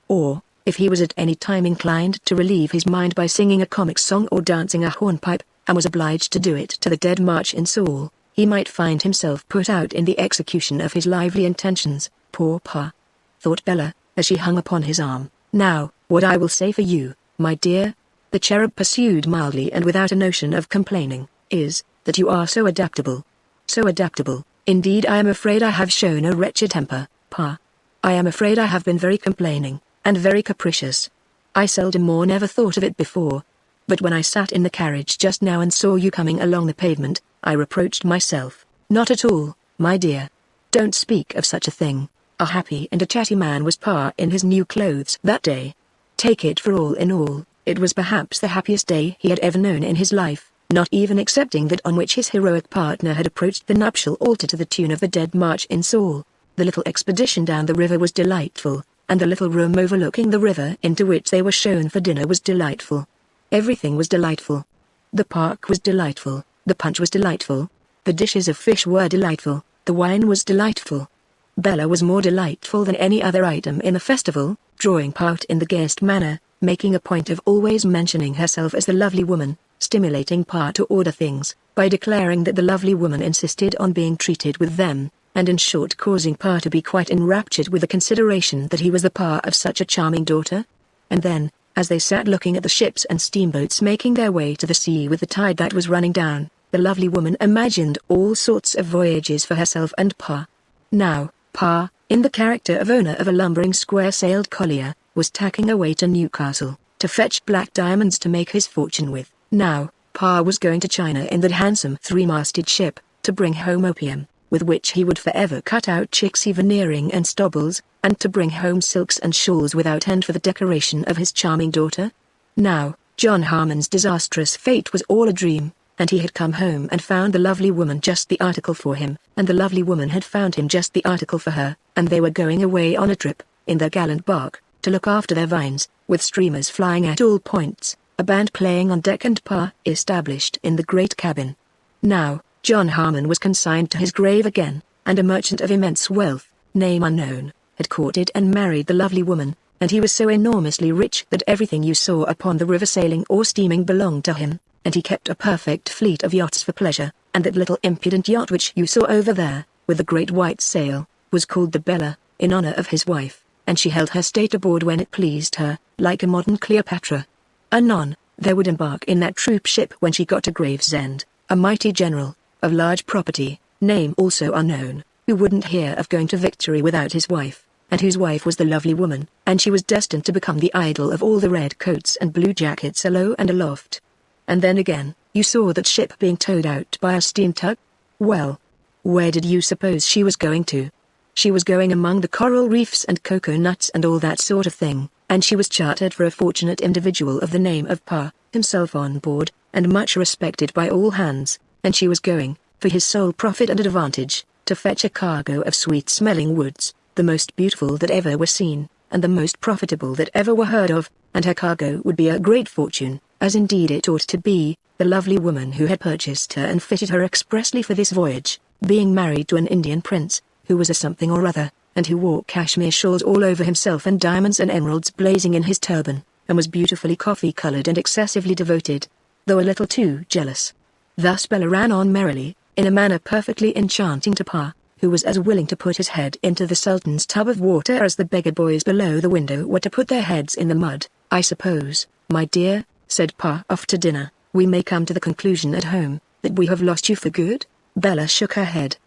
Or, if he was at any time inclined to relieve his mind by singing a comic song or dancing a hornpipe, and was obliged to do it to the Dead March in Saul, he might find himself put out in the execution of his lively intentions. Poor Pa, thought Bella, as she hung upon his arm. Now, what I will say for you, my dear, the cherub pursued mildly and without a notion of complaining, is, that you are so adaptable. So adaptable. Indeed, I am afraid I have shown a wretched temper, Pa. I am afraid I have been very complaining, and very capricious. I seldom or never thought of it before. But when I sat in the carriage just now and saw you coming along the pavement, I reproached myself. Not at all, my dear. Don't speak of such a thing. A happy and a chatty man was Pa in his new clothes that day. Take it for all in all, it was perhaps the happiest day he had ever known in his life, not even excepting that on which his heroic partner had approached the nuptial altar to the tune of the Dead March in Saul. The little expedition down the river was delightful, and the little room overlooking the river into which they were shown for dinner was delightful. Everything was delightful. The park was delightful, the punch was delightful, the dishes of fish were delightful, the wine was delightful. Bella was more delightful than any other item in the festival, drawing part in the gayest manner, making a point of always mentioning herself as the lovely woman, stimulating Pa to order things, by declaring that the lovely woman insisted on being treated with them, and in short causing Pa to be quite enraptured with the consideration that he was the Pa of such a charming daughter. And then, as they sat looking at the ships and steamboats making their way to the sea with the tide that was running down, the lovely woman imagined all sorts of voyages for herself and Pa. Now, Pa, in the character of owner of a lumbering square-sailed collier, was tacking away to Newcastle, to fetch black diamonds to make his fortune with. Now, Pa was going to China in that handsome three-masted ship, to bring home opium, with which he would forever cut out Chixie veneering and stobbles, and to bring home silks and shawls without end for the decoration of his charming daughter. Now, John Harmon's disastrous fate was all a dream, and he had come home and found the lovely woman just the article for him, and the lovely woman had found him just the article for her, and they were going away on a trip, in their gallant bark, to look after their vines, with streamers flying at all points, a band playing on deck and Pa established in the great cabin. Now, John Harmon was consigned to his grave again, and a merchant of immense wealth, name unknown, had courted and married the lovely woman, and he was so enormously rich that everything you saw upon the river sailing or steaming belonged to him, and he kept a perfect fleet of yachts for pleasure, and that little impudent yacht which you saw over there, with the great white sail, was called the Bella, in honor of his wife, and she held her state aboard when it pleased her, like a modern Cleopatra. Anon, there would embark in that troop ship when she got to Gravesend, a mighty general, of large property, name also unknown, who wouldn't hear of going to victory without his wife, and whose wife was the lovely woman, and she was destined to become the idol of all the red coats and blue jackets alow and aloft. And then again, you saw that ship being towed out by a steam tug? Well, where did you suppose she was going to? She was going among the coral reefs and cocoa nuts and all that sort of thing, and she was chartered for a fortunate individual of the name of Pa, himself on board, and much respected by all hands, and she was going, for his sole profit and advantage, to fetch a cargo of sweet-smelling woods, the most beautiful that ever were seen, and the most profitable that ever were heard of, and her cargo would be a great fortune, as indeed it ought to be. The lovely woman who had purchased her and fitted her expressly for this voyage, being married to an Indian prince, who was a something or other, and who wore cashmere shawls all over himself and diamonds and emeralds blazing in his turban, and was beautifully coffee-colored and excessively devoted, though a little too jealous. Thus Bella ran on merrily, in a manner perfectly enchanting to Pa, who was as willing to put his head into the Sultan's tub of water as the beggar boys below the window were to put their heads in the mud. "I suppose, my dear," said Pa after dinner, "we may come to the conclusion at home, that we have lost you for good?" Bella shook her head.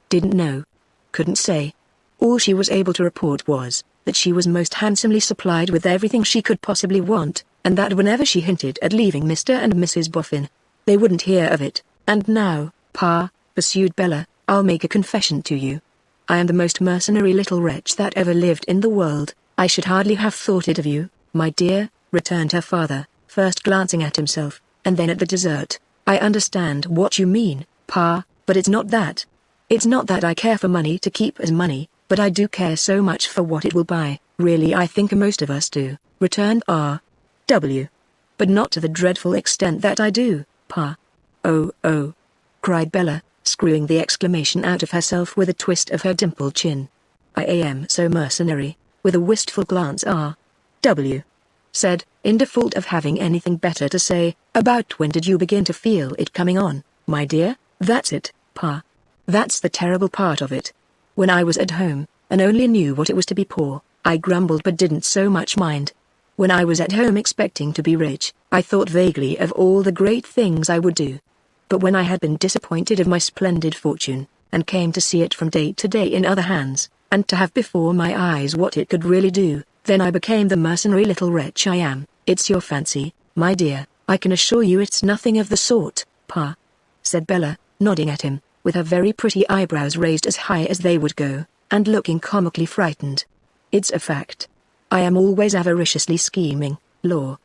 Didn't know. Couldn't say. All she was able to report was, that she was most handsomely supplied with everything she could possibly want, and that whenever she hinted at leaving Mr. and Mrs. Boffin, they wouldn't hear of it. "And now, Pa," pursued Bella, "I'll make a confession to you. I am the most mercenary little wretch that ever lived in the world. I should hardly have thought it of you, my dear," returned her father, first glancing at himself, and then at the dessert. "I understand what you mean, Pa, but it's not that. It's not that I care for money to keep as money, but I do care so much for what it will buy." "Really, I think most of us do," returned R.W. "But not to the dreadful extent that I do, Pa." "Oh," cried Bella, screwing the exclamation out of herself with a twist of her dimpled chin. "I am so mercenary," with a wistful glance R.W. said, in default of having anything better to say. "About when did you begin to feel it coming on, my dear?" "That's it, Pa. That's the terrible part of it. When I was at home, and only knew what it was to be poor, I grumbled but didn't so much mind. When I was at home expecting to be rich, I thought vaguely of all the great things I would do. But when I had been disappointed of my splendid fortune, and came to see it from day to day in other hands, and to have before my eyes what it could really do, then I became the mercenary little wretch I am." "It's your fancy, my dear. I can assure you it's nothing of the sort, Pa," said Bella, nodding at him, with her very pretty eyebrows raised as high as they would go, and looking comically frightened. "It's a fact. I am always avariciously scheming, Law."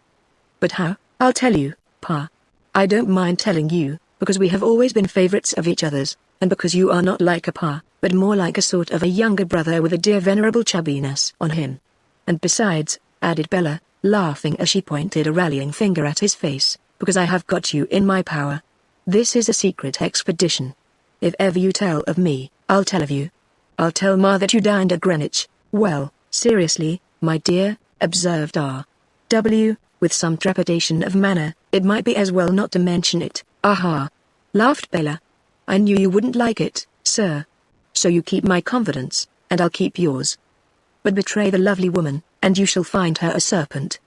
"But how?" "I'll tell you, Pa. I don't mind telling you, because we have always been favorites of each other's, and because you are not like a Pa, but more like a sort of a younger brother with a dear venerable chubbiness on him. And besides," added Bella, laughing as she pointed a rallying finger at his face, "because I have got you in my power. This is a secret expedition. If ever you tell of me, I'll tell of you. I'll tell Ma that you dined at Greenwich." "Well, seriously, my dear," observed R.W., with some trepidation of manner, "it might be as well not to mention it." "Aha!" laughed Bella. "I knew you wouldn't like it, sir. So you keep my confidence, and I'll keep yours. But betray the lovely woman, and you shall find her a serpent.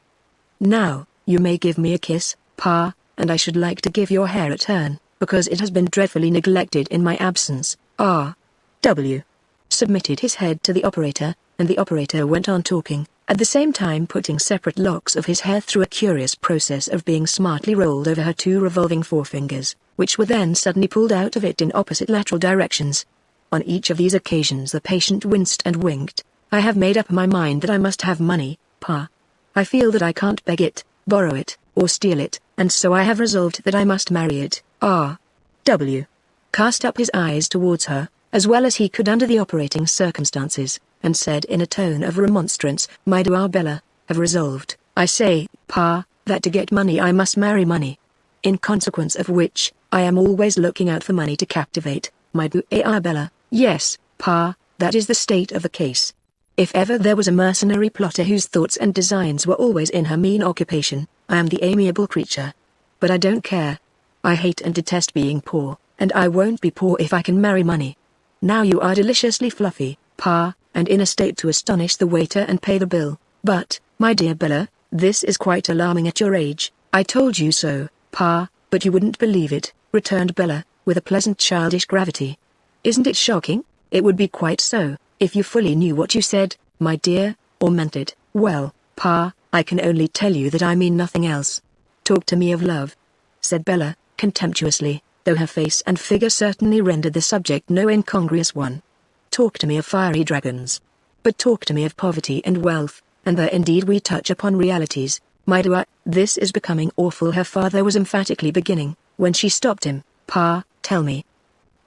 Now, you may give me a kiss, Pa, and I should like to give your hair a turn, because it has been dreadfully neglected in my absence." R.W. submitted his head to the operator, and the operator went on talking, at the same time putting separate locks of his hair through a curious process of being smartly rolled over her two revolving forefingers, which were then suddenly pulled out of it in opposite lateral directions. On each of these occasions the patient winced and winked. "I have made up my mind that I must have money, Pa. I feel that I can't beg it, borrow it, or steal it, and so I have resolved that I must marry it." R.W. cast up his eyes towards her, as well as he could under the operating circumstances, and said in a tone of remonstrance, "My dear Bella, have resolved, I say, Pa, that to get money I must marry money. In consequence of which, I am always looking out for money to captivate, my dear Bella." "Yes, Pa, that is the state of the case. If ever there was a mercenary plotter whose thoughts and designs were always in her mean occupation, I am the amiable creature. But I don't care. I hate and detest being poor, and I won't be poor if I can marry money. Now you are deliciously fluffy, Pa, and in a state to astonish the waiter and pay the bill. But, my dear Bella, this is quite alarming at your age." "I told you so, Pa, but you wouldn't believe it," returned Bella, with a pleasant childish gravity. "Isn't it shocking? It would be quite so, if you fully knew what you said, my dear, or meant it." "Well, Pa, I can only tell you that I mean nothing else." "Talk to me of love," said Bella, contemptuously, though her face and figure certainly rendered the subject no incongruous one. "Talk to me of fiery dragons. But talk to me of poverty and wealth, and there indeed we touch upon realities, my dear." "This is becoming awful," her father was emphatically beginning, when she stopped him. "Pa, tell me.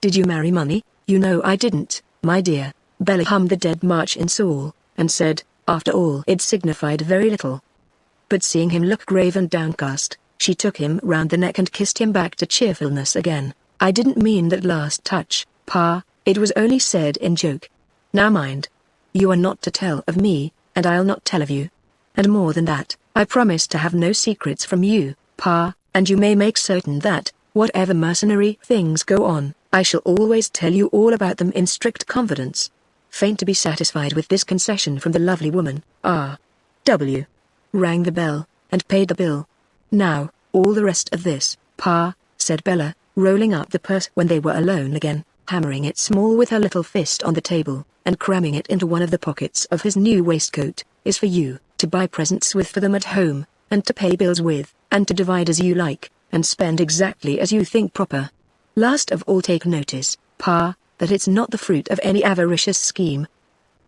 Did you marry money?" "You know I didn't, my dear." Bella hummed the Dead March in Saul, and said, after all it signified very little. But seeing him look grave and downcast, she took him round the neck and kissed him back to cheerfulness again. "I didn't mean that last touch, Pa, it was only said in joke. Now mind. You are not to tell of me, and I'll not tell of you. And more than that, I promise to have no secrets from you, Pa, and you may make certain that, whatever mercenary things go on, I shall always tell you all about them in strict confidence. Faint to be satisfied with this concession from the lovely woman, R.W. rang the bell, and paid the bill. Now, all the rest of this, Pa, said Bella, rolling up the purse when they were alone again, hammering it small with her little fist on the table, and cramming it into one of the pockets of his new waistcoat, is for you, to buy presents with for them at home, and to pay bills with, and to divide as you like, and spend exactly as you think proper. Last of all, take notice, Pa, that it's not the fruit of any avaricious scheme.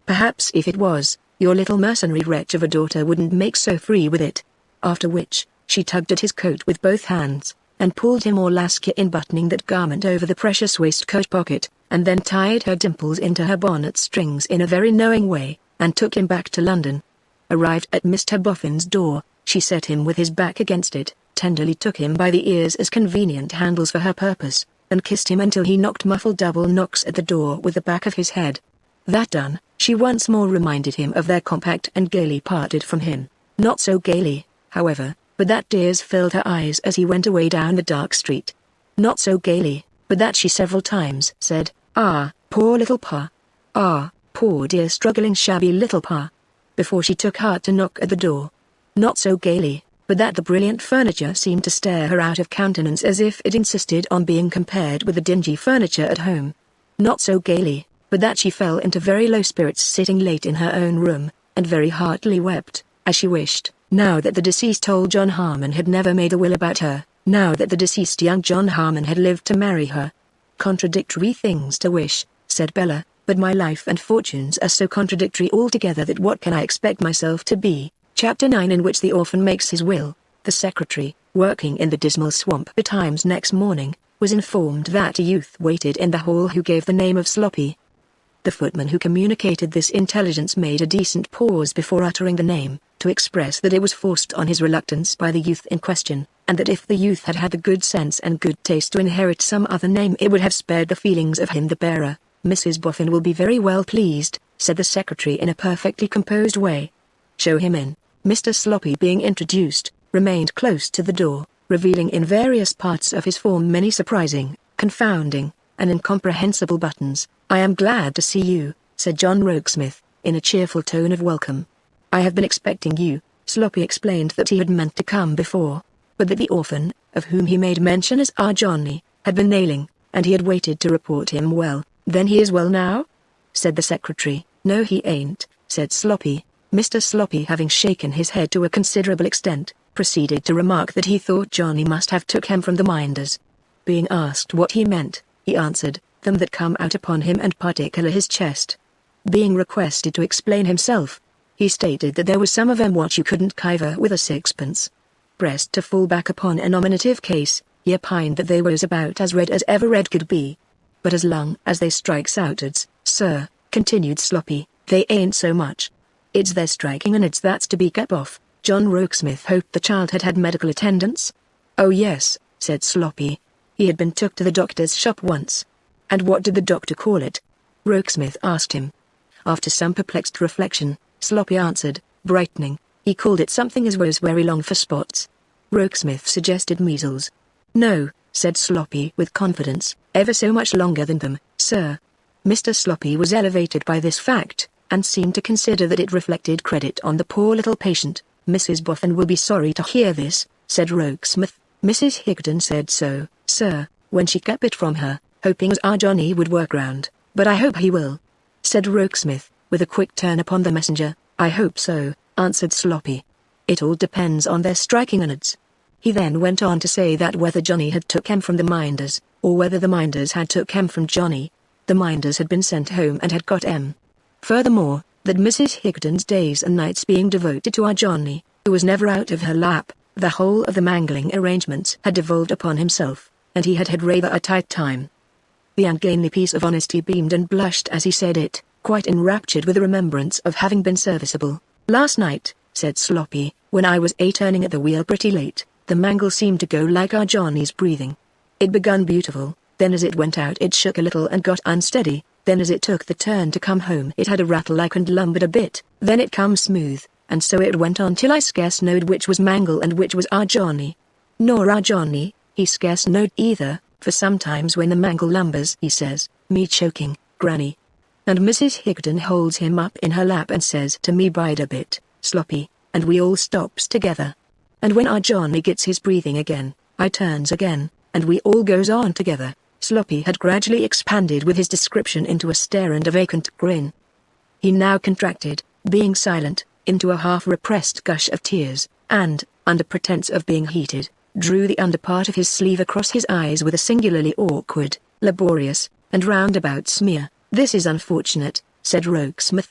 Perhaps if it was, your little mercenary wretch of a daughter wouldn't make so free with it. After which, she tugged at his coat with both hands, and pulled him all last in buttoning that garment over the precious waistcoat pocket, and then tied her dimples into her bonnet strings in a very knowing way, and took him back to London. Arrived at Mr. Boffin's door, she set him with his back against it, tenderly took him by the ears as convenient handles for her purpose, and kissed him until he knocked muffled double knocks at the door with the back of his head. That done, she once more reminded him of their compact and gaily parted from him. Not so gaily, however, but that tears filled her eyes as he went away down the dark street. Not so gaily, but that she several times said, "Ah, poor little Pa. Ah, poor dear struggling shabby little Pa," before she took heart to knock at the door. Not so gaily, but that the brilliant furniture seemed to stare her out of countenance as if it insisted on being compared with the dingy furniture at home. Not so gaily, but that she fell into very low spirits sitting late in her own room, and very heartily wept, as she wished, now that the deceased old John Harmon had never made a will about her, now that the deceased young John Harmon had lived to marry her. Contradictory things to wish, said Bella, but my life and fortunes are so contradictory altogether that what can I expect myself to be? Chapter 9, in which the orphan makes his will. The secretary, working in the dismal swamp betimes next morning, was informed that a youth waited in the hall who gave the name of Sloppy. The footman who communicated this intelligence made a decent pause before uttering the name, to express that it was forced on his reluctance by the youth in question, and that if the youth had had the good sense and good taste to inherit some other name it would have spared the feelings of him the bearer. "Mrs. Boffin will be very well pleased," said the secretary in a perfectly composed way. "Show him in." Mr. Sloppy, being introduced, remained close to the door, revealing in various parts of his form many surprising, confounding, and incomprehensible buttons. "I am glad to see you," said John Rokesmith, in a cheerful tone of welcome. "I have been expecting you." Sloppy explained that he had meant to come before, but that the orphan, of whom he made mention as our Johnny, had been ailing, and he had waited to report him well. "Then he is well now?" said the secretary. "No, he ain't," said Sloppy. Mr. Sloppy, having shaken his head to a considerable extent, proceeded to remark that he thought Johnny must have took him from the minders. Being asked what he meant, he answered, "Them that come out upon him, and particular his chest." Being requested to explain himself, he stated that there was some of 'em what you couldn't kiver with a sixpence. Pressed to fall back upon a nominative case, he opined that they was about as red as ever red could be. "But as long as they strikes outwards, sir," continued Sloppy, "they ain't so much. It's their striking and it's that's to be kept off." John Rokesmith hoped the child had had medical attendance. "Oh yes," said Sloppy. "He had been took to the doctor's shop once." "And what did the doctor call it?" Rokesmith asked him. After some perplexed reflection, Sloppy answered, brightening, "He called it something as was very long for spots." Rokesmith suggested measles. "No," said Sloppy with confidence, "ever so much longer than them, sir." Mr. Sloppy was elevated by this fact, and seemed to consider that it reflected credit on the poor little patient. "Mrs. Boffin will be sorry to hear this," said Rokesmith. "Mrs. Higdon said so, sir, when she kept it from her, hoping as our Johnny would work round, but I hope he will," said Rokesmith, with a quick turn upon the messenger. "I hope so," answered Sloppy. "It all depends on their striking on'ards." He then went on to say that whether Johnny had took him from the minders, or whether the minders had took him from Johnny, the minders had been sent home and had got him. Furthermore, that Mrs. Higdon's days and nights being devoted to our Johnny, who was never out of her lap, the whole of the mangling arrangements had devolved upon himself, and he had had rather a tight time. The ungainly piece of honesty beamed and blushed as he said it, quite enraptured with the remembrance of having been serviceable. "Last night," said Sloppy, "when I was turning at the wheel pretty late, the mangle seemed to go like our Johnny's breathing. It begun beautiful, Then as it went out it shook a little and got unsteady. Then as it took the turn to come home it had a rattle like and lumbered a bit. Then it come smooth, and so it went on till I scarce knowed which was Mangle and which was our Johnny. Nor our Johnny, he scarce knowed either, for sometimes when the Mangle lumbers he says, "Me choking, Granny." And Mrs. Higden holds him up in her lap and says to me, "Bide a bit, Sloppy," and we all stops together. And when our Johnny gets his breathing again, I turns again, and we all goes on together. Sloppy had gradually expanded with his description into a stare and a vacant grin. He now contracted, being silent, into a half-repressed gush of tears, and, under pretence of being heated, drew the under part of his sleeve across his eyes with a singularly awkward, laborious, and roundabout smear. "This is unfortunate," said Rokesmith.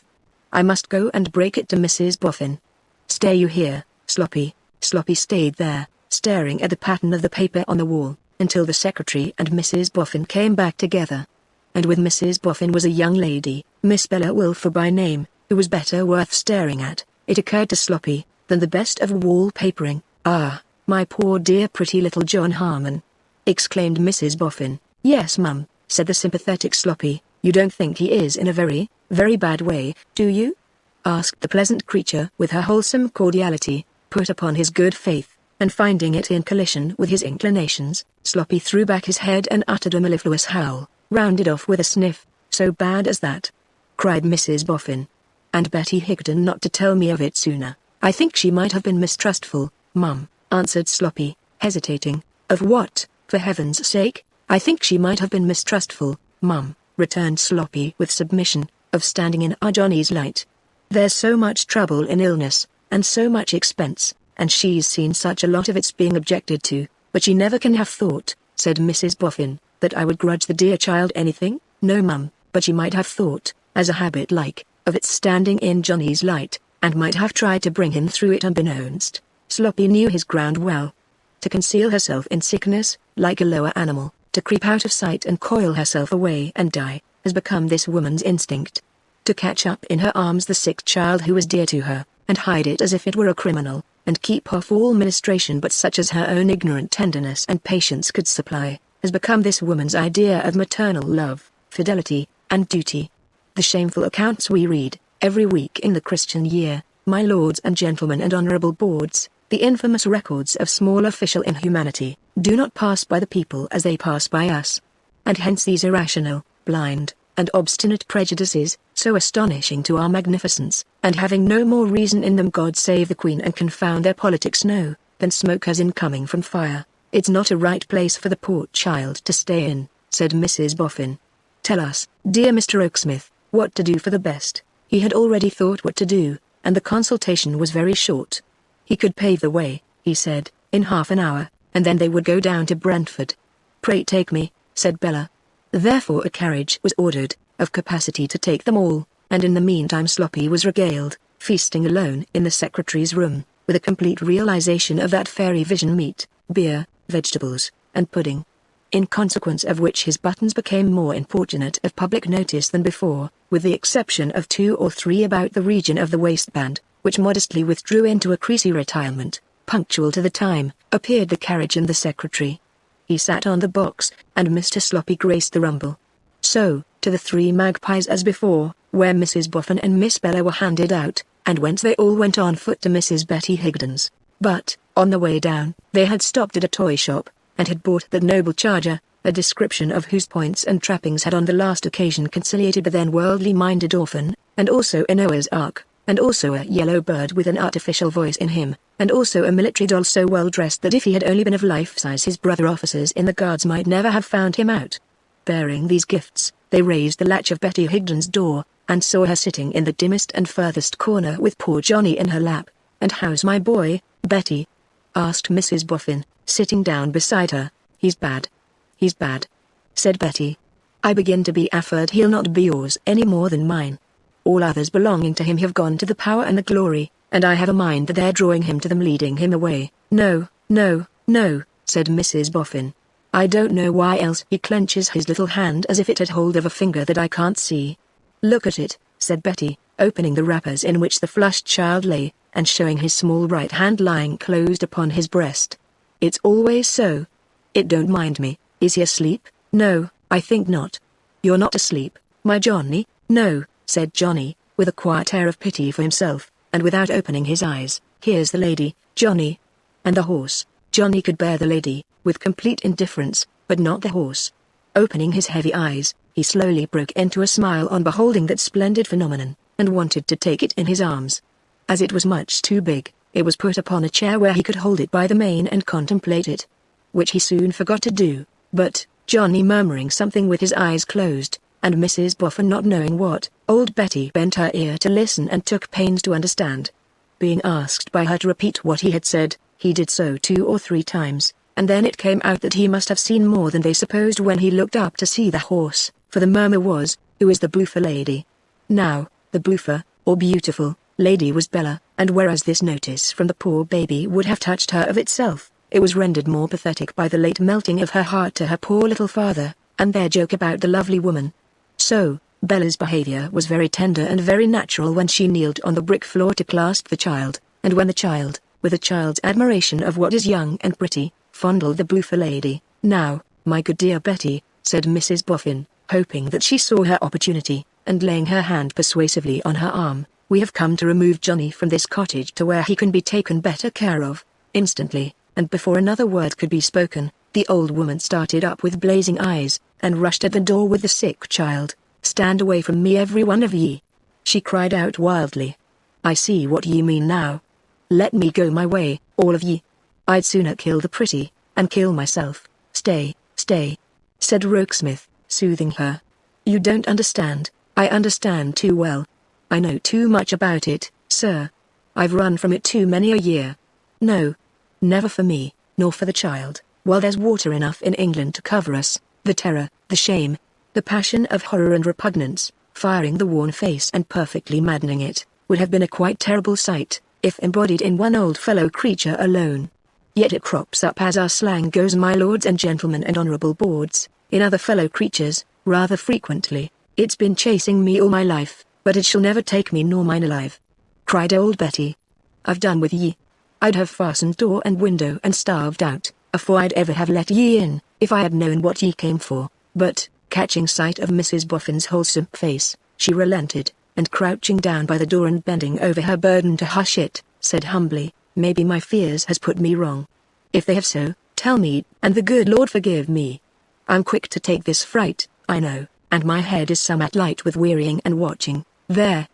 "I must go and break it to Mrs. Boffin." "Stay you here, Sloppy." Sloppy stayed there, staring at the pattern of the paper on the wall, until the secretary and Mrs. Boffin came back together. And with Mrs. Boffin was a young lady, Miss Bella Wilfer by name, who was better worth staring at, it occurred to Sloppy, than the best of wallpapering. "Ah, my poor dear pretty little John Harmon!" exclaimed Mrs. Boffin. "Yes, mum," said the sympathetic Sloppy. "You don't think he is in a very, very bad way, do you?" asked the pleasant creature with her wholesome cordiality, put upon his good faith, and finding it in collision with his inclinations. Sloppy threw back his head and uttered a mellifluous howl, rounded off with a sniff. "So bad as that?" cried Mrs. Boffin. "And Betty Higden not to tell me of it sooner." "I think she might have been mistrustful, mum," answered Sloppy, hesitating. "Of what, for heaven's sake?" "I think she might have been mistrustful, mum," returned Sloppy with submission, "of standing in our Johnny's light. There's so much trouble in illness, and so much expense, and she's seen such a lot of its being objected to, but she never can have thought," said Mrs. Boffin, "that I would grudge the dear child anything. No, mum, but she might have thought, as a habit like, of its standing in Johnny's light, and might have tried to bring him through it unbeknownst." Sloppy knew his ground well. To conceal herself in sickness, like a lower animal, to creep out of sight and coil herself away and die, has become this woman's instinct. To catch up in her arms the sick child who was dear to her, and hide it as if it were a criminal, and keep off all ministration but such as her own ignorant tenderness and patience could supply, has become this woman's idea of maternal love, fidelity, and duty. The shameful accounts we read, every week in the Christian year, my lords and gentlemen and honourable boards, the infamous records of small official inhumanity, do not pass by the people as they pass by us. And hence these irrational, blind, and obstinate prejudices, so astonishing to our magnificence, and having no more reason in them God save the Queen and confound their politics no, than smoke has in coming from fire. "It's not a right place for the poor child to stay in," said Mrs. Boffin. "Tell us, dear Mr. Oaksmith, what to do for the best." He had already thought what to do, and the consultation was very short. He could pave the way, he said, in half an hour, and then they would go down to Brentford. "Pray take me," said Bella. Therefore a carriage was ordered, of capacity to take them all, and in the meantime Sloppy was regaled, feasting alone in the secretary's room, with a complete realization of that fairy vision: meat, beer, vegetables, and pudding. In consequence of which his buttons became more importunate of public notice than before, with the exception of 2 or 3 about the region of the waistband, which modestly withdrew into a creasy retirement. Punctual to the time, appeared the carriage and the secretary. He sat on the box, and Mr. Sloppy graced the rumble. So, to the 3 Magpies as before, where Mrs. Boffin and Miss Bella were handed out, and whence they all went on foot to Mrs. Betty Higden's. But, on the way down, they had stopped at a toy shop, and had bought the noble charger, a description of whose points and trappings had on the last occasion conciliated the then worldly-minded orphan, and also a Noah's Ark, and also a yellow bird with an artificial voice in him, and also a military doll so well dressed that if he had only been of life size his brother officers in the guards might never have found him out. Bearing these gifts, they raised the latch of Betty Higden's door, and saw her sitting in the dimmest and furthest corner with poor Johnny in her lap. "And how's my boy, Betty?" asked Mrs. Boffin, sitting down beside her. "He's bad. He's bad," said Betty. "I begin to be afraid he'll not be yours any more than mine. All others belonging to him have gone to the power and the glory, and I have a mind that they're drawing him to them, leading him away." "No, no, no," said Mrs. Boffin. "I don't know why else he clenches his little hand as if it had hold of a finger that I can't see." "Look at it," said Betty, opening the wrappers in which the flushed child lay, and showing his small right hand lying closed upon his breast. "It's always so. It don't mind me. Is he asleep?" "No, I think not. You're not asleep, my Johnny?" "No," said Johnny, with a quiet air of pity for himself, and without opening his eyes. "Here's the lady, Johnny." "And the horse." Johnny could bear the lady, with complete indifference, but not the horse. Opening his heavy eyes, he slowly broke into a smile on beholding that splendid phenomenon, and wanted to take it in his arms. As it was much too big, it was put upon a chair where he could hold it by the mane and contemplate it. Which he soon forgot to do, but, Johnny murmuring something with his eyes closed, and Mrs. Boffin not knowing what, old Betty bent her ear to listen and took pains to understand. Being asked by her to repeat what he had said, he did so 2 or 3 times, and then it came out that he must have seen more than they supposed when he looked up to see the horse, for the murmur was, "Who is the bloofer lady?" Now, the bloofer, or beautiful, lady was Bella, and whereas this notice from the poor baby would have touched her of itself, it was rendered more pathetic by the late melting of her heart to her poor little father, and their joke about the lovely woman. So, Bella's behavior was very tender and very natural when she kneeled on the brick floor to clasp the child, and when the child, with a child's admiration of what is young and pretty, fondled the bloofer lady. "Now, my good dear Betty," said Mrs. Boffin, hoping that she saw her opportunity, and laying her hand persuasively on her arm, "we have come to remove Johnny from this cottage to where he can be taken better care of." Instantly, and before another word could be spoken, the old woman started up with blazing eyes, and rushed at the door with the sick child. "Stand away from me, every one of ye!" she cried out wildly. "I see what ye mean now. Let me go my way, all of ye. I'd sooner kill the pretty, and kill myself." "Stay, stay," said Rokesmith, soothing her. "You don't understand. I understand too well. I know too much about it, sir. I've run from it too many a year. No, never for me, nor for the child, while there's water enough in England to cover us. The terror, the shame, the passion of horror and repugnance, firing the worn face and perfectly maddening it, would have been a quite terrible sight, if embodied in one old fellow creature alone. Yet it crops up, as our slang goes, my lords and gentlemen and honourable boards, in other fellow creatures, rather frequently. It's been chasing me all my life, but it shall never take me nor mine alive," cried old Betty. "I've done with ye. I'd have fastened door and window and starved out, afore I'd ever have let ye in, if I had known what ye came for." But, catching sight of Mrs. Boffin's wholesome face, she relented, and crouching down by the door and bending over her burden to hush it, said humbly, "Maybe my fears has put me wrong. If they have so, tell me, and the good Lord forgive me. I'm quick to take this fright, I know, and my head is somewhat light with wearying and watching." There,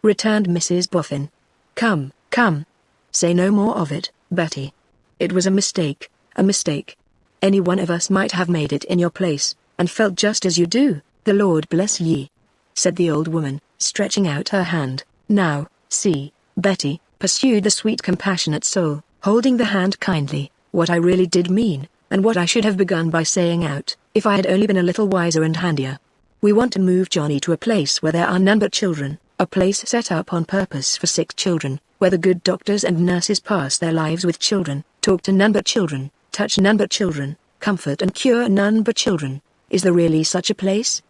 returned Mrs. Boffin. Come, come. Say no more of it, Betty. It was a mistake, a mistake. Any one of us might have made it in your place, and felt just as you do. The Lord bless ye," said the old woman, stretching out her hand. "Now, see, Betty," pursued the sweet compassionate soul, holding the hand kindly, "what I really did mean, and what I should have begun by saying out, if I had only been a little wiser and handier. We want to move Johnny to a place where there are none but children, a place set up on purpose for sick children, where the good doctors and nurses pass their lives with children, talk to none but children, touch none but children, comfort and cure none but children. Is there really such a place?"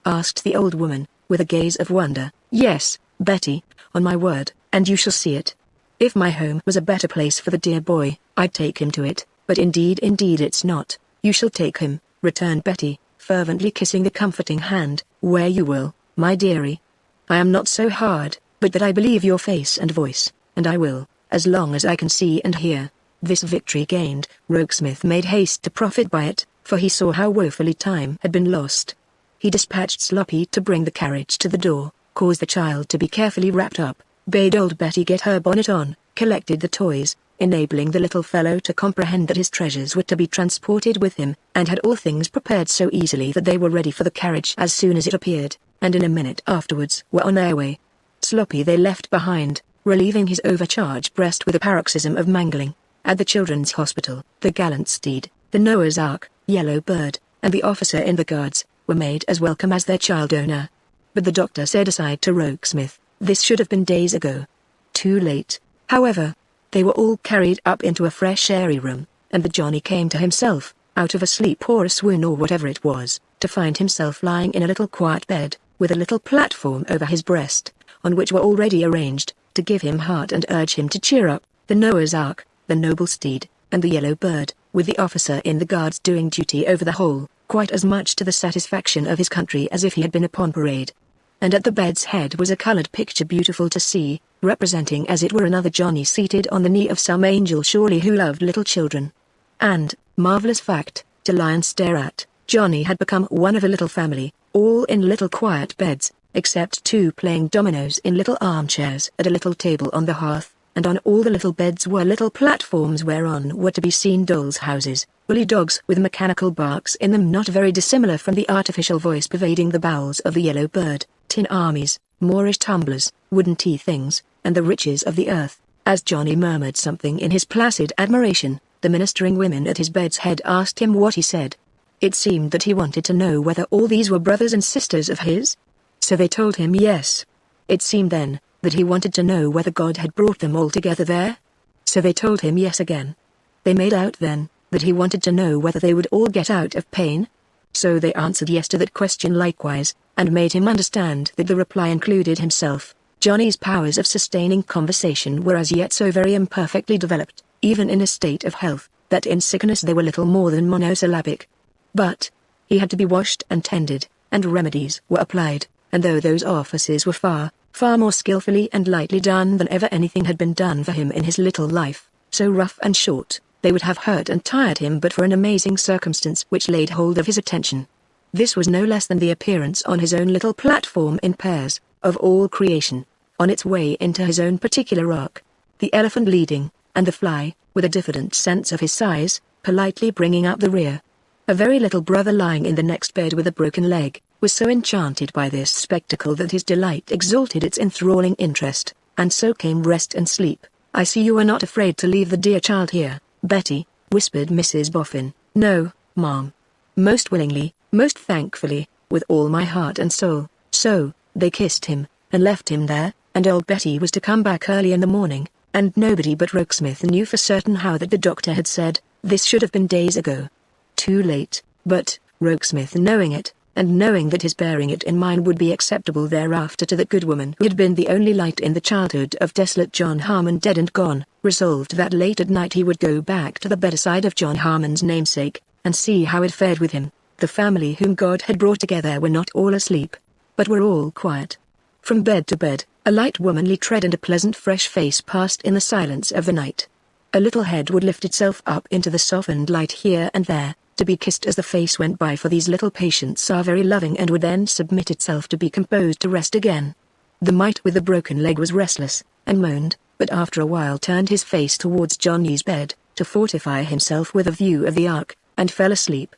asked the old woman, with a gaze of wonder. "Yes, Betty, on my word, and you shall see it. If my home was a better place for the dear boy, I'd take him to it, but indeed it's not." "You shall take him," returned Betty, fervently kissing the comforting hand, "where you will, my dearie. I am not so hard, but that I believe your face and voice, and I will, as long as I can see and hear." This victory gained, Rokesmith made haste to profit by it, for he saw how woefully time had been lost. He dispatched Sloppy to bring the carriage to the door, caused the child to be carefully wrapped up, bade old Betty get her bonnet on, collected the toys, enabling the little fellow to comprehend that his treasures were to be transported with him, and had all things prepared so easily that they were ready for the carriage as soon as it appeared, and in a minute afterwards were on their way. Sloppy they left behind, relieving his overcharged breast with a paroxysm of mangling. At the children's hospital, the gallant steed, the Noah's Ark, Yellow Bird, and the officer in the guards, were made as welcome as their child owner. But the doctor said aside to Rokesmith, "This should have been days ago." Too late, however. They were all carried up into a fresh airy room, and the Johnny came to himself, out of a sleep or a swoon or whatever it was, to find himself lying in a little quiet bed, with a little platform over his breast, on which were already arranged, to give him heart and urge him to cheer up, the Noah's Ark, the noble steed, and the Yellow Bird, with the officer in the guards doing duty over the whole, quite as much to the satisfaction of his country as if he had been upon parade. And at the bed's head was a colored picture beautiful to see, representing as it were another Johnny seated on the knee of some angel surely who loved little children. And, marvelous fact, to lie and stare at, Johnny had become one of a little family, all in little quiet beds, except two playing dominoes in little armchairs at a little table on the hearth, and on all the little beds were little platforms whereon were to be seen dolls' houses, woolly dogs with mechanical barks in them not very dissimilar from the artificial voice pervading the bowels of the yellow bird, tin armies, Moorish tumblers, wooden tea things, and the riches of the earth. As Johnny murmured something in his placid admiration, the ministering women at his bed's head asked him what he said. It seemed that he wanted to know whether all these were brothers and sisters of his. So they told him yes. It seemed then that he wanted to know whether God had brought them all together there. So they told him yes again. They made out then that he wanted to know whether they would all get out of pain. So they answered yes to that question likewise, and made him understand that the reply included himself. Johnny's powers of sustaining conversation were as yet so very imperfectly developed, even in a state of health, that in sickness they were little more than monosyllabic. But he had to be washed and tended, and remedies were applied, and though those offices were far more skillfully and lightly done than ever anything had been done for him in his little life, so rough and short, they would have hurt and tired him but for an amazing circumstance which laid hold of his attention. This was no less than the appearance on his own little platform in pairs, of all creation, on its way into his own particular ark, the elephant leading, and the fly, with a diffident sense of his size, politely bringing up the rear. A very little brother lying in the next bed with a broken leg, was so enchanted by this spectacle that his delight exalted its enthralling interest, and so came rest and sleep. "I see you are not afraid to leave the dear child here, Betty," whispered Mrs. Boffin. "No, ma'am. Most willingly, most thankfully, with all my heart and soul." So, they kissed him, and left him there, and old Betty was to come back early in the morning, and nobody but Rokesmith knew for certain how that the doctor had said, this should have been days ago. Too late, but, Rokesmith knowing it, and knowing that his bearing it in mind would be acceptable thereafter to that good woman who had been the only light in the childhood of desolate John Harmon dead and gone, resolved that late at night he would go back to the bedside of John Harmon's namesake, and see how it fared with him. The family whom God had brought together were not all asleep, but were all quiet. From bed to bed, a light womanly tread and a pleasant fresh face passed in the silence of the night. A little head would lift itself up into the softened light here and there, to be kissed as the face went by, for these little patients are very loving, and would then submit itself to be composed to rest again. The mite with the broken leg was restless, and moaned, but after a while turned his face towards Johnny's bed, to fortify himself with a view of the ark, and fell asleep.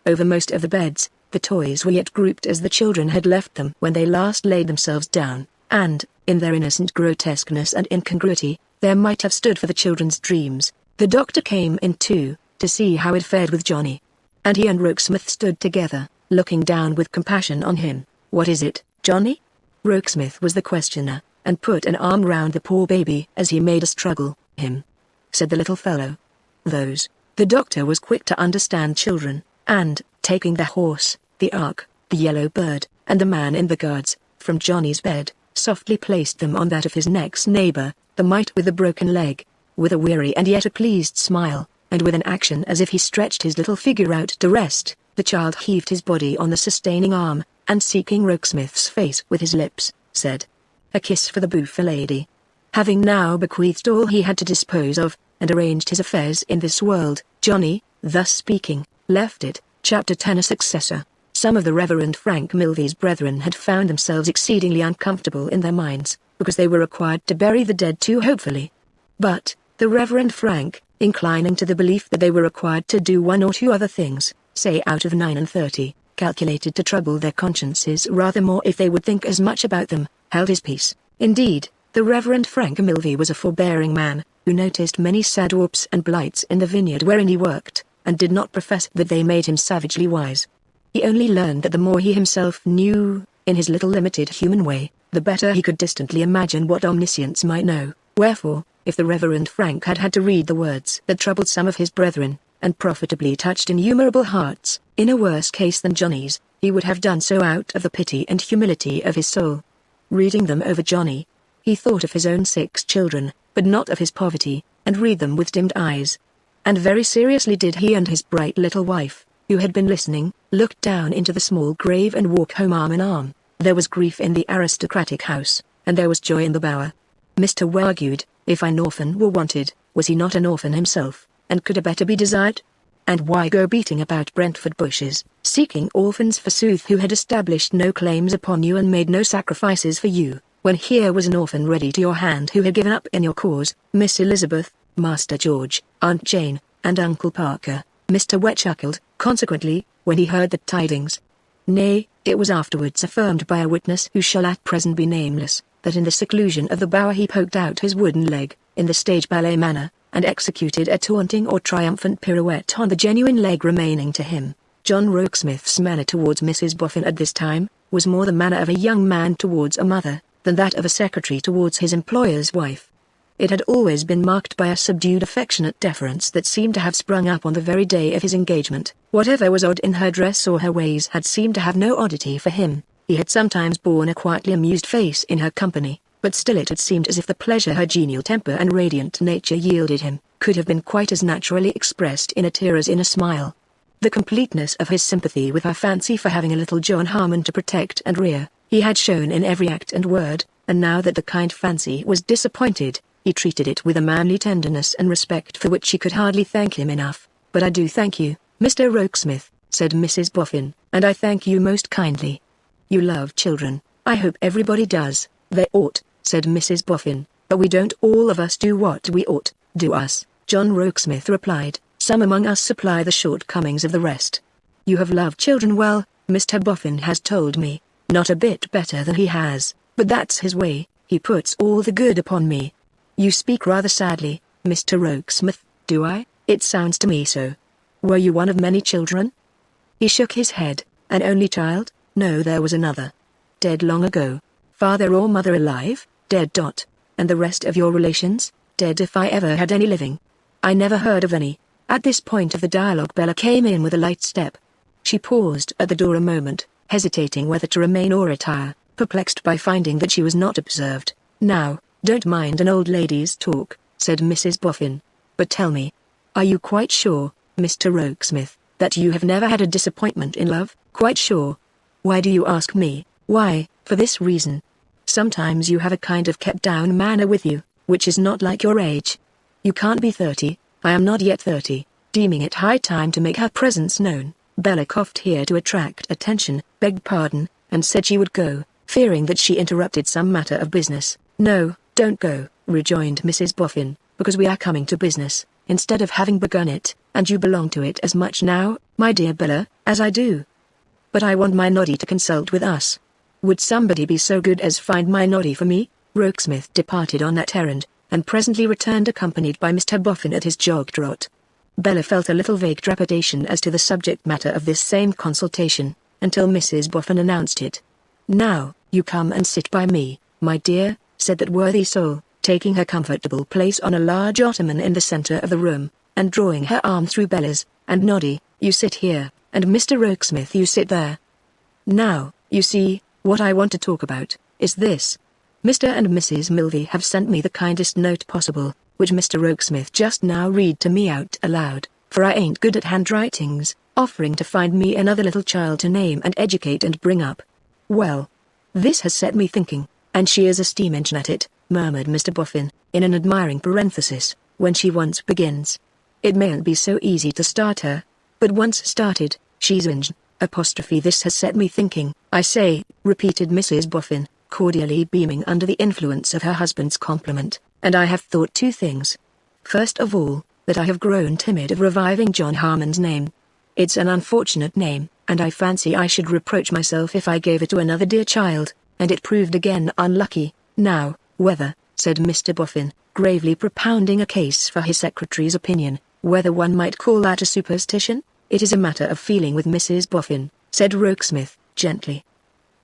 Over most of the beds, the toys were yet grouped as the children had left them when they last laid themselves down, and, in their innocent grotesqueness and incongruity, there might have stood for the children's dreams. The doctor came in too, to see how it fared with Johnny. And he and Rokesmith stood together, looking down with compassion on him. "What is it, Johnny?" Rokesmith was the questioner, and put an arm round the poor baby as he made a struggle. "Him," said the little fellow. "Those." The doctor was quick to understand children, and, taking the horse, the ark, the yellow bird, and the man in the guards, from Johnny's bed, softly placed them on that of his next neighbor, the mite with the broken leg. With a weary and yet a pleased smile, and with an action as if he stretched his little figure out to rest, the child heaved his body on the sustaining arm, and seeking Rokesmith's face with his lips, said, "A kiss for the buffer lady." Having now bequeathed all he had to dispose of, and arranged his affairs in this world, Johnny, thus speaking, left it. Chapter 10. A successor. Some of the Reverend Frank Milvy's brethren had found themselves exceedingly uncomfortable in their minds, because they were required to bury the dead too hopefully. But, the Reverend Frank, inclining to the belief that they were required to do one or two other things, say out of 39, calculated to trouble their consciences rather more if they would think as much about them, held his peace. Indeed, the Reverend Frank Milvy was a forbearing man, who noticed many sad warps and blights in the vineyard wherein he worked, and did not profess that they made him savagely wise. He only learned that the more he himself knew, in his little limited human way, the better he could distantly imagine what omniscience might know. Wherefore, if the Reverend Frank had had to read the words that troubled some of his brethren, and profitably touched innumerable hearts, in a worse case than Johnny's, he would have done so out of the pity and humility of his soul. Reading them over Johnny, he thought of his own 6 children, but not of his poverty, and read them with dimmed eyes. And very seriously did he and his bright little wife, who had been listening, look down into the small grave and walk home arm in arm. There was grief in the aristocratic house, and there was joy in the bower. Mr. Ware argued, if an orphan were wanted, was he not an orphan himself, and could a better be desired? And why go beating about Brentford bushes, seeking orphans forsooth who had established no claims upon you and made no sacrifices for you, when here was an orphan ready to your hand who had given up in your cause, Miss Elizabeth, Master George, Aunt Jane, and Uncle Parker. Mr. Ware chuckled, consequently, when he heard the tidings. Nay, it was afterwards affirmed by a witness who shall at present be nameless, that in the seclusion of the bower he poked out his wooden leg, in the stage ballet manner, and executed a taunting or triumphant pirouette on the genuine leg remaining to him. John Rokesmith's manner towards Mrs. Boffin at this time, was more the manner of a young man towards a mother, than that of a secretary towards his employer's wife. It had always been marked by a subdued affectionate deference that seemed to have sprung up on the very day of his engagement. Whatever was odd in her dress or her ways had seemed to have no oddity for him. He had sometimes borne a quietly amused face in her company, but still it had seemed as if the pleasure her genial temper and radiant nature yielded him, could have been quite as naturally expressed in a tear as in a smile. The completeness of his sympathy with her fancy for having a little John Harmon to protect and rear, he had shown in every act and word, and now that the kind fancy was disappointed, he treated it with a manly tenderness and respect for which she could hardly thank him enough. But I do thank you, Mr. Rokesmith, said Mrs. Boffin, and I thank you most kindly. You love children, I hope everybody does. They ought, said Mrs. Boffin, but we don't all of us do what we ought, do us? John Rokesmith replied, some among us supply the shortcomings of the rest. You have loved children well, Mr. Boffin has told me, not a bit better than he has, but that's his way, he puts all the good upon me. You speak rather sadly, Mr. Rokesmith, do I? It sounds to me so. Were you one of many children? He shook his head. An only child? No, there was another. Dead long ago. Father or mother alive? Dead. And the rest of your relations? Dead if I ever had any living. I never heard of any. At this point of the dialogue Bella came in with a light step. She paused at the door a moment, hesitating whether to remain or retire, perplexed by finding that she was not observed. Now, don't mind an old lady's talk, said Mrs. Boffin. But tell me, are you quite sure, Mr. Rokesmith, that you have never had a disappointment in love? Quite sure? Why do you ask me? Why, for this reason. Sometimes you have a kind of kept-down manner with you, which is not like your age. You can't be 30, I am not yet 30, deeming it high time to make her presence known. Bella coughed here to attract attention, begged pardon, and said she would go, fearing that she interrupted some matter of business. No, don't go, rejoined Mrs. Boffin, because we are coming to business, instead of having begun it, and you belong to it as much now, my dear Bella, as I do. But I want my noddy to consult with us. Would somebody be so good as find my noddy for me? Rokesmith departed on that errand, and presently returned accompanied by Mr. Boffin at his jog-trot. Bella felt a little vague trepidation as to the subject matter of this same consultation, until Mrs. Boffin announced it. Now, you come and sit by me, my dear, said that worthy soul, taking her comfortable place on a large ottoman in the center of the room, and drawing her arm through Bella's, and Noddy, you sit here, and Mr. Rokesmith you sit there. Now, you see, what I want to talk about, is this. Mr. and Mrs. Milvey have sent me the kindest note possible, which Mr. Rokesmith just now read to me out aloud, for I ain't good at handwritings, offering to find me another little child to name and educate and bring up. Well, this has set me thinking, and she is a steam engine at it, murmured Mr. Boffin, in an admiring parenthesis, when she once begins. It mayn't be so easy to start her, but once started, she's engine, apostrophe. This has set me thinking, I say, repeated Mrs. Boffin, cordially beaming under the influence of her husband's compliment, and I have thought two things. First of all, that I have grown timid of reviving John Harmon's name. It's an unfortunate name, and I fancy I should reproach myself if I gave it to another dear child, and it proved again unlucky. Now, whether, said Mr. Boffin, gravely propounding a case for his secretary's opinion, whether one might call that a superstition? It is a matter of feeling with Mrs. Boffin, said Rokesmith, gently.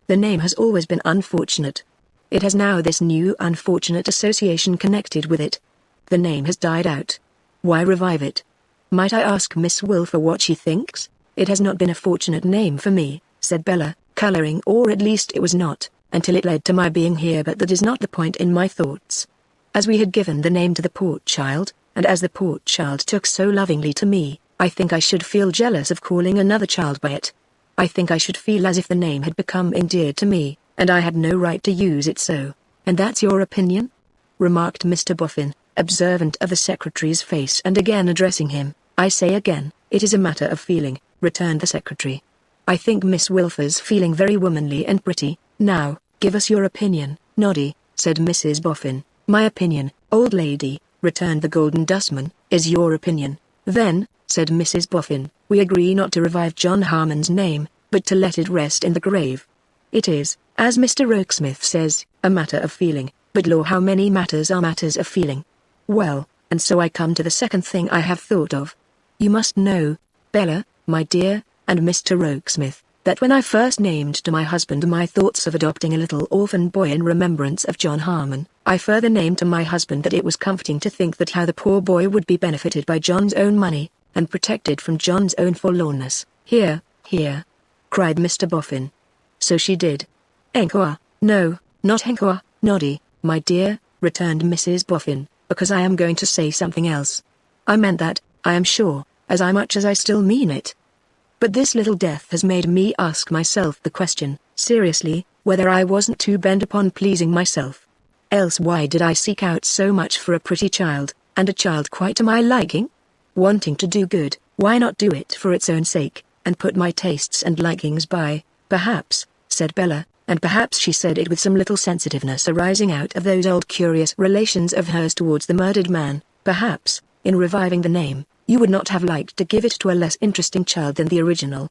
The name has always been unfortunate. It has now this new unfortunate association connected with it. The name has died out. Why revive it? Might I ask Miss Wilfer what she thinks? It has not been a fortunate name for me, said Bella, colouring, or at least it was not, until it led to my being here, but that is not the point in my thoughts. As we had given the name to the poor child, and as the poor child took so lovingly to me, I think I should feel jealous of calling another child by it. I think I should feel as if the name had become endeared to me, and I had no right to use it so. And that's your opinion?" remarked Mr. Boffin, observant of the secretary's face and again addressing him. "I say again, it is a matter of feeling," returned the secretary. "I think Miss Wilfer's feeling very womanly and pretty. Now, give us your opinion, Noddy," said Mrs. Boffin. "My opinion, old lady," returned the Golden Dustman, "is your opinion." "Then," said Mrs. Boffin, "we agree not to revive John Harmon's name, but to let it rest in the grave. It is, as Mr. Rokesmith says, a matter of feeling, but law, how many matters are matters of feeling? Well, and so I come to the second thing I have thought of. You must know, Bella, my dear, and Mr. Rokesmith, that when I first named to my husband my thoughts of adopting a little orphan boy in remembrance of John Harmon, I further named to my husband that it was comforting to think that how the poor boy would be benefited by John's own money, and protected from John's own forlornness." "Here, here!" cried Mr. Boffin. "So she did." "Encore, no, not encore, Noddy, my dear," returned Mrs. Boffin, "because I am going to say something else. I meant that, I am sure, as much as I still mean it. But this little death has made me ask myself the question, seriously, whether I wasn't too bent upon pleasing myself. Else why did I seek out so much for a pretty child, and a child quite to my liking? Wanting to do good, why not do it for its own sake, and put my tastes and likings by, perhaps," said Bella, and perhaps she said it with some little sensitiveness arising out of those old curious relations of hers towards the murdered man, "perhaps, in reviving the name, you would not have liked to give it to a less interesting child than the original.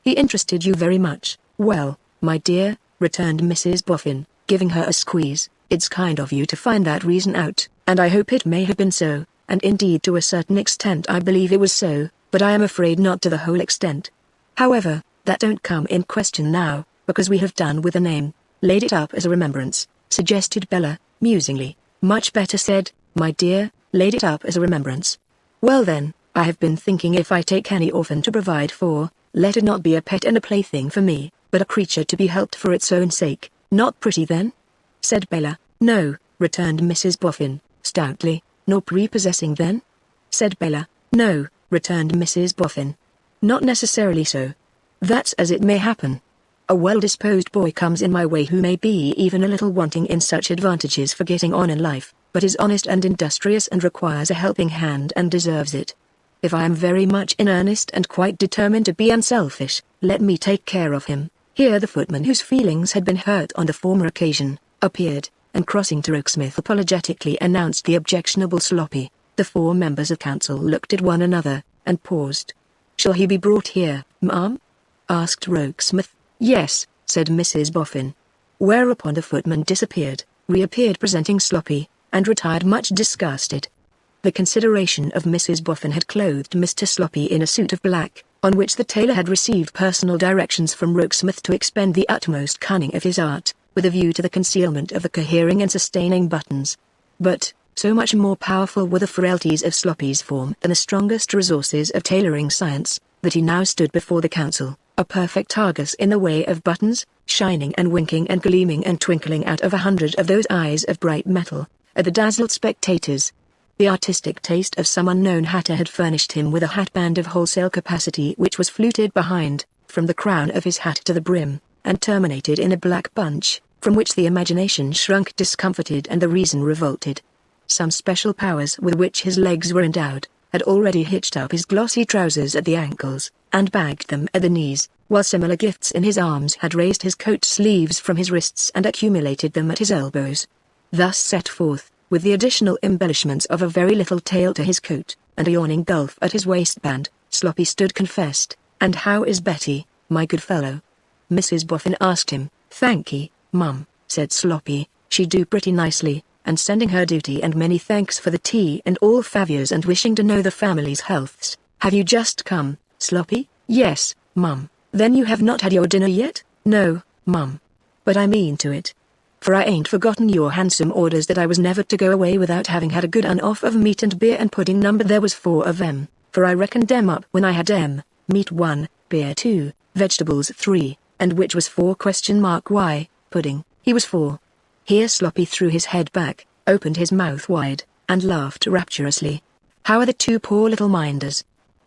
He interested you very much." "Well, my dear," returned Mrs. Boffin, giving her a squeeze, "it's kind of you to find that reason out, and I hope it may have been so, and indeed to a certain extent I believe it was so, but I am afraid not to the whole extent. However, that don't come in question now, because we have done with the name, laid it up as a remembrance," suggested Bella, musingly. "Much better said, my dear, laid it up as a remembrance. Well then, I have been thinking if I take any orphan to provide for, let it not be a pet and a plaything for me, but a creature to be helped for its own sake." "Not pretty then?" said Bella. "No," returned Mrs. Boffin, stoutly. "Nor prepossessing then?" said Bella. "No," returned Mrs. Boffin. "Not necessarily so. That's as it may happen. A well-disposed boy comes in my way who may be even a little wanting in such advantages for getting on in life, but is honest and industrious and requires a helping hand and deserves it. If I am very much in earnest and quite determined to be unselfish, let me take care of him." Here the footman whose feelings had been hurt on the former occasion, appeared, and crossing to Rokesmith apologetically announced the objectionable Sloppy. The four members of council looked at one another, and paused. "Shall he be brought here, ma'am?" asked Rokesmith. "Yes," said Mrs. Boffin. Whereupon the footman disappeared, reappeared presenting Sloppy, and retired much disgusted. The consideration of Mrs. Boffin had clothed Mr. Sloppy in a suit of black, on which the tailor had received personal directions from Rokesmith to expend the utmost cunning of his art, with a view to the concealment of the cohering and sustaining buttons. But, so much more powerful were the frailties of Sloppy's form than the strongest resources of tailoring science, that he now stood before the council, a perfect Argus in the way of buttons, shining and winking and gleaming and twinkling out of 100 of those eyes of bright metal, at the dazzled spectators. The artistic taste of some unknown hatter had furnished him with a hatband of wholesale capacity which was fluted behind, from the crown of his hat to the brim, and terminated in a black bunch, from which the imagination shrunk discomfited and the reason revolted. Some special powers with which his legs were endowed, had already hitched up his glossy trousers at the ankles, and bagged them at the knees, while similar gifts in his arms had raised his coat sleeves from his wrists and accumulated them at his elbows. Thus set forth, with the additional embellishments of a very little tail to his coat, and a yawning gulf at his waistband, Sloppy stood confessed. "And how is Betty, my good fellow?" Mrs. Boffin asked him. "Thankee, mum," said Sloppy, "she do pretty nicely, and sending her duty and many thanks for the tea and all favors and wishing to know the family's healths." "Have you just come, Sloppy?" "Yes, mum." "Then you have not had your dinner yet?" "No, mum. But I mean to it. For I ain't forgotten your handsome orders that I was never to go away without having had a good un off of meat and beer and pudding. Number there was 4 of them, for I reckoned them up when I had them, meat 1, beer 2, vegetables 3, and which was 4 ? Why, pudding, he was 4. Here Sloppy threw his head back, opened his mouth wide, and laughed rapturously. How are the two poor little minders?"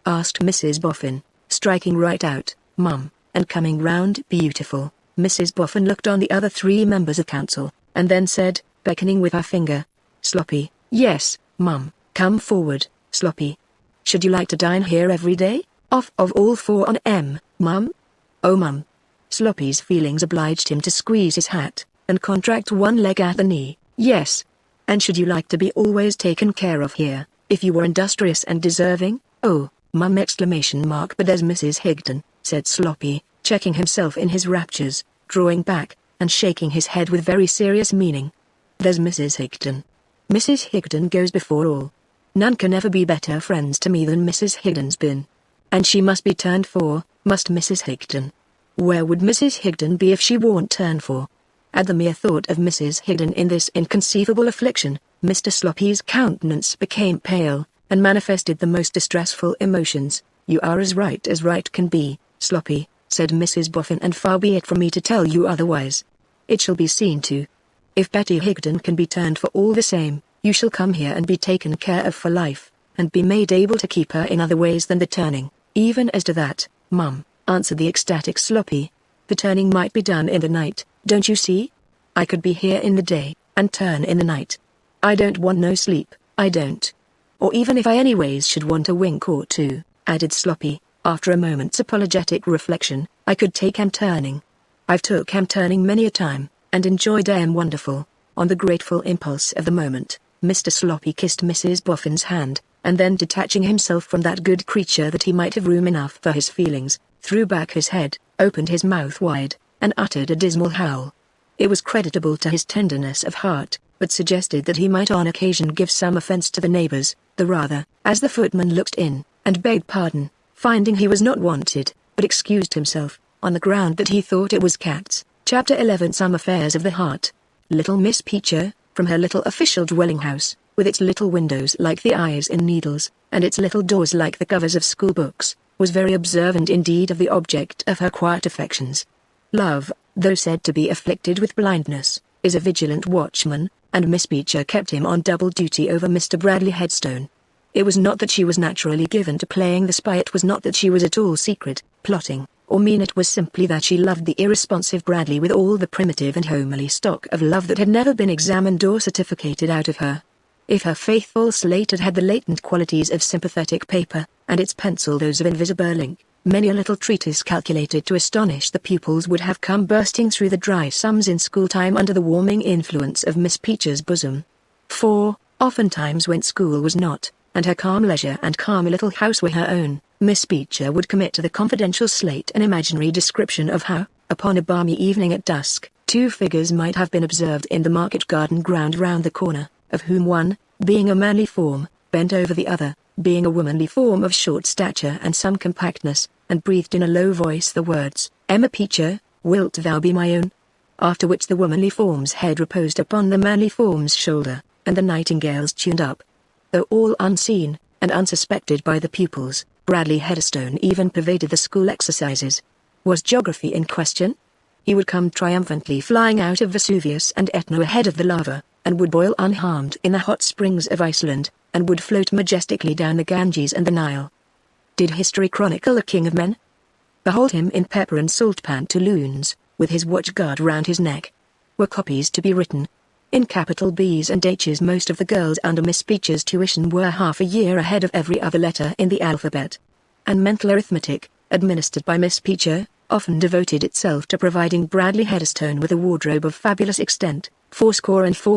asked Mrs. Boffin, striking right out, "Mum," and coming round beautiful. Mrs. Boffin looked on the other three members of council, and then said, beckoning with her finger, "Sloppy." "Yes, Mum, come forward, Sloppy. Should you like to dine here every day, off of all four on Mum?" "Oh, Mum." Sloppy's feelings obliged him to squeeze his hat, and contract one leg at the knee. "Yes. And should you like to be always taken care of here, if you were industrious and deserving?" "Oh, Mum!" But there's Mrs. Higden," said Sloppy, checking himself in his raptures, drawing back, and shaking his head with very serious meaning. "There's Mrs. Higden. Mrs. Higden goes before all. None can ever be better friends to me than Mrs. Higden's been. And she must be turned for, must Mrs. Higden. Where would Mrs. Higden be if she weren't turned for?" At the mere thought of Mrs. Higden in this inconceivable affliction, Mr. Sloppy's countenance became pale, and manifested the most distressful emotions. "You are as right can be, Sloppy," said Mrs. Boffin, "and far be it from me to tell you otherwise. It shall be seen to. If Betty Higden can be turned for all the same, you shall come here and be taken care of for life, and be made able to keep her in other ways than the turning." "Even as to that, Mum," answered the ecstatic Sloppy, "the turning might be done in the night, don't you see? I could be here in the day, and turn in the night. I don't want no sleep, I don't. Or even if I anyways should want a wink or two," added Sloppy, after a moment's apologetic reflection, "I could take turning. I've took turning many a time, and enjoyed wonderful." On the grateful impulse of the moment, Mr. Sloppy kissed Mrs. Boffin's hand, and then detaching himself from that good creature that he might have room enough for his feelings, threw back his head, opened his mouth wide, and uttered a dismal howl. It was creditable to his tenderness of heart, but suggested that he might on occasion give some offence to the neighbours, the rather, as the footman looked in, and begged pardon, finding he was not wanted, but excused himself, on the ground that he thought it was cats. Chapter 11. Some Affairs of the Heart. Little Miss Peecher, from her little official dwelling house, with its little windows like the eyes in needles, and its little doors like the covers of school books, was very observant indeed of the object of her quiet affections. Love, though said to be afflicted with blindness, is a vigilant watchman, and Miss Peecher kept him on double duty over Mr. Bradley Headstone. It was not that she was naturally given to playing the spy, it was not that she was at all secret, plotting, or mean, it was simply that she loved the irresponsive Bradley with all the primitive and homely stock of love that had never been examined or certificated out of her. If her faithful slate had the latent qualities of sympathetic paper, and its pencil those of invisible ink, many a little treatise calculated to astonish the pupils would have come bursting through the dry sums in school-time under the warming influence of Miss Peecher's bosom. For, oftentimes when school was not, and her calm leisure and calm little house were her own, Miss Peecher would commit to the confidential slate an imaginary description of how, upon a balmy evening at dusk, two figures might have been observed in the market garden ground round the corner, of whom one, being a manly form, bent over the other, being a womanly form of short stature and some compactness, and breathed in a low voice the words, "Emma Peecher, wilt thou be my own?" After which the womanly form's head reposed upon the manly form's shoulder, and the nightingales tuned up. Though all unseen, and unsuspected by the pupils, Bradley Headstone even pervaded the school exercises. Was geography in question? He would come triumphantly flying out of Vesuvius and Etna ahead of the lava, and would boil unharmed in the hot springs of Iceland, and would float majestically down the Ganges and the Nile. Did history chronicle a king of men? Behold him in pepper and salt pantaloons, with his watch guard round his neck. Were copies to be written? In capital B's and H's. Most of the girls under Miss Peecher's tuition were half a year ahead of every other letter in the alphabet. And mental arithmetic, administered by Miss Peecher, often devoted itself to providing Bradley Headstone with a wardrobe of fabulous extent, 4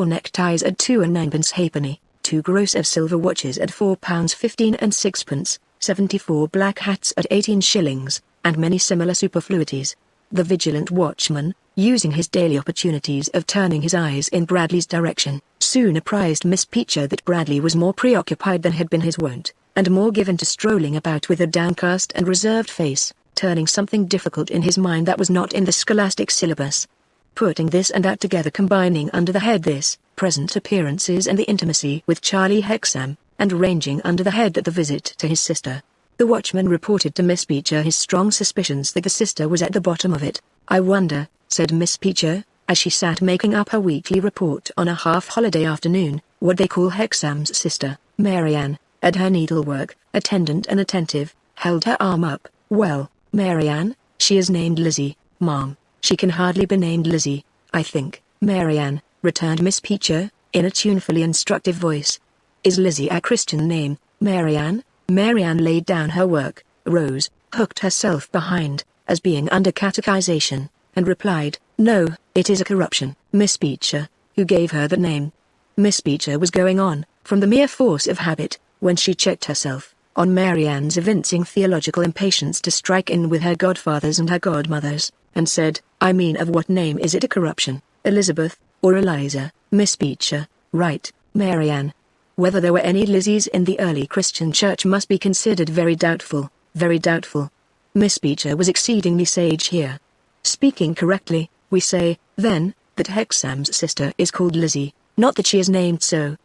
neckties at 2 and 9 halfpenny, 2 gross of silver watches at £4.15 and 6, 74 black hats at 18 shillings, and many similar superfluities. The vigilant watchman, using his daily opportunities of turning his eyes in Bradley's direction, soon apprised Miss Peecher that Bradley was more preoccupied than had been his wont, and more given to strolling about with a downcast and reserved face, turning something difficult in his mind that was not in the scholastic syllabus. Putting this and that together, combining under the head this, present appearances and the intimacy with Charlie Hexam, and ranging under the head that the visit to his sister. The watchman reported to Miss Peecher his strong suspicions that the sister was at the bottom of it. "I wonder," said Miss Peecher, as she sat making up her weekly report on a half-holiday afternoon, "what they call Hexam's sister, Marianne. at her needlework, attendant and attentive, held her arm up. "Well, Marianne, she is named Lizzie, Mom. She can hardly be named Lizzie, I think, Marianne," returned Miss Peecher, in a tunefully instructive voice. "Is Lizzie a Christian name, Marianne?" Marianne laid down her work, rose, hooked herself behind, as being under catechization, and replied, "No, it is a corruption." Miss Peecher, who gave her the name. Miss Peecher was going on, from the mere force of habit, when she checked herself, on Marianne's evincing theological impatience to strike in with her godfathers and her godmothers, and said, "I mean, of what name is it a corruption, Elizabeth, or Eliza?" Miss Peecher, right, Marianne. Whether there were any Lizzies in the early Christian church must be considered very doubtful, very doubtful. Miss Peecher was exceedingly sage here. Speaking correctly, we say, then, that Hexam's sister is called Lizzie, not that she is named so.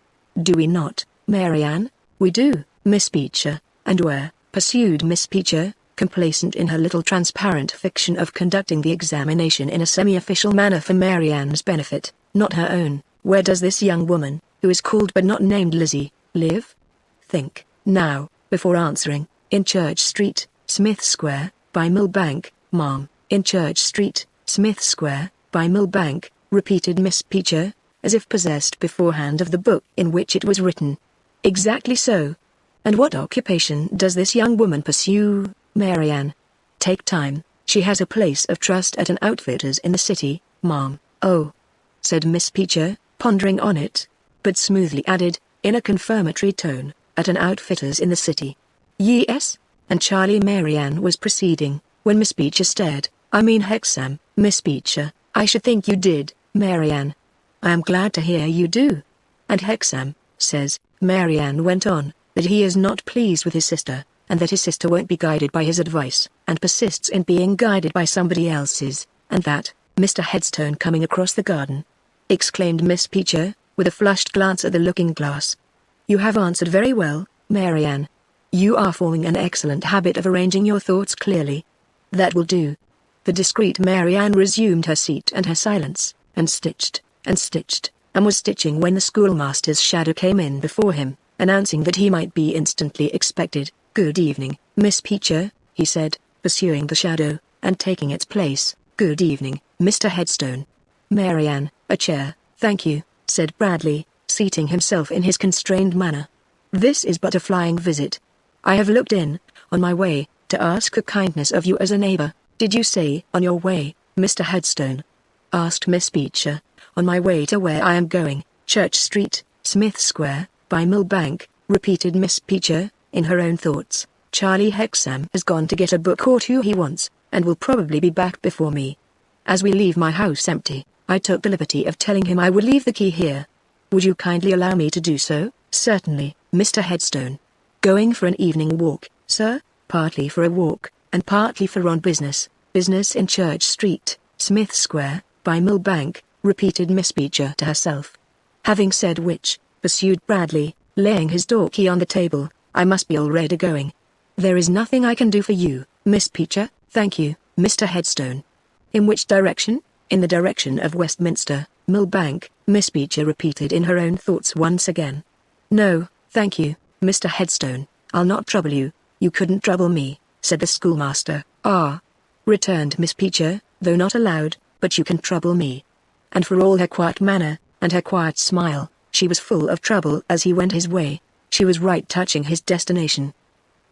Do we not, Marianne? We do, Miss Peecher. And where, pursued Miss Peecher, complacent in her little transparent fiction of conducting the examination in a semi-official manner for Marianne's benefit, not her own, where does this young woman, who is called but not named Lizzie, live? Think, now, before answering. In Church Street, Smith Square, by Millbank, Ma'am. In Church Street, Smith Square, by Millbank, repeated Miss Peecher, as if possessed beforehand of the book in which it was written. Exactly so. And what occupation does this young woman pursue, Marianne? Take time. She has a place of trust at an outfitter's in the city, Ma'am. Oh, said Miss Peecher, pondering on it, but smoothly added, in a confirmatory tone, at an outfitter's in the city. Yes, and Charlie Marianne was proceeding, when Miss Peecher stared. I mean Hexam, Miss Peecher. I should think you did, Marianne. I am glad to hear you do. And Hexam says, Marianne went on, that he is not pleased with his sister, and that his sister won't be guided by his advice, and persists in being guided by somebody else's, and that, Mr. Headstone coming across the garden, exclaimed Miss Peecher, with a flushed glance at the looking-glass. You have answered very well, Marianne. You are forming an excellent habit of arranging your thoughts clearly. That will do. The discreet Marianne resumed her seat and her silence, and stitched, and was stitching when the schoolmaster's shadow came in before him, announcing that he might be instantly expected. Good evening, Miss Peecher, he said, pursuing the shadow, and taking its place. Good evening, Mr. Headstone. Marianne, a chair, thank you, said Bradley, seating himself in his constrained manner. This is but a flying visit. I have looked in, on my way, to ask a kindness of you as a neighbor. Did you say, on your way, Mr. Headstone? Asked Miss Peecher. On my way to where I am going, Church Street, Smith Square, by Millbank, repeated Miss Peecher, in her own thoughts. Charlie Hexam has gone to get a book or two he wants, and will probably be back before me. As we leave my house empty, I took the liberty of telling him I would leave the key here. Would you kindly allow me to do so? Certainly, Mr. Headstone. Going for an evening walk, sir? Partly for a walk, and partly for on business. Business in Church Street, Smith Square, by Millbank, repeated Miss Peecher to herself. Having said which, pursued Bradley, laying his door key on the table, I must be already going. There is nothing I can do for you, Miss Peecher, thank you, Mr. Headstone. In which direction? In the direction of Westminster, Millbank, Miss Peecher repeated in her own thoughts once again. No, thank you, Mr. Headstone, I'll not trouble you. You couldn't trouble me, said the schoolmaster. Ah, returned Miss Peecher, though not aloud, but you can trouble me. And for all her quiet manner, and her quiet smile, she was full of trouble as he went his way. She was right touching his destination.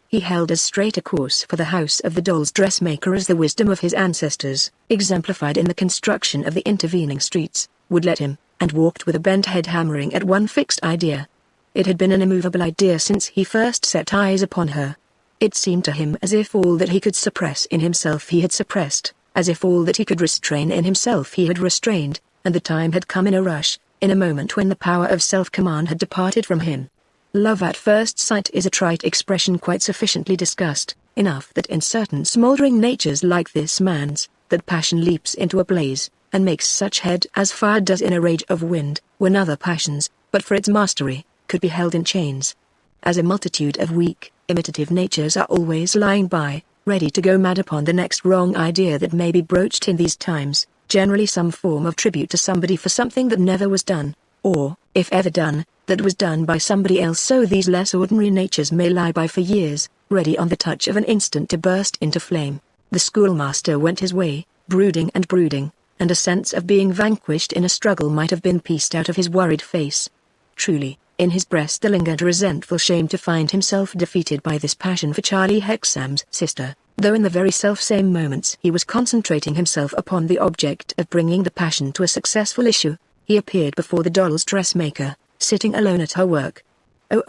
He held as straight a course for the house of the doll's dressmaker as the wisdom of his ancestors, exemplified in the construction of the intervening streets, would let him, and walked with a bent head hammering at one fixed idea. It had been an immovable idea since he first set eyes upon her. It seemed to him as if all that he could suppress in himself he had suppressed, as if all that he could restrain in himself he had restrained, and the time had come in a rush, in a moment when the power of self-command had departed from him. Love at first sight is a trite expression quite sufficiently discussed, enough that in certain smouldering natures like this man's, that passion leaps into a blaze, and makes such head as fire does in a rage of wind, when other passions, but for its mastery, could be held in chains. As a multitude of weak, imitative natures are always lying by, ready to go mad upon the next wrong idea that may be broached in these times, generally some form of tribute to somebody for something that never was done. or, if ever done, that was done by somebody else, so these less ordinary natures may lie by for years, ready on the touch of an instant to burst into flame. The schoolmaster went his way, brooding, and a sense of being vanquished in a struggle might have been pieced out of his worried face. Truly, in his breast there lingered resentful shame to find himself defeated by this passion for Charlie Hexam's sister, though in the very self-same moments he was concentrating himself upon the object of bringing the passion to a successful issue. He appeared before the doll's dressmaker, sitting alone at her work. "Oh,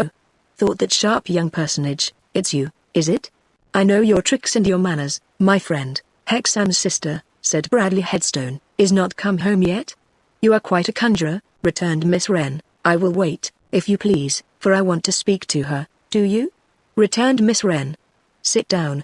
thought that sharp young personage, it's you, is it? I know your tricks and your manners, my friend." "Hexam's sister," said Bradley Headstone, "is not come home yet?" "You are quite a conjurer," returned Miss Wren. "I will wait, if you please, for I want to speak to her." "Do you?" returned Miss Wren. "Sit down.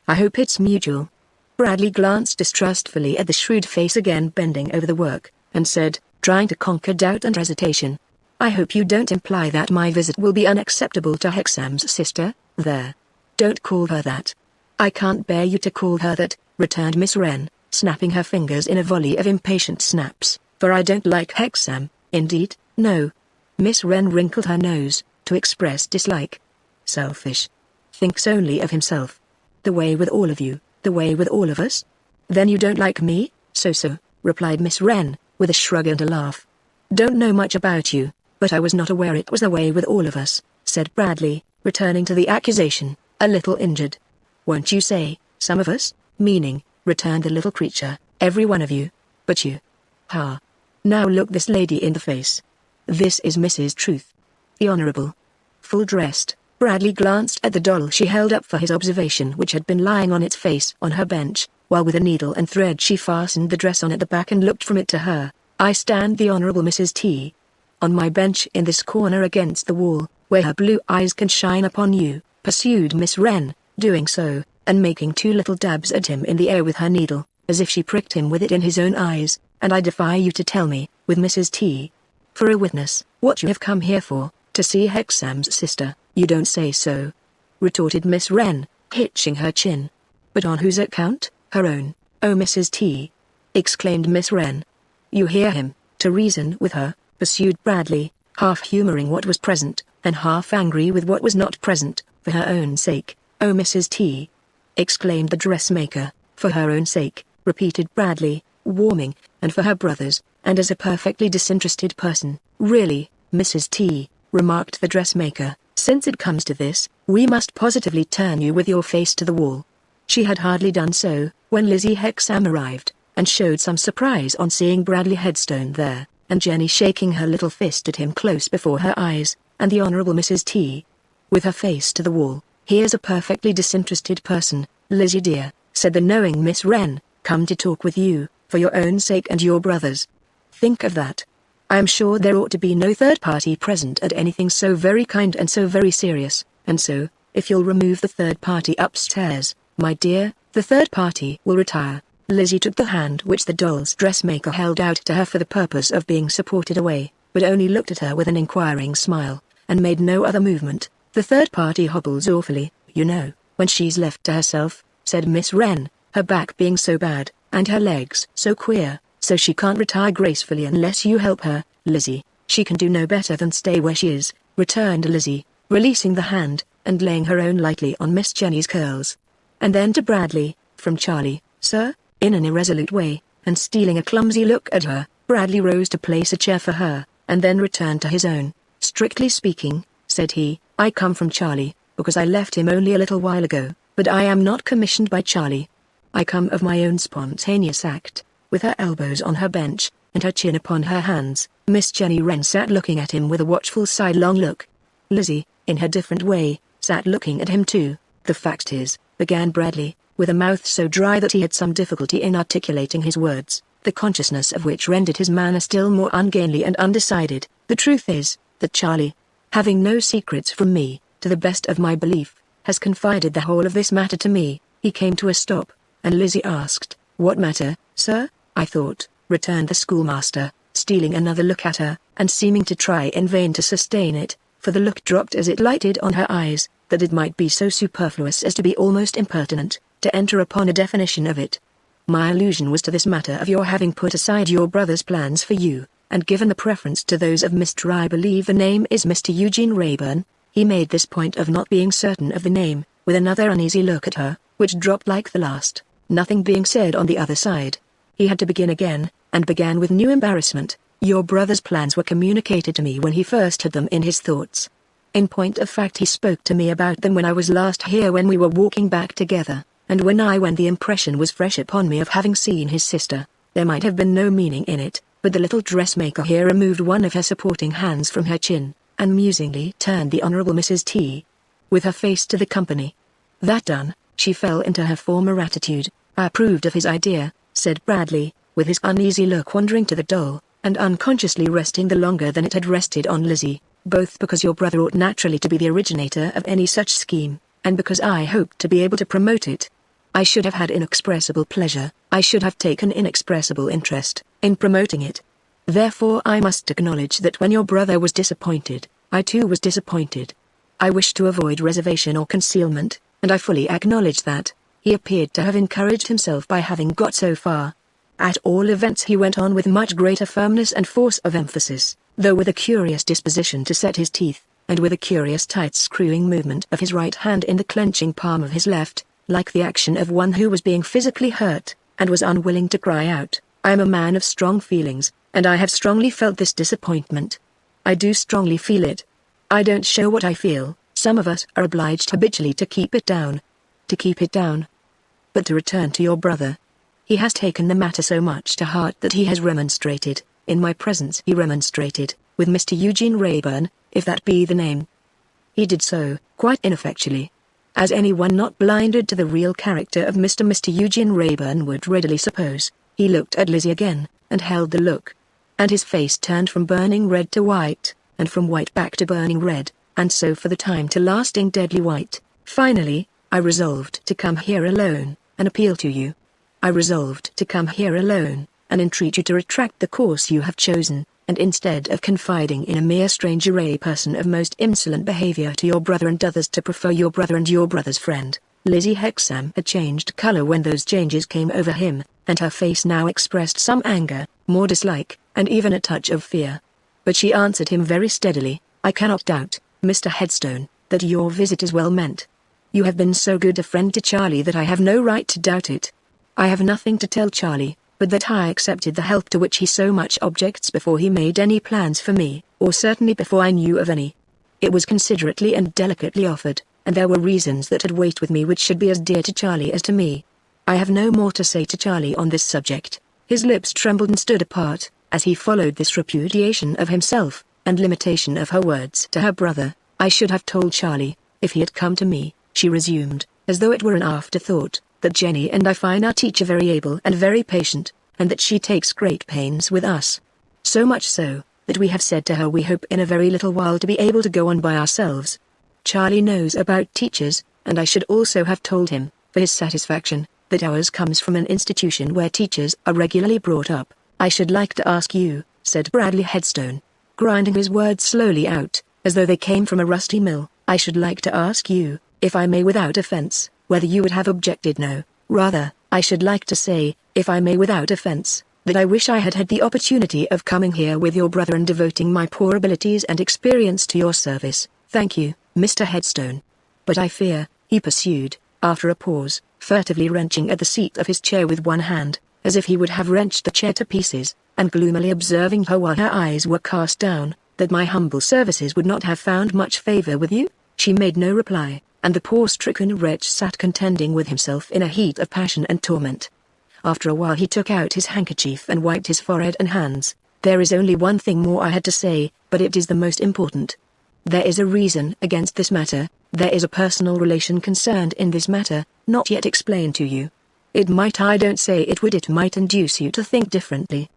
I hope it's mutual." Bradley glanced distrustfully at the shrewd face again bending over the work, and said, trying to conquer doubt and hesitation, "I hope you don't imply that my visit will be unacceptable to Hexam's sister." "There. Don't call her that." "I can't bear you to call her that," returned Miss Wren, snapping her fingers in a volley of impatient snaps, "for I don't like Hexam, indeed, no." Miss Wren wrinkled her nose, to express dislike. "Selfish. Thinks only of himself. The way with all of you, the way with all of us." "Then you don't like me?" So, replied Miss Wren, with a shrug and a laugh. "Don't know much about you, but I was not aware it was the way with all of us," said Bradley, returning to the accusation, a little injured. "Won't you say, some of us, meaning," returned the little creature, "every one of you, but you. Ha! Now look this lady in the face. This is Mrs. Truth. The Honorable." Full-dressed, Bradley glanced at the doll she held up for his observation, which had been lying on its face on her bench, while with a needle and thread she fastened the dress on at the back and looked from it to her. "I stand the Honorable Mrs. T. on my bench in this corner against the wall, where her blue eyes can shine upon you," pursued Miss Wren, doing so, and making 2 little dabs at him in the air with her needle, as if she pricked him with it in his own eyes. "And I defy you to tell me, with Mrs. T. for a witness, what you have come here for, to see Hexam's sister." "You don't say so," retorted Miss Wren, hitching her chin. "But on whose account?" "Her own." "Oh, Mrs. T. exclaimed Miss Wren. "You hear him, to reason with her," pursued Bradley, half humoring what was present, and half angry with what was not present, "for her own sake." "Oh, Mrs. T. exclaimed the dressmaker. "For her own sake," repeated Bradley, warming, "and for her brother's, and as a perfectly disinterested person." "Really, Mrs. T., remarked the dressmaker, "since it comes to this, we must positively turn you with your face to the wall." She had hardly done so, when Lizzie Hexam arrived, and showed some surprise on seeing Bradley Headstone there, and Jenny shaking her little fist at him close before her eyes, and the Honorable Mrs. T. with her face to the wall. "Here's a perfectly disinterested person, Lizzie dear," said the knowing Miss Wren, "come to talk with you, for your own sake and your brother's. Think of that. I am sure there ought to be no third party present at anything so very kind and so very serious, and so, if you'll remove the third party upstairs, my dear, the third party will retire." Lizzie took the hand which the doll's dressmaker held out to her for the purpose of being supported away, but only looked at her with an inquiring smile, and made no other movement. "The third party hobbles awfully, you know, when she's left to herself," said Miss Wren, "her back being so bad, and her legs so queer, so she can't retire gracefully unless you help her, Lizzie." "She can do no better than stay where she is," returned Lizzie, releasing the hand, and laying her own lightly on Miss Jenny's curls. And then to Bradley, "From Charlie, sir?" in an irresolute way, and stealing a clumsy look at her, Bradley rose to place a chair for her, and then returned to his own. "Strictly speaking," said he, "I come from Charlie, because I left him only a little while ago, but I am not commissioned by Charlie. I come of my own spontaneous act." With her elbows on her bench, and her chin upon her hands, Miss Jenny Wren sat looking at him with a watchful sidelong look. Lizzie, in her different way, sat looking at him too. "The fact is," began Bradley, with a mouth so dry that he had some difficulty in articulating his words, the consciousness of which rendered his manner still more ungainly and undecided, "the truth is, that Charlie, having no secrets from me, to the best of my belief, has confided the whole of this matter to me." He came to a stop, and Lizzie asked, "What matter, sir?" "I thought," returned the schoolmaster, stealing another look at her, and seeming to try in vain to sustain it, for the look dropped as it lighted on her eyes, "that it might be so superfluous as to be almost impertinent, to enter upon a definition of it. My allusion was to this matter of your having put aside your brother's plans for you, and given the preference to those of Mr. I believe the name is Mr. Eugene Rayburn. He made this point of not being certain of the name, with another uneasy look at her, which dropped like the last, nothing being said on the other side. He had to begin again, and began with new embarrassment. Your brother's plans were communicated to me when he first had them in his thoughts. In point of fact, he spoke to me about them when I was last here, when we were walking back together, and when the impression was fresh upon me of having seen his sister. There might have been no meaning in it, but the little dressmaker here removed one of her supporting hands from her chin, and musingly turned the Honourable Mrs. T. with her face to the company. That done, she fell into her former attitude. I approved of his idea, said Bradley, with his uneasy look wandering to the doll, and unconsciously resting the longer than it had rested on Lizzie, both because your brother ought naturally to be the originator of any such scheme, and because I hoped to be able to promote it. I should have had inexpressible pleasure, I should have taken inexpressible interest, in promoting it. Therefore I must acknowledge that when your brother was disappointed, I too was disappointed. I wished to avoid reservation or concealment, and I fully acknowledge that. He appeared to have encouraged himself by having got so far. At all events he went on with much greater firmness and force of emphasis, though with a curious disposition to set his teeth, and with a curious tight screwing movement of his right hand in the clenching palm of his left, like the action of one who was being physically hurt, and was unwilling to cry out. I am a man of strong feelings, and I have strongly felt this disappointment. I do strongly feel it. I don't show what I feel. Some of us are obliged habitually to keep it down. To keep it down. But to return to your brother. He has taken the matter so much to heart that he has remonstrated, in my presence he remonstrated, with Mr. Eugene Rayburn, if that be the name. He did so, quite ineffectually. As anyone not blinded to the real character of Mr. Eugene Rayburn would readily suppose, he looked at Lizzie again, and held the look. And his face turned from burning red to white, and from white back to burning red, and so for the time to lasting deadly white. Finally, I resolved to come here alone, and appeal to you. I resolved to come here alone, and entreat you to retract the course you have chosen, and instead of confiding in a mere stranger, a person of most insolent behavior to your brother and others, to prefer your brother and your brother's friend. Lizzie Hexam had changed colour when those changes came over him, and her face now expressed some anger, more dislike, and even a touch of fear. But she answered him very steadily, I cannot doubt, Mr. Headstone, that your visit is well meant. You have been so good a friend to Charlie that I have no right to doubt it. I have nothing to tell Charlie, but that I accepted the help to which he so much objects before he made any plans for me, or certainly before I knew of any. It was considerately and delicately offered, and there were reasons that had weight with me which should be as dear to Charlie as to me. I have no more to say to Charlie on this subject. His lips trembled and stood apart, as he followed this repudiation of himself, and limitation of her words to her brother. I should have told Charlie, if he had come to me, she resumed, as though it were an afterthought, that Jenny and I find our teacher very able and very patient, and that she takes great pains with us. So much so, that we have said to her we hope in a very little while to be able to go on by ourselves. Charlie knows about teachers, and I should also have told him, for his satisfaction, that ours comes from an institution where teachers are regularly brought up. I should like to ask you, said Bradley Headstone, grinding his words slowly out, as though they came from a rusty mill, I should like to ask you, if I may without offence, whether you would have objected. No, rather, I should like to say, if I may without offence, that I wish I had had the opportunity of coming here with your brother and devoting my poor abilities and experience to your service. Thank you, Mr. Headstone. But I fear, he pursued, after a pause, furtively wrenching at the seat of his chair with one hand, as if he would have wrenched the chair to pieces, and gloomily observing her while her eyes were cast down, that my humble services would not have found much favour with you. She made no reply, and the poor stricken wretch sat contending with himself in a heat of passion and torment. After a while he took out his handkerchief and wiped his forehead and hands. There is only one thing more I had to say, but it is the most important. There is a reason against this matter, there is a personal relation concerned in this matter, not yet explained to you. It might, I don't say it would, it might induce you to think differently.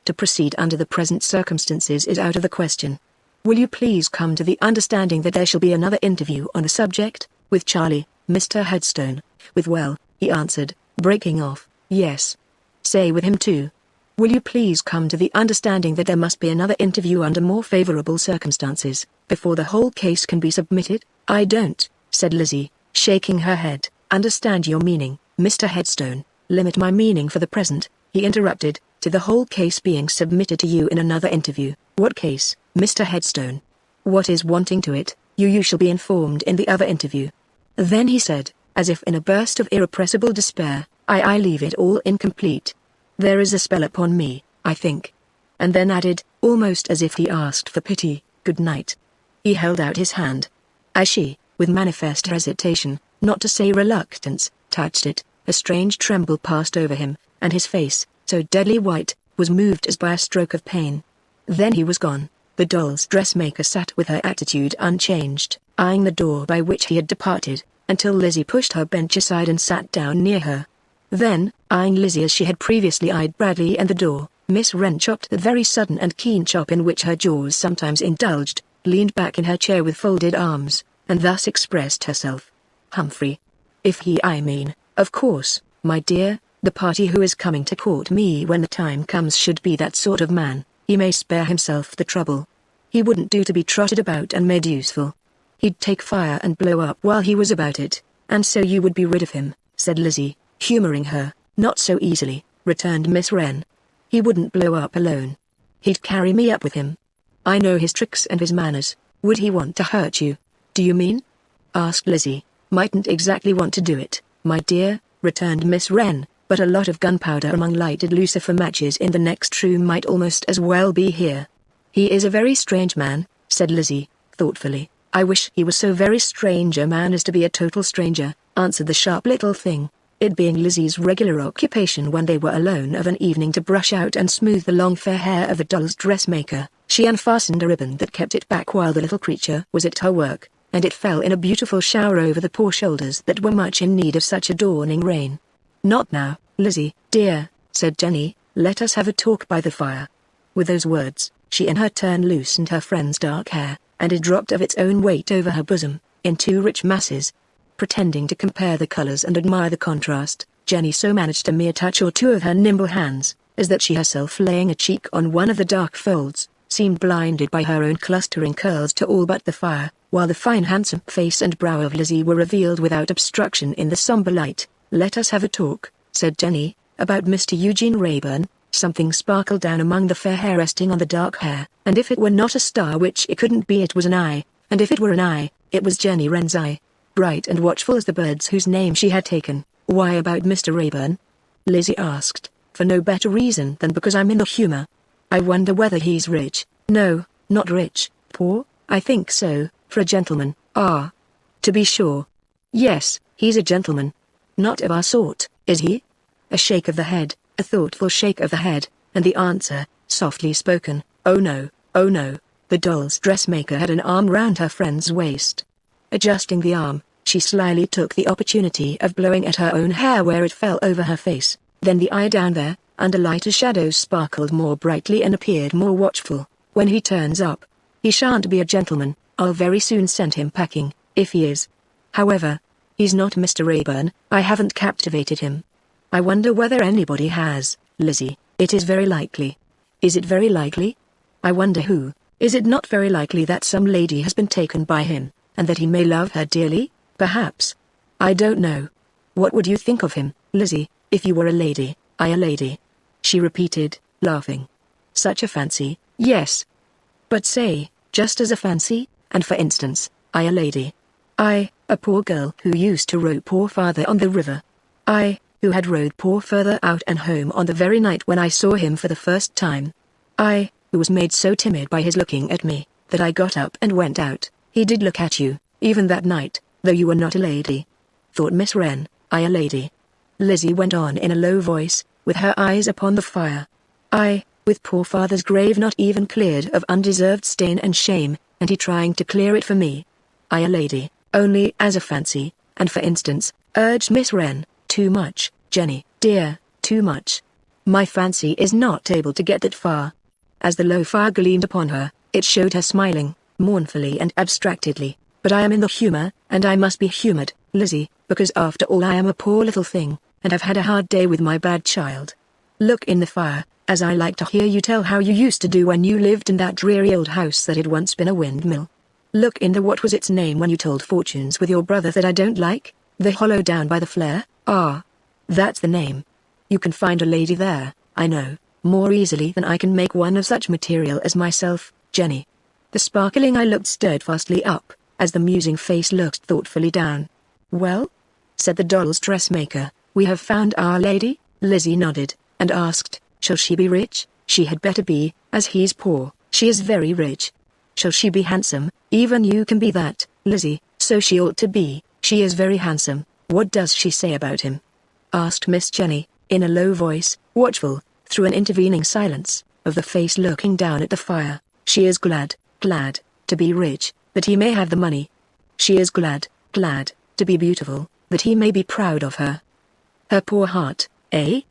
To proceed under the present circumstances is out of the question. Will you please come to the understanding that there shall be another interview on the subject, with Charlie, Mr. Headstone? With well, he answered, breaking off, yes. Say with him too. Will you please come to the understanding that there must be another interview under more favourable circumstances, before the whole case can be submitted? I don't, said Lizzie, shaking her head, understand your meaning, Mr. Headstone. Limit my meaning for the present, he interrupted, to the whole case being submitted to you in another interview. What case, Mr. Headstone? What is wanting to it? You shall be informed in the other interview. Then he said, as if in a burst of irrepressible despair, I leave it all incomplete. There is a spell upon me, I think. And then added, almost as if he asked for pity, good night. He held out his hand. As she, with manifest hesitation, not to say reluctance, touched it, a strange tremble passed over him, and his face, so deadly white, was moved as by a stroke of pain. Then he was gone. The doll's dressmaker sat with her attitude unchanged, eyeing the door by which he had departed, until Lizzie pushed her bench aside and sat down near her. Then, eyeing Lizzie as she had previously eyed Bradley and the door, Miss Wren chopped the very sudden and keen chop in which her jaws sometimes indulged, leaned back in her chair with folded arms, and thus expressed herself. Humphrey. If I mean, of course, my dear, the party who is coming to court me when the time comes should be that sort of man. He may spare himself the trouble. He wouldn't do to be trotted about and made useful. He'd take fire and blow up while he was about it, and so you would be rid of him, said Lizzie, humoring her. Not so easily, returned Miss Wren. He wouldn't blow up alone. He'd carry me up with him. I know his tricks and his manners. Would he want to hurt you? Do you mean? Asked Lizzie. Mightn't exactly want to do it, my dear, returned Miss Wren, but a lot of gunpowder among lighted lucifer matches in the next room might almost as well be here. He is a very strange man, said Lizzie, thoughtfully. I wish he was so very strange a man as to be a total stranger, answered the sharp little thing, it being Lizzie's regular occupation when they were alone of an evening to brush out and smooth the long fair hair of the doll's dressmaker. She unfastened a ribbon that kept it back while the little creature was at her work, and it fell in a beautiful shower over the poor shoulders that were much in need of such adorning rain. Not now, Lizzie, dear, said Jenny, let us have a talk by the fire. With those words, she in her turn loosened her friend's dark hair, and it dropped of its own weight over her bosom, in two rich masses. Pretending to compare the colors and admire the contrast, Jenny so managed a mere touch or two of her nimble hands, as that she herself laying a cheek on one of the dark folds, seemed blinded by her own clustering curls to all but the fire, while the fine handsome face and brow of Lizzie were revealed without obstruction in the somber light. Let us have a talk, said Jenny, about Mr. Eugene Rayburn. Something sparkled down among the fair hair resting on the dark hair, and if it were not a star which it couldn't be, it was an eye, and if it were an eye, it was Jenny Wren's eye, bright and watchful as the birds whose name she had taken. Why about Mr. Rayburn? Lizzie asked, for no better reason than because I'm in the humor. I wonder whether he's rich. No, not rich. Poor? I think so, for a gentleman. Ah. To be sure. Yes, he's a gentleman. Not of our sort, is he? A shake of the head, a thoughtful shake of the head, and the answer, softly spoken, oh no, oh no. The doll's dressmaker had an arm round her friend's waist. Adjusting the arm, she slyly took the opportunity of blowing at her own hair where it fell over her face. Then the eye down there, under lighter shadows, sparkled more brightly and appeared more watchful. When he turns up, he shan't be a gentleman. I'll very soon send him packing, if he is. However, he's not Mr. Rayburn. I haven't captivated him. I wonder whether anybody has, Lizzie. It is very likely. Is it very likely? I wonder who. Is it not very likely that some lady has been taken by him, and that he may love her dearly? Perhaps. I don't know. What would you think of him, Lizzie, if you were a lady? I a lady? She repeated, laughing. Such a fancy, yes. But say, just as a fancy, and for instance, I a lady. I, a poor girl who used to row poor father on the river. I, who had rowed poor father out and home on the very night when I saw him for the first time. I, who was made so timid by his looking at me, that I got up and went out. He did look at you, even that night, though you were not a lady. Thought Miss Wren, I a lady. Lizzie went on in a low voice, with her eyes upon the fire. I, with poor father's grave not even cleared of undeserved stain and shame, and he trying to clear it for me. I a lady, only as a fancy, and for instance, urged Miss Wren. Too much, Jenny, dear, too much. My fancy is not able to get that far. As the low fire gleamed upon her, it showed her smiling, mournfully and abstractedly. But I am in the humor, and I must be humored, Lizzie, because after all I am a poor little thing, and have had a hard day with my bad child. Look in the fire, as I like to hear you tell how you used to do when you lived in that dreary old house that had once been a windmill. Look in the what was its name when you told fortunes with your brother that I don't like, the hollow down by the flare. Ah, that's the name. You can find a lady there, I know. more easily than I can make one of such material as myself, Jenny." The sparkling eye looked steadfastly up, as the musing face looked thoughtfully down. "Well?" said the doll's dressmaker. "We have found our lady." Lizzie nodded, and asked, "Shall she be rich?" "She had better be, as he's poor." "She is very rich." "Shall she be handsome?" "Even you can be that, Lizzie." "So she ought to be. She is very handsome." "What does she say about him?" asked Miss Jenny, in a low voice, watchful, through an intervening silence, of the face looking down at the fire. "She is glad to be rich, that he may have the money. She is glad to be beautiful, that he may be proud of her." "Her poor heart, eh?"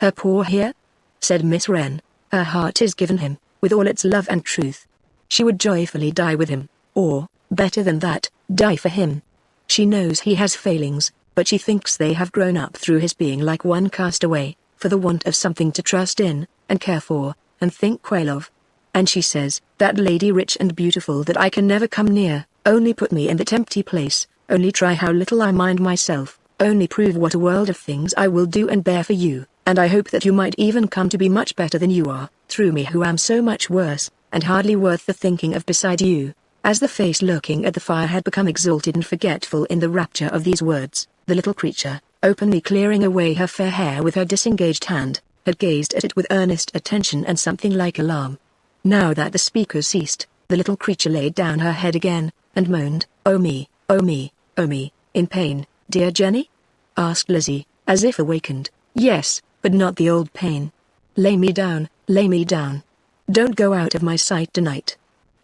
"Her poor here?" said Miss Wren. "Her heart is given him, with all its love and truth. She would joyfully die with him, or, better than that, die for him. She knows he has failings, but she thinks they have grown up through his being like one cast away, for the want of something to trust in, and care for, and think well of. And she says, that lady rich and beautiful that I can never come near, only put me in that empty place, only try how little I mind myself, only prove what a world of things I will do and bear for you, and I hope that you might even come to be much better than you are, through me who am so much worse, and hardly worth the thinking of beside you." As the face looking at the fire had become exalted and forgetful in the rapture of these words, the little creature, openly clearing away her fair hair with her disengaged hand, had gazed at it with earnest attention and something like alarm. Now that the speaker ceased, the little creature laid down her head again, and moaned, "Oh me, oh me, oh me," in pain. "Dear Jenny?" asked Lizzie, as if awakened. "Yes, but not the old pain. Lay me down, lay me down. Don't go out of my sight tonight.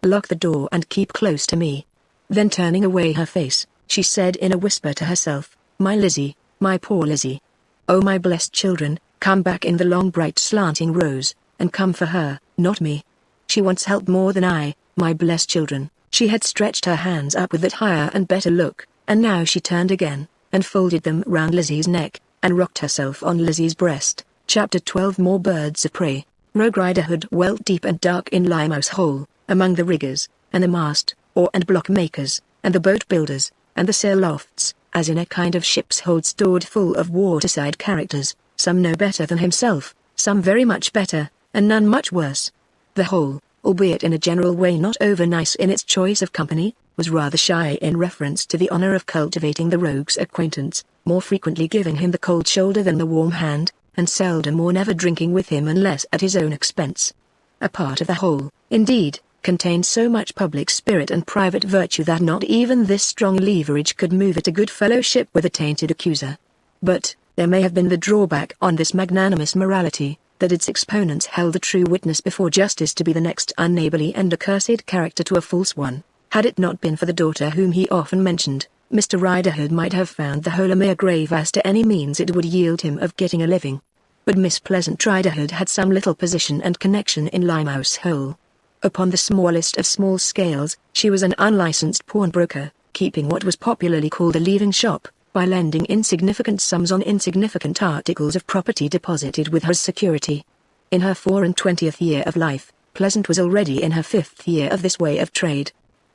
Lock the door and keep close to me." Then turning away her face, she said in a whisper to herself, "My Lizzie, my poor Lizzie. Oh my blessed children, come back in the long bright slanting rows, and come for her, not me. She wants help more than I, my blessed children." She had stretched her hands up with that higher and better look, and now she turned again, and folded them round Lizzie's neck, and rocked herself on Lizzie's breast. Chapter 12. More Birds of Prey. Rogue Rider Hood dwelt deep and dark in Limehouse Hole, among the riggers, and the mast, oar and block makers, and the boat builders, and the sail lofts, as in a kind of ship's hold stored full of waterside characters, some no better than himself, some very much better, and none much worse. The whole, albeit in a general way not over nice in its choice of company, was rather shy in reference to the honor of cultivating the rogue's acquaintance, more frequently giving him the cold shoulder than the warm hand, and seldom or never drinking with him unless at his own expense. A part of the whole, indeed, contained so much public spirit and private virtue that not even this strong leverage could move it to good fellowship with a tainted accuser. But, there may have been the drawback on this magnanimous morality, that its exponents held the true witness before justice to be the next unneighborly and accursed character to a false one. Had it not been for the daughter whom he often mentioned, Mr. Riderhood might have found the whole a mere grave as to any means it would yield him of getting a living. But Miss Pleasant Riderhood had some little position and connection in Limehouse Hole. Upon the smallest of small scales, she was an unlicensed pawnbroker, keeping what was popularly called a leaving shop, by lending insignificant sums on insignificant articles of property deposited with her as security. In her 24th year of life, Pleasant was already in her 5th year of this way of trade.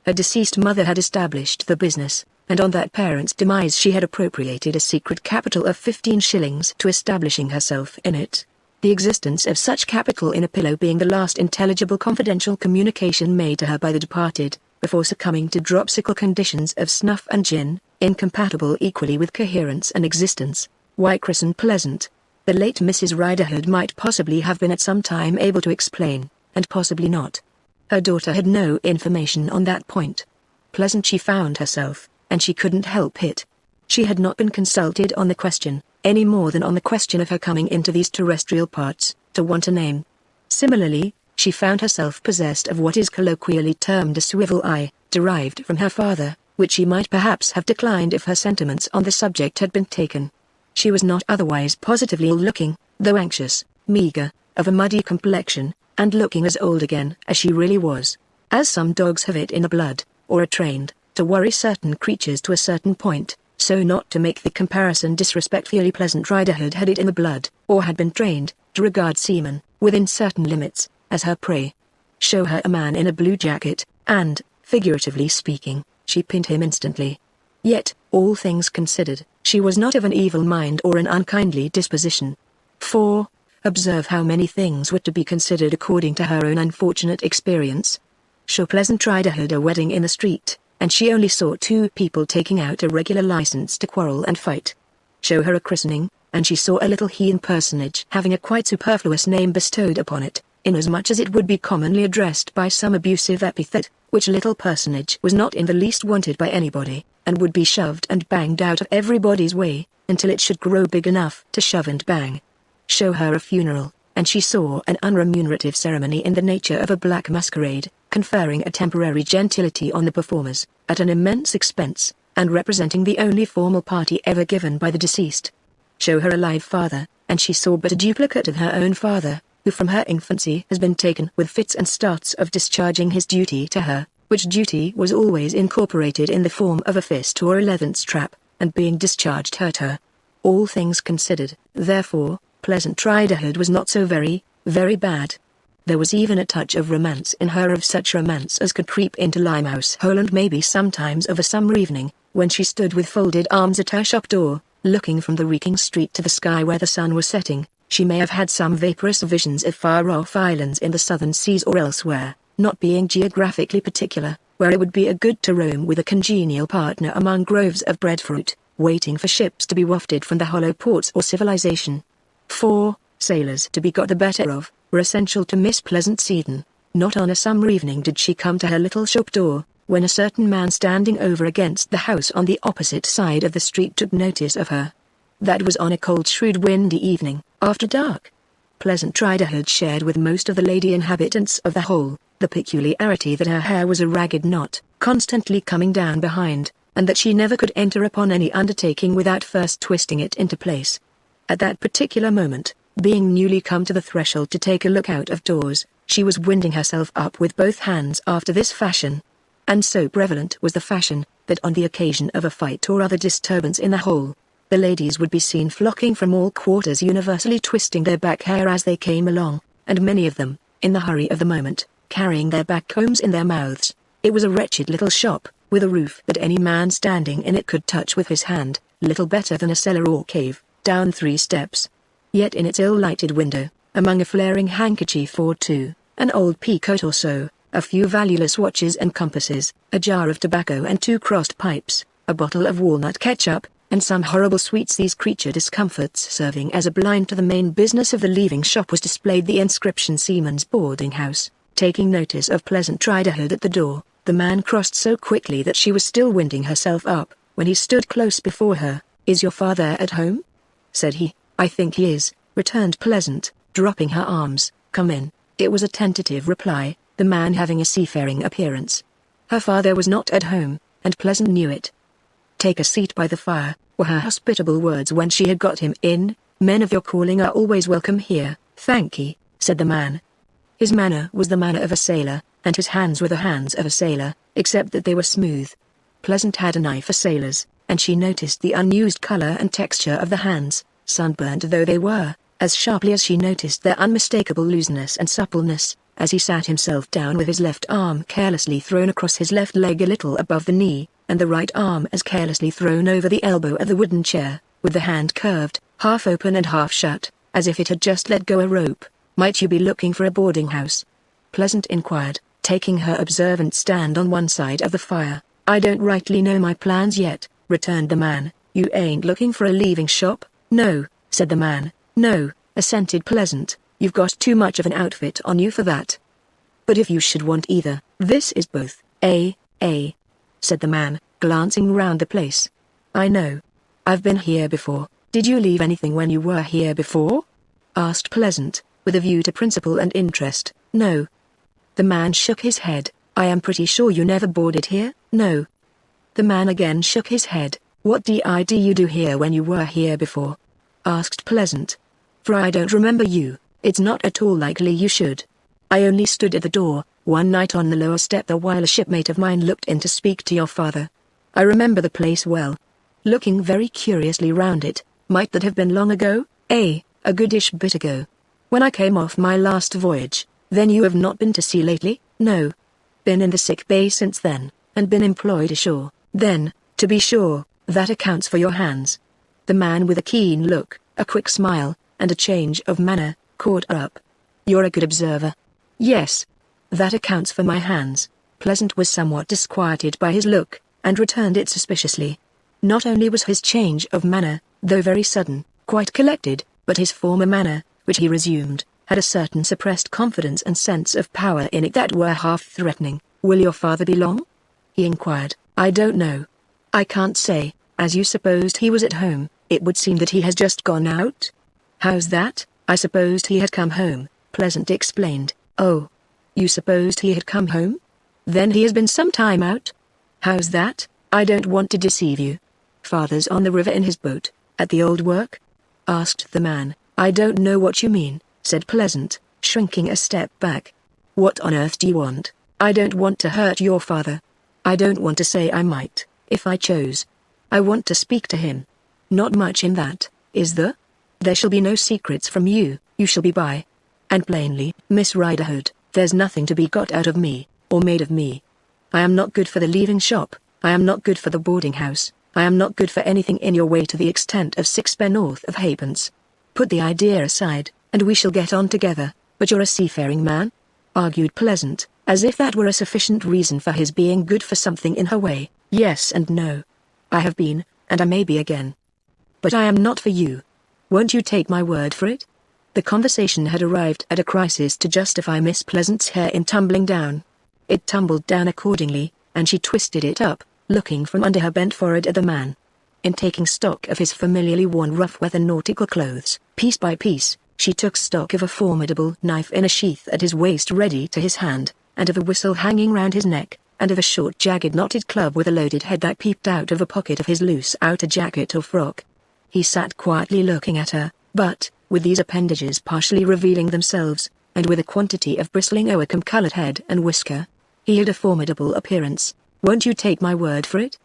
Her deceased mother had established the business, and on that parent's demise she had appropriated a secret capital of 15 shillings to establishing herself in it. The existence of such capital in a pillow being the last intelligible confidential communication made to her by the departed, before succumbing to dropsical conditions of snuff and gin, incompatible equally with coherence and existence. Why christen Pleasant? The late Mrs. Riderhood might possibly have been at some time able to explain, and possibly not. Her daughter had no information on that point. Pleasant she found herself, and she couldn't help it. She had not been consulted on the question, any more than on the question of her coming into these terrestrial parts, to want a name. Similarly, she found herself possessed of what is colloquially termed a swivel eye, derived from her father, which she might perhaps have declined if her sentiments on the subject had been taken. She was not otherwise positively ill-looking, though anxious, meagre, of a muddy complexion, and looking as old again as she really was. As some dogs have it in the blood, or are trained, to worry certain creatures to a certain point, so not to make the comparison disrespectfully Pleasant Riderhood had it in the blood, or had been trained, to regard seamen, within certain limits, as her prey. Show her a man in a blue jacket, and, figuratively speaking, she pinned him instantly. Yet, all things considered, she was not of an evil mind or an unkindly disposition. For, Observe how many things were to be considered according to her own unfortunate experience. Sure, Pleasant tried a wedding in the street, and she only saw two people taking out a regular license to quarrel and fight. Show her a christening, and she saw a little heathen personage having a quite superfluous name bestowed upon it, inasmuch as it would be commonly addressed by some abusive epithet, which little personage was not in the least wanted by anybody, and would be shoved and banged out of everybody's way, until it should grow big enough to shove and bang. Show her a funeral, and she saw an unremunerative ceremony in the nature of a black masquerade, conferring a temporary gentility on the performers, at an immense expense, and representing the only formal party ever given by the deceased. Show her a live father, and she saw but a duplicate of her own father, who from her infancy has been taken with fits and starts of discharging his duty to her, which duty was always incorporated in the form of a fist or a leathern strap, and being discharged hurt her. All things considered, therefore, Pleasant Riderhood was not so very, very bad. There was even a touch of romance in her, of such romance as could creep into Limehouse Hole, and maybe sometimes of a summer evening, when she stood with folded arms at her shop door, looking from the reeking street to the sky where the sun was setting. She may have had some vaporous visions of far-off islands in the southern seas or elsewhere, not being geographically particular, where it would be a good to roam with a congenial partner among groves of breadfruit, waiting for ships to be wafted from the hollow ports or civilization. 4. Sailors to be got the better of were essential to Miss Pleasant Seaton. Not on a summer evening did she come to her little shop door, when a certain man standing over against the house on the opposite side of the street took notice of her. That was on a cold, shrewd, windy evening, after dark. Pleasant Riderhood shared with most of the lady inhabitants of the Hole the peculiarity that her hair was a ragged knot, constantly coming down behind, and that she never could enter upon any undertaking without first twisting it into place. At that particular moment, being newly come to the threshold to take a look out of doors, she was winding herself up with both hands after this fashion. And so prevalent was the fashion, that on the occasion of a fight or other disturbance in the Hole, the ladies would be seen flocking from all quarters, universally twisting their back hair as they came along, and many of them, in the hurry of the moment, carrying their back combs in their mouths. It was a wretched little shop, with a roof that any man standing in it could touch with his hand, little better than a cellar or cave, down 3 steps. Yet in its ill-lighted window, among a flaring handkerchief or two, an old peacoat or so, a few valueless watches and compasses, a jar of tobacco and 2 crossed pipes, a bottle of walnut ketchup, and some horrible sweets, these creature discomforts serving as a blind to the main business of the leaving shop, was displayed the inscription Seaman's Boarding House. Taking notice of Pleasant Riderhood at the door, the man crossed so quickly that she was still winding herself up, when he stood close before her. "Is your father at home?" said he. "I think he is," returned Pleasant, dropping her arms. "Come in." It was a tentative reply, the man having a seafaring appearance. Her father was not at home, and Pleasant knew it. "Take a seat by the fire," were her hospitable words when she had got him in. "Men of your calling are always welcome here." "Thankee," said the man. His manner was the manner of a sailor, and his hands were the hands of a sailor, except that they were smooth. Pleasant had an eye for sailors, and she noticed the unused color and texture of the hands, sunburnt though they were, as sharply as she noticed their unmistakable looseness and suppleness, as he sat himself down with his left arm carelessly thrown across his left leg a little above the knee, and the right arm as carelessly thrown over the elbow of the wooden chair, with the hand curved, half open and half shut, as if it had just let go a rope. "Might you be looking for a boarding house?" Pleasant inquired, taking her observant stand on one side of the fire. "I don't rightly know my plans yet," returned the man. "You ain't looking for a leaving shop?" "No," said the man. "No," assented Pleasant, "you've got too much of an outfit on you for that. But if you should want either, this is both." Said the man, glancing round the place. "I know. I've been here before." "Did you leave anything when you were here before?" asked Pleasant, with a view to principle and interest. "No." The man shook his head. "I am pretty sure you never boarded here?" "No." The man again shook his head. "What did you do here when you were here before?" asked Pleasant. "For I don't remember you. It's not at all likely you should. I only stood at the door, one night on the lower step there while a shipmate of mine looked in to speak to your father. I remember the place well." Looking very curiously round it, "Might that have been long ago?" "A goodish bit ago. When I came off my last voyage." "Then you have not been to sea lately?" "No." "Been in the sick bay since then, and been employed ashore?" "Then, to be sure, that accounts for your hands." The man with a keen look, a quick smile, and a change of manner, caught up. You're a good observer. Yes. That accounts for my hands. Pleasant was somewhat disquieted by his look, and returned it suspiciously. Not only was his change of manner, though very sudden, quite collected, but his former manner, which he resumed, had a certain suppressed confidence and sense of power in it that were half threatening. Will your father be long? He inquired. I don't know. I can't say. As you supposed he was at home, it would seem that he has just gone out. How's that? I supposed he had come home, Pleasant explained. Oh. You supposed he had come home? Then he has been some time out? How's that? I don't want to deceive you. Father's on the river in his boat, at the old work? Asked the man. I don't know what you mean, said Pleasant, shrinking a step back. What on earth do you want? I don't want to hurt your father. I don't want to say I might, if I chose. I want to speak to him. Not much in that, is there? There shall be no secrets from you, you shall be by. And plainly, Miss Riderhood, there's nothing to be got out of me, or made of me. I am not good for the leaving shop, I am not good for the boarding house, I am not good for anything in your way to the extent of sixpennorth of halfpence. Put the idea aside, and we shall get on together, but you're a seafaring man? Argued Pleasant, as if that were a sufficient reason for his being good for something in her way. Yes and no. I have been, and I may be again. But I am not for you. Won't you take my word for it? The conversation had arrived at a crisis to justify Miss Pleasant's hair in tumbling down. It tumbled down accordingly, and she twisted it up, looking from under her bent forehead at the man. In taking stock of his familiarly worn rough-weather nautical clothes, piece by piece, she took stock of a formidable knife in a sheath at his waist ready to his hand, and of a whistle hanging round his neck, and of a short jagged knotted club with a loaded head that peeped out of a pocket of his loose outer jacket or frock. He sat quietly looking at her, but, with these appendages partially revealing themselves, and with a quantity of bristling oakum-coloured head and whisker, he had a formidable appearance. Won't you take my word for it?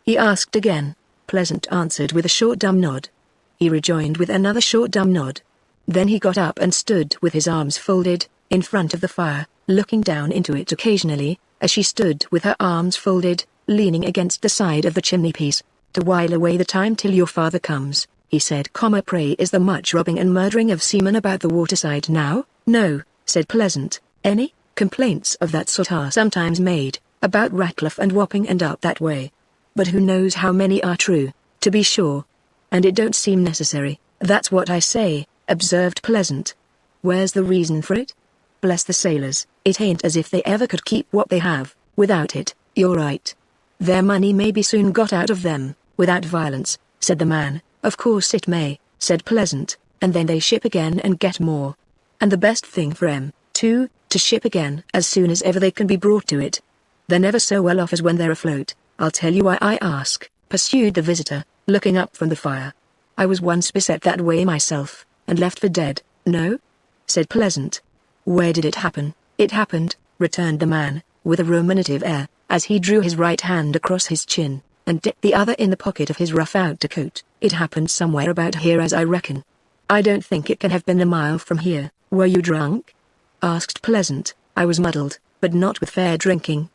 He asked again. Pleasant answered with a short dumb nod. He rejoined with another short dumb nod. Then he got up and stood with his arms folded, in front of the fire, looking down into it occasionally, as she stood with her arms folded, leaning against the side of the chimney-piece. To while away the time till your father comes, he said. Pray, is there much robbing and murdering of seamen about the waterside now? No, said Pleasant. Any complaints of that sort are sometimes made, about Ratcliffe and Wapping and up that way. But who knows how many are true, to be sure. And it don't seem necessary, that's what I say, observed Pleasant. Where's the reason for it? Bless the sailors, it ain't as if they ever could keep what they have. Without it, you're right. Their money may be soon got out of them, without violence, said the man. Of course it may, said Pleasant, and then they ship again and get more. And the best thing for 'em, too, to ship again as soon as ever they can be brought to it. They're never so well off as when they're afloat. I'll tell you why I ask, pursued the visitor, looking up from the fire. I was once beset that way myself, and left for dead. No? Said Pleasant. Where did it happen? It happened, returned the man, with a ruminative air, as he drew his right hand across his chin, and dipped the other in the pocket of his rough outer coat. It happened somewhere about here as I reckon. I don't think it can have been a mile from here. Were you drunk? Asked Pleasant. I was muddled, but not with fair drinking.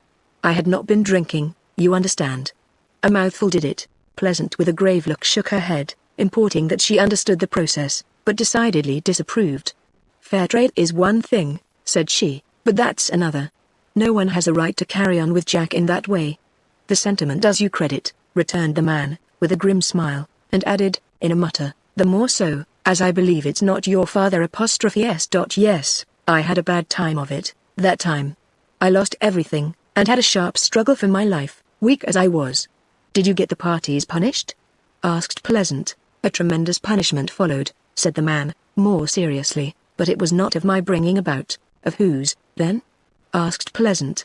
I had not been drinking, you understand. A mouthful did it. Pleasant with a grave look shook her head, importing that she understood the process, but decidedly disapproved. Fair trade is one thing, said she, but that's another. No one has a right to carry on with Jack in that way. The sentiment does you credit, returned the man, with a grim smile, and added, in a mutter, the more so, as I believe it's not your father ''s. Yes, I had a bad time of it, that time. I lost everything, and had a sharp struggle for my life, weak as I was. Did you get the parties punished? Asked Pleasant. A tremendous punishment followed, said the man, more seriously, but it was not of my bringing about. Of whose, then? Asked Pleasant.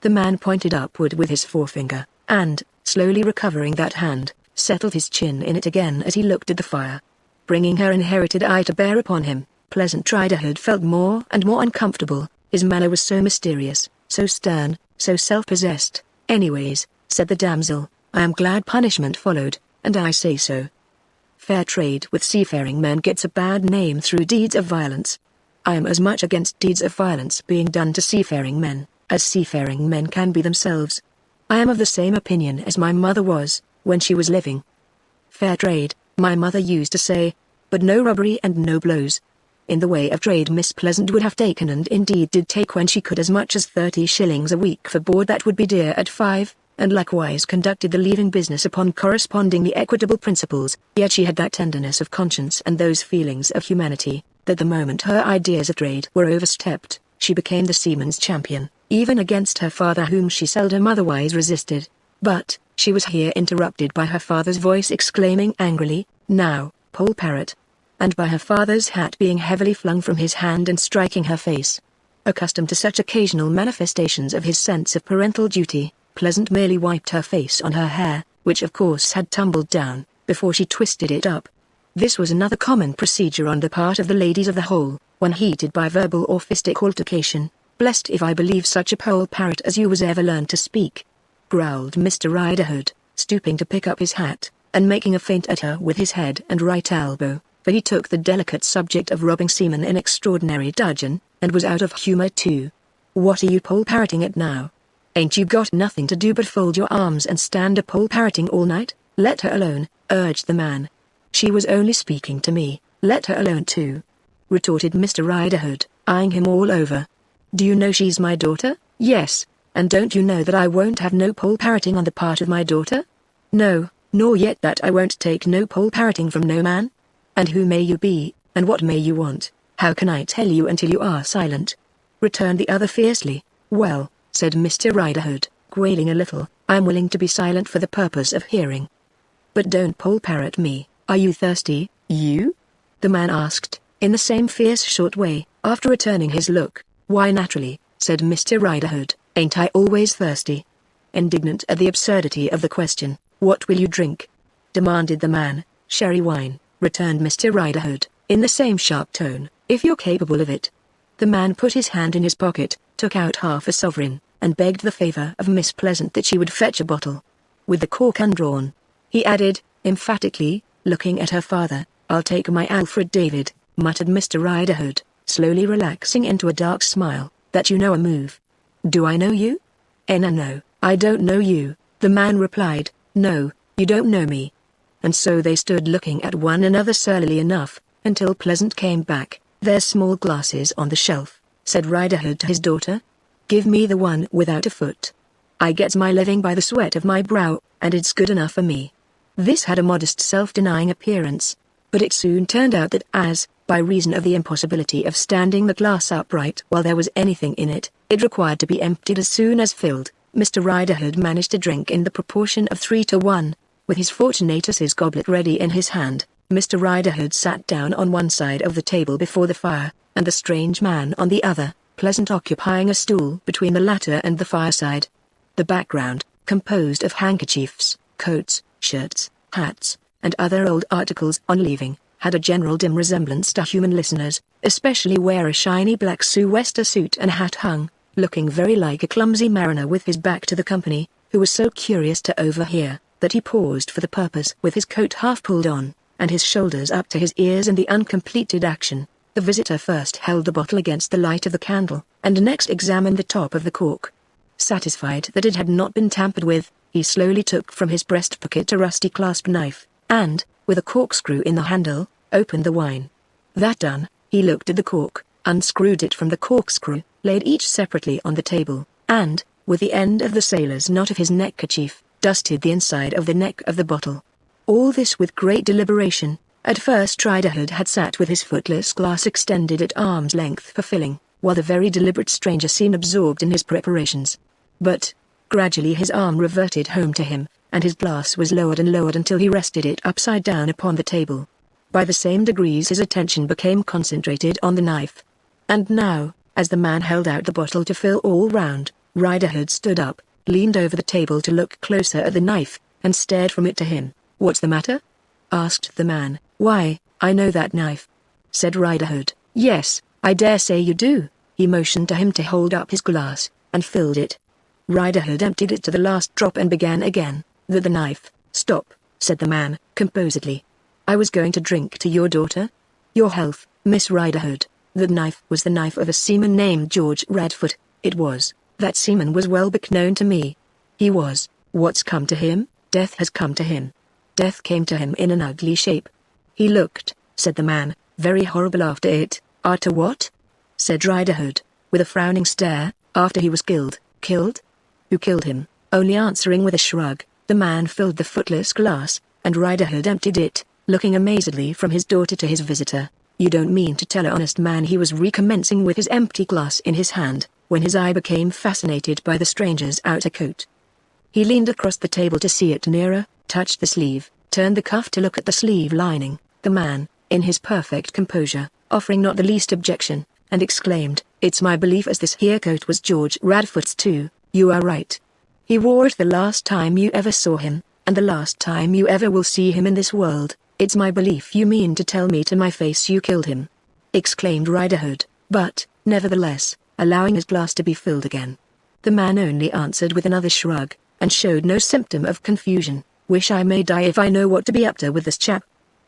The man pointed upward with his forefinger, and, slowly recovering that hand, settled his chin in it again as he looked at the fire. Bringing her inherited eye to bear upon him, Pleasant Riderhood felt more and more uncomfortable. His manner was so mysterious, so stern, so self-possessed. Anyways, said the damsel, I am glad punishment followed, and I say so. Fair trade with seafaring men gets a bad name through deeds of violence. I am as much against deeds of violence being done to seafaring men, as seafaring men can be themselves. I am of the same opinion as my mother was, when she was living. Fair trade, my mother used to say, but no robbery and no blows. in the way of trade Miss Pleasant would have taken, and indeed did take when she could, as much as 30 shillings a week for board that would be dear at 5, and likewise conducted the leaving business upon correspondingly equitable principles, yet she had that tenderness of conscience and those feelings of humanity, that the moment her ideas of trade were overstepped, she became the seaman's champion, even against her father, whom she seldom otherwise resisted. But she was here interrupted by her father's voice exclaiming angrily, "Now, Poll Parrot!" and by her father's hat being heavily flung from his hand and striking her face. Accustomed to such occasional manifestations of his sense of parental duty, Pleasant merely wiped her face on her hair, which of course had tumbled down, before she twisted it up. This was another common procedure on the part of the ladies of the Hole, when heated by verbal or fistic altercation. "Blessed if I believe such a Poll Parrot as you was ever learned to speak," growled Mr. Riderhood, stooping to pick up his hat, and making a feint at her with his head and right elbow, for he took the delicate subject of robbing seamen in extraordinary dudgeon, and was out of humour too. "What are you Poll Parroting at now? Ain't you got nothing to do but fold your arms and stand a Poll Parroting all night?" "Let her alone," urged the man. "She was only speaking to me, let her alone too," retorted Mr. Riderhood, eyeing him all over. "Do you know she's my daughter?" "Yes, and don't you know that I won't have no Poll Parroting on the part of my daughter?" "No, nor yet that I won't take no Poll Parroting from no man." "And who may you be, and what may you want? How can I tell you until you are silent?" returned the other fiercely. "Well," said Mr. Riderhood, quailing a little, "I am willing to be silent for the purpose of hearing. But don't Poll Parrot me. Are you thirsty, you?" the man asked, in the same fierce short way, after returning his look. "Why naturally," said Mr. Riderhood, "ain't I always thirsty?" Indignant at the absurdity of the question. "What will you drink?" demanded the man. "Sherry wine," returned Mr. Riderhood, in the same sharp tone, "if you're capable of it." The man put his hand in his pocket, took out half a sovereign, and begged the favour of Miss Pleasant that she would fetch a bottle. With the cork undrawn, he added, emphatically, looking at her father, "I'll take my Alfred David," muttered Mr. Riderhood, slowly relaxing into a dark smile. "That you know a move." "Do I know you?" No, I don't know you," the man replied. "No, you don't know me." And so they stood looking at one another surlily enough, until Pleasant came back. "There's small glasses on the shelf," said Riderhood to his daughter. "Give me the one without a foot. I gets my living by the sweat of my brow, and it's good enough for me." This had a modest self-denying appearance, but it soon turned out that as, by reason of the impossibility of standing the glass upright while there was anything in it, it required to be emptied as soon as filled, Mr. Riderhood managed to drink in the proportion of 3 to 1. With his Fortunatus's goblet ready in his hand, Mr. Riderhood sat down on one side of the table before the fire, and the strange man on the other, Pleasant occupying a stool between the latter and the fireside. The background, composed of handkerchiefs, coats, shirts, hats, and other old articles on leaving, had a general dim resemblance to human listeners, especially where a shiny black sou'wester suit and hat hung, looking very like a clumsy mariner with his back to the company, who was so curious to overhear, that he paused for the purpose with his coat half pulled on, and his shoulders up to his ears in the uncompleted action. The visitor first held the bottle against the light of the candle, and next examined the top of the cork. Satisfied that it had not been tampered with, he slowly took from his breast pocket a rusty clasp knife, and, with a corkscrew in the handle, opened the wine. That done, he looked at the cork, unscrewed it from the corkscrew, laid each separately on the table, and, with the end of the sailor's knot of his neckerchief, dusted the inside of the neck of the bottle. All this with great deliberation. At first Riderhood had sat with his footless glass extended at arm's length for filling, while the very deliberate stranger seemed absorbed in his preparations. But, gradually his arm reverted home to him, and his glass was lowered and lowered until he rested it upside down upon the table. By the same degrees his attention became concentrated on the knife. And now, as the man held out the bottle to fill all round, Riderhood stood up, leaned over the table to look closer at the knife, and stared from it to him. "What's the matter?" asked the man. "Why, I know that knife," said Riderhood. "Yes, I dare say you do." He motioned to him to hold up his glass, and filled it. Riderhood emptied it to the last drop and began again. The knife." "Stop," said the man, composedly. "I was going to drink to your daughter. Your health, Miss Riderhood." The knife was the knife of a seaman named George Redfoot. It was. That seaman was well known to me. He was. What's come to him? Death has come to him. Death came to him in an ugly shape. "He looked," said the man, "very horrible after it. "Arter what?" said Riderhood, with a frowning stare. "After he was killed." "Killed? Who killed him?" Only answering with a shrug, the man filled the footless glass, and Riderhood emptied it, looking amazedly from his daughter to his visitor. "You don't mean to tell a honest man," he was recommencing with his empty glass in his hand, when his eye became fascinated by the stranger's outer coat. He leaned across the table to see it nearer, touched the sleeve, turned the cuff to look at the sleeve lining. The man, in his perfect composure, offering not the least objection, and exclaimed, "It's my belief as this here coat was George Radfoot's too. You are right. He wore it the last time you ever saw him, and the last time you ever will see him in this world. It's my belief you mean to tell me to my face you killed him," exclaimed Riderhood, but, nevertheless, allowing his glass to be filled again. The man only answered with another shrug, and showed no symptom of confusion. "Wish I may die if I know what to be up to with this chap,"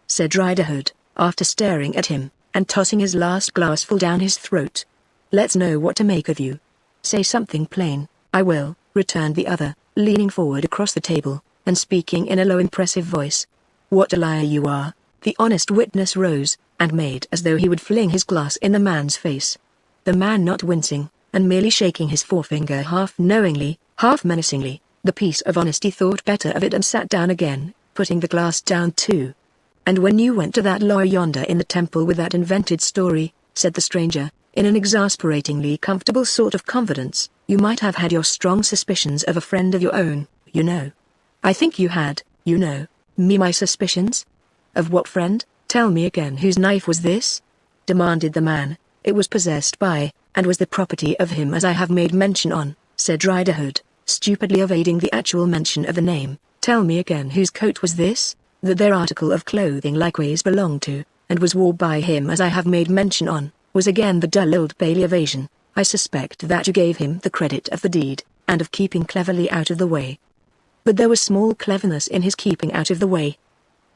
said Riderhood, after staring at him, and tossing his last glassful down his throat. "Let's know what to make of you. Say something plain." "I will," returned the other, leaning forward across the table, and speaking in a low impressive voice. "What a liar you are." The honest witness rose, and made as though he would fling his glass in the man's face. The man not wincing, and merely shaking his forefinger half knowingly, half menacingly, the piece of honesty thought better of it and sat down again, putting the glass down too. "And when you went to that lawyer yonder in the temple with that invented story," said the stranger, in an exasperatingly comfortable sort of confidence, "you might have had your strong suspicions of a friend of your own, you know." "I think you had, you know." "Me my suspicions? Of what friend? Tell me again. Whose knife was this?" demanded the man. "It was possessed by, and was the property of him as I have made mention on," said Riderhood, stupidly evading the actual mention of the name. "Tell me again. Whose coat was this, that their article of clothing likewise belonged to, and was wore by him as I have made mention on," was again the dull Old Bailey evasion. "I suspect that you gave him the credit of the deed, and of keeping cleverly out of the way." But there was small cleverness in his keeping out of the way.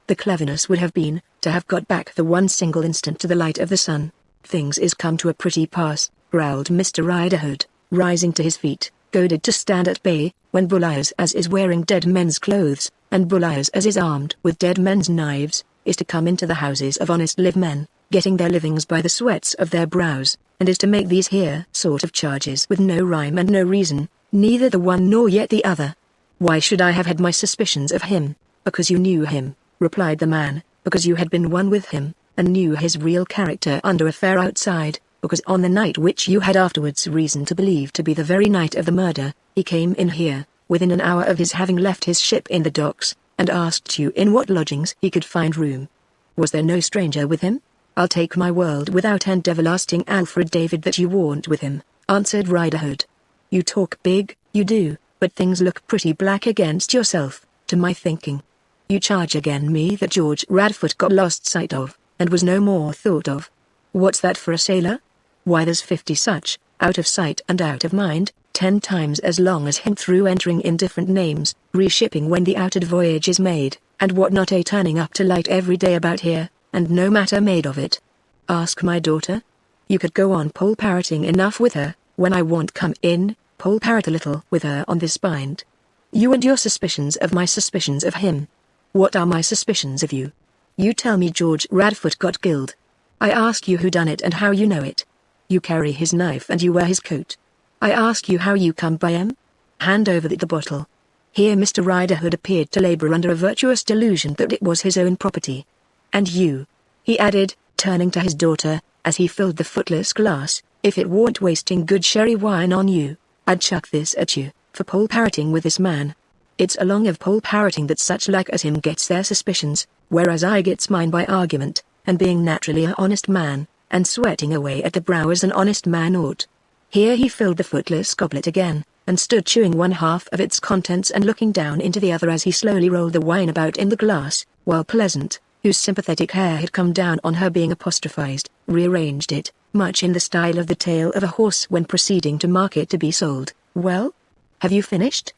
The cleverness would have been, to have got back the one single instant to the light of the sun. "Things is come to a pretty pass," growled Mr. Riderhood, rising to his feet, goaded to stand at bay, "when bulliers as is wearing dead men's clothes, and bulliers as is armed with dead men's knives, is to come into the houses of honest live men, getting their livings by the sweats of their brows, and is to make these here sort of charges with no rhyme and no reason, neither the one nor yet the other." "Why should I have had my suspicions of him?" "Because you knew him," replied the man, "because you had been one with him, and knew his real character under a fair outside, because on the night which you had afterwards reason to believe to be the very night of the murder, he came in here, within an hour of his having left his ship in the docks, and asked you in what lodgings he could find room. Was there no stranger with him?" "I'll take my world without end everlasting Alfred David that you warn't with him," answered Riderhood. "You talk big, you do, but things look pretty black against yourself, to my thinking. You charge again me that George Radfoot got lost sight of, and was no more thought of. What's that for a sailor? Why there's 50 such, out of sight and out of mind, 10 times as long as him through entering in different names, reshipping when the outed voyage is made, and what not a turning up to light every day about here, and no matter made of it. Ask my daughter? You could go on pole-parroting enough with her, when I won't come in, pole-parrot a little with her on this bind. You and your suspicions of my suspicions of him. What are my suspicions of you? You tell me George Radfoot got killed. I ask you who done it and how you know it. You carry his knife and you wear his coat. I ask you how you come by him. Hand over the bottle." Here Mr. Riderhood appeared to labor under a virtuous delusion that it was his own property. "And you," he added, turning to his daughter, as he filled the footless glass, "if it warn't wasting good sherry wine on you, I'd chuck this at you, for pole-parroting with this man. It's along of pole-parroting that such like as him gets their suspicions, whereas I gets mine by argument, and being naturally a honest man, and sweating away at the brow as an honest man ought." Here he filled the footless goblet again, and stood chewing one half of its contents and looking down into the other as he slowly rolled the wine about in the glass, while Pleasant, whose sympathetic hair had come down on her being apostrophized, rearranged it, much in the style of the tail of a horse when proceeding to market to be sold. "Well? Have you finished?"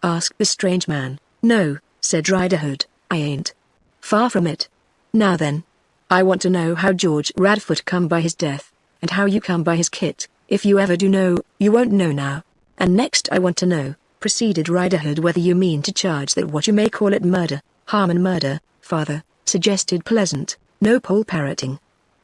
asked the strange man. "No," said Riderhood, "I ain't. Far from it. Now then. I want to know how George Radfoot come by his death, and how you come by his kit. If you ever do know, you won't know now. And next I want to know," proceeded Riderhood, "whether you mean to charge that what you may call it murder." "Harmon murder, father," suggested Pleasant. "No pole-parroting,"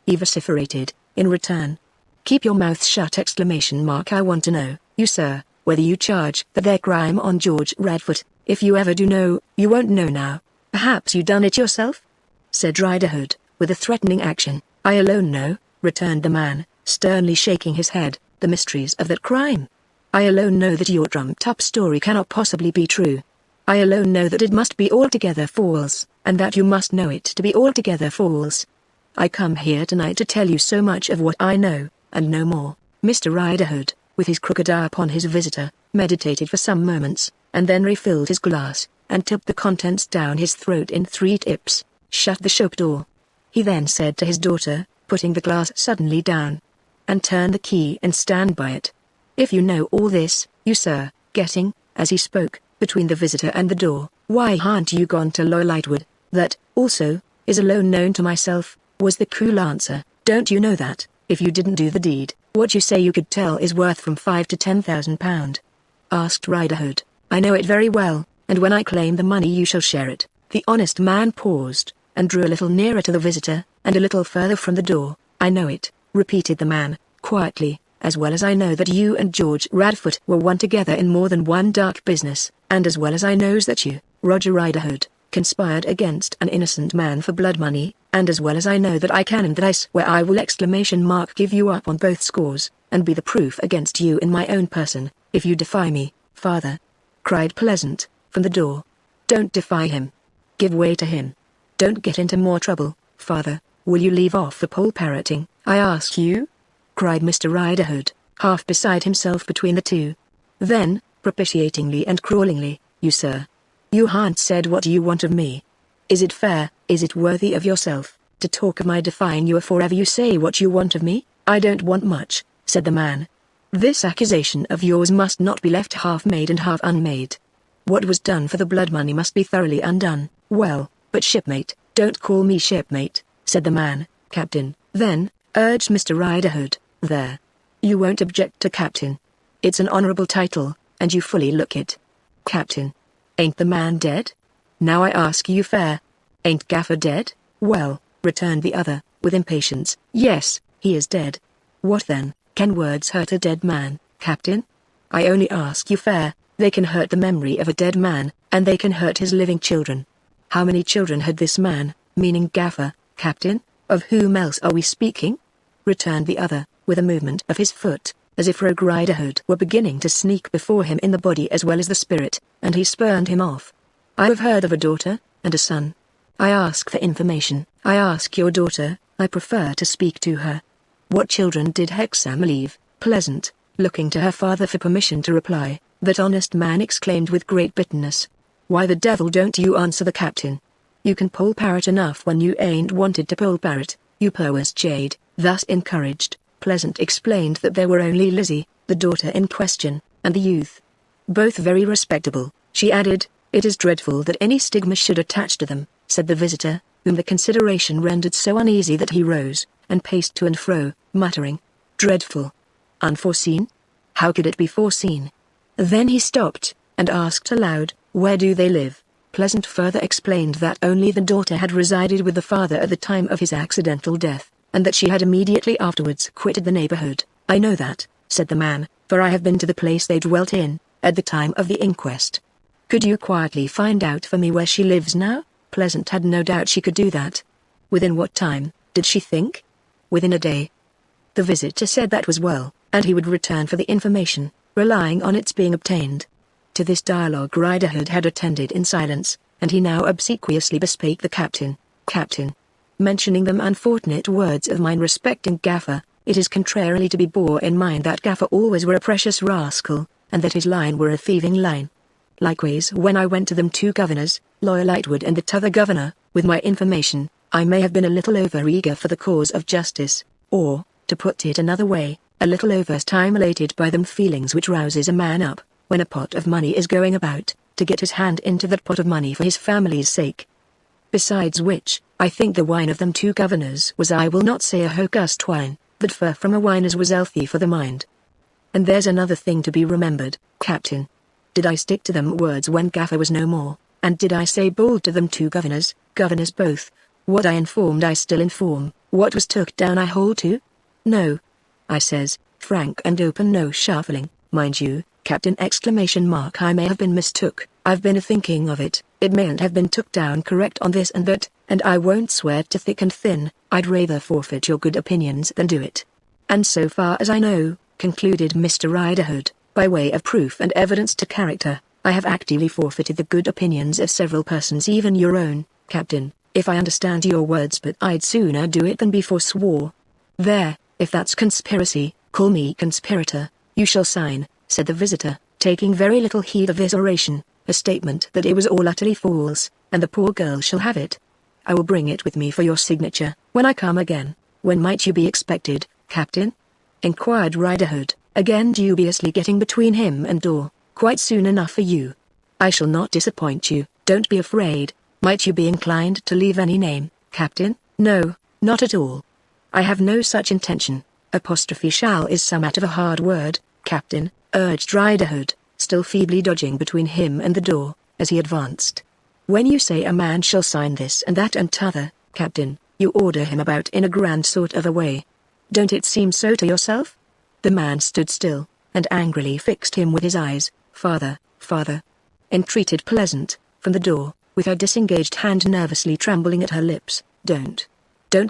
he vociferated, in return. Keep your mouth shut! I want to know, you sir, whether you charge that their crime on George Radfoot. If you ever do know, you won't know now. Perhaps you done it yourself? Said Riderhood, with a threatening action. I alone know, returned the man, sternly shaking his head, the mysteries of that crime. I alone know that your trumped-up story cannot possibly be true. I alone know that it must be altogether false, and that you must know it to be altogether false. I come here tonight to tell you so much of what I know, and no more. Mr. Riderhood, with his crooked eye upon his visitor, meditated for some moments, and then refilled his glass, and tipped the contents down his throat in 3 tips, shut the shop door. He then said to his daughter, putting the glass suddenly down, and turn the key and stand by it. If you know all this, you sir, getting, as he spoke, between the visitor and the door, why aren't you gone to Lightwood? That, also, is alone known to myself, was the cool answer. Don't you know that, if you didn't do the deed, what you say you could tell is worth from £5,000 to £10,000? Asked Riderhood. I know it very well, and when I claim the money you shall share it. The honest man paused, and drew a little nearer to the visitor, and a little further from the door. I know it, repeated the man, quietly, as well as I know that you and George Radfoot were one together in more than one dark business, and as well as I knows that you, Roger Riderhood, conspired against an innocent man for blood money, and as well as I know that I can and that I swear I will give you up on both scores, and be the proof against you in my own person, if you defy me, father, cried Pleasant, from the door. Don't defy him. Give way to him. Don't get into more trouble, father. Will you leave off the pole parroting, I ask you? Cried Mr. Riderhood, half beside himself between the two. Then, propitiatingly and crawlingly, you sir. You han't said what you want of me. Is it fair, is it worthy of yourself, to talk of my defying you afore ever you say what you want of me? I don't want much, said the man. This accusation of yours must not be left half made and half unmade. What was done for the blood money must be thoroughly undone. Well, but shipmate, don't call me shipmate, said the man. Captain, then, urged Mr. Riderhood. There. You won't object to captain. It's an honorable title, and you fully look it. Captain. Ain't the man dead? Now I ask you fair. Ain't Gaffer dead? Well, returned the other, with impatience. Yes, he is dead. What then? Can words hurt a dead man, Captain? I only ask you fair. They can hurt the memory of a dead man, and they can hurt his living children. How many children had this man, meaning Gaffer, Captain? Of whom else are we speaking? Returned the other, with a movement of his foot, as if Rogue Riderhood were beginning to sneak before him in the body as well as the spirit, and he spurned him off. I have heard of a daughter, and a son. I ask for information. I ask your daughter. I prefer to speak to her. What children did Hexam leave? Pleasant, looking to her father for permission to reply, that honest man exclaimed with great bitterness. Why the devil don't you answer the captain? You can pole parrot enough when you ain't wanted to pole parrot, you perverse jade. Thus encouraged, Pleasant explained that there were only Lizzie, the daughter in question, and the youth. Both very respectable, she added. It is dreadful that any stigma should attach to them, said the visitor, whom the consideration rendered so uneasy that he rose, and paced to and fro, muttering. Dreadful. Unforeseen? How could it be foreseen? Then he stopped, and asked aloud, where do they live? Pleasant further explained that only the daughter had resided with the father at the time of his accidental death, and that she had immediately afterwards quitted the neighborhood. I know that, said the man, for I have been to the place they dwelt in, at the time of the inquest. Could you quietly find out for me where she lives now? Pleasant had no doubt she could do that. Within what time, did she think? Within a day. The visitor said that was well, and he would return for the information, relying on its being obtained. To this dialogue Riderhood had attended in silence, and he now obsequiously bespake the captain. Captain. Mentioning them unfortunate words of mine respecting Gaffer, it is contrarily to be bore in mind that Gaffer always were a precious rascal, and that his line were a thieving line. Likewise when I went to them 2 governors, Lawyer Lightwood and the t'other governor, with my information, I may have been a little over-eager for the cause of justice, or, to put it another way, a little over-stimulated by them feelings which rouses a man up, when a pot of money is going about, to get his hand into that pot of money for his family's sake. Besides which, I think the wine of them 2 governors was I will not say a Hocust wine, but far from a wine as was healthy for the mind. And there's another thing to be remembered, Captain. Did I stick to them words when Gaffer was no more, and did I say bold to them 2 governors both? What I informed I still inform, what was took down I hold to? No. I says, frank and open, no shuffling, mind you, Captain ! I may have been mistook, I've been a-thinking of it, it mayn't have been took down correct on this and that, and I won't swear to thick and thin, I'd rather forfeit your good opinions than do it. And so far as I know, concluded Mr. Riderhood, by way of proof and evidence to character, I have actively forfeited the good opinions of several persons, even your own, Captain, if I understand your words, but I'd sooner do it than be forswore. There, if that's conspiracy, call me conspirator, you shall sign, said the visitor, taking very little heed of this oration, a statement that it was all utterly false, and the poor girl shall have it. I will bring it with me for your signature, when I come again. When might you be expected, Captain? Inquired Riderhood, again dubiously getting between him and door. Quite soon enough for you. I shall not disappoint you, don't be afraid. Might you be inclined to leave any name, Captain? No, not at all. I have no such intention. Shall is somewhat of a hard word, Captain, urged Riderhood, still feebly dodging between him and the door, as he advanced. When you say a man shall sign this and that and t'other, Captain, you order him about in a grand sort of a way. Don't it seem so to yourself? The man stood still, and angrily fixed him with his eyes. Father, father, entreated Pleasant, from the door, with her disengaged hand nervously trembling at her lips. Don't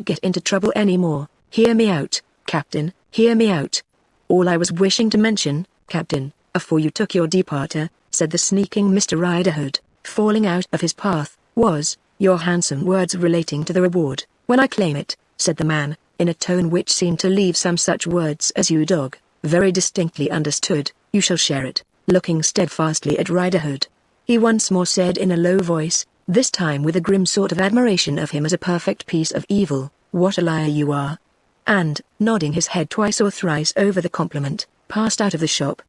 get into trouble any more. Hear me out, Captain, hear me out. All I was wishing to mention, Captain, afore you took your departure, said the sneaking Mr. Riderhood, falling out of his path, was, your handsome words relating to the reward. When I claim it, said the man, in a tone which seemed to leave some such words as you dog, very distinctly understood, you shall share it, looking steadfastly at Riderhood. He once more said in a low voice, this time with a grim sort of admiration of him as a perfect piece of evil, what a liar you are. And, nodding his head twice or thrice over the compliment, passed out of the shop.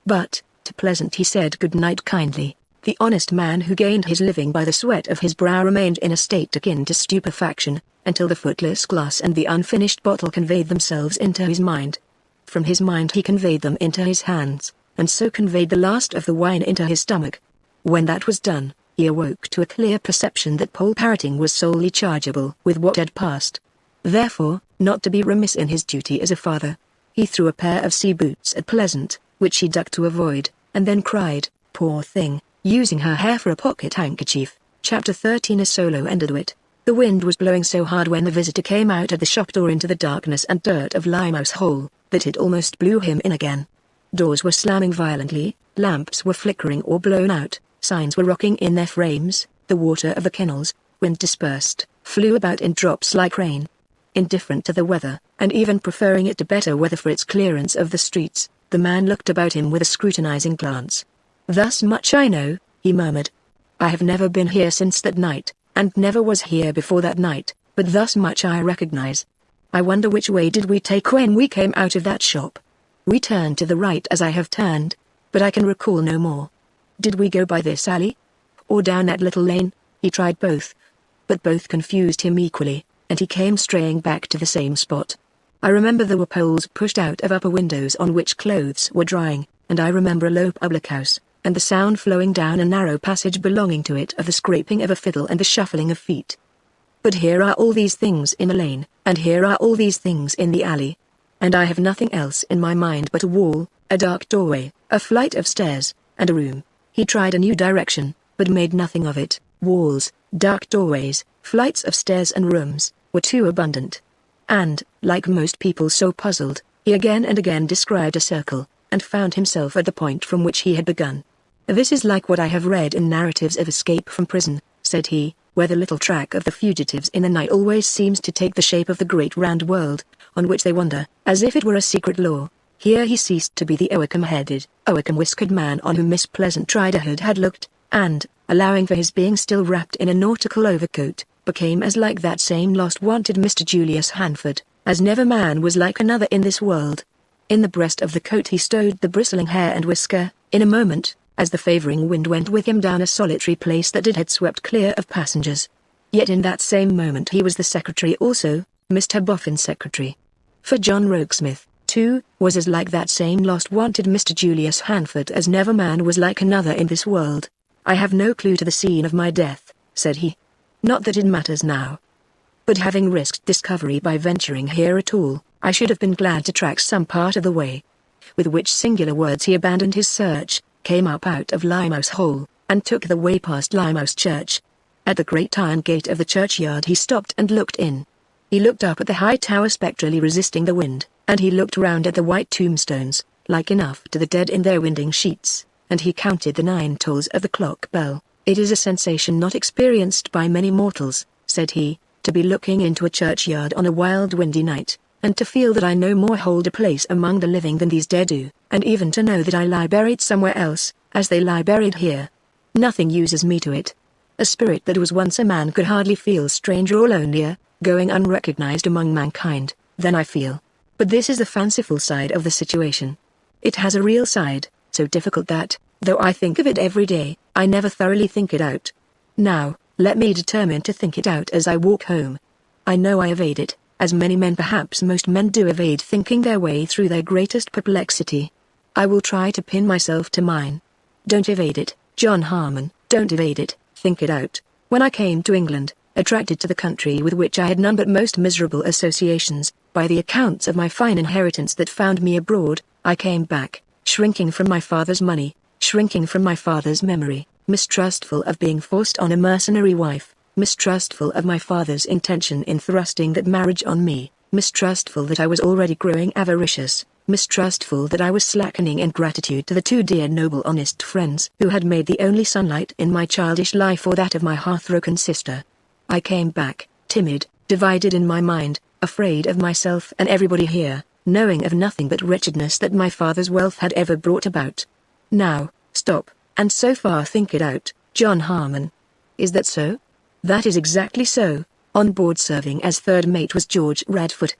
But, to Pleasant he said good night kindly. The honest man who gained his living by the sweat of his brow remained in a state akin to stupefaction, until the footless glass and the unfinished bottle conveyed themselves into his mind. From his mind he conveyed them into his hands, and so conveyed the last of the wine into his stomach. When that was done, he awoke to a clear perception that Poll Parroting was solely chargeable with what had passed. Therefore, not to be remiss in his duty as a father, he threw a pair of sea boots at Pleasant, which she ducked to avoid, and then cried, poor thing, using her hair for a pocket handkerchief. Chapter 13. A solo ended it. The wind was blowing so hard when the visitor came out at the shop door into the darkness and dirt of Limehouse Hole, that it almost blew him in again. Doors were slamming violently, lamps were flickering or blown out, signs were rocking in their frames, the water of the kennels, when dispersed, flew about in drops like rain. Indifferent to the weather, and even preferring it to better weather for its clearance of the streets, the man looked about him with a scrutinizing glance. Thus much I know, he murmured. I have never been here since that night, and never was here before that night, but thus much I recognize. I wonder which way did we take when we came out of that shop? We turned to the right as I have turned, but I can recall no more. Did we go by this alley? Or down that little lane? He tried both. But both confused him equally, and he came straying back to the same spot. I remember there were poles pushed out of upper windows on which clothes were drying, and I remember a low public house, and the sound flowing down a narrow passage belonging to it of the scraping of a fiddle and the shuffling of feet. But here are all these things in the lane, and here are all these things in the alley. And I have nothing else in my mind but a wall, a dark doorway, a flight of stairs, and a room. He tried a new direction, but made nothing of it. Walls, dark doorways, flights of stairs and rooms, were too abundant. And, like most people so puzzled, he again and again described a circle, and found himself at the point from which he had begun. This is like what I have read in narratives of escape from prison, said he, where the little track of the fugitives in the night always seems to take the shape of the great round world, on which they wander, as if it were a secret law. Here he ceased to be the oakum-headed, oakum-whiskered man on whom Miss Pleasant Riderhood had looked, and, allowing for his being still wrapped in a nautical overcoat, became as like that same lost wanted Mr. Julius Hanford, as never man was like another in this world. In the breast of the coat he stowed the bristling hair and whisker. In a moment, as the favouring wind went with him down a solitary place that it had swept clear of passengers. Yet in that same moment he was the secretary also, Mr. Boffin's secretary. For John Rokesmith, too, was as like that same lost wanted Mr. Julius Hanford as never man was like another in this world. I have no clue to the scene of my death, said he. Not that it matters now. But having risked discovery by venturing here at all, I should have been glad to track some part of the way. With which singular words he abandoned his search, came up out of Limehouse Hole, and took the way past Limehouse Church. At the great iron gate of the churchyard he stopped and looked in. He looked up at the high tower spectrally resisting the wind, and he looked round at the white tombstones, like enough to the dead in their winding sheets, and he counted the 9 tolls of the clock bell. "It is a sensation not experienced by many mortals," said he, "to be looking into a churchyard on a wild windy night, and to feel that I no more hold a place among the living than these dead do, and even to know that I lie buried somewhere else, as they lie buried here. Nothing uses me to it. A spirit that was once a man could hardly feel stranger or lonelier, going unrecognized among mankind, than I feel. But this is the fanciful side of the situation. It has a real side, so difficult that, though I think of it every day, I never thoroughly think it out. Now, let me determine to think it out as I walk home. I know I evade it, as many men, perhaps most men, do evade thinking their way through their greatest perplexity. I will try to pin myself to mine. Don't evade it, John Harmon, don't evade it, think it out. When I came to England, attracted to the country with which I had none but most miserable associations, by the accounts of my fine inheritance that found me abroad, I came back, shrinking from my father's money, shrinking from my father's memory, mistrustful of being forced on a mercenary wife, mistrustful of my father's intention in thrusting that marriage on me, mistrustful that I was already growing avaricious, mistrustful that I was slackening in gratitude to the 2 dear noble honest friends who had made the only sunlight in my childish life or that of my hearthbroken sister. I came back, timid, divided in my mind, afraid of myself and everybody here, knowing of nothing but wretchedness that my father's wealth had ever brought about. Now, stop, and so far think it out, John Harmon. Is that so? That is exactly so. On board serving as third mate was George Radfoot.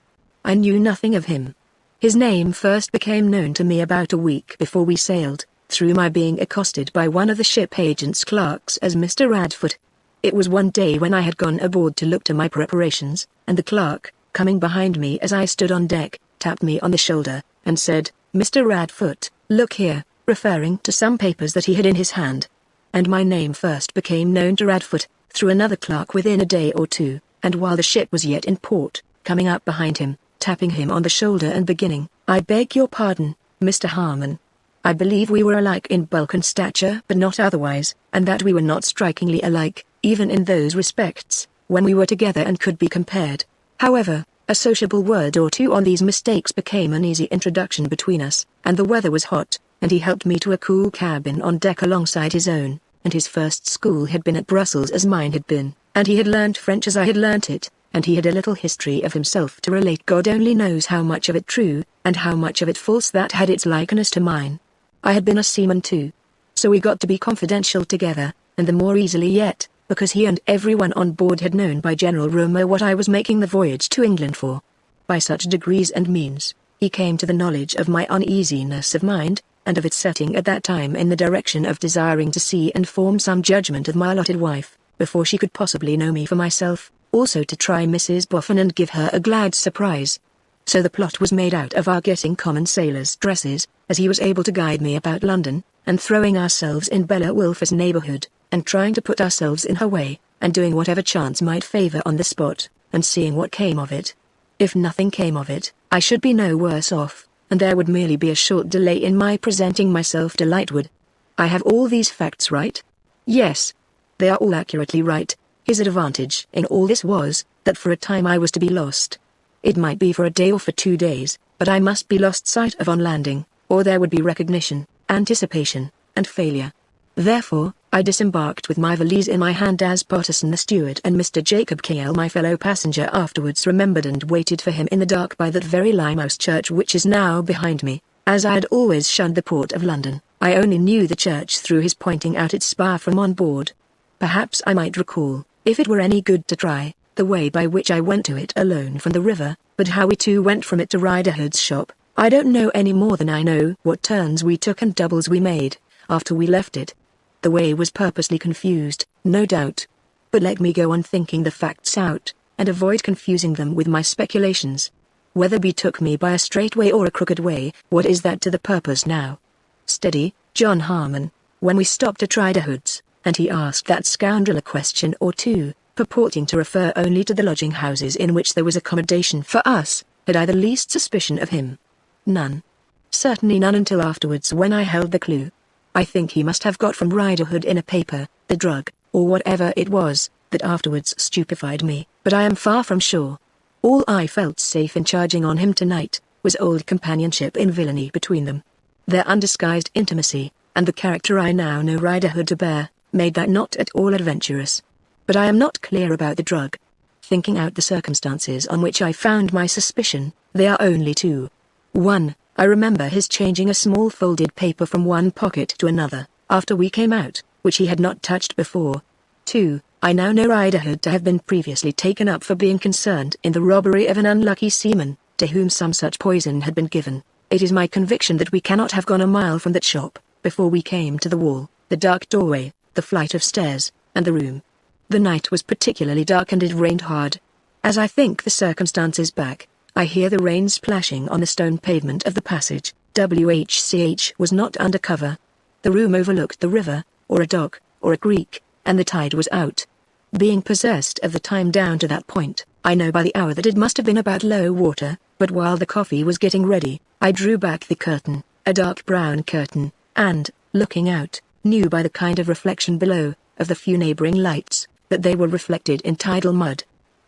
I knew nothing of him. His name first became known to me about a week before we sailed, through my being accosted by one of the ship agent's clerks as Mr. Radfoot. It was one day when I had gone aboard to look to my preparations, and the clerk, coming behind me as I stood on deck, tapped me on the shoulder, and said, "Mr. Radfoot, look here," referring to some papers that he had in his hand. And my name first became known to Radfoot, through another clerk within a day or two, and while the ship was yet in port, coming up behind him, tapping him on the shoulder and beginning, "I beg your pardon, Mr. Harmon. I believe we were alike in bulk and stature but not otherwise, and that we were not strikingly alike, even in those respects, when we were together and could be compared. However, a sociable word or two on these mistakes became an easy introduction between us, and the weather was hot, and he helped me to a cool cabin on deck alongside his own, and his first school had been at Brussels as mine had been, and he had learnt French as I had learnt it, and he had a little history of himself to relate. God only knows how much of it true, and how much of it false that had its likeness to mine. I had been a seaman too. So we got to be confidential together, and the more easily yet, because he and everyone on board had known by general rumour what I was making the voyage to England for. By such degrees and means, he came to the knowledge of my uneasiness of mind, and of its setting at that time in the direction of desiring to see and form some judgment of my allotted wife, before she could possibly know me for myself, also to try Mrs. Boffin and give her a glad surprise. So the plot was made out of our getting common sailors' dresses, as he was able to guide me about London, and throwing ourselves in Bella Wilfer's neighbourhood, and trying to put ourselves in her way, and doing whatever chance might favour on the spot, and seeing what came of it. If nothing came of it, I should be no worse off, and there would merely be a short delay in my presenting myself to Lightwood. I have all these facts right? Yes. They are all accurately right. His advantage in all this was, that for a time I was to be lost. It might be for a day or for 2 days, but I must be lost sight of on landing, or there would be recognition, anticipation, and failure. Therefore, I disembarked with my valise in my hand as Potterson the steward and Mr. Jacob K.L. my fellow passenger afterwards remembered, and waited for him in the dark by that very Limehouse church which is now behind me. As I had always shunned the port of London, I only knew the church through his pointing out its spire from on board. Perhaps I might recall, if it were any good to try, the way by which I went to it alone from the river, but how we two went from it to Riderhood's shop, I don't know any more than I know what turns we took and doubles we made, after we left it. The way was purposely confused, no doubt. But let me go on thinking the facts out, and avoid confusing them with my speculations. Weatherby took me by a straight way or a crooked way, what is that to the purpose now? Steady, John Harmon. When we stopped at Riderhood's, and he asked that scoundrel a question or two, purporting to refer only to the lodging houses in which there was accommodation for us, Had I the least suspicion of him? None. Certainly none until afterwards when I held the clue. I think he must have got from Riderhood in a paper, the drug, or whatever it was, that afterwards stupefied me, but I am far from sure. All I felt safe in charging on him tonight, was old companionship in villainy between them. Their undisguised intimacy, and the character I now know Riderhood to bear, made that not at all adventurous. But I am not clear about the drug. Thinking out the circumstances on which I found my suspicion, they are only two. 1. I remember his changing a small folded paper from one pocket to another, after we came out, which he had not touched before. 2. I now know Riderhood to have been previously taken up for being concerned in the robbery of an unlucky seaman, to whom some such poison had been given. It is my conviction that we cannot have gone a mile from that shop, before we came to the wall, the dark doorway, the flight of stairs, and the room. The night was particularly dark and it rained hard. As I think the circumstances back, I hear the rain splashing on the stone pavement of the passage. WHCH was not under cover. The room overlooked the river, or a dock, or a creek, and the tide was out. Being possessed of the time down to that point, I know by the hour that it must have been about low water, but while the coffee was getting ready, I drew back the curtain, a dark brown curtain, and, looking out, knew by the kind of reflection below, of the few neighboring lights, that they were reflected in tidal mud.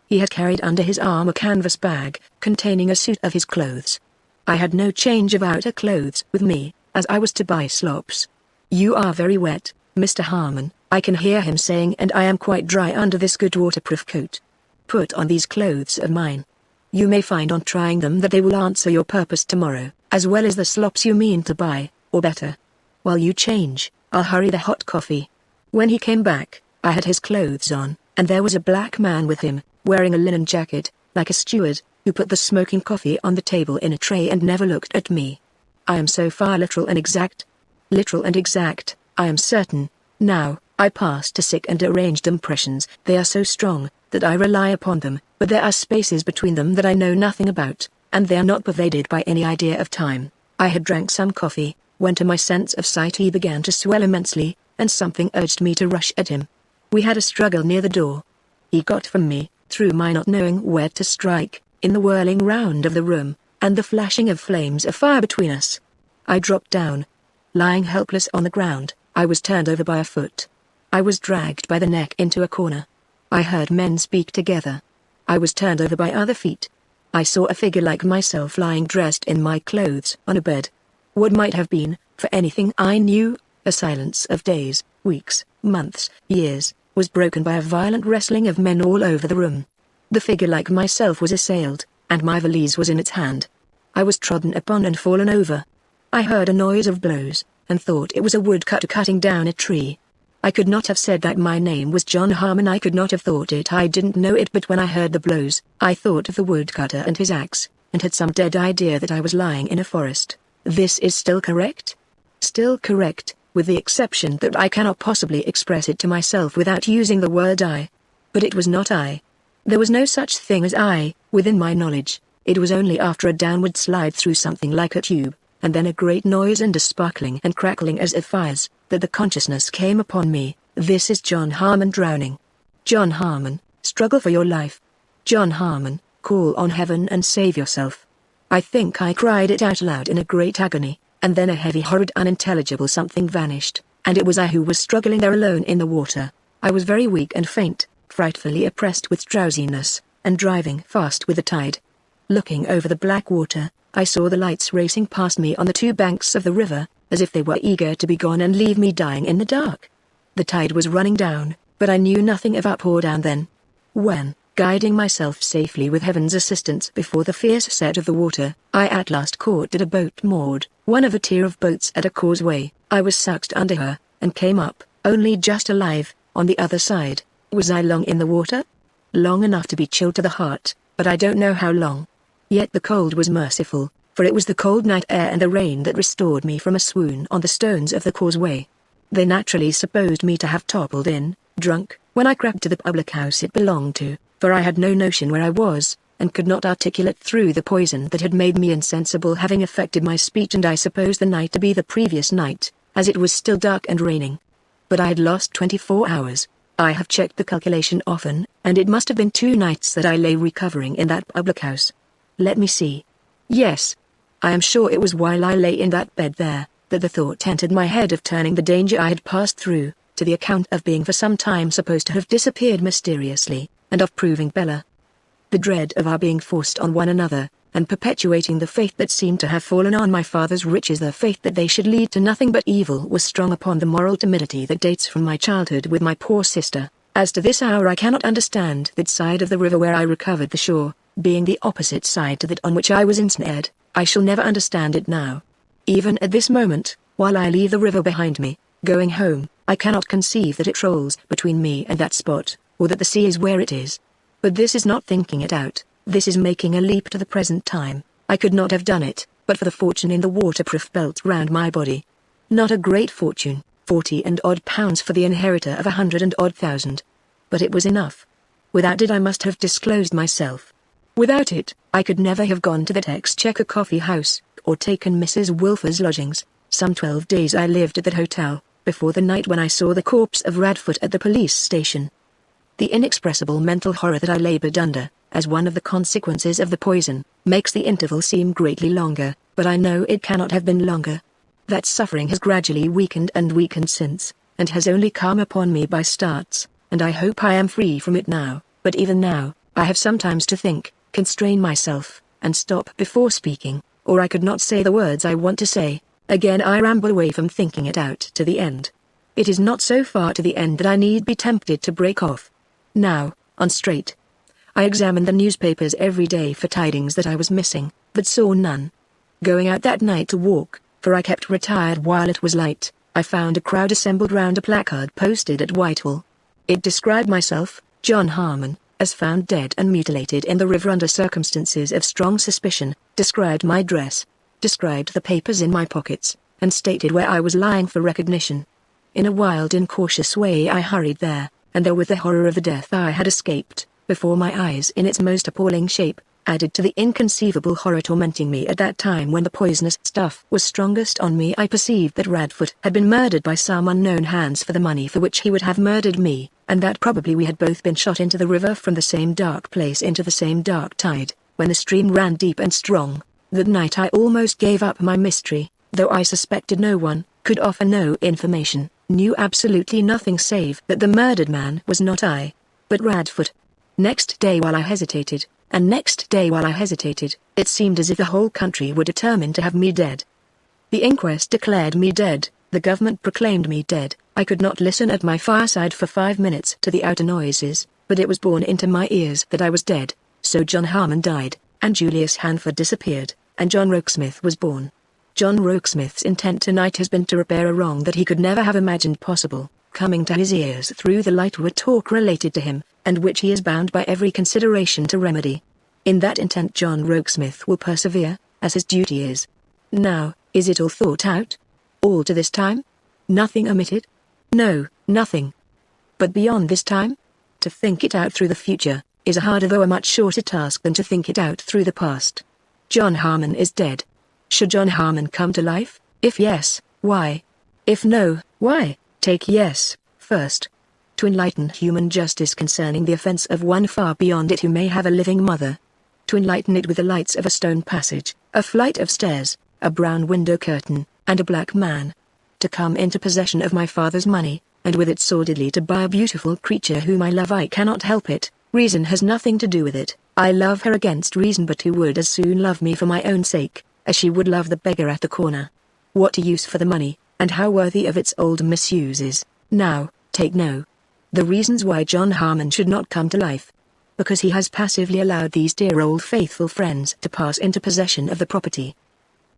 He had carried under his arm a canvas bag, containing a suit of his clothes. I had no change of outer clothes with me, as I was to buy slops. "You are very wet, Mr. Harmon," I can hear him saying, "and I am quite dry under this good waterproof coat. Put on these clothes of mine. You may find on trying them that they will answer your purpose tomorrow, as well as the slops you mean to buy, or better. While you change, I'll hurry the hot coffee." When he came back, I had his clothes on, and there was a black man with him, wearing a linen jacket, like a steward, who put the smoking coffee on the table in a tray and never looked at me. I am so far literal and exact. Literal and exact, I am certain. Now, I pass to sick and arranged impressions. They are so strong, that I rely upon them, but there are spaces between them that I know nothing about, and they are not pervaded by any idea of time. I had drank some coffee, when to my sense of sight he began to swell immensely, and something urged me to rush at him. We had a struggle near the door. He got from me, through my not knowing where to strike, in the whirling round of the room, and the flashing of flames of fire between us. I dropped down. Lying helpless on the ground, I was turned over by a foot. I was dragged by the neck into a corner. I heard men speak together. I was turned over by other feet. I saw a figure like myself lying dressed in my clothes on a bed. What might have been, for anything I knew, a silence of days, weeks, months, years, was broken by a violent wrestling of men all over the room. The figure like myself was assailed, and my valise was in its hand. I was trodden upon and fallen over. I heard a noise of blows, and thought it was a woodcutter cutting down a tree. I could not have said that my name was John Harmon. I could not have thought it. I didn't know it, but when I heard the blows, I thought of the woodcutter and his axe, and had some dead idea that I was lying in a forest. This is still correct? Still correct, with the exception that I cannot possibly express it to myself without using the word I. But it was not I. There was no such thing as I, within my knowledge. It was only after a downward slide through something like a tube, and then a great noise and a sparkling and crackling as of fires, that the consciousness came upon me. This is John Harmon drowning. John Harmon, struggle for your life. John Harmon, call on heaven and save yourself. I think I cried it out loud in a great agony, and then a heavy, horrid, unintelligible something vanished, and it was I who was struggling there alone in the water. I was very weak and faint, frightfully oppressed with drowsiness, and driving fast with the tide. Looking over the black water, I saw the lights racing past me on the two banks of the river, as if they were eager to be gone and leave me dying in the dark. The tide was running down, but I knew nothing of up or down then. When, guiding myself safely with heaven's assistance before the fierce set of the water, I at last caught at a boat moored, one of a tier of boats at a causeway, I was sucked under her, and came up, only just alive, on the other side. Was I long in the water? Long enough to be chilled to the heart, but I don't know how long. Yet the cold was merciful, for it was the cold night air and the rain that restored me from a swoon on the stones of the causeway. They naturally supposed me to have toppled in, drunk, when I crept to the public house it belonged to, for I had no notion where I was, and could not articulate through the poison that had made me insensible having affected my speech, and I supposed the night to be the previous night, as it was still dark and raining. But I had lost 24 hours. I have checked the calculation often, and it must have been 2 nights that I lay recovering in that public house. Let me see. Yes. I am sure it was while I lay in that bed there, that the thought entered my head of turning the danger I had passed through, to the account of being for some time supposed to have disappeared mysteriously, and of proving Bella. The dread of our being forced on one another, and perpetuating the faith that seemed to have fallen on my father's riches, the faith that they should lead to nothing but evil, was strong upon the moral timidity that dates from my childhood with my poor sister. As to this hour I cannot understand that side of the river where I recovered the shore, being the opposite side to that on which I was ensnared. I shall never understand it now. Even at this moment, while I leave the river behind me, going home, I cannot conceive that it rolls between me and that spot, or that the sea is where it is. But this is not thinking it out, this is making a leap to the present time. I could not have done it, but for the fortune in the waterproof belt round my body. Not a great fortune, 40 and odd pounds for the inheritor of 100 and odd thousand. But it was enough. Without it I must have disclosed myself. Without it, I could never have gone to that Exchequer coffee house, or taken Mrs. Wilfer's lodgings. Some 12 days I lived at that hotel, before the night when I saw the corpse of Radfoot at the police station. The inexpressible mental horror that I labored under, as one of the consequences of the poison, makes the interval seem greatly longer, but I know it cannot have been longer. That suffering has gradually weakened and weakened since, and has only come upon me by starts, and I hope I am free from it now, but even now, I have sometimes to think, constrain myself, and stop before speaking, or I could not say the words I want to say. Again I ramble away from thinking it out to the end. It is not so far to the end that I need be tempted to break off. Now, on straight. I examined the newspapers every day for tidings that I was missing, but saw none. Going out that night to walk, for I kept retired while it was light, I found a crowd assembled round a placard posted at Whitehall. It described myself, John Harmon, as found dead and mutilated in the river under circumstances of strong suspicion, described my dress, described the papers in my pockets, and stated where I was lying for recognition. In a wild incautious way I hurried there, and there with the horror of the death I had escaped, before my eyes in its most appalling shape, added to the inconceivable horror tormenting me at that time when the poisonous stuff was strongest on me, I perceived that Radfoot had been murdered by some unknown hands for the money for which he would have murdered me, and that probably we had both been shot into the river from the same dark place into the same dark tide, when the stream ran deep and strong. That night I almost gave up my mystery, though I suspected no one, could offer no information, knew absolutely nothing save that the murdered man was not I, but Radfoot. Next day while I hesitated, and next day while I hesitated, it seemed as if the whole country were determined to have me dead. The inquest declared me dead, the government proclaimed me dead. I could not listen at my fireside for 5 minutes to the outer noises, but it was borne into my ears that I was dead. So John Harmon died, and Julius Hanford disappeared, and John Rokesmith was born. John Rokesmith's intent tonight has been to repair a wrong that he could never have imagined possible, coming to his ears through the light-word talk related to him, and which he is bound by every consideration to remedy. In that intent John Rokesmith will persevere, as his duty is. Now, is it all thought out? All to this time? Nothing omitted? No, nothing. But beyond this time? To think it out through the future, is a harder though a much shorter task than to think it out through the past. John Harmon is dead. Should John Harmon come to life? If yes, why? If no, why? Take yes, first. To enlighten human justice concerning the offense of one far beyond it who may have a living mother. To enlighten it with the lights of a stone passage, a flight of stairs, a brown window curtain, and a black man. To come into possession of my father's money, and with it sordidly to buy a beautiful creature whom I love. I cannot help it, reason has nothing to do with it. I love her against reason, but who would as soon love me for my own sake, as she would love the beggar at the corner. What a use for the money, and how worthy of its old misuses. Now, take no. The reasons why John Harmon should not come to life. Because he has passively allowed these dear old faithful friends to pass into possession of the property.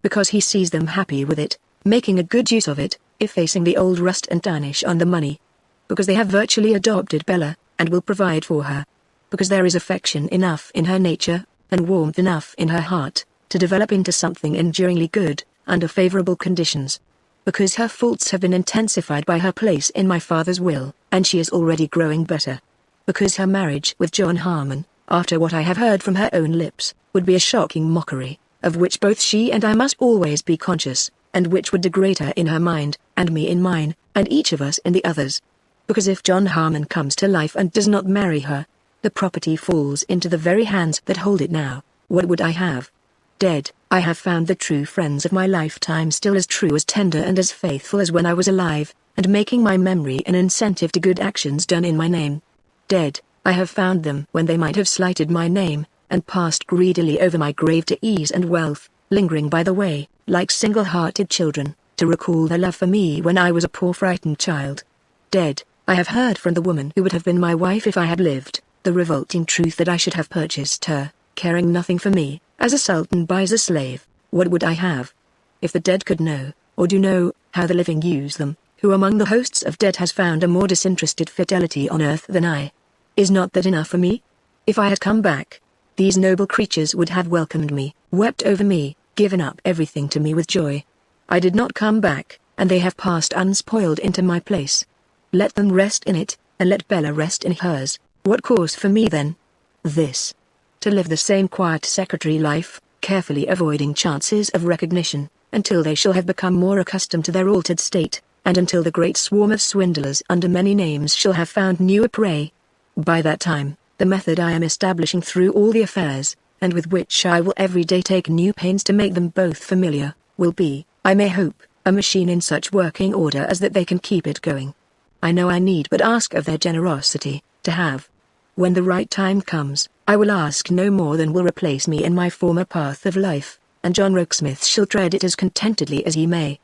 Because he sees them happy with it, making a good use of it, effacing the old rust and tarnish on the money. Because they have virtually adopted Bella, and will provide for her. Because there is affection enough in her nature, and warmth enough in her heart, to develop into something enduringly good, under favorable conditions. Because her faults have been intensified by her place in my father's will, and she is already growing better. Because her marriage with John Harmon, after what I have heard from her own lips, would be a shocking mockery, of which both she and I must always be conscious, and which would degrade her in her mind, and me in mine, and each of us in the others. Because if John Harmon comes to life and does not marry her, the property falls into the very hands that hold it now, What would I have? Dead. I have found the true friends of my lifetime still as true, as tender and as faithful as when I was alive, and making my memory an incentive to good actions done in my name. Dead. I have found them when they might have slighted my name, and passed greedily over my grave to ease and wealth, lingering by the way, like single-hearted children, to recall their love for me when I was a poor frightened child. Dead. I have heard from the woman who would have been my wife if I had lived, the revolting truth that I should have purchased her, caring nothing for me, as a sultan buys a slave. What would I have? If the dead could know, or do know, how the living use them, who among the hosts of dead has found a more disinterested fidelity on earth than I? Is not that enough for me? If I had come back, these noble creatures would have welcomed me, wept over me, given up everything to me with joy. I did not come back, and they have passed unspoiled into my place. Let them rest in it, and let Bella rest in hers. What course for me then? This. To live the same quiet secretary life, carefully avoiding chances of recognition, until they shall have become more accustomed to their altered state, and until the great swarm of swindlers under many names shall have found newer prey. By that time, the method I am establishing through all the affairs, and with which I will every day take new pains to make them both familiar, will be, I may hope, a machine in such working order as that they can keep it going. I know I need but ask of their generosity, to have. When the right time comes, I will ask no more than will replace me in my former path of life, and John Rokesmith shall tread it as contentedly as he may.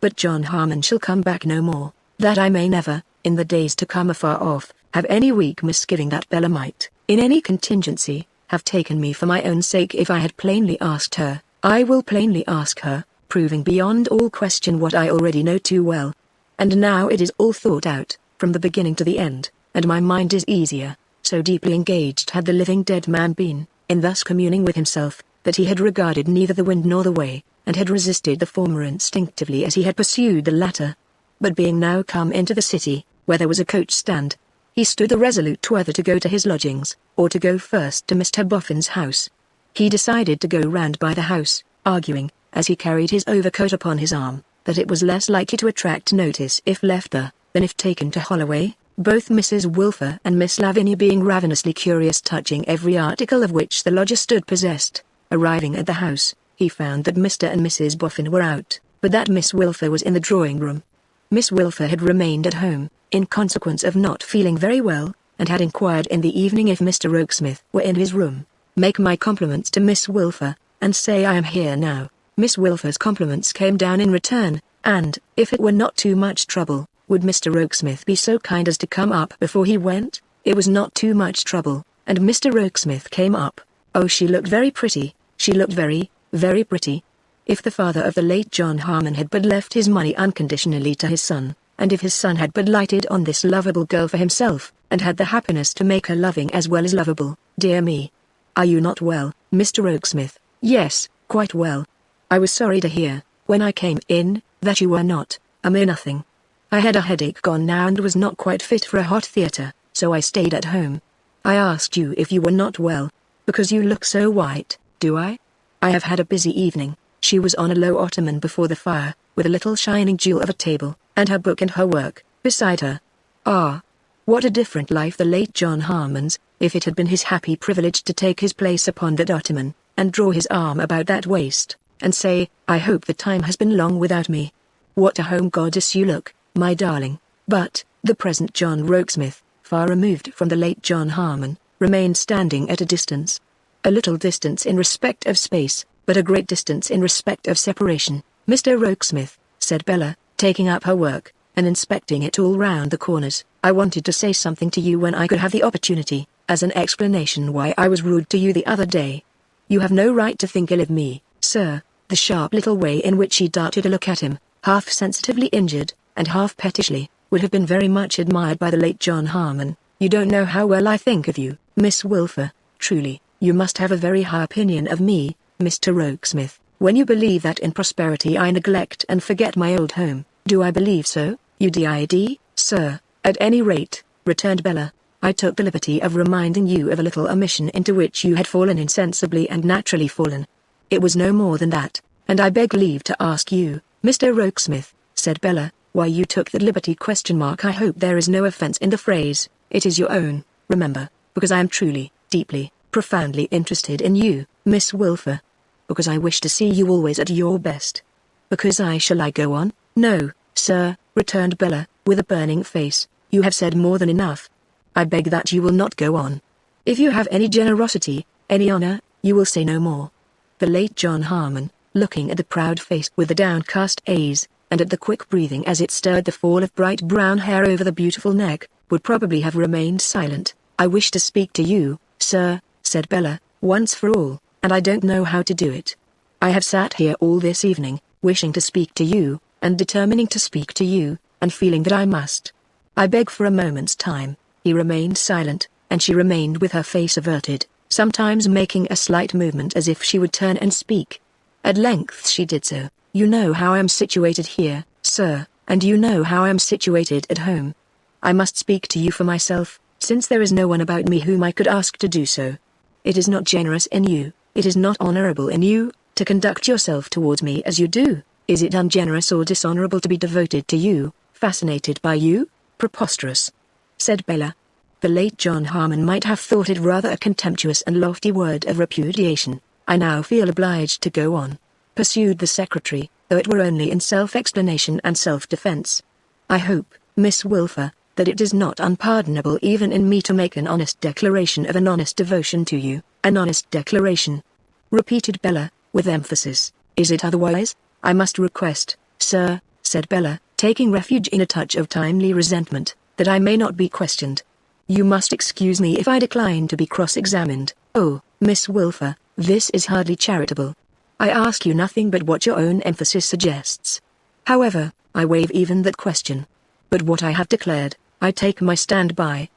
But John Harmon shall come back no more, that I may never, in the days to come afar off, have any weak misgiving that Bella might, in any contingency, have taken me for my own sake. If I had plainly asked her, I will plainly ask her, proving beyond all question what I already know too well. And now it is all thought out, from the beginning to the end, and my mind is easier, so deeply engaged had the living dead man been, in thus communing with himself, that he had regarded neither the wind nor the way, and had resisted the former instinctively as he had pursued the latter. But being now come into the city, where there was a coach stand, he stood irresolute whether to go to his lodgings, or to go first to Mr. Boffin's house. He decided to go round by the house, arguing, as he carried his overcoat upon his arm, that it was less likely to attract notice if left there, than if taken to Holloway, both Mrs. Wilfer and Miss Lavinia being ravenously curious touching every article of which the lodger stood possessed. Arriving at the house, he found that Mr. and Mrs. Boffin were out, but that Miss Wilfer was in the drawing-room. Miss Wilfer had remained at home, in consequence of not feeling very well, and had inquired in the evening if Mr. Rokesmith were in his room. Make my compliments to Miss Wilfer, and say I am here now. Miss Wilfer's compliments came down in return, and, if it were not too much trouble, would Mr. Rokesmith be so kind as to come up before he went? It was not too much trouble, and Mr. Rokesmith came up. Oh, she looked very pretty, she looked very, very pretty. If the father of the late John Harmon had but left his money unconditionally to his son, and if his son had but lighted on this lovable girl for himself, and had the happiness to make her loving as well as lovable, dear me. Are you not well, Mr. Rokesmith? Yes, quite well. I was sorry to hear, when I came in, that you were not, a mere nothing. I had a headache gone now and was not quite fit for a hot theatre, so I stayed at home. I asked you if you were not well, because you look so white. Do I? I have had a busy evening. She was on a low ottoman before the fire, with a little shining jewel of a table, and her book and her work, beside her. Ah! What a different life the late John Harmon's, if it had been his happy privilege to take his place upon that ottoman, and draw his arm about that waist, and say, I hope the time has been long without me. What a home goddess you look, my darling. But, the present John Rokesmith, far removed from the late John Harmon, remained standing at a distance. A little distance in respect of space, but a great distance in respect of separation. Mr. Rokesmith, said Bella, taking up her work, and inspecting it all round the corners, I wanted to say something to you when I could have the opportunity, as an explanation why I was rude to you the other day. You have no right to think ill of me, sir. The sharp little way in which she darted a look at him, half sensitively injured, and half pettishly, would have been very much admired by the late John Harmon. You don't know how well I think of you, Miss Wilfer. Truly, you must have a very high opinion of me, Mr. Rokesmith, when you believe that in prosperity I neglect and forget my old home. Do I believe so, you did, sir? At any rate, returned Bella, I took the liberty of reminding you of a little omission into which you had fallen insensibly and naturally fallen. It was no more than that, and I beg leave to ask you, Mr. Rokesmith, said Bella, why you took that liberty ? I hope there is no offence in the phrase. It is your own, remember, because I am truly, deeply, profoundly interested in you, Miss Wilfer. Because I wish to see you always at your best. Because shall I go on? No, sir, returned Bella, with a burning face. You have said more than enough. I beg that you will not go on. If you have any generosity, any honor, you will say no more. The late John Harmon, looking at the proud face with the downcast eyes, and at the quick breathing as it stirred the fall of bright brown hair over the beautiful neck, would probably have remained silent. I wish to speak to you, sir, said Bella, once for all, and I don't know how to do it. I have sat here all this evening, wishing to speak to you, and determining to speak to you, and feeling that I must. I beg for a moment's time. He remained silent, and she remained with her face averted, sometimes making a slight movement as if she would turn and speak. At length she did so. You know how I am situated here, sir, and you know how I am situated at home. I must speak to you for myself, since there is no one about me whom I could ask to do so. It is not generous in you, it is not honorable in you, to conduct yourself towards me as you do. Is it ungenerous or dishonorable to be devoted to you, fascinated by you? Preposterous, said Bella. The late John Harmon might have thought it rather a contemptuous and lofty word of repudiation. I now feel obliged to go on, pursued the secretary, though it were only in self-explanation and self-defense. I hope, Miss Wilfer, that it is not unpardonable even in me to make an honest declaration of an honest devotion to you. An honest declaration, repeated Bella, with emphasis. Is it otherwise? I must request, sir, said Bella, taking refuge in a touch of timely resentment, that I may not be questioned. You must excuse me if I decline to be cross-examined. Oh, Miss Wilfer, this is hardly charitable. I ask you nothing but what your own emphasis suggests. However, I waive even that question. But what I have declared, I take my stand by.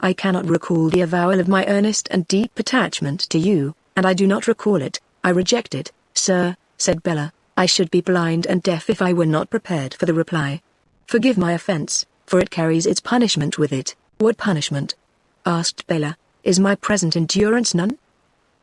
I cannot recall the avowal of my earnest and deep attachment to you, and I do not recall it. I reject it, sir, said Bella. I should be blind and deaf if I were not prepared for the reply. Forgive my offense, for it carries its punishment with it. What punishment? Asked Bella. Is my present endurance none?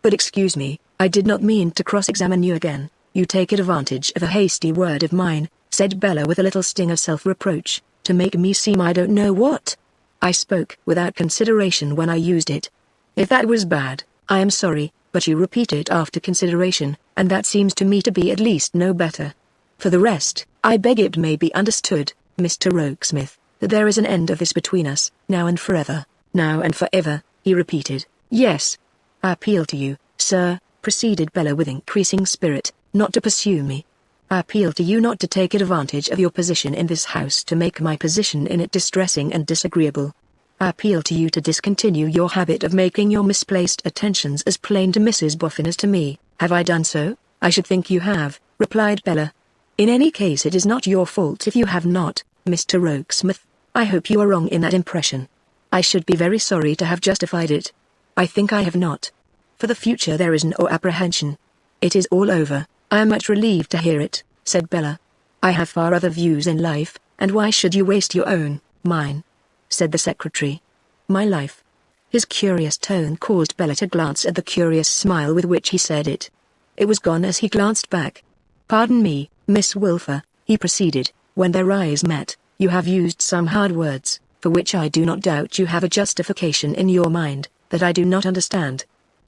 But excuse me, I did not mean to cross-examine you again. You take advantage of a hasty word of mine, said Bella with a little sting of self-reproach, to make me seem I don't know what. I spoke without consideration when I used it. If that was bad, I am sorry, but you repeat it after consideration, and that seems to me to be at least no better. For the rest, I beg it may be understood, Mr. Rokesmith, that there is an end of this between us, now and forever. Now and forever, he repeated. Yes. I appeal to you, sir, proceeded Bella with increasing spirit, not to pursue me. I appeal to you not to take advantage of your position in this house to make my position in it distressing and disagreeable. I appeal to you to discontinue your habit of making your misplaced attentions as plain to Mrs. Boffin as to me. Have I done so? I should think you have, replied Bella. In any case it is not your fault if you have not, Mr. Rokesmith. I hope you are wrong in that impression. I should be very sorry to have justified it. I think I have not. For the future there is no apprehension. It is all over. I am much relieved to hear it, said Bella. I have far other views in life, and why should you waste your own? Mine, said the secretary. My life. His curious tone caused Bella to glance at the curious smile with which he said it. It was gone as he glanced back. Pardon me, Miss Wilfer, he proceeded, when their eyes met, you have used some hard words, for which I do not doubt you have a justification in your mind, that I do not understand.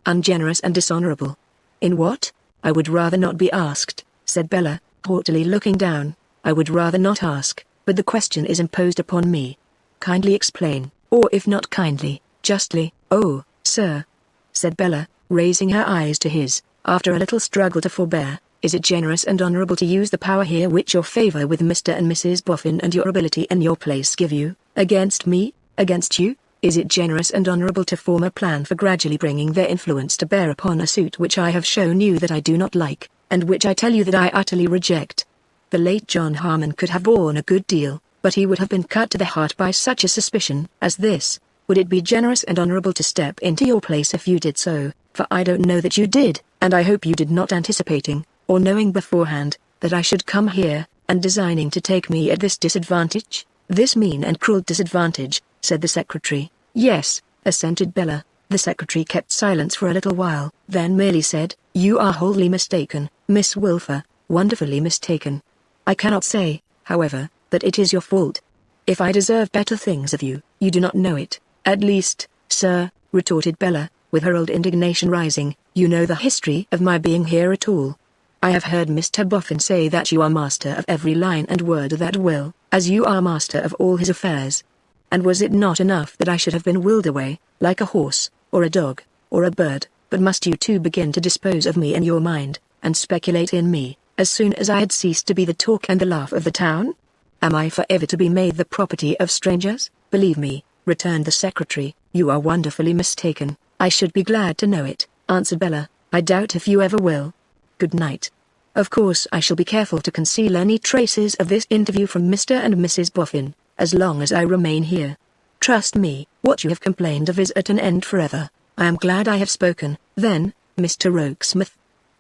Ungenerous and dishonorable. In what? I would rather not be asked, said Bella, haughtily looking down. I would rather not ask, but the question is imposed upon me. Kindly explain, or if not kindly, justly. Oh, sir, said Bella, raising her eyes to his, after a little struggle to forbear. Is it generous and honorable to use the power here which your favor with Mr. and Mrs. Boffin and your ability in your place give you, against me, against you? Is it generous and honorable to form a plan for gradually bringing their influence to bear upon a suit which I have shown you that I do not like, and which I tell you that I utterly reject? The late John Harmon could have borne a good deal, but he would have been cut to the heart by such a suspicion as this. Would it be generous and honorable to step into your place if you did so? For I don't know that you did, and I hope you did not, anticipating, or knowing beforehand, that I should come here, and designing to take me at this disadvantage, this mean and cruel disadvantage, said the secretary. Yes, assented Bella. The secretary kept silence for a little while, then merely said, You are wholly mistaken, Miss Wilfer, wonderfully mistaken. I cannot say, however, that it is your fault. If I deserve better things of you, you do not know it. At least, sir, retorted Bella, with her old indignation rising, "you know the history of my being here at all. I have heard Mr. Boffin say that you are master of every line and word of that will, as you are master of all his affairs. And was it not enough that I should have been willed away, like a horse, or a dog, or a bird, but must you too begin to dispose of me in your mind, and speculate in me, as soon as I had ceased to be the talk and the laugh of the town? Am I forever to be made the property of strangers? Believe me," returned the secretary, "you are wonderfully mistaken." "I should be glad to know it," answered Bella. "I doubt if you ever will. Good night. Of course I shall be careful to conceal any traces of this interview from Mr. and Mrs. Boffin, as long as I remain here. Trust me, what you have complained of is at an end forever. I am glad I have spoken." "Then, Mr. Rokesmith,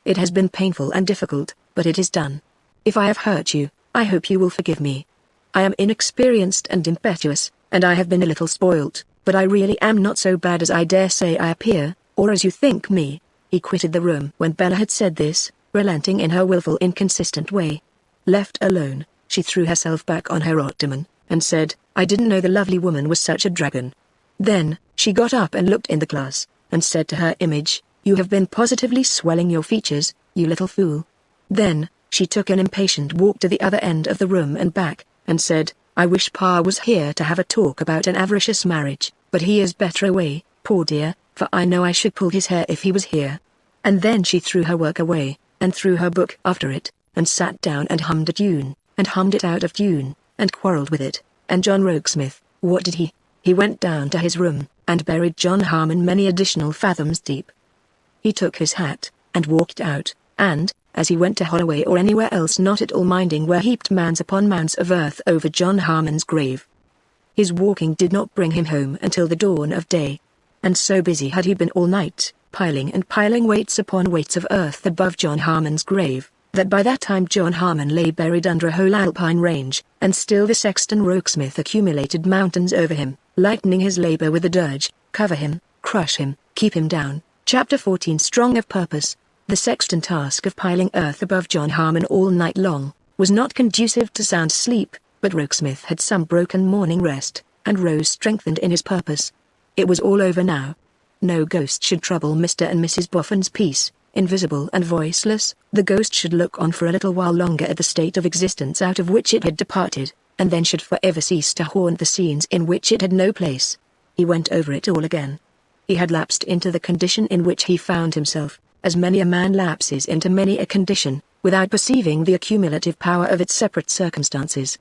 it has been painful and difficult, but it is done. If I have hurt you, I hope you will forgive me. I am inexperienced and impetuous, and I have been a little spoilt, but I really am not so bad as I dare say I appear, or as you think me." He quitted the room when Bella had said this, relenting in her wilful inconsistent way. Left alone, she threw herself back on her ottoman, and said, "I didn't know the lovely woman was such a dragon." Then, she got up and looked in the glass, and said to her image, "You have been positively swelling your features, you little fool." Then, she took an impatient walk to the other end of the room and back, and said, "I wish Pa was here to have a talk about an avaricious marriage, but he is better away, poor dear, for I know I should pull his hair if he was here." And then she threw her work away, and threw her book after it, and sat down and hummed a tune, and hummed it out of tune, and quarrelled with it. And John Rokesmith, what did he? He went down to his room, and buried John Harmon many additional fathoms deep. He took his hat, and walked out, and, as he went to Holloway or anywhere else not at all minding, were heaped mounds upon mounds of earth over John Harmon's grave. His walking did not bring him home until the dawn of day. And so busy had he been all night, piling and piling weights upon weights of earth above John Harmon's grave, that by that time John Harmon lay buried under a whole alpine range, and still the sexton Rokesmith accumulated mountains over him, lightening his labor with the dirge, cover him, crush him, keep him down. Chapter 14. Strong of purpose. The sexton task of piling earth above John Harmon all night long was not conducive to sound sleep, but Rokesmith had some broken morning rest, and rose strengthened in his purpose. It was all over now. No ghost should trouble Mr. and Mrs. Boffin's peace. Invisible and voiceless, the ghost should look on for a little while longer at the state of existence out of which it had departed, and then should forever cease to haunt the scenes in which it had no place. He went over it all again. He had lapsed into the condition in which he found himself, as many a man lapses into many a condition, without perceiving the accumulative power of its separate circumstances.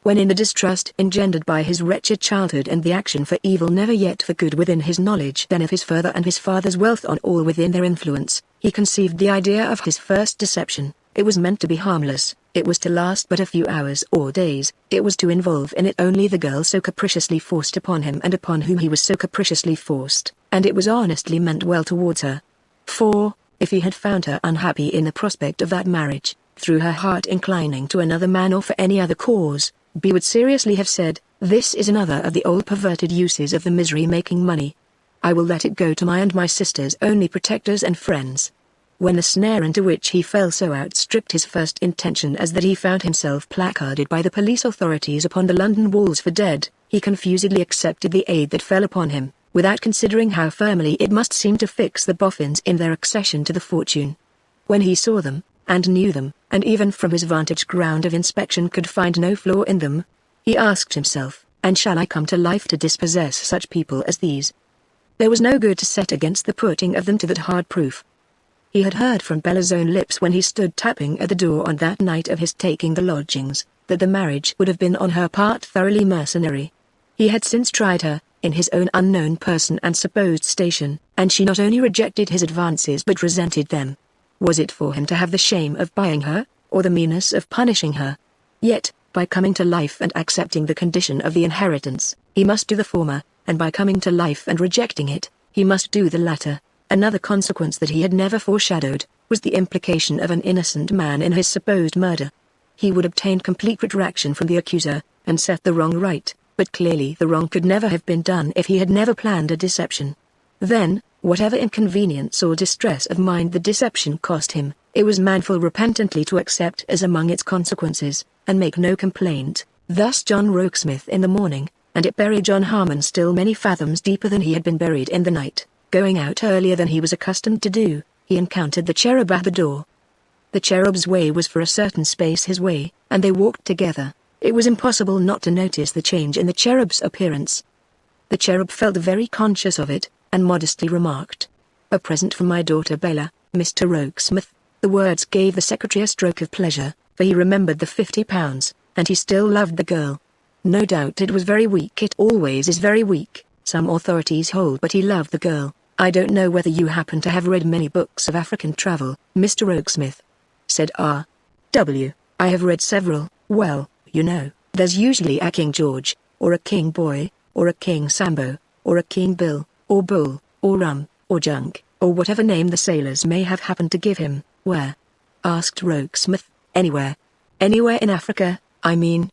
When in the distrust engendered by his wretched childhood and the action for evil never yet for good within his knowledge then of his father and his father's wealth on all within their influence, he conceived the idea of his first deception. It was meant to be harmless, it was to last but a few hours or days, it was to involve in it only the girl so capriciously forced upon him and upon whom he was so capriciously forced, and it was honestly meant well towards her. For, if he had found her unhappy in the prospect of that marriage, through her heart inclining to another man or for any other cause, B would seriously have said, "This is another of the old perverted uses of the misery-making money. I will let it go to my and my sister's only protectors and friends." When the snare into which he fell so outstripped his first intention as that he found himself placarded by the police authorities upon the London walls for dead, he confusedly accepted the aid that fell upon him, without considering how firmly it must seem to fix the Boffins in their accession to the fortune. When he saw them, and knew them, and even from his vantage ground of inspection could find no flaw in them, he asked himself, "And shall I come to life to dispossess such people as these?" There was no good to set against the putting of them to that hard proof. He had heard from Bella's own lips when he stood tapping at the door on that night of his taking the lodgings, that the marriage would have been on her part thoroughly mercenary. He had since tried her, in his own unknown person and supposed station, and she not only rejected his advances but resented them. Was it for him to have the shame of buying her, or the meanness of punishing her? Yet, by coming to life and accepting the condition of the inheritance, he must do the former, and by coming to life and rejecting it, he must do the latter. Another consequence that he had never foreshadowed, was the implication of an innocent man in his supposed murder. He would obtain complete retraction from the accuser, and set the wrong right, but clearly the wrong could never have been done if he had never planned a deception. Then, whatever inconvenience or distress of mind the deception cost him, it was manful repentantly to accept as among its consequences, and make no complaint. Thus John Rokesmith in the morning, and it buried John Harmon still many fathoms deeper than he had been buried in the night. Going out earlier than he was accustomed to do, he encountered the cherub at the door. The cherub's way was for a certain space his way, and they walked together. It was impossible not to notice the change in the cherub's appearance. The cherub felt very conscious of it, and modestly remarked, "A present from my daughter Bella, Mr. Rokesmith." The words gave the secretary a stroke of pleasure, for he remembered the £50, and he still loved the girl. No doubt it was very weak, it always is very weak, some authorities hold, but he loved the girl. "I don't know whether you happen to have read many books of African travel, Mr. Rokesmith," said R.W. "I have read several. Well, you know, there's usually a King George, or a King Boy, or a King Sambo, or a King Bill, or Bull, or Rum, or Junk, or whatever name the sailors may have happened to give him." "Where?" asked Rokesmith. "Anywhere. Anywhere in Africa, I mean."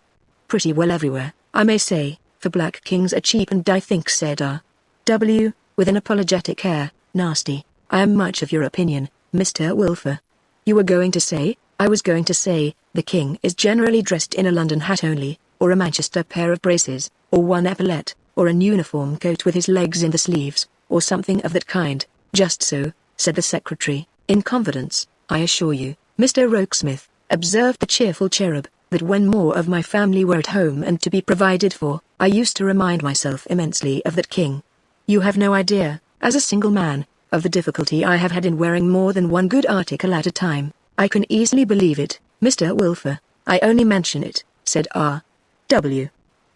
"Pretty well everywhere, I may say, for black kings are cheap, and I think," said R.W., with an apologetic air. "Nasty. I am much of your opinion, Mr. Wilfer." "You were going to say?" "I was going to say, the king is generally dressed in a London hat only, or a Manchester pair of braces, or one epaulette, or an uniform coat with his legs in the sleeves, or something of that kind." "Just so," said the secretary, in confidence. "I assure you, Mr. Rokesmith," observed the cheerful cherub, "that when more of my family were at home and to be provided for, I used to remind myself immensely of that king. You have no idea, as a single man, of the difficulty I have had in wearing more than one good article at a time." "I can easily believe it, Mr. Wilfer. I only mention it," said R.W.,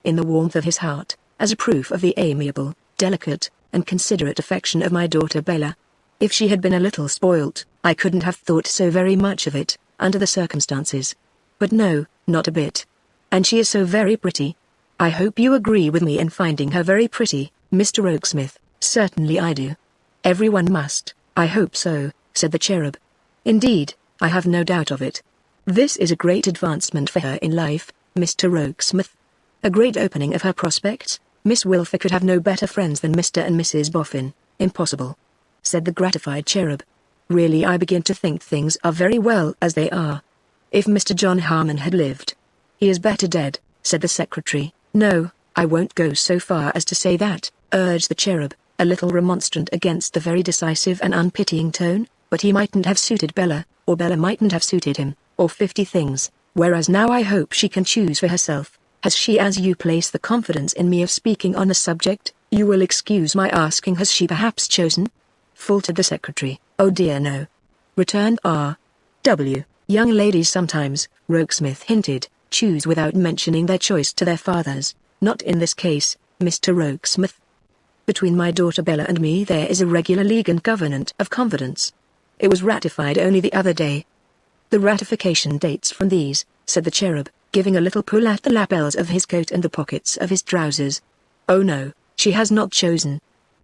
in the warmth of his heart, "as a proof of the amiable, delicate, and considerate affection of my daughter Bella. If she had been a little spoilt, I couldn't have thought so very much of it, under the circumstances. But no, not a bit. And she is so very pretty. I hope you agree with me in finding her very pretty, Mr. Rokesmith." "Certainly I do." "Everyone must." "I hope so," said the cherub. "Indeed, I have no doubt of it. This is a great advancement for her in life, Mr. Rokesmith. A great opening of her prospects. Miss Wilfer could have no better friends than Mr. and Mrs. Boffin." "Impossible," said the gratified cherub. "Really, I begin to think things are very well as they are. If Mr. John Harmon had lived—" "He is better dead," said the secretary. "No, I won't go so far as to say that," urged the cherub, a little remonstrant against the very decisive and unpitying tone, "but he mightn't have suited Bella, or Bella mightn't have suited him, or 50 things, whereas now I hope she can choose for herself. Has she, as you place the confidence in me of speaking on the subject, you will excuse my asking, has she perhaps chosen?" faltered the secretary. "Oh dear no," returned R.W. "Young ladies sometimes," Rokesmith hinted, "choose without mentioning their choice to their fathers. Not in this case, Mr. Rokesmith. Between my daughter Bella and me there is a regular league and covenant of confidence. It was ratified only the other day." "The ratification dates from these," said the cherub, giving a little pull at the lapels of his coat and the pockets of his trousers. "Oh no, she has not chosen.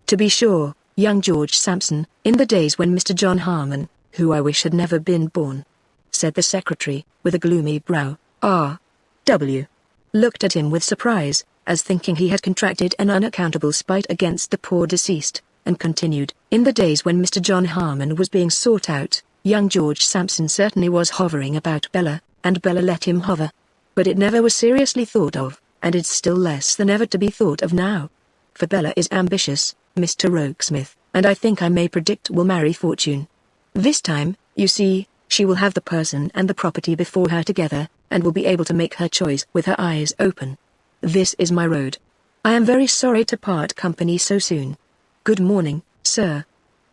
To be sure, young George Sampson, in the days when Mr. John Harmon, who I wish had never been born," said the secretary, with a gloomy brow. R.W. looked at him with surprise, as thinking he had contracted an unaccountable spite against the poor deceased, and continued, "In the days when Mr. John Harmon was being sought out, young George Sampson certainly was hovering about Bella, and Bella let him hover. But it never was seriously thought of, and it's still less than ever to be thought of now. For Bella is ambitious, Mr. Rokesmith, and I think I may predict will marry fortune. This time, you see, she will have the person and the property before her together, and will be able to make her choice with her eyes open. This is my road. I am very sorry to part company so soon. Good morning, sir."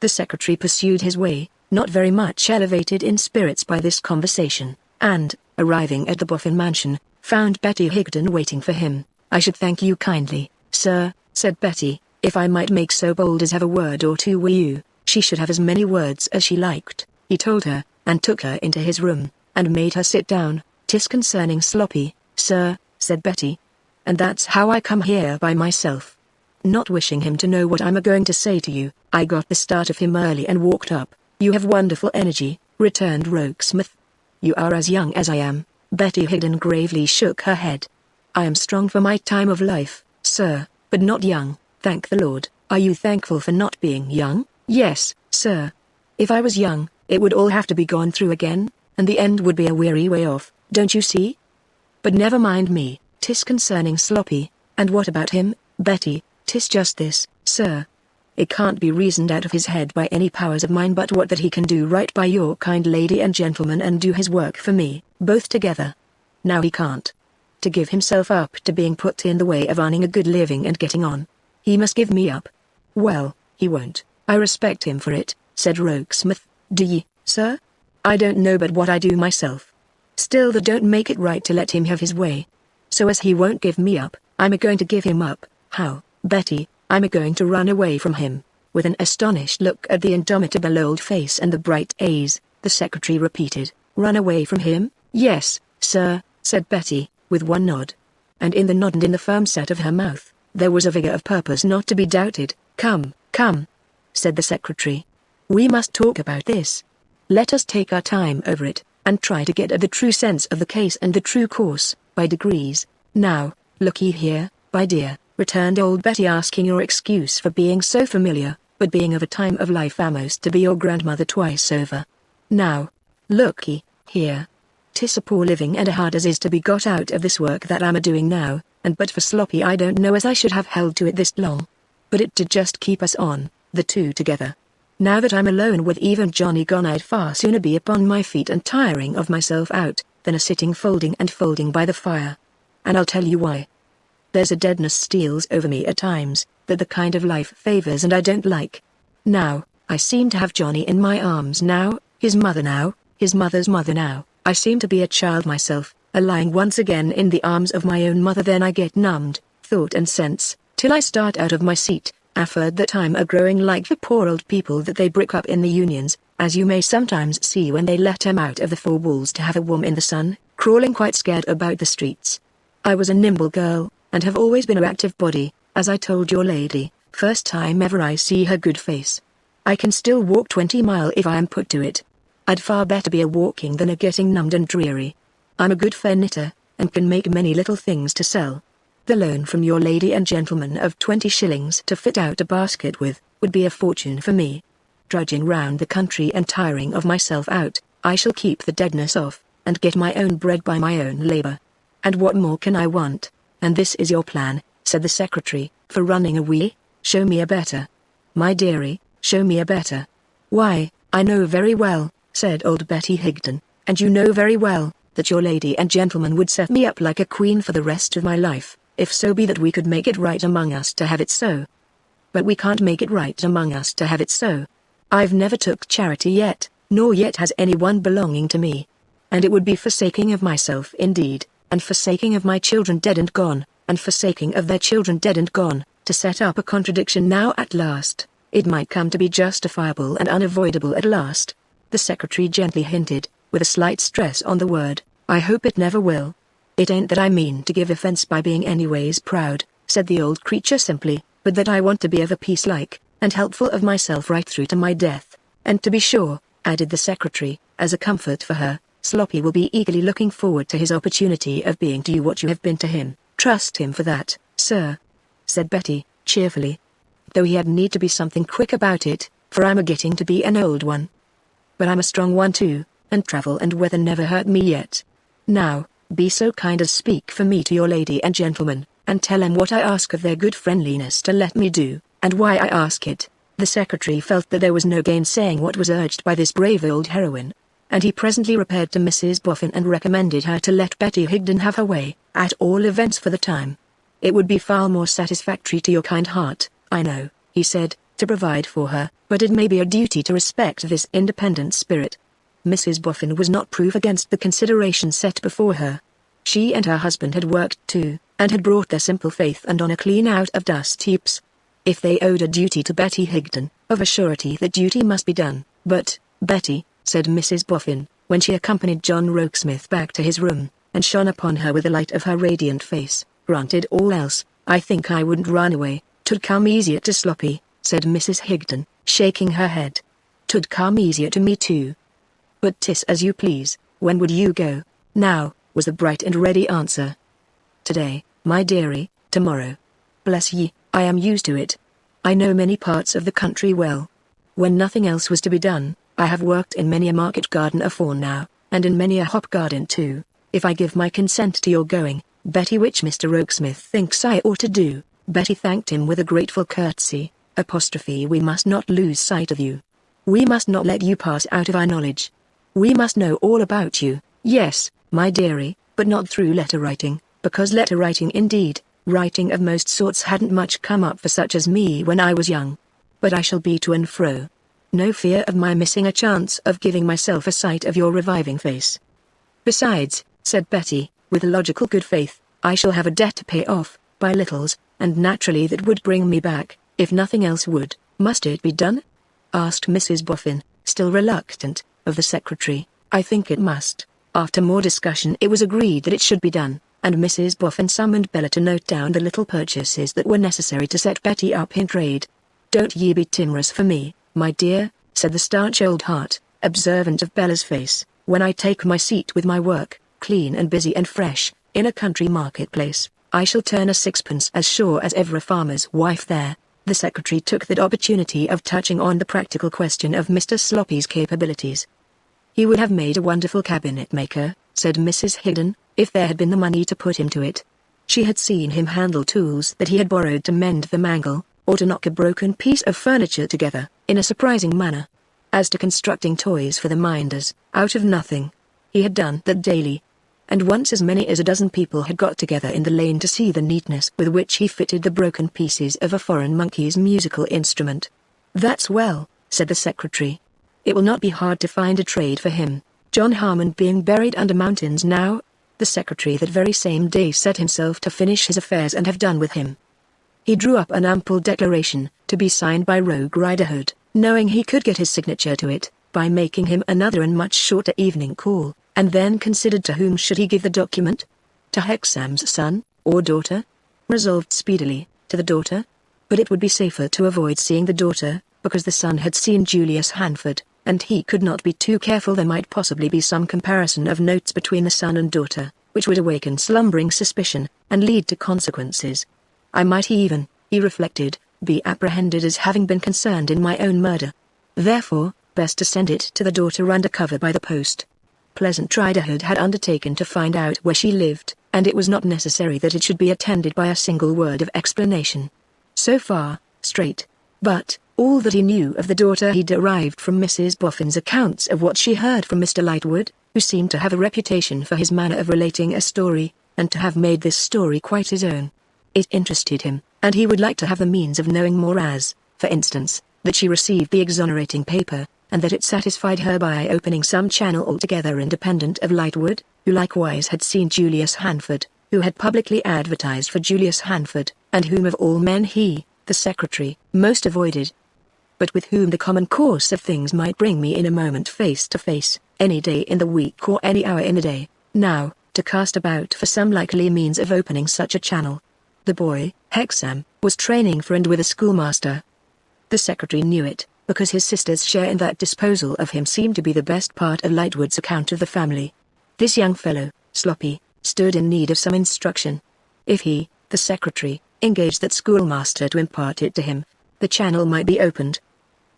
The secretary pursued his way, not very much elevated in spirits by this conversation, and, arriving at the Boffin mansion, found Betty Higden waiting for him. "I should thank you kindly, sir," said Betty, "if I might make so bold as have a word or two with you." She should have as many words as she liked, he told her, and took her into his room, and made her sit down. "'Tis concerning Sloppy, sir," said Betty. "And that's how I come here by myself. Not wishing him to know what I'm a-going to say to you, I got the start of him early and walked up." "You have wonderful energy," returned Rokesmith. "You are as young as I am." Betty Higden gravely shook her head. "I am strong for my time of life, sir, but not young, thank the Lord." "Are you thankful for not being young?" "Yes, sir. If I was young, it would all have to be gone through again, and the end would be a weary way off, don't you see? But never mind me, 'tis concerning Sloppy." "And what about him, Betty?" "'Tis just this, sir. It can't be reasoned out of his head by any powers of mine but what that he can do right by your kind lady and gentleman and do his work for me, both together. Now he can't. To give himself up to being put in the way of earning a good living and getting on. He must give me up. Well, he won't. I respect him for it, said Rokesmith. Do ye, sir? I don't know but what I do myself. Still that don't make it right to let him have his way. So as he won't give me up, I'm a-going to give him up. How, Betty? I'm a-going to run away from him. With an astonished look at the indomitable old face and the bright eyes, the secretary repeated, run away from him? Yes, sir, said Betty, with one nod. And in the nod and in the firm set of her mouth, there was a vigor of purpose not to be doubted. Come, said the secretary. We must talk about this. Let us take our time over it, and try to get at the true sense of the case and the true course, by degrees. Now, look ye here, my dear, returned old Betty, asking your excuse for being so familiar, but being of a time of life almost to be your grandmother twice over. Now, look ye here. 'Tis a poor living and a hard as is to be got out of this work that I'm a-doing now, and but for Sloppy I don't know as I should have held to it this long. But it did just keep us on, the two together. Now that I'm alone with even Johnny gone, I'd far sooner be upon my feet and tiring of myself out, than a-sitting folding and folding by the fire. And I'll tell you why. There's a deadness steals over me at times, that the kind of life favors and I don't like. Now, I seem to have Johnny in my arms now, his mother now, his mother's mother now. I seem to be a child myself, lying once again in the arms of my own mother. Then I get numbed, thought and sense, till I start out of my seat, affered that I'm a-growing like the poor old people that they brick up in the unions, as you may sometimes see when they let 'em out of the four walls to have a warm in the sun, crawling quite scared about the streets. I was a nimble girl, and have always been a active body, as I told your lady, first time ever I see her good face. I can still walk 20 mile if I am put to it. I'd far better be a-walking than a-getting numbed and dreary. I'm a good fair knitter, and can make many little things to sell. The loan from your lady and gentleman of 20 shillings to fit out a basket with, would be a fortune for me. Drudging round the country and tiring of myself out, I shall keep the deadness off, and get my own bread by my own labor. And what more can I want? And this is your plan, said the secretary, for running away? Show me a better. My dearie, show me a better. Why, I know very well, said old Betty Higden, and you know very well, that your lady and gentleman would set me up like a queen for the rest of my life, if so be that we could make it right among us to have it so. But we can't make it right among us to have it so. I've never took charity yet, nor yet has any one belonging to me. And it would be forsaking of myself indeed, and forsaking of my children dead and gone, and forsaking of their children dead and gone, to set up a contradiction now at last. It might come to be justifiable and unavoidable at last. The secretary gently hinted, with a slight stress on the word, I hope it never will. It ain't that I mean to give offense by being anyways proud, said the old creature simply, but that I want to be of a piece like, and helpful of myself right through to my death. And to be sure, added the secretary, as a comfort for her, Sloppy will be eagerly looking forward to his opportunity of being to you what you have been to him. Trust him for that, sir, said Betty, cheerfully. Though he had need to be something quick about it, for I'm a-getting to be an old one. But I'm a strong one too, and travel and weather never hurt me yet. Now, be so kind as speak for me to your lady and gentleman, and tell 'em what I ask of their good friendliness to let me do, and why I ask it. The secretary felt that there was no gainsaying what was urged by this brave old heroine, and he presently repaired to Mrs. Boffin and recommended her to let Betty Higden have her way, at all events for the time. It would be far more satisfactory to your kind heart, I know, he said, to provide for her, but it may be a duty to respect this independent spirit. Mrs. Boffin was not proof against the consideration set before her. She and her husband had worked too, and had brought their simple faith and honour clean out of dust heaps. If they owed a duty to Betty Higden, of a surety that duty must be done. But, Betty, said Mrs. Boffin, when she accompanied John Rokesmith back to his room, and shone upon her with the light of her radiant face, granted all else, I think I wouldn't run away. 'Twould come easier to Sloppy, said Mrs. Higden, shaking her head. 'Twould come easier to me too. But 'tis as you please. When would you go? Now, was the bright and ready answer. Today, my dearie, tomorrow. Bless ye, I am used to it. I know many parts of the country well. When nothing else was to be done, I have worked in many a market garden afore now, and in many a hop garden too. If I give my consent to your going, Betty, which Mr. Rokesmith thinks I ought to do. Betty thanked him with a grateful curtsy, We must not lose sight of you. We must not let you pass out of our knowledge. We must know all about you, yes, my dearie, but not through letter writing, because letter writing indeed, writing of most sorts hadn't much come up for such as me when I was young. But I shall be to and fro. No fear of my missing a chance of giving myself a sight of your reviving face. Besides, said Betty, with logical good faith, I shall have a debt to pay off, by littles, and naturally that would bring me back, if nothing else would. Must it be done? Asked Mrs. Boffin, still reluctant, of the secretary. I think it must. After more discussion it was agreed that it should be done, and Mrs. Boffin summoned Bella to note down the little purchases that were necessary to set Betty up in trade. Don't ye be timorous for me, my dear, said the staunch old heart, observant of Bella's face, when I take my seat with my work, clean and busy and fresh, in a country marketplace, I shall turn a sixpence as sure as ever a farmer's wife there. The secretary took that opportunity of touching on the practical question of Mr. Sloppy's capabilities. He would have made a wonderful cabinet maker, said Mrs. Higden, if there had been the money to put into it. She had seen him handle tools that he had borrowed to mend the mangle, or to knock a broken piece of furniture together, in a surprising manner. As to constructing toys for the minders, out of nothing, he had done that daily. And once as many as a dozen people had got together in the lane to see the neatness with which he fitted the broken pieces of a foreign monkey's musical instrument. That's well, said the secretary. It will not be hard to find a trade for him, John Harmon being buried under mountains now. The secretary that very same day set himself to finish his affairs and have done with him. He drew up an ample declaration, to be signed by Rogue Riderhood, knowing he could get his signature to it, by making him another and much shorter evening call, and then considered to whom should he give the document? To Hexam's son, or daughter? Resolved speedily, to the daughter. But it would be safer to avoid seeing the daughter, because the son had seen Julius Hanford, and he could not be too careful. There might possibly be some comparison of notes between the son and daughter, which would awaken slumbering suspicion, and lead to consequences. I might even, he reflected, be apprehended as having been concerned in my own murder. Therefore, best to send it to the daughter under cover by the post. Pleasant Riderhood had undertaken to find out where she lived, and it was not necessary that it should be attended by a single word of explanation. So far, straight. But, all that he knew of the daughter he derived from Mrs. Boffin's accounts of what she heard from Mr. Lightwood, who seemed to have a reputation for his manner of relating a story, and to have made this story quite his own. It interested him, and he would like to have the means of knowing more, as, for instance, that she received the exonerating paper, and that it satisfied her by opening some channel altogether independent of Lightwood, who likewise had seen Julius Hanford, who had publicly advertised for Julius Hanford, and whom of all men he, the secretary, most avoided, but with whom the common course of things might bring me in a moment face to face, any day in the week or any hour in the day. Now, to cast about for some likely means of opening such a channel. The boy, Hexam, was training for and with a schoolmaster. The secretary knew it, because his sister's share in that disposal of him seemed to be the best part of Lightwood's account of the family. This young fellow, Sloppy, stood in need of some instruction. If he, the secretary, engaged that schoolmaster to impart it to him, the channel might be opened.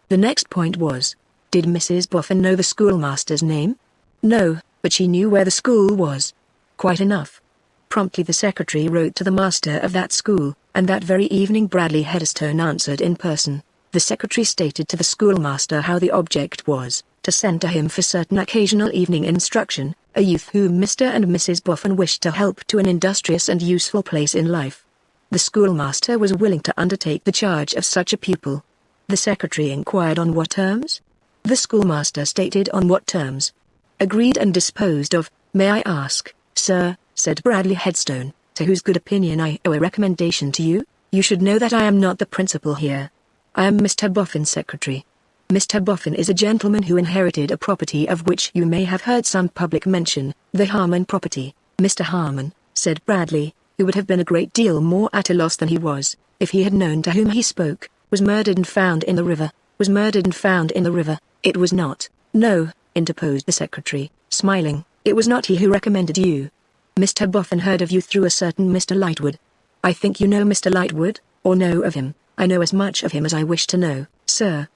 The next point was, did Mrs. Boffin know the schoolmaster's name? No, but she knew where the school was. Quite enough. Promptly the secretary wrote to the master of that school, and that very evening Bradley Heatherstone answered in person. The secretary stated to the schoolmaster how the object was, to send to him for certain occasional evening instruction, a youth whom Mr. and Mrs. Boffin wished to help to an industrious and useful place in life. The schoolmaster was willing to undertake the charge of such a pupil. The secretary inquired on what terms? The schoolmaster stated on what terms. Agreed and disposed of. May I ask, sir, said Bradley Headstone, to whose good opinion I owe a recommendation to you? You should know that I am not the principal here. I am Mr. Boffin's secretary. Mr. Boffin is a gentleman who inherited a property of which you may have heard some public mention, the Harmon property. Mr. Harmon, said Bradley, who would have been a great deal more at a loss than he was, if he had known to whom he spoke, was murdered and found in the river, was murdered and found in the river. It was not. No, interposed the secretary, smiling, it was not he who recommended you. Mr. Boffin heard of you through a certain Mr. Lightwood. I think you know Mr. Lightwood, or know of him. I know as much of him as I wish to know, sir.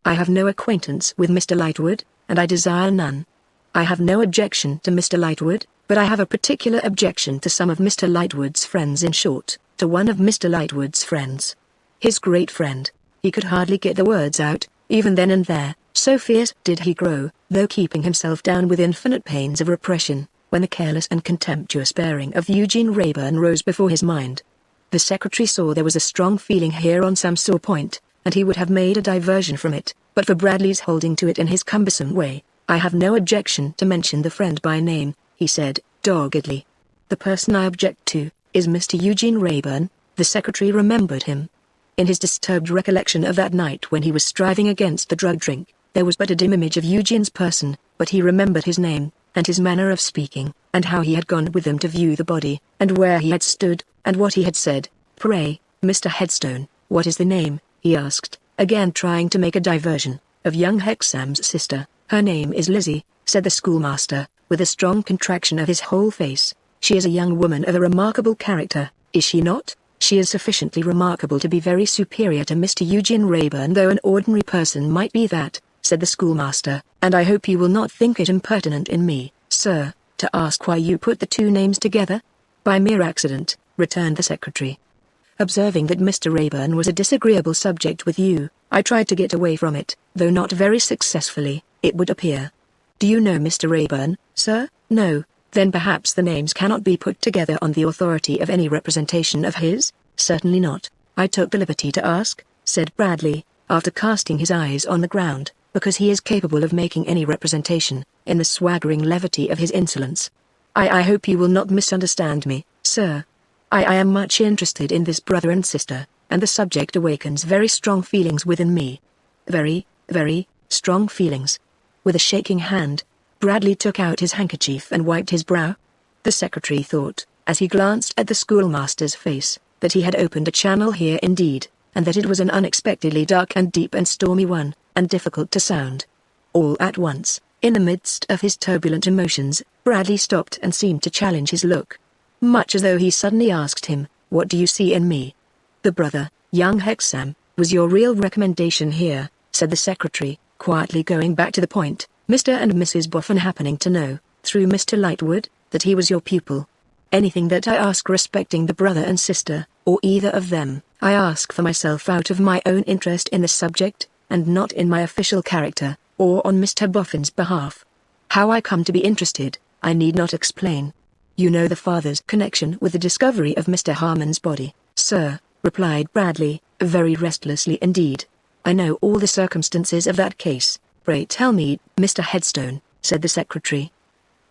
I have no acquaintance with Mr. Lightwood, and I desire none. I have no objection to Mr. Lightwood, but I have a particular objection to some of Mr. Lightwood's friends, in short, to one of Mr. Lightwood's friends. His great friend. He could hardly get the words out, even then and there, so fierce did he grow, though keeping himself down with infinite pains of repression, when the careless and contemptuous bearing of Eugene Wrayburn rose before his mind. The secretary saw there was a strong feeling here on some sore point, and he would have made a diversion from it, but for Bradley's holding to it in his cumbersome way. "I have no objection to mention the friend by name," he said, doggedly. "The person I object to is Mr. Eugene Wrayburn." The secretary remembered him. In his disturbed recollection of that night when he was striving against the drug-drink, there was but a dim image of Eugene's person, but he remembered his name, and his manner of speaking, and how he had gone with them to view the body, and where he had stood, and what he had said. "Pray, Mr. Headstone, what is the name?" he asked, again trying to make a diversion, "of young Hexam's sister." "Her name is Lizzie," said the schoolmaster, with a strong contraction of his whole face. "She is a young woman of a remarkable character, is she not?" "She is sufficiently remarkable to be very superior to Mr. Eugene Wrayburn, though an ordinary person might be that," said the schoolmaster, "and I hope you will not think it impertinent in me, sir, to ask why you put the two names together?" "By mere accident," returned the secretary. "Observing that Mr. Wrayburn was a disagreeable subject with you, I tried to get away from it, though not very successfully, it would appear." "Do you know Mr. Wrayburn, sir?" "No." "Then perhaps the names cannot be put together on the authority of any representation of his?" "Certainly not. I took the liberty to ask," said Bradley, after casting his eyes on the ground, "because he is capable of making any representation, in the swaggering levity of his insolence. I hope you will not misunderstand me, sir. I am much interested in this brother and sister, and the subject awakens very strong feelings within me. Very, very strong feelings." With a shaking hand, Bradley took out his handkerchief and wiped his brow. The secretary thought, as he glanced at the schoolmaster's face, that he had opened a channel here indeed, and that it was an unexpectedly dark and deep and stormy one, and difficult to sound. All at once, in the midst of his turbulent emotions, Bradley stopped and seemed to challenge his look. Much as though he suddenly asked him, "What do you see in me?" "The brother, young Hexam, was your real recommendation here," said the secretary, quietly going back to the point. "Mr. and Mrs. Boffin happening to know, through Mr. Lightwood, that he was your pupil. Anything that I ask respecting the brother and sister, or either of them, I ask for myself out of my own interest in the subject, and not in my official character, or on Mr. Boffin's behalf. How I come to be interested, I need not explain. You know the father's connection with the discovery of Mr. Harmon's body, sir," replied Bradley, very restlessly indeed. "I know all the circumstances of that case. Pray tell me, Mr. Headstone," said the secretary.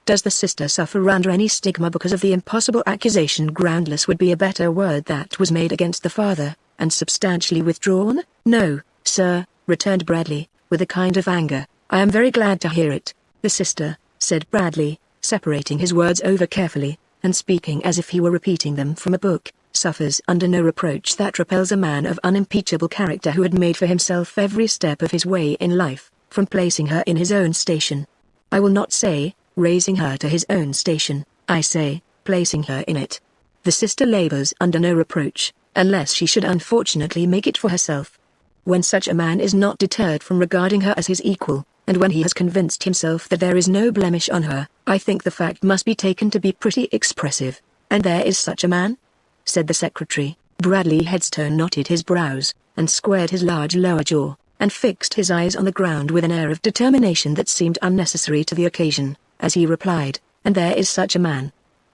"Does the sister suffer under any stigma because of the impossible accusation groundless would be a better word that was made against the father, and substantially withdrawn?" "No, sir," returned Bradley, with a kind of anger. "I am very glad to hear it." "The sister," said Bradley, separating his words over carefully, and speaking as if he were repeating them from a book, "suffers under no reproach that repels a man of unimpeachable character who had made for himself every step of his way in life, from placing her in his own station. I will not say, raising her to his own station, I say, placing her in it. The sister labors under no reproach, unless she should unfortunately make it for herself. When such a man is not deterred from regarding her as his equal, and when he has convinced himself that there is no blemish on her, I think the fact must be taken to be pretty expressive. And there is such a man?" said the secretary. Bradley Headstone knotted his brows, and squared his large lower jaw, and fixed his eyes on the ground with an air of determination that seemed unnecessary to the occasion, as he replied, "And there is such a man."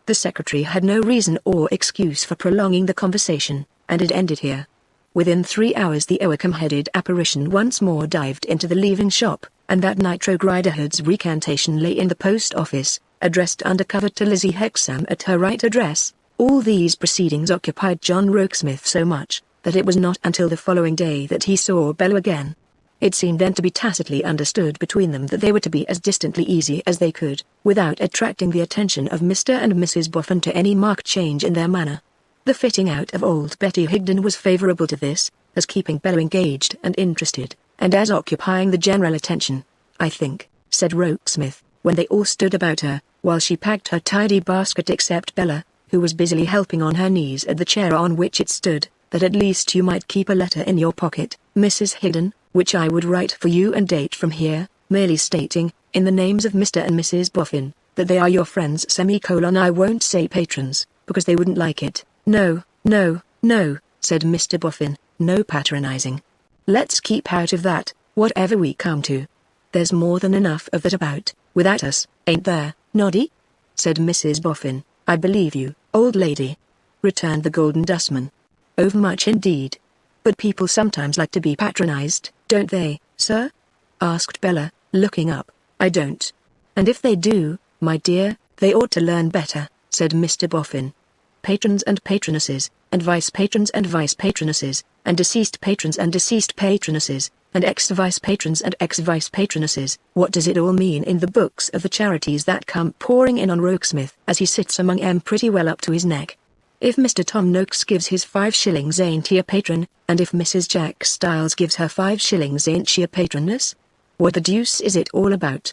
The secretary had no reason or excuse for prolonging the conversation, and it ended here. Within 3 hours the Oakham-headed apparition once more dived into the leaving shop, and that Nitro Griderhood's recantation lay in the post office, addressed undercover to Lizzie Hexam at her right address. All these proceedings occupied John Rokesmith so much, that it was not until the following day that he saw Bella again. It seemed then to be tacitly understood between them that they were to be as distantly easy as they could, without attracting the attention of Mr. and Mrs. Boffin to any marked change in their manner. The fitting out of old Betty Higden was favourable to this, as keeping Bella engaged and interested, and as occupying the general attention. "I think," said Rokesmith, when they all stood about her, while she packed her tidy basket except Bella, who was busily helping on her knees at the chair on which it stood, "that at least you might keep a letter in your pocket, Mrs. Higden, which I would write for you and date from here, merely stating, in the names of Mr. and Mrs. Boffin, that they are your friends I won't say patrons, because they wouldn't like it." "No, no, no," said Mr. Boffin, "no patronizing." Let's keep out of that, whatever we come to. There's more than enough of that about, without us, ain't there, Noddy?" said Mrs. Boffin. "I believe you, old lady," returned the Golden Dustman. "Overmuch indeed. But people sometimes like to be patronized, don't they, sir?" asked Bella, looking up. "I don't. And if they do, my dear, they ought to learn better," said Mr. Boffin. "Patrons and patronesses, and vice-patrons and vice-patronesses, and deceased patrons and deceased patronesses, and ex-vice-patrons and ex-vice-patronesses. What does it all mean in the books of the charities that come pouring in on Rokesmith as he sits among 'em pretty well up to his neck? If Mr. Tom Noakes gives his 5 shillings ain't he a patron, and if Mrs. Jack Stiles gives her 5 shillings ain't she a patroness? What the deuce is it all about?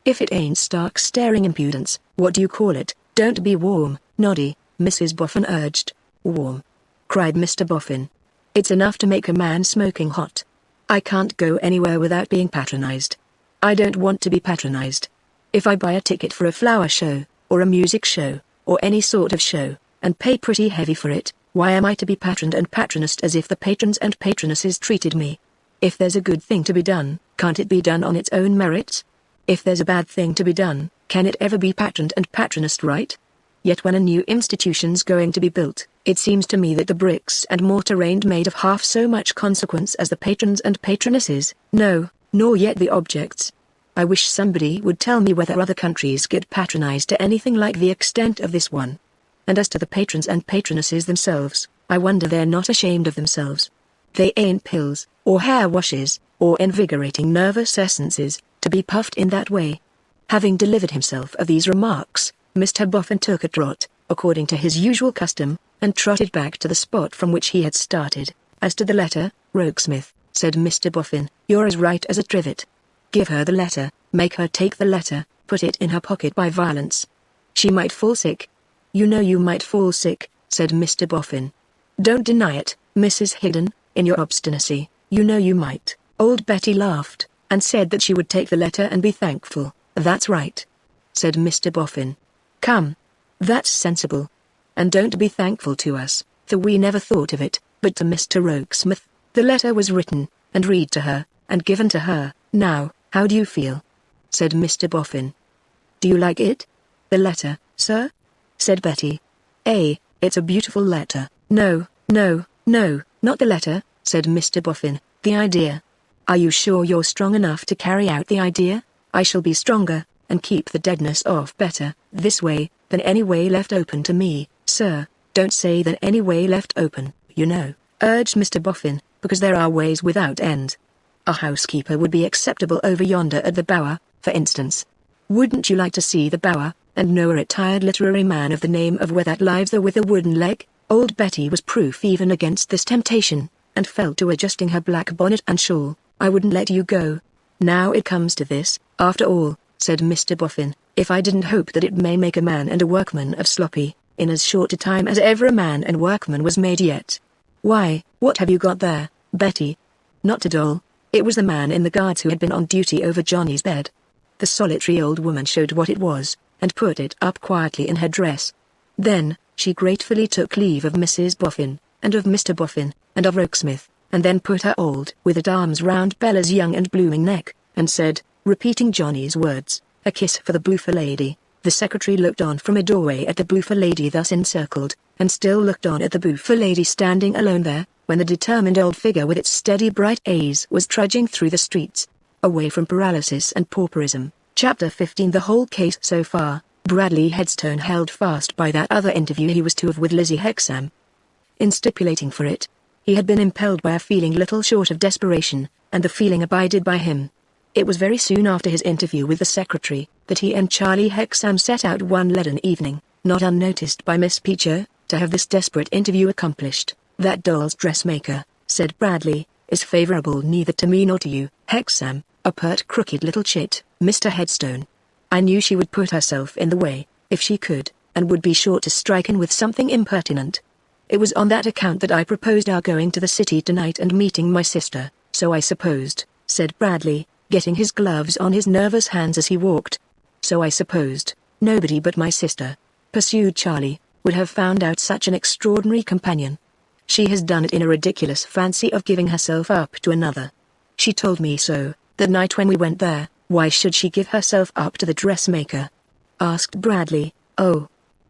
If it ain't stark staring impudence, what do you call it?" "Don't be warm, Noddy," Mrs. Boffin urged. "Warm?" cried Mr. Boffin. "It's enough to make a man smoking hot. I can't go anywhere without being patronized. I don't want to be patronized. If I buy a ticket for a flower show, or a music show, or any sort of show, and pay pretty heavy for it, why am I to be patroned and patronized as if the patrons and patronesses treated me? If there's a good thing to be done, can't it be done on its own merits? If there's a bad thing to be done, can it ever be patroned and patronized right? Yet when a new institution's going to be built, it seems to me that the bricks and mortar ain't made of half so much consequence as the patrons and patronesses, no, nor yet the objects. I wish somebody would tell me whether other countries get patronized to anything like the extent of this one. And as to the patrons and patronesses themselves, I wonder they're not ashamed of themselves. They ain't pills, or hair washes, or invigorating nervous essences, to be puffed in that way." Having delivered himself of these remarks, Mr. Boffin took a trot, according to his usual custom, and trotted back to the spot from which he had started. "As to the letter, Rokesmith," said Mr. Boffin, "you're as right as a trivet. Give her the letter, make her take the letter, put it in her pocket by violence. She might fall sick." "You know you might fall sick," said Mr. Boffin. "Don't deny it, Mrs. Higden, in your obstinacy, you know you might." Old Betty laughed, and said that she would take the letter and be thankful. "That's right," said Mr. Boffin. "Come. That's sensible. And don't be thankful to us, for we never thought of it, but to Mr. Rokesmith." The letter was written, and read to her, and given to her. "Now, how do you feel?" said Mr. Boffin. "Do you like it?" "The letter, sir?" said Betty. It's a beautiful letter." No, not the letter," said Mr. Boffin, "the idea." "Are you sure you're strong enough to carry out the idea?" "I shall be stronger, and keep the deadness off better, this way, than any way left open to me, sir." "Don't say than any way left open, you know," urged Mr. Boffin, "because there are ways without end. A housekeeper would be acceptable over yonder at the Bower, for instance. Wouldn't you like to see the Bower, and know a retired literary man of the name of where that lives there with a wooden leg?" Old Betty was proof even against this temptation, and fell to adjusting her black bonnet and shawl. "I wouldn't let you go. Now it comes to this, after all," said Mr. Boffin, "if I didn't hope that it may make a man and a workman of Sloppy, in as short a time as ever a man and workman was made yet." "Why, what have you got there, Betty?" "Not a doll. It was the man in the guards who had been on duty over Johnny's bed." The solitary old woman showed what it was, and put it up quietly in her dress. Then, she gratefully took leave of Mrs. Boffin, and of Mr. Boffin, and of Rokesmith, and then put her old withered arms round Bella's young and blooming neck, and said, repeating Johnny's words, "A kiss for the Bloofer lady." The secretary looked on from a doorway at the Bloofer lady thus encircled, and still looked on at the Bloofer lady standing alone there, when the determined old figure with its steady bright eyes was trudging through the streets, away from paralysis and pauperism. Chapter 15. The whole case so far. Bradley Headstone held fast by that other interview he was to have with Lizzie Hexam. In stipulating for it, he had been impelled by a feeling little short of desperation, and the feeling abided by him. It was very soon after his interview with the secretary, that he and Charlie Hexam set out one leaden evening, not unnoticed by Miss Peacher, to have this desperate interview accomplished. "That doll's dressmaker," said Bradley, "is favorable neither to me nor to you, Hexam, a pert crooked little chit, Mr. Headstone. I knew she would put herself in the way, if she could, and would be sure to strike in with something impertinent. It was on that account that I proposed our going to the city tonight and meeting my sister." "So I supposed," said Bradley, getting his gloves on his nervous hands as he walked. "So I supposed. Nobody but my sister," pursued Charlie, "would have found out such an extraordinary companion. She has done it in a ridiculous fancy of giving herself up to another. She told me so, that night when we went there. Why should she give herself up to the dressmaker?" asked Bradley. "Oh,"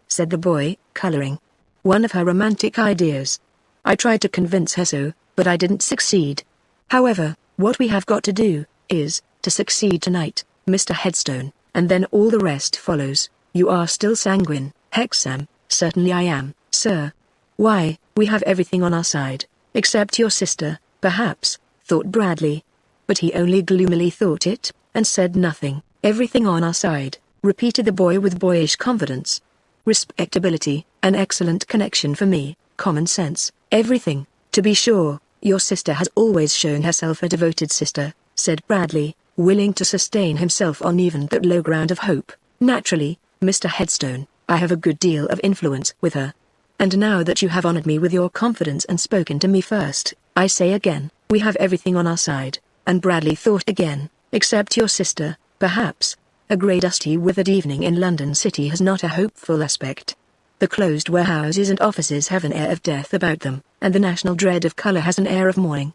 said the boy, coloring. "One of her romantic ideas. I tried to convince her so, but I didn't succeed. However, what we have got to do, is, to succeed tonight, Mr. Headstone, and then all the rest follows. You are still sanguine, Hexam?" "Certainly I am, sir." "Why, we have everything on our side, except your sister, perhaps," thought Bradley. But he only gloomily thought it, and said nothing. "Everything on our side," repeated the boy with boyish confidence. "Respectability, an excellent connection for me, common sense, everything, to be sure. Your sister has always shown herself a devoted sister," said Bradley, willing to sustain himself on even that low ground of hope. "Naturally, Mr. Headstone, I have a good deal of influence with her. And now that you have honored me with your confidence and spoken to me first, I say again, we have everything on our side." And Bradley thought again, "except your sister, perhaps." A grey dusty withered evening in London City has not a hopeful aspect. The closed warehouses and offices have an air of death about them, and the national dread of colour has an air of mourning.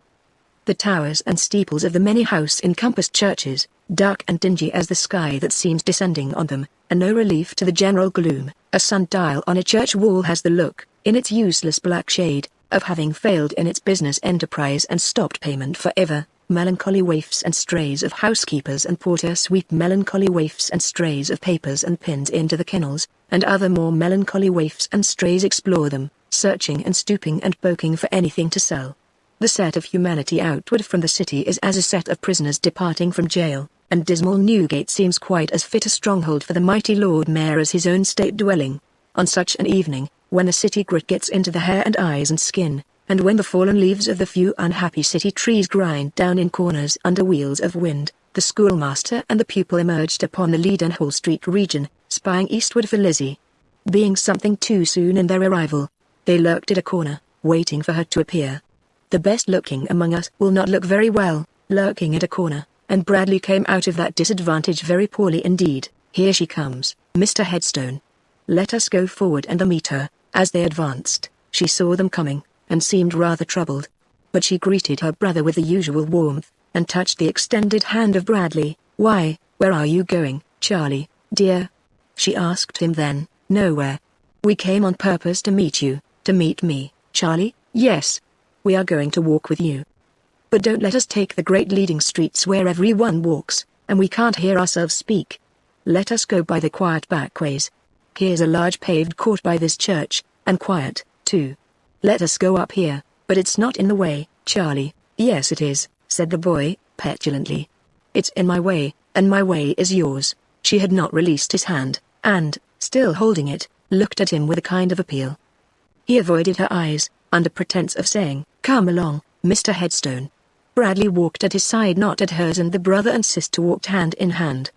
The towers and steeples of the many house-encompassed churches, dark and dingy as the sky that seems descending on them, are no relief to the general gloom. A sundial on a church wall has the look, in its useless black shade, of having failed in its business enterprise and stopped payment forever. Melancholy waifs and strays of housekeepers and porters sweep melancholy waifs and strays of papers and pins into the kennels, and other more melancholy waifs and strays explore them, searching and stooping and poking for anything to sell. The set of humanity outward from the city is as a set of prisoners departing from jail, and dismal Newgate seems quite as fit a stronghold for the mighty Lord Mayor as his own state dwelling. On such an evening, when the city grit gets into the hair and eyes and skin, and when the fallen leaves of the few unhappy city trees grind down in corners under wheels of wind, the schoolmaster and the pupil emerged upon the Leadenhall Street region, spying eastward for Lizzie. Being something too soon in their arrival, they lurked at a corner, waiting for her to appear. The best looking among us will not look very well, lurking at a corner, and Bradley came out of that disadvantage very poorly indeed. "Here she comes, Mr. Headstone. Let us go forward and meet her." As they advanced, she saw them coming, and seemed rather troubled. But she greeted her brother with the usual warmth, and touched the extended hand of Bradley. "Why, where are you going, Charlie, dear?" she asked him then. "Nowhere. We came on purpose to meet you." "To meet me, Charlie?" "Yes. We are going to walk with you. But don't let us take the great leading streets where everyone walks, and we can't hear ourselves speak. Let us go by the quiet back ways. Here's a large paved court by this church, and quiet, too. Let us go up here." "But it's not in the way, Charlie." "Yes it is," said the boy, petulantly. "It's in my way, and my way is yours." She had not released his hand, and, still holding it, looked at him with a kind of appeal. He avoided her eyes, under pretense of saying, "Come along, Mr. Headstone." Bradley walked at his side, not at hers, and the brother and sister walked hand in hand.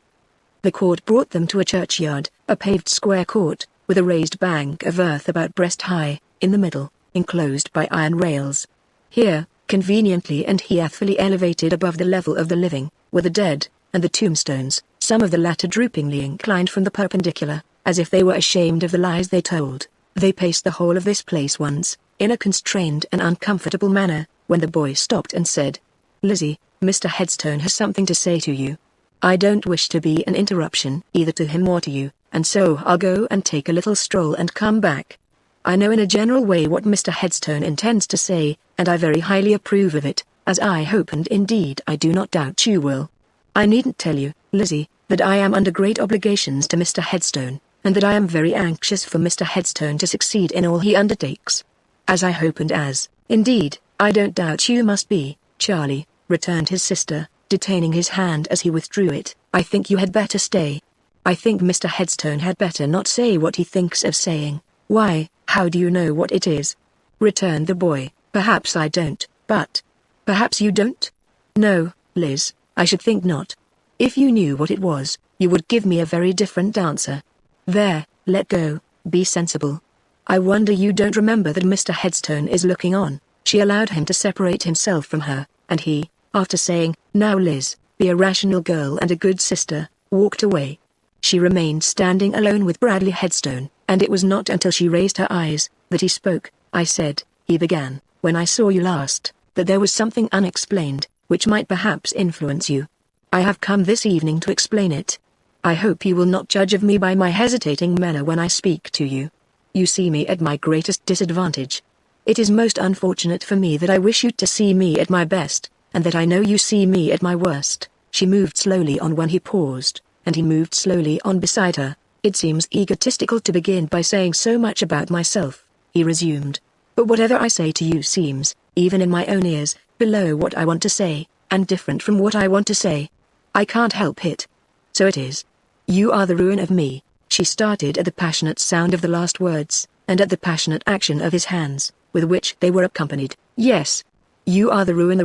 The court brought them to a churchyard, a paved square court, with a raised bank of earth about breast high, in the middle, enclosed by iron rails. Here, conveniently and hearthily elevated above the level of the living, were the dead, and the tombstones, some of the latter droopingly inclined from the perpendicular, as if they were ashamed of the lies they told. They paced the whole of this place once, in a constrained and uncomfortable manner, when the boy stopped and said, "Lizzie, Mr. Headstone has something to say to you." "I don't wish to be an interruption either to him or to you, and so I'll go and take a little stroll and come back. I know in a general way what Mr. Headstone intends to say, and I very highly approve of it, as I hope and indeed I do not doubt you will. I needn't tell you, Lizzie, that I am under great obligations to Mr. Headstone, and that I am very anxious for Mr. Headstone to succeed in all he undertakes. As I hope and as, indeed, I don't doubt you must be, Charlie," returned his sister, detaining his hand as he withdrew it. "I think you had better stay. I think Mr. Headstone had better not say what he thinks of saying." "Why, how do you know what it is?" returned the boy. "Perhaps I don't, but—" "Perhaps you don't?" "No, Liz, I should think not. If you knew what it was, you would give me a very different answer. There, let go, be sensible. I wonder you don't remember that Mr. Headstone is looking on." She allowed him to separate himself from her, and he, after saying, "Now Liz, be a rational girl and a good sister," walked away. She remained standing alone with Bradley Headstone, and it was not until she raised her eyes, that he spoke. "I said, he began, "when I saw you last, that there was something unexplained, which might perhaps influence you. I have come this evening to explain it. I hope you will not judge of me by my hesitating manner when I speak to you. You see me at my greatest disadvantage. It is most unfortunate for me that I wish you to see me at my best, and that I know you see me at my worst." She moved slowly on when he paused, and he moved slowly on beside her. "It seems egotistical to begin by saying so much about myself," he resumed. "But whatever I say to you seems, even in my own ears, below what I want to say, and different from what I want to say. I can't help it. So it is. You are the ruin of me." She started at the passionate sound of the last words, and at the passionate action of his hands, with which they were accompanied. "Yes. You are the ruin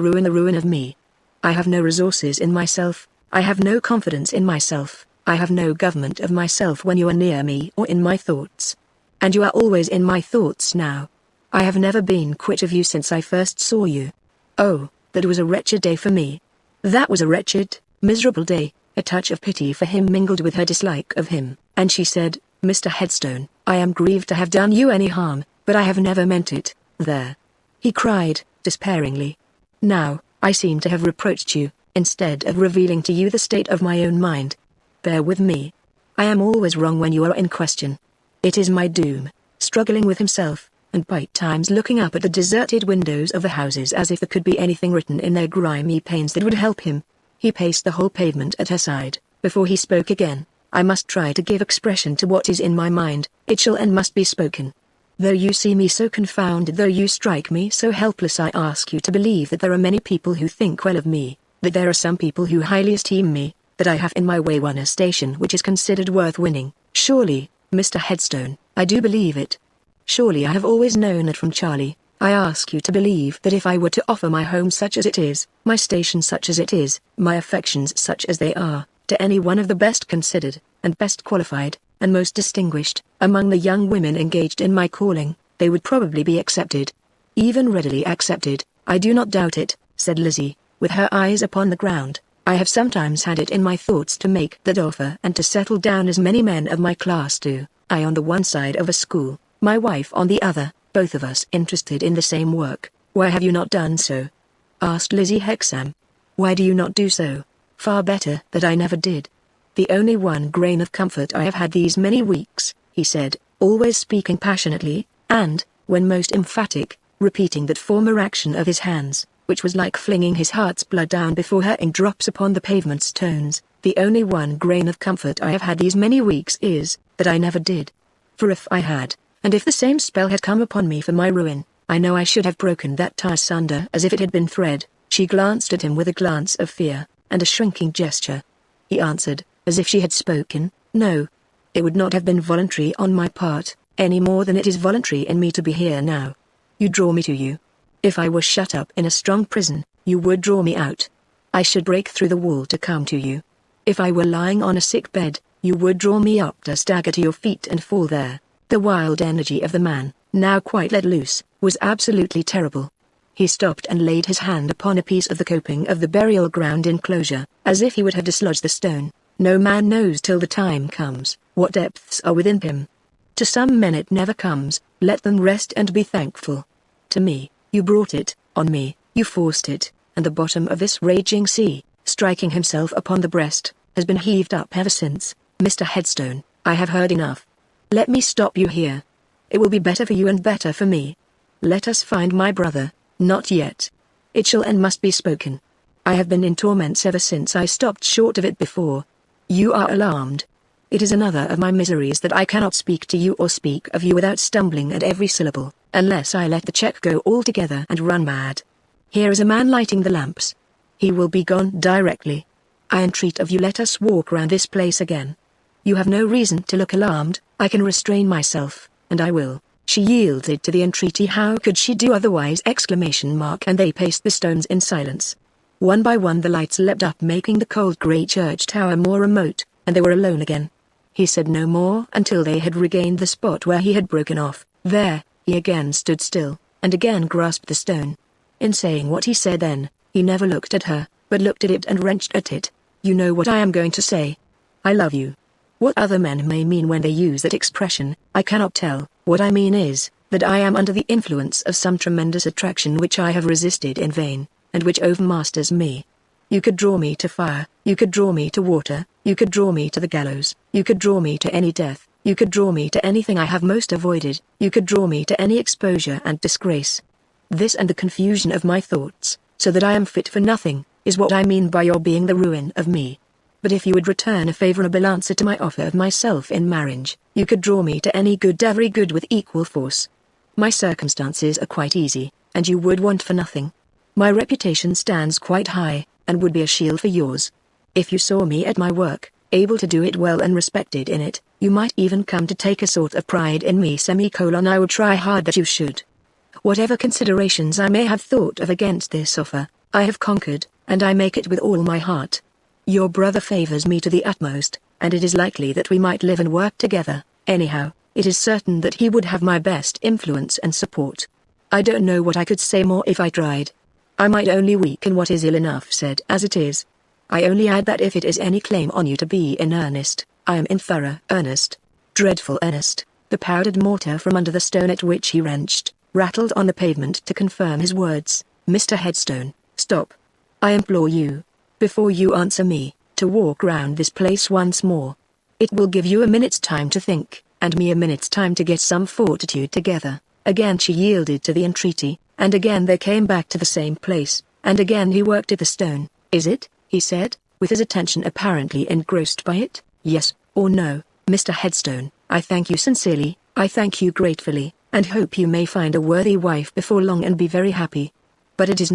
of me. I have no resources in myself, I have no confidence in myself, I have no government of myself when you are near me or in my thoughts. And you are always in my thoughts now. I have never been quit of you since I first saw you. Oh, that was a wretched day for me. That was a wretched, miserable day." A touch of pity for him mingled with her dislike of him, and she said, "Mr. Headstone, I am grieved to have done you any harm, but I have never meant it." "There," he cried, despairingly. "Now, I seem to have reproached you, instead of revealing to you the state of my own mind. Bear with me. I am always wrong when you are in question. It is my doom." Struggling with himself, and by times looking up at the deserted windows of the houses as if there could be anything written in their grimy panes that would help him, he paced the whole pavement at her side, before he spoke again. "I must try to give expression to what is in my mind, it shall and must be spoken. Though you see me so confounded, though you strike me so helpless, I ask you to believe that there are many people who think well of me, that there are some people who highly esteem me, that I have in my way won a station which is considered worth winning. Surely, Mr. Headstone, I do believe it. Surely I have always known it from Charlie. I ask you to believe that if I were to offer my home such as it is, my station such as it is, my affections such as they are, to any one of the best considered, and best qualified, and most distinguished, among the young women engaged in my calling, they would probably be accepted. Even readily accepted, I do not doubt it," said Lizzie, with her eyes upon the ground. "I have sometimes had it in my thoughts to make that offer and to settle down as many men of my class do, I on the one side of a school, my wife on the other, both of us interested in the same work. Why have you not done so?" asked Lizzie Hexam. "Why do you not do so? Far better that I never did. The only one grain of comfort I have had these many weeks," he said, always speaking passionately, and, when most emphatic, repeating that former action of his hands, which was like flinging his heart's blood down before her in drops upon the pavement's stones, "the only one grain of comfort I have had these many weeks is, that I never did. For if I had, and if the same spell had come upon me for my ruin, I know I should have broken that tie asunder as if it had been thread." She glanced at him with a glance of fear, and a shrinking gesture. He answered, as if she had spoken, "No. It would not have been voluntary on my part, any more than it is voluntary in me to be here now. You draw me to you. If I were shut up in a strong prison, you would draw me out. I should break through the wall to come to you. If I were lying on a sick bed, you would draw me up to stagger to your feet and fall there." The wild energy of the man, now quite let loose, was absolutely terrible. He stopped and laid his hand upon a piece of the coping of the burial ground enclosure, as if he would have dislodged the stone. "No man knows till the time comes, what depths are within him. To some men it never comes, let them rest and be thankful. To me, you brought it, on me, you forced it, and the bottom of this raging sea," striking himself upon the breast, "has been heaved up ever since. Mr. Headstone, I have heard enough. Let me stop you here. It will be better for you and better for me. Let us find my brother." "Not yet. It shall and must be spoken. I have been in torments ever since I stopped short of it before. You are alarmed. It is another of my miseries that I cannot speak to you or speak of you without stumbling at every syllable, unless I let the check go altogether and run mad. Here is a man lighting the lamps. He will be gone directly. I entreat of you, let us walk round this place again. You have no reason to look alarmed, I can restrain myself, and I will." She yielded to the entreaty. How could she do otherwise? And they paced the stones in silence. One by one the lights leapt up, making the cold grey church tower more remote, and they were alone again. He said no more until they had regained the spot where he had broken off. There, he again stood still, and again grasped the stone. In saying what he said then, he never looked at her, but looked at it and wrenched at it. "You know what I am going to say. I love you. What other men may mean when they use that expression, I cannot tell. What I mean is, that I am under the influence of some tremendous attraction which I have resisted in vain, and which overmasters me. You could draw me to fire, you could draw me to water, you could draw me to the gallows, you could draw me to any death, you could draw me to anything I have most avoided, you could draw me to any exposure and disgrace. This and the confusion of my thoughts, so that I am fit for nothing, is what I mean by your being the ruin of me. But if you would return a favorable answer to my offer of myself in marriage, you could draw me to any good, every good with equal force. My circumstances are quite easy, and you would want for nothing. My reputation stands quite high, and would be a shield for yours. If you saw me at my work, able to do it well and respected in it, you might even come to take a sort of pride in me. I would try hard that you should. Whatever considerations I may have thought of against this offer, I have conquered, and I make it with all my heart. Your brother favors me to the utmost, and it is likely that we might live and work together. Anyhow, it is certain that he would have my best influence and support. I don't know what I could say more if I tried. I might only weaken what is ill enough said as it is. I only add that if it is any claim on you to be in earnest, I am in thorough earnest. Dreadful earnest. The powdered mortar from under the stone at which he wrenched, rattled on the pavement to confirm his words. Mr. Headstone, stop. I implore you, before you answer me, to walk round this place once more. It will give you a minute's time to think, and me a minute's time to get some fortitude together. Again she yielded to the entreaty, and again they came back to the same place, and again he worked at the stone. Is it, he said, with his attention apparently engrossed by it, yes, or no, Mr. Headstone, I thank you sincerely, I thank you gratefully, and hope you may find a worthy wife before long and be very happy. But it is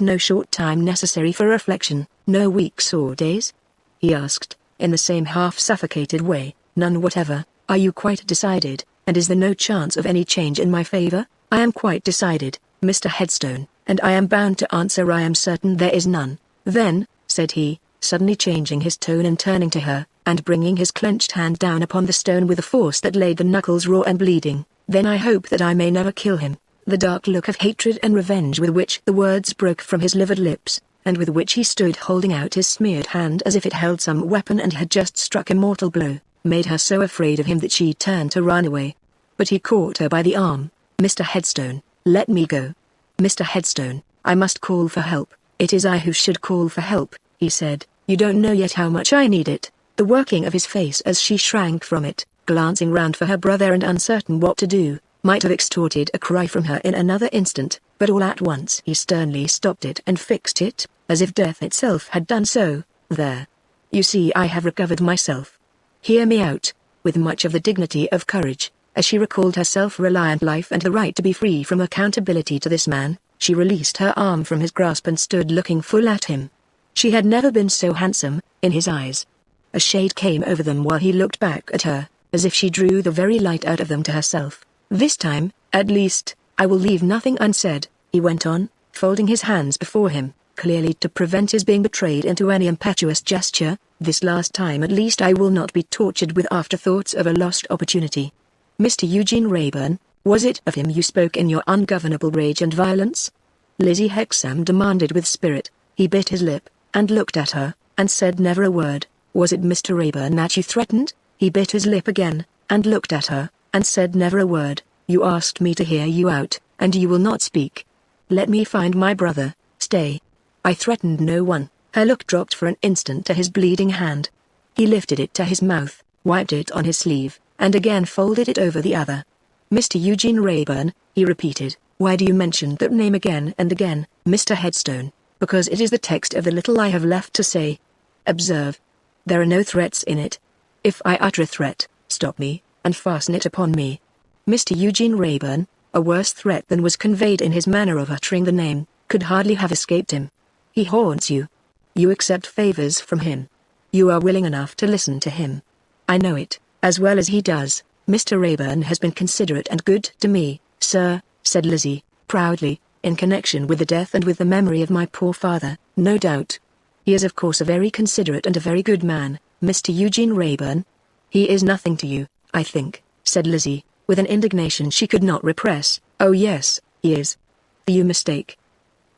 no short time necessary for reflection, no weeks or days? He asked, in the same half-suffocated way. None whatever. Are you quite decided, and is there no chance of any change in my favor? I am quite decided, Mr. Headstone, and I am bound to answer I am certain there is none. Then, said he, suddenly changing his tone and turning to her, and bringing his clenched hand down upon the stone with a force that laid the knuckles raw and bleeding, then I hope that I may never kill him. The dark look of hatred and revenge with which the words broke from his livid lips, and with which he stood holding out his smeared hand as if it held some weapon and had just struck a mortal blow, made her so afraid of him that she turned to run away. But he caught her by the arm. Mr. Headstone, let me go. Mr. Headstone, I must call for help. It is I who should call for help, he said. You don't know yet how much I need it. The working of his face as she shrank from it, glancing round for her brother and uncertain what to do, might have extorted a cry from her in another instant, but all at once he sternly stopped it and fixed it, as if death itself had done so. There. You see I have recovered myself. Hear me out, with much of the dignity of courage, as she recalled her self-reliant life and the right to be free from accountability to this man, she released her arm from his grasp and stood looking full at him. She had never been so handsome, in his eyes. A shade came over them while he looked back at her, as if she drew the very light out of them to herself. This time, at least, I will leave nothing unsaid, he went on, folding his hands before him, clearly to prevent his being betrayed into any impetuous gesture. This last time at least I will not be tortured with afterthoughts of a lost opportunity. Mr. Eugene Rayburn, was it of him you spoke in your ungovernable rage and violence? Lizzie Hexam demanded with spirit. He bit his lip, and looked at her, and said never a word. Was it Mr. Rayburn that you threatened? He bit his lip again, and looked at her, and said never a word. You asked me to hear you out, and you will not speak. Let me find my brother. Stay. I threatened no one. Her look dropped for an instant to his bleeding hand. He lifted it to his mouth, wiped it on his sleeve, and again folded it over the other. Mr. Eugene Rayburn, he repeated, why do you mention that name again and again, Mr. Headstone? Because it is the text of the little I have left to say. Observe. There are no threats in it. If I utter a threat, stop me, and fasten it upon me. Mr. Eugene Rayburn, a worse threat than was conveyed in his manner of uttering the name, could hardly have escaped him. He haunts you. You accept favors from him. You are willing enough to listen to him. I know it, as well as he does. Mr. Rayburn has been considerate and good to me, sir, said Lizzie, proudly, in connection with the death and with the memory of my poor father, no doubt. He is of course a very considerate and a very good man, Mr. Eugene Rayburn. He is nothing to you, I think, said Lizzie, with an indignation she could not repress. Oh yes, he is. You mistake.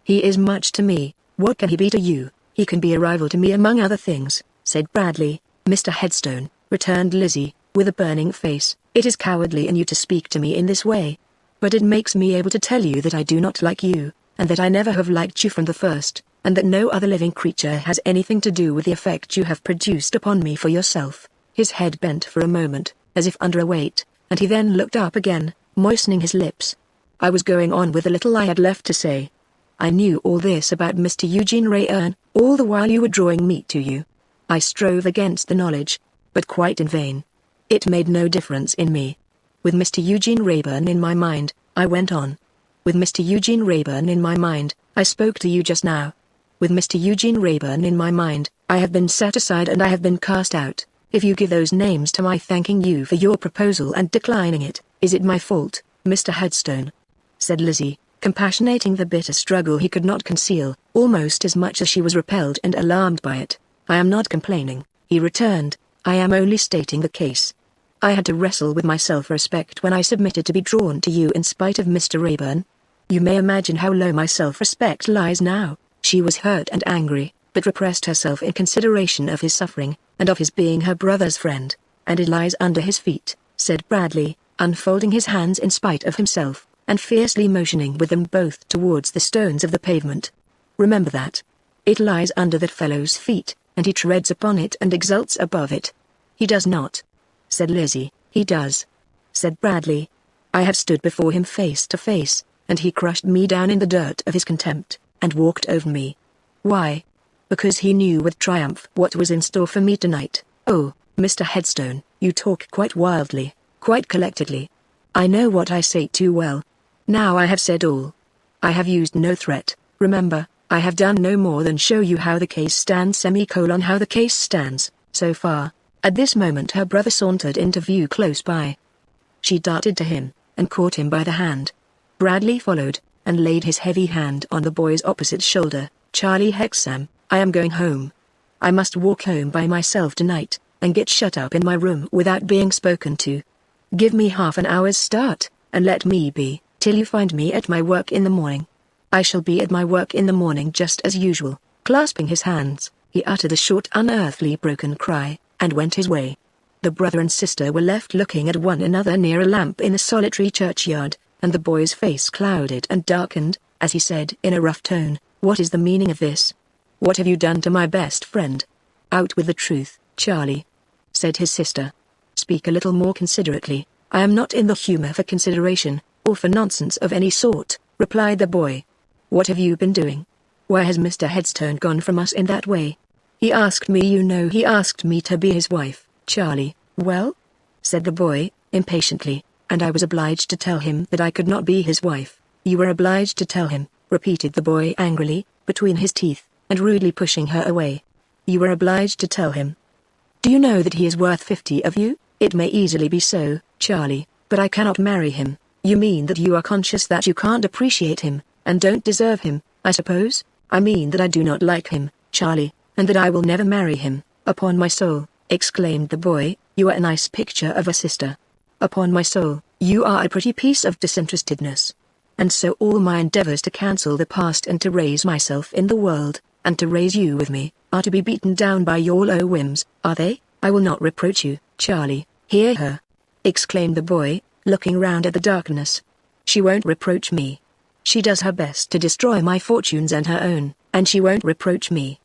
He is much to me. What can he be to you? He can be a rival to me among other things, said Bradley. Mr. Headstone, returned Lizzie, with a burning face, it is cowardly in you to speak to me in this way. But it makes me able to tell you that I do not like you, and that I never have liked you from the first, and that no other living creature has anything to do with the effect you have produced upon me for yourself." His head bent for a moment, as if under a weight, and he then looked up again, moistening his lips. I was going on with the little I had left to say. I knew all this about Mr. Eugene Rayburn, all the while you were drawing me to you. I strove against the knowledge, but quite in vain. It made no difference in me. With Mr. Eugene Rayburn in my mind, I went on. With Mr. Eugene Rayburn in my mind, I spoke to you just now. With Mr. Eugene Rayburn in my mind, I have been set aside and I have been cast out. If you give those names to my thanking you for your proposal and declining it, is it my fault, Mr. Headstone?" said Lizzie, compassionating the bitter struggle he could not conceal, almost as much as she was repelled and alarmed by it. "I am not complaining," he returned. "I am only stating the case. I had to wrestle with my self-respect when I submitted to be drawn to you in spite of Mr. Rayburn. You may imagine how low my self-respect lies now." She was hurt and angry, but repressed herself in consideration of his suffering, and of his being her brother's friend. "And it lies under his feet," said Bradley, unfolding his hands in spite of himself, and fiercely motioning with them both towards the stones of the pavement. "Remember that. It lies under that fellow's feet, and he treads upon it and exults above it." "He does not," said Lizzie. "He does," said Bradley. "I have stood before him face to face, and he crushed me down in the dirt of his contempt, and walked over me. Why? Because he knew with triumph what was in store for me tonight." "Oh, Mr. Headstone, you talk quite wildly, quite collectedly. I know what I say too well. Now I have said all. I have used no threat, remember. I have done no more than show you how the case stands how the case stands, so far." At this moment her brother sauntered into view close by. She darted to him, and caught him by the hand. Bradley followed, and laid his heavy hand on the boy's opposite shoulder. "Charlie Hexam, I am going home. I must walk home by myself tonight, and get shut up in my room without being spoken to. Give me half an hour's start, and let me be, till you find me at my work in the morning." "I shall be at my work in the morning just as usual." Clasping his hands, he uttered a short unearthly broken cry, and went his way. The brother and sister were left looking at one another near a lamp in the solitary churchyard, and the boy's face clouded and darkened, as he said in a rough tone, "What is the meaning of this? What have you done to my best friend?" "Out with the truth, Charlie," said his sister. "Speak a little more considerately." "I am not in the humor for consideration, or for nonsense of any sort," replied the boy. "What have you been doing? Why has Mr. Headstone gone from us in that way? He asked me he asked me to be his wife, Charlie." "Well?" said the boy, impatiently, "and I was obliged to tell him that I could not be his wife." "You were obliged to tell him," repeated the boy angrily, between his teeth, and rudely pushing her away. "You were obliged to tell him. Do you know that he is worth 50 of you? It may easily be so, Charlie, but I cannot marry him." "You mean that you are conscious that you can't appreciate him, and don't deserve him, I suppose?" "I mean that I do not like him, Charlie, and that I will never marry him." "Upon my soul," exclaimed the boy, "you are a nice picture of a sister. Upon my soul, you are a pretty piece of disinterestedness. And so all my endeavors to cancel the past and to raise myself in the world, and to raise you with me, are to be beaten down by your low whims, are they?" "I will not reproach you, Charlie." "Hear her!" exclaimed the boy, looking round at the darkness. "She won't reproach me. She does her best to destroy my fortunes and her own, and she won't reproach me.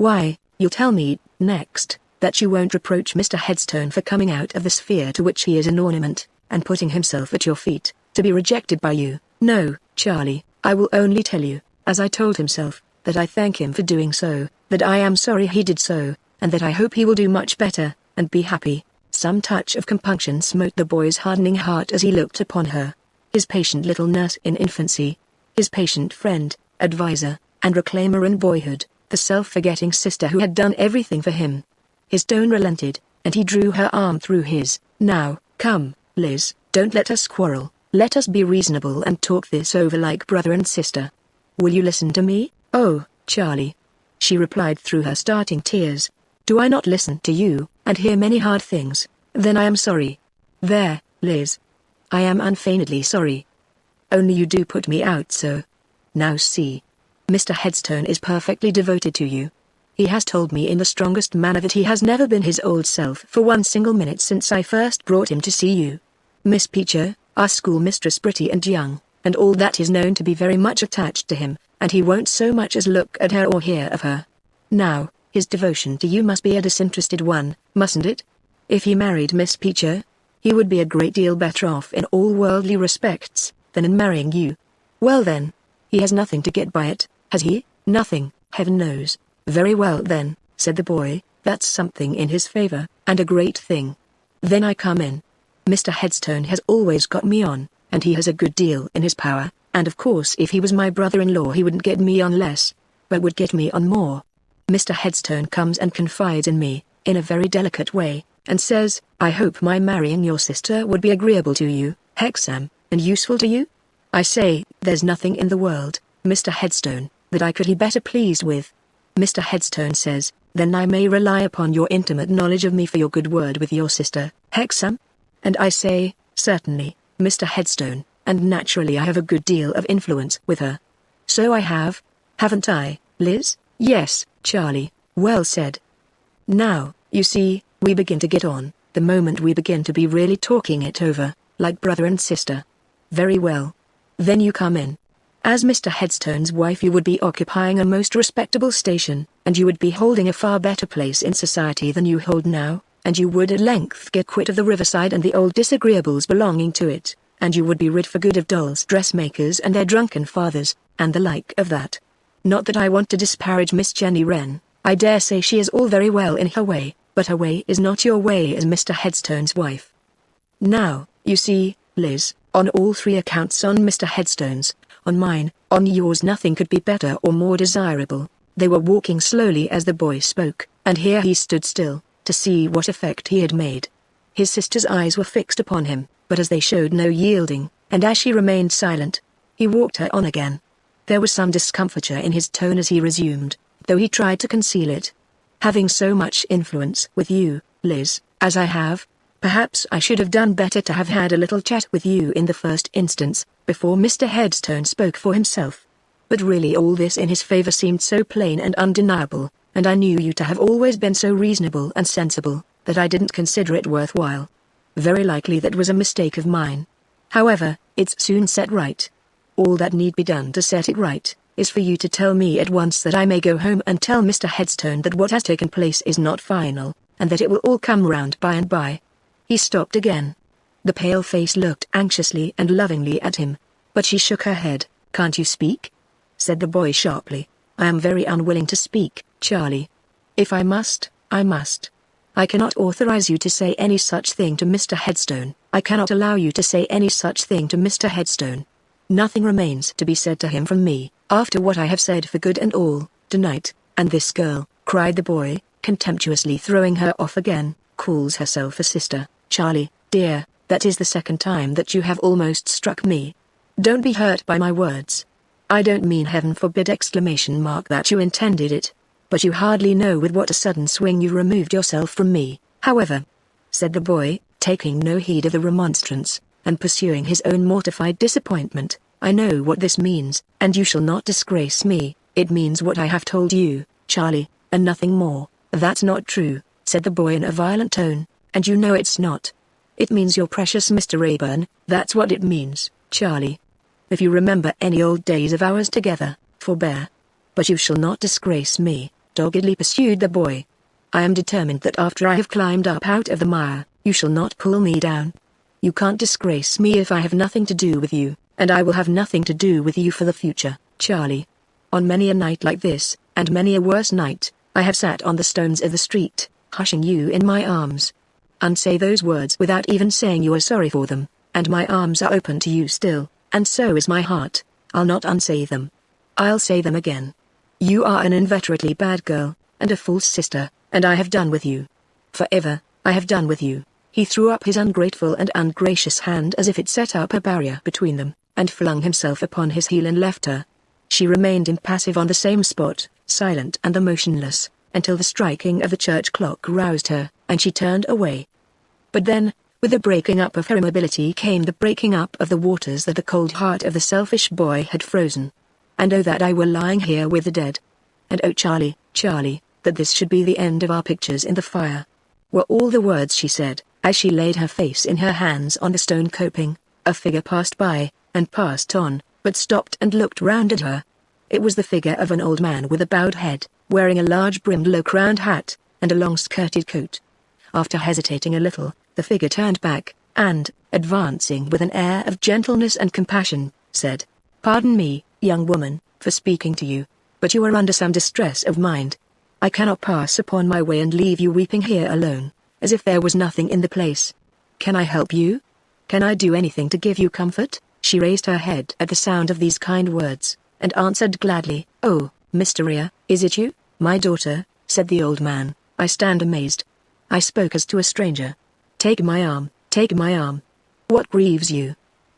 Why, you'll tell me, next, that you won't reproach Mr. Headstone for coming out of the sphere to which he is an ornament, and putting himself at your feet, to be rejected by you." "No, Charlie, I will only tell you, as I told himself, that I thank him for doing so, that I am sorry he did so, and that I hope he will do much better, and be happy." Some touch of compunction smote the boy's hardening heart as he looked upon her. His patient little nurse in infancy, his patient friend, adviser, and reclaimer in boyhood, the self-forgetting sister who had done everything for him. His tone relented, and he drew her arm through his. "Now, come, Liz, don't let us quarrel. Let us be reasonable and talk this over like brother and sister. Will you listen to me?" "Oh, Charlie," she replied through her starting tears. "Do I not listen to you, and hear many hard things? Then I am sorry. There, Liz. I am unfeignedly sorry. Only you do put me out so. Now see. Mr. Headstone is perfectly devoted to you. He has told me in the strongest manner that he has never been his old self for one single minute since I first brought him to see you. Miss Peacher, Our schoolmistress pretty and young, and all that is known to be very much attached to him, and he won't so much as look at her or hear of her. Now, his devotion to you must be a disinterested one, mustn't it? If he married Miss Peacher, he would be a great deal better off in all worldly respects, than in marrying you. Well then, he has nothing to get by it, has he? Nothing, heaven knows. Very well then, said the boy, that's something in his favor, and a great thing. Then I come in. Mr. Headstone has always got me on, and he has a good deal in his power, and of course if he was my brother-in-law he wouldn't get me on less, but would get me on more. Mr. Headstone comes and confides in me, in a very delicate way, and says, I hope my marrying your sister would be agreeable to you, Hexam, and useful to you? I say, there's nothing in the world, Mr. Headstone, that I could be better pleased with. Mr. Headstone says, then I may rely upon your intimate knowledge of me for your good word with your sister, Hexam? And I say, certainly, Mr. Headstone, and naturally I have a good deal of influence with her. So I have, haven't I, Liz? Yes, Charlie, well said. Now, you see, we begin to get on, the moment we begin to be really talking it over, like brother and sister. Very well. Then you come in. As Mr. Headstone's wife you would be occupying a most respectable station, and you would be holding a far better place in society than you hold now, and you would at length get quit of the riverside and the old disagreeables belonging to it, and you would be rid for good of dolls' dressmakers and their drunken fathers, and the like of that. Not that I want to disparage Miss Jenny Wren, I dare say she is all very well in her way, but her way is not your way as Mr. Headstone's wife. Now, you see, Liz, on all three accounts, on Mr. Headstone's, on mine, on yours, nothing could be better or more desirable. They were walking slowly as the boy spoke, and here he stood still, to see what effect he had made. His sister's eyes were fixed upon him, but as they showed no yielding, and as she remained silent, he walked her on again. There was some discomfiture in his tone as he resumed, though he tried to conceal it. Having so much influence with you, Liz, as I have, perhaps I should have done better to have had a little chat with you in the first instance, before Mr. Headstone spoke for himself. But really all this in his favor seemed so plain and undeniable, and I knew you to have always been so reasonable and sensible, that I didn't consider it worthwhile. Very likely that was a mistake of mine. However, it's soon set right. All that need be done to set it right, is for you to tell me at once that I may go home and tell Mr. Headstone that what has taken place is not final, and that it will all come round by and by. He stopped again. The pale face looked anxiously and lovingly at him, but she shook her head. Can't you speak? Said the boy sharply. I am very unwilling to speak, Charlie. If I must, I must. I cannot authorize you to say any such thing to Mr. Headstone. I cannot allow you to say any such thing to Mr. Headstone. Nothing remains to be said to him from me, after what I have said for good and all, tonight, and this girl, cried the boy, contemptuously throwing her off again, calls herself a sister. Charlie, dear, that is the second time that you have almost struck me. Don't be hurt by my words. I don't mean heaven forbid that you intended it. But you hardly know with what a sudden swing you removed yourself from me, however, said the boy, taking no heed of the remonstrance, and pursuing his own mortified disappointment. I know what this means, and you shall not disgrace me. It means what I have told you, Charlie, and nothing more. That's not true, said the boy in a violent tone, and you know it's not. It means your precious Mr. Rayburn, that's what it means, Charlie. If you remember any old days of ours together, forbear. But you shall not disgrace me, doggedly pursued the boy. I am determined that after I have climbed up out of the mire, you shall not pull me down. You can't disgrace me if I have nothing to do with you, and I will have nothing to do with you for the future, Charlie. On many a night like this, and many a worse night, I have sat on the stones of the street, hushing you in my arms. Unsay those words without even saying you are sorry for them, and my arms are open to you still, and so is my heart. I'll not unsay them. I'll say them again. You are an inveterately bad girl, and a false sister, and I have done with you. Forever, I have done with you. He threw up his ungrateful and ungracious hand as if it set up a barrier between them, and flung himself upon his heel and left her. She remained impassive on the same spot, silent and motionless, until the striking of the church clock roused her, and she turned away. But then, with the breaking up of her immobility came the breaking up of the waters that the cold heart of the selfish boy had frozen. And oh that I were lying here with the dead. And oh Charlie, Charlie, that this should be the end of our pictures in the fire. Were all the words she said, as she laid her face in her hands on the stone coping, A figure passed by, and passed on, but stopped and looked round at her. It was the figure of an old man with a bowed head, wearing a large brimmed low-crowned hat, and a long-skirted coat. After hesitating a little, the figure turned back, and, advancing with an air of gentleness and compassion, said, "Pardon me, young woman, for speaking to you, but you are under some distress of mind. I cannot pass upon my way and leave you weeping here alone, as if there was nothing in the place. Can I help you? Can I do anything to give you comfort?" She raised her head at the sound of these kind words, and answered gladly, "Oh, Mr. Rea, is it you?" "My daughter," said the old man, "I stand amazed. I spoke as to a stranger. Take my arm, take my arm. What grieves you?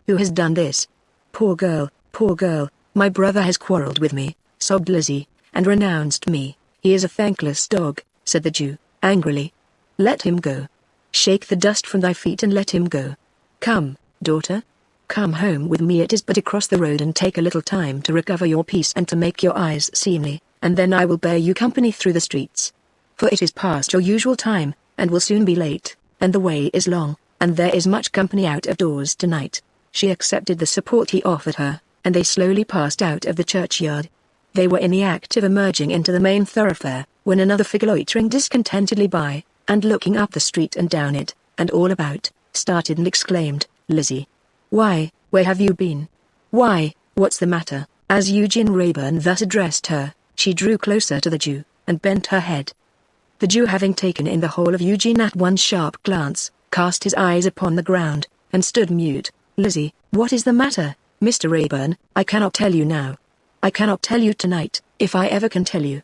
Who has done this?" Poor girl, my brother has quarreled with me," sobbed Lizzie, "and renounced me. He is a thankless dog," said the Jew, angrily. "Let him go. Shake the dust from thy feet and let him go. Come, daughter. Come home with me. It is but across the road, and take a little time to recover your peace and to make your eyes see me, and then I will bear you company through the streets. For it is past your usual time, and will soon be late, and the way is long, and there is much company out of doors tonight." She accepted the support he offered her, and they slowly passed out of the churchyard. They were in the act of emerging into the main thoroughfare, when another figure loitering discontentedly by, and looking up the street and down it, and all about, started and exclaimed, "Lizzie! Why, where have you been? Why, what's the matter?" As Eugene Rayburn thus addressed her, she drew closer to the Jew, and bent her head. The Jew, having taken in the whole of Eugene at one sharp glance, cast his eyes upon the ground, and stood mute. "Lizzie, what is the matter, Mr. Rayburn?" "I cannot tell you now. I cannot tell you tonight, if I ever can tell you.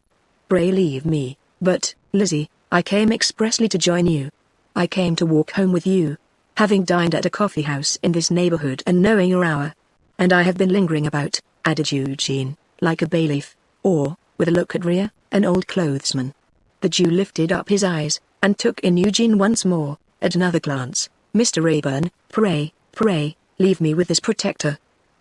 Pray leave me." "But, Lizzie, I came expressly to join you. I came to walk home with you, having dined at a coffee house in this neighborhood and knowing your hour. And I have been lingering about," added Eugene, "like a bayleaf, or, with a look at Rea, an old clothesman." The Jew lifted up his eyes, and took in Eugene once more. At another glance, "Mr. Rayburn, pray, leave me with this protector.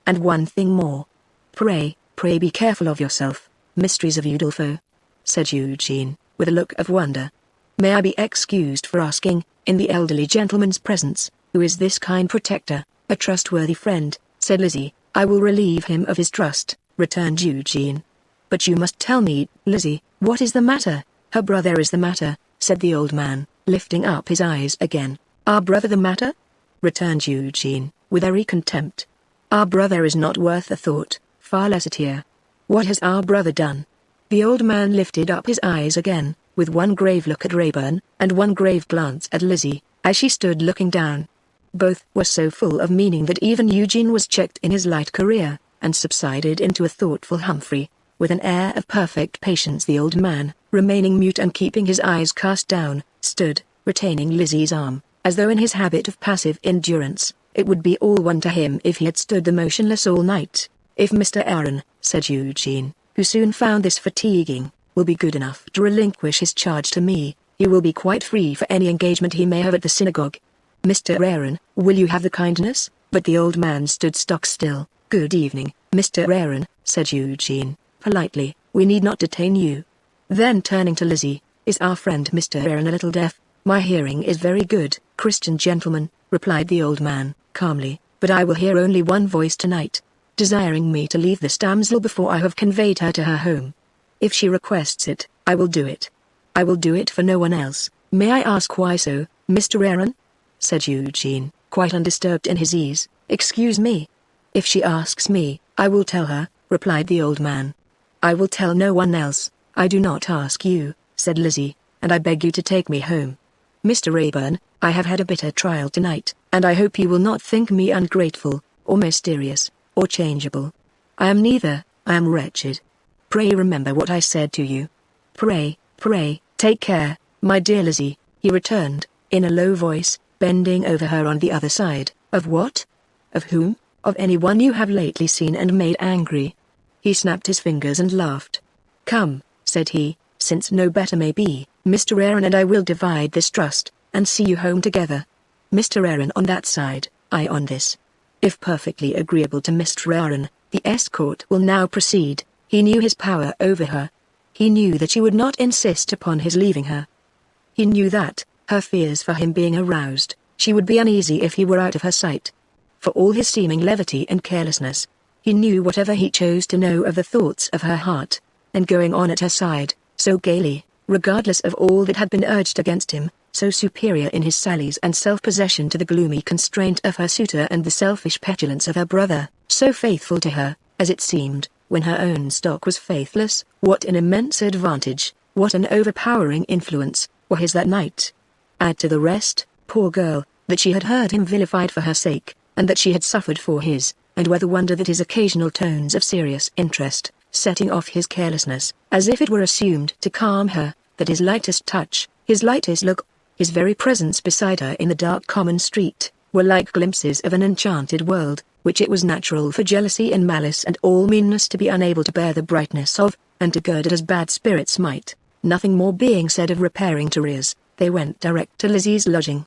And one thing more. Pray be careful of yourself, Mistress of Udolpho," said Eugene, with a look of wonder. "May I be excused for asking, in the elderly gentleman's presence, who is this kind protector?" "A trustworthy friend," said Lizzie. "I will relieve him of his trust," returned Eugene. "But you must tell me, Lizzie, what is the matter?" "Her brother is the matter," said the old man, lifting up his eyes again. "Our brother the matter?" returned Eugene, with airy contempt. "Our brother is not worth a thought, far less a tear. What has our brother done?" The old man lifted up his eyes again, with one grave look at Rayburn, and one grave glance at Lizzie, as she stood looking down. Both were so full of meaning that even Eugene was checked in his light career, and subsided into a thoughtful Humphrey. With an air of perfect patience the old man, remaining mute and keeping his eyes cast down, stood, retaining Lizzie's arm, as though in his habit of passive endurance. It would be all one to him if he had stood motionless all night. "If Mr. Aaron," said Eugene, who soon found this fatiguing, "will be good enough to relinquish his charge to me, he will be quite free for any engagement he may have at the synagogue. Mr. Aaron, will you have the kindness?" But the old man stood stock still. "Good evening, Mr. Aaron," said Eugene, politely, "we need not detain you." Then turning to Lizzie, "Is our friend Mr. Aaron a little deaf?" "My hearing is very good, Christian gentleman," replied the old man, calmly, "but I will hear only one voice tonight, desiring me to leave this damsel before I have conveyed her to her home. If she requests it, I will do it. I will do it for no one else." "May I ask why so, Mr. Aaron?" said Eugene, quite undisturbed in his ease. "Excuse me. If she asks me, I will tell her," replied the old man. "I will tell no one else." "I do not ask you," said Lizzie, "and I beg you to take me home. Mr. Rayburn, I have had a bitter trial tonight, and I hope you will not think me ungrateful, or mysterious, or changeable. I am neither. I am wretched. Pray remember what I said to you. Pray, take care, my dear Lizzie," he returned, in a low voice, bending over her on the other side. "Of what? Of whom?" "Of anyone you have lately seen and made angry." He snapped his fingers and laughed. "Come," said he, "since no better may be, Mr. Aaron and I will divide this trust, and see you home together. Mr. Aaron on that side, I on this. If perfectly agreeable to Mr. Aaron, the escort will now proceed." He knew his power over her. He knew that she would not insist upon his leaving her. He knew that, her fears for him being aroused, she would be uneasy if he were out of her sight. for all his seeming levity and carelessness. He knew whatever he chose to know of the thoughts of her heart, and going on at her side, so gaily, regardless of all that had been urged against him, so superior in his sallies and self-possession to the gloomy constraint of her suitor and the selfish petulance of her brother, so faithful to her, as it seemed, when her own stock was faithless. What an immense advantage, what an overpowering influence, were his that night. Add to the rest, poor girl, that she had heard him vilified for her sake, and that she had suffered for his, and were the wonder that his occasional tones of serious interest, setting off his carelessness, as if it were assumed to calm her, that his lightest touch, his lightest look, his very presence beside her in the dark common street, were like glimpses of an enchanted world, which it was natural for jealousy and malice and all meanness to be unable to bear the brightness of, and to gird it as bad spirits might. Nothing more being said of repairing to Ria's, they went direct to Lizzie's lodging.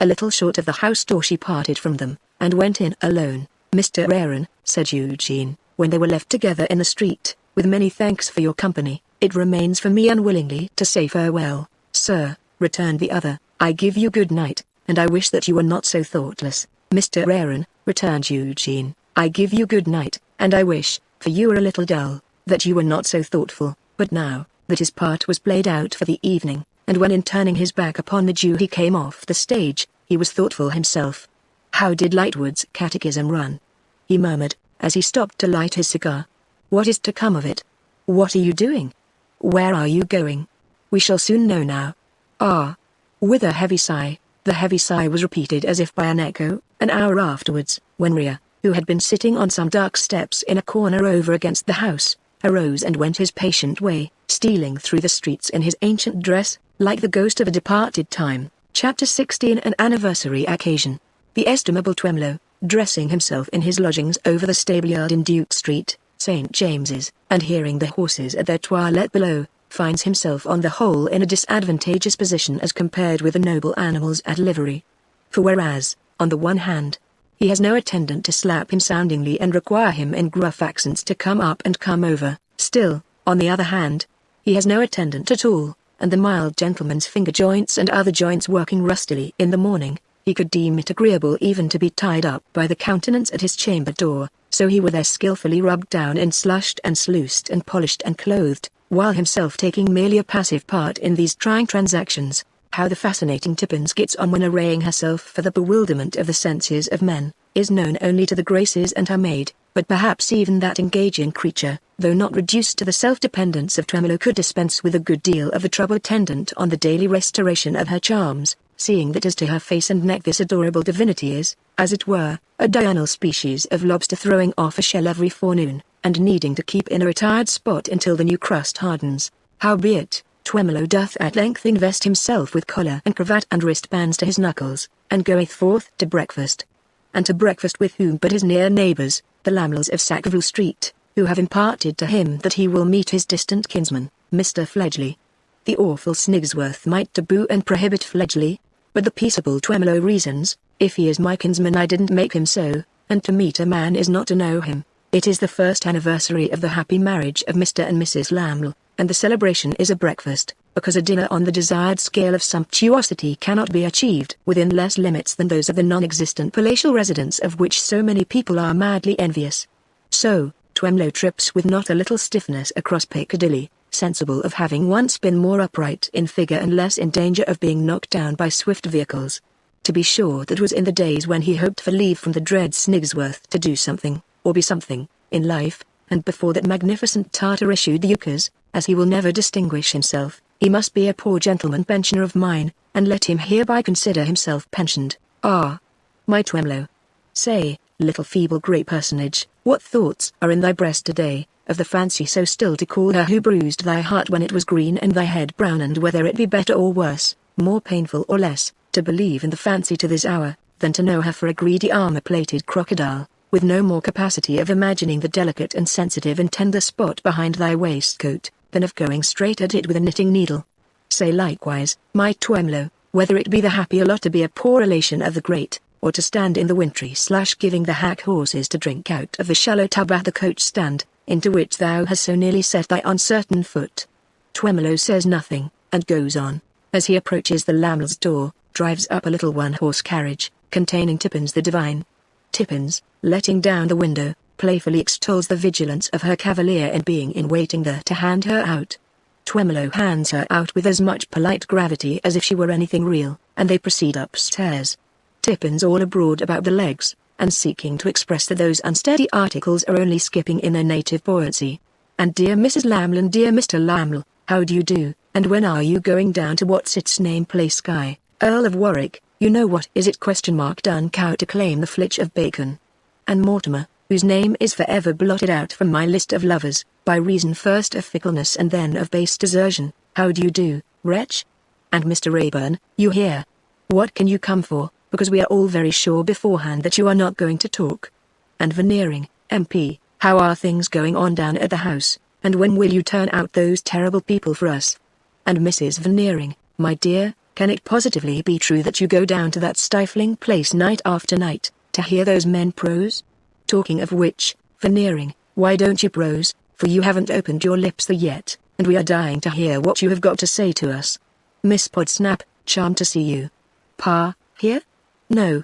A little short of the house door she parted from them, and went in alone. "Mr. Aaron," said Eugene, when they were left together in the street, "with many thanks for your company, it remains for me unwillingly to say farewell." "Sir," returned the other, "I give you good night, and I wish that you were not so thoughtless." "Mr. Aaron," returned Eugene, "I give you good night, and I wish, for you are a little dull, that you were not so thoughtful." But now, that his part was played out for the evening, and when in turning his back upon the Jew he came off the stage, he was thoughtful himself. "How did Lightwood's catechism run?" he murmured, as he stopped to light his cigar. "What is to come of it? What are you doing? Where are you going? We shall soon know now." "Ah!" With a heavy sigh, the heavy sigh was repeated as if by an echo, an hour afterwards, when Ria, who had been sitting on some dark steps in a corner over against the house, arose and went his patient way, stealing through the streets in his ancient dress, like the ghost of a departed time. Chapter 16. An anniversary occasion. The estimable Twemlow, dressing himself in his lodgings over the stable-yard in Duke Street, St. James's, and hearing the horses at their toilette below, finds himself on the whole in a disadvantageous position as compared with the noble animals at livery. For whereas, on the one hand, he has no attendant to slap him soundingly and require him in gruff accents to come up and come over, still, on the other hand, he has no attendant at all, and the mild gentleman's finger joints and other joints working rustily in the morning, he could deem it agreeable even to be tied up by the countenance at his chamber door, so he were there skilfully rubbed down and slushed and sluiced and polished and clothed, while himself taking merely a passive part in these trying transactions. How the fascinating Dickens gets on when arraying herself for the bewilderment of the senses of men, is known only to the Graces and her maid, but perhaps even that engaging creature, though not reduced to the self-dependence of Tremolo, could dispense with a good deal of the trouble attendant on the daily restoration of her charms, seeing that as to her face and neck this adorable divinity is, as it were, a diurnal species of lobster throwing off a shell every forenoon, and needing to keep in a retired spot until the new crust hardens. Howbeit, Twemlow doth at length invest himself with collar and cravat and wristbands to his knuckles, and goeth forth to breakfast. And to breakfast with whom but his near neighbours, the Lamlls of Sackville Street, who have imparted to him that he will meet his distant kinsman, Mr. Fledgley. The awful Snigsworth might taboo and prohibit Fledgley, but the peaceable Twemlow reasons, "If he is my kinsman I didn't make him so, and to meet a man is not to know him." It is the first anniversary of the happy marriage of Mr. and Mrs. Laml, and the celebration is a breakfast, because a dinner on the desired scale of sumptuosity cannot be achieved within less limits than those of the non-existent palatial residence of which so many people are madly envious. So, Twemlow trips with not a little stiffness across Piccadilly, sensible of having once been more upright in figure and less in danger of being knocked down by swift vehicles. To be sure, that was in the days when he hoped for leave from the dread Snigsworth to do something, or be something, in life, and before that magnificent Tartar issued the ukase, as he will never distinguish himself, he must be a poor gentleman pensioner of mine, and let him hereby consider himself pensioned. Ah, my Twemlow! Say, little feeble grey personage, what thoughts are in thy breast today, of the fancy so still to call her who bruised thy heart when it was green and thy head brown, and whether it be better or worse, more painful or less, to believe in the fancy to this hour, than to know her for a greedy armor-plated crocodile, with no more capacity of imagining the delicate and sensitive and tender spot behind thy waistcoat, than of going straight at it with a knitting needle. Say likewise, my Twemlow, whether it be the happier lot to be a poor relation of the great, or to stand in the wintry slush giving the hack horses to drink out of the shallow tub at the coach stand, into which thou hast so nearly set thy uncertain foot. Twemlow says nothing, and goes on. As he approaches the Laml's door, drives up a little one-horse carriage, containing Tippins the divine. Tippins, letting down the window, playfully extols the vigilance of her cavalier in being in waiting there to hand her out. Twemlow hands her out with as much polite gravity as if she were anything real, and they proceed upstairs. Tippins all abroad about the legs, and seeking to express that those unsteady articles are only skipping in their native buoyancy. And dear Mrs. Laml and dear Mr. Laml, how do you do, and when are you going down to what's its name place Guy, Earl of Warwick, you know what is it ? Dun cow to claim the flitch of bacon. And Mortimer, whose name is forever blotted out from my list of lovers, by reason first of fickleness and then of base desertion, how do you do, wretch? And Mr. Rayburn, you here? What can you come for, because we are all very sure beforehand that you are not going to talk. And Veneering, MP, how are things going on down at the house, and when will you turn out those terrible people for us? And Mrs. Veneering, my dear, can it positively be true that you go down to that stifling place night after night, to hear those men prose? Talking of which, Veneering, why don't you prose, for you haven't opened your lips yet, and we are dying to hear what you have got to say to us. Miss Podsnap, charmed to see you. Pa, here? No.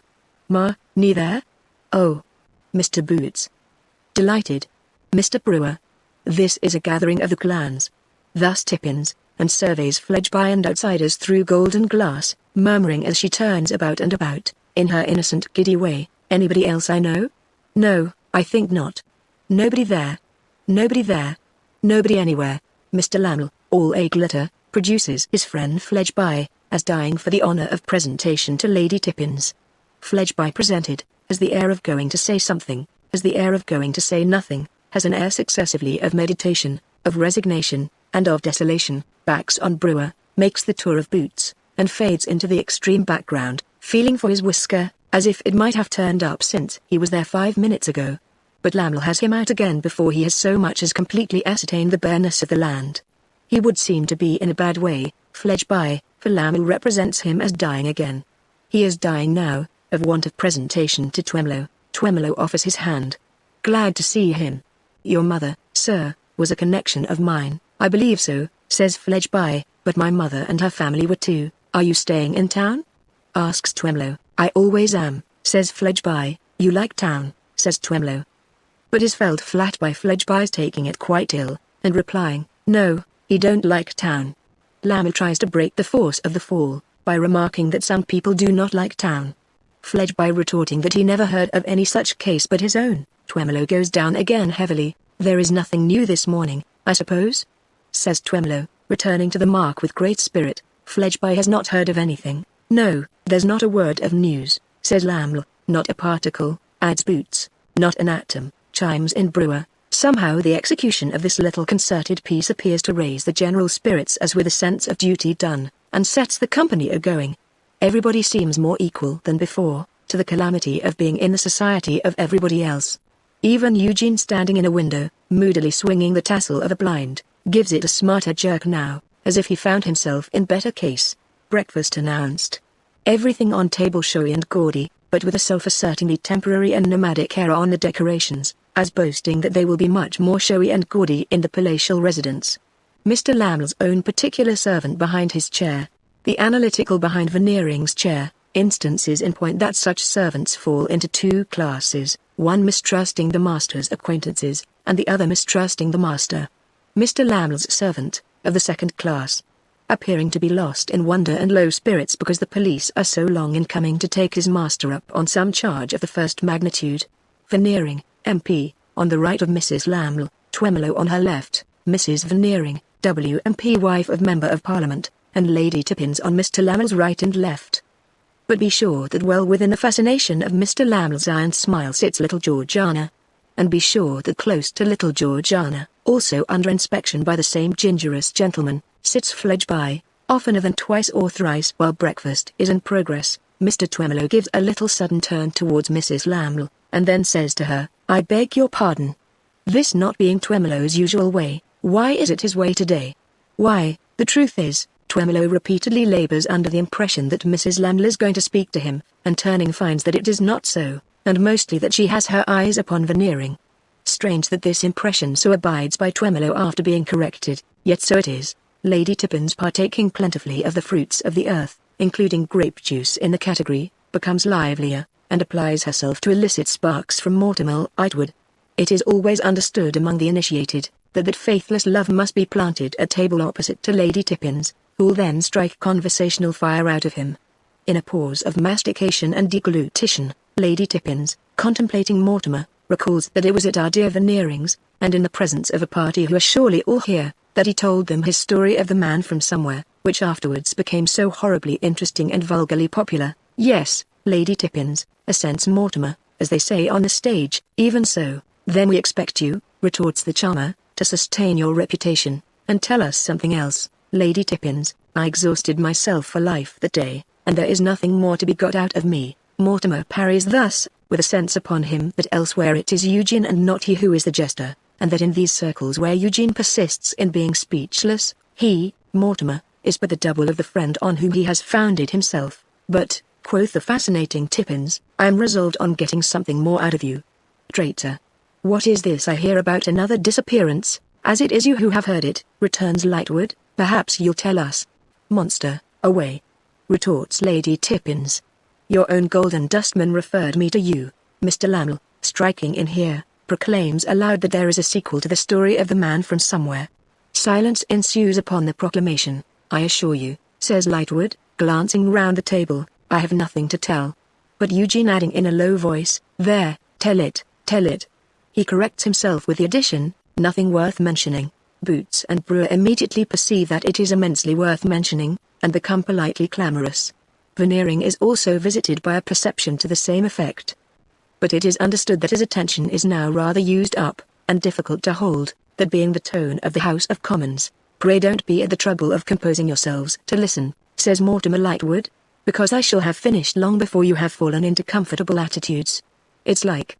Ma, neither? Oh. Mr. Boots. Delighted. Mr. Brewer. This is a gathering of the clans. Thus Tippins, and surveys Fledgeby and outsiders through golden glass, murmuring as she turns about and about, in her innocent giddy way, anybody else I know? No, I think not. Nobody there. Nobody there. Nobody anywhere. Mr. Laml, all a glitter, produces his friend Fledgeby, as dying for the honour of presentation to Lady Tippins. Fledgeby presented, has the air of going to say something, has the air of going to say nothing, has an air successively of meditation, of resignation, and of desolation, backs on Brewer, makes the tour of Boots, and fades into the extreme background, feeling for his whisker, as if it might have turned up since he was there 5 minutes ago. But Laml has him out again before he has so much as completely ascertained the bareness of the land. He would seem to be in a bad way, Fledgeby, for Laml represents him as dying again. He is dying now, of want of presentation to Twemlow. Twemlow offers his hand. Glad to see him. Your mother, sir, was a connection of mine. I believe so, says Fledgeby, but my mother and her family were too. Are you staying in town? Asks Twemlow. I always am, says Fledgeby. You like town, says Twemlow. But is felt flat by Fledgeby's taking it quite ill, and replying, no, he don't like town. Laml tries to break the force of the fall, by remarking that some people do not like town. Fledgeby retorting that he never heard of any such case but his own. Twemlow goes down again heavily. There is nothing new this morning, I suppose? Says Twemlow, returning to the mark with great spirit. Fledgeby has not heard of anything. No, there's not a word of news, says Laml. Not a particle, adds Boots. Not an atom, chimes in Brewer. Somehow the execution of this little concerted piece appears to raise the general spirits as with a sense of duty done, and sets the company a-going. Everybody seems more equal than before, to the calamity of being in the society of everybody else. Even Eugene, standing in a window, moodily swinging the tassel of a blind, gives it a smarter jerk now, as if he found himself in better case. Breakfast announced. Everything on table showy and gaudy, but with a self-assertingly temporary and nomadic air on the decorations, as boasting that they will be much more showy and gaudy in the palatial residence. Mr. Laml's own particular servant behind his chair, the analytical behind Veneering's chair, instances in point that such servants fall into two classes, one mistrusting the master's acquaintances, and the other mistrusting the master. Mr. Laml's servant, of the second class, appearing to be lost in wonder and low spirits because the police are so long in coming to take his master up on some charge of the first magnitude. Veneering, MP, on the right of Mrs. Laml, Twemlow on her left, Mrs. Veneering, WMP wife of Member of Parliament, and Lady Tippins on Mr. Laml's right and left. But be sure that well within the fascination of Mr. Laml's iron smile sits little Georgiana. And be sure that close to little Georgiana, also under inspection by the same gingerous gentleman, sits Fledgeby, oftener than twice or thrice while breakfast is in progress. Mr. Twemlow gives a little sudden turn towards Mrs. Laml, and then says to her, I beg your pardon. This not being Twemlow's usual way, why is it his way today? Why, the truth is, Twemlow repeatedly labours under the impression that Mrs. Laml is going to speak to him, and turning finds that it is not so, and mostly that she has her eyes upon Veneering. Strange that this impression so abides by Twemlow after being corrected, yet so it is. Lady Tippins, partaking plentifully of the fruits of the earth, including grape juice in the category, becomes livelier, and applies herself to elicit sparks from Mortimer Lightwood. It is always understood among the initiated, that faithless love must be planted at table opposite to Lady Tippins, who will then strike conversational fire out of him. In a pause of mastication and deglutition, Lady Tippins, contemplating Mortimer, recalls that it was at our dear Veneering's, and in the presence of a party who are surely all here, that he told them his story of the man from somewhere, which afterwards became so horribly interesting and vulgarly popular. Yes, Lady Tippins, assents Mortimer, as they say on the stage. Even so, then we expect you, retorts the charmer, to sustain your reputation, and tell us something else. Lady Tippins, I exhausted myself for life that day, and there is nothing more to be got out of me. Mortimer parries thus, with a sense upon him that elsewhere it is Eugene and not he who is the jester, and that in these circles where Eugene persists in being speechless, he, Mortimer, is but the double of the friend on whom he has founded himself. But, quoth the fascinating Tippins, I am resolved on getting something more out of you. Traitor. What is this I hear about another disappearance? As it is you who have heard it, returns Lightwood, perhaps you'll tell us. Monster, away, retorts Lady Tippins. Your own Golden Dustman referred me to you, Mr. Lamel, striking in here, proclaims aloud that there is a sequel to the story of the man from somewhere. Silence ensues upon the proclamation. I assure you, says Lightwood, glancing round the table, I have nothing to tell. But Eugene adding in a low voice, there, tell it, tell it. He corrects himself with the addition, nothing worth mentioning. Boots and Brewer immediately perceive that it is immensely worth mentioning, and become politely clamorous. Veneering is also visited by a perception to the same effect. But it is understood that his attention is now rather used up, and difficult to hold, that being the tone of the House of Commons, pray don't be at the trouble of composing yourselves to listen, says Mortimer Lightwood, because I shall have finished long before you have fallen into comfortable attitudes. It's like,